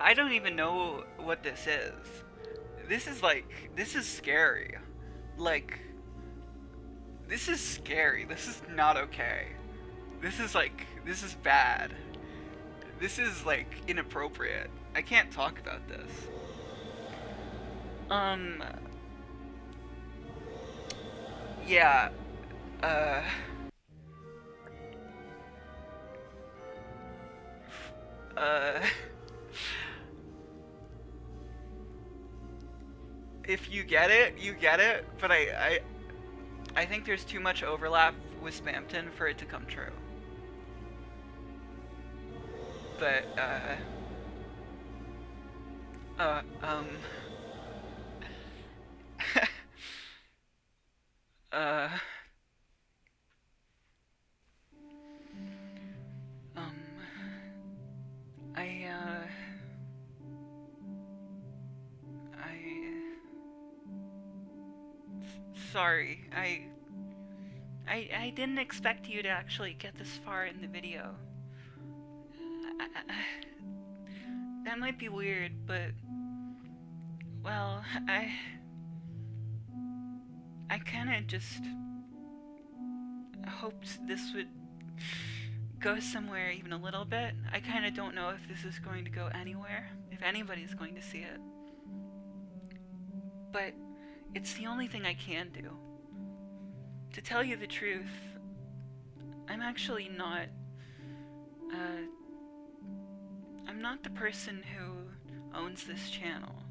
S1: I don't even know what this is. This is scary. Like, this is scary. This is not okay. This is bad. This is, inappropriate. I can't talk about this. Yeah, if you get it, you get it, but I think there's too much overlap with Spamton for it to come true. But, sorry, I didn't expect you to actually get this far in the video. That might be weird, but, well, I kinda just hoped this would go somewhere even a little bit. I kinda don't know if this is going to go anywhere, if anybody's going to see it. But it's the only thing I can do. To tell you the truth, I'm actually not, I'm not the person who owns this channel.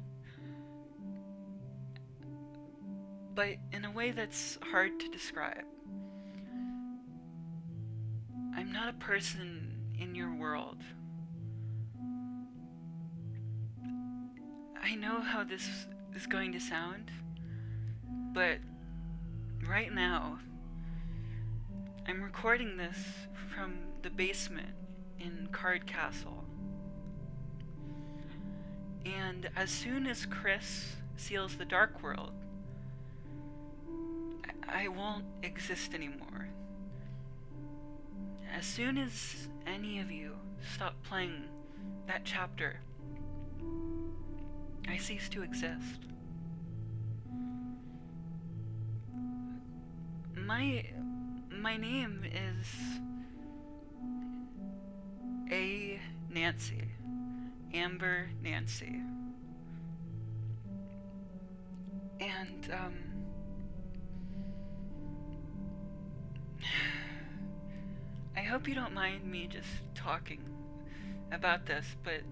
S1: But in a way that's hard to describe. I'm not a person in your world. I know how this is going to sound, but right now, I'm recording this from the basement in Card Castle. And as soon as KRIS seals the Dark World, I won't exist anymore. As soon as any of you stop playing that chapter, I cease to exist. My name is Nancy. Amber Nancy. And, I hope you don't mind me just talking about this, but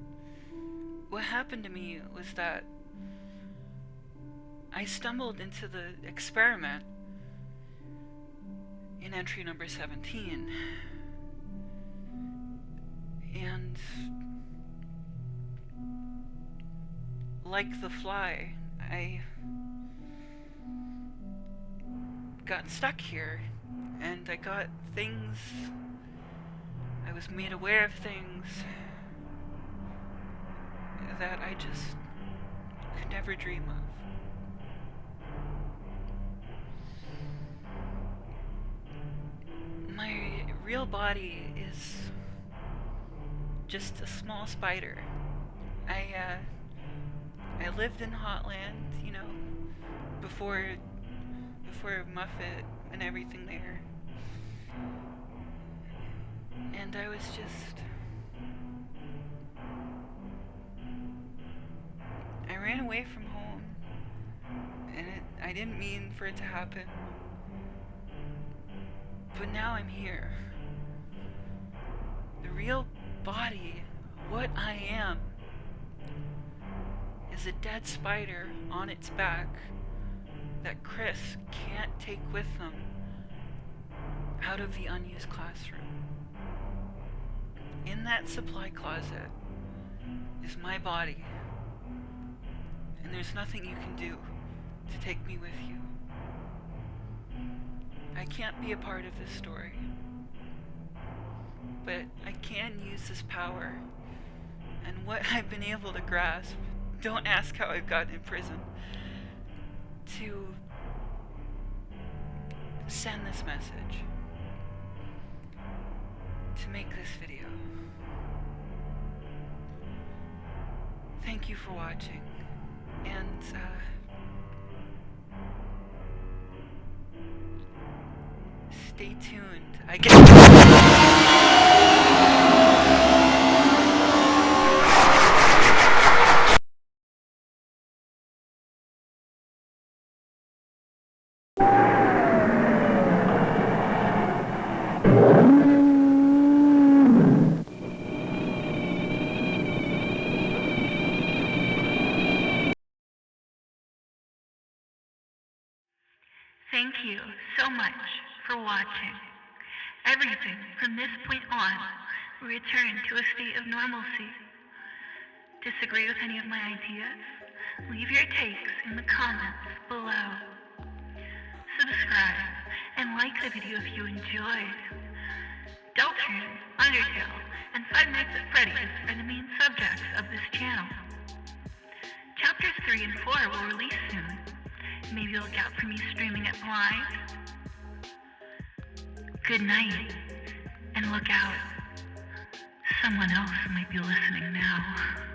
S1: what happened to me was that I stumbled into the experiment in entry number 17, and like the fly, I got stuck here, and I got things, I was made aware of things that I just could never dream of. My real body is just a small spider. I lived in Hotland, before Muffet and everything there. And I was just ran away from home, and I didn't mean for it to happen. But now I'm here. The real body, what I am, is a dead spider on its back that KRIS can't take with them out of the unused classroom. In that supply closet is my body, and there's nothing you can do to take me with you. I can't be a part of this story, but I can use this power and what I've been able to grasp. Don't ask how I've gotten in prison. To send this message, to make this video. Thank you for watching, and stay tuned. I guess.
S8: Thank you so much for watching. Everything from this point on will return to a state of normalcy. Disagree with any of my ideas? Leave your takes in the comments below. Subscribe and like the video if you enjoyed. Deltarune, Undertale, and Five Nights at Freddy's are the main subjects of this channel. Chapters 3 and 4 will release soon. Maybe look out for me streaming it live. Good night, and look out. Someone else might be listening now.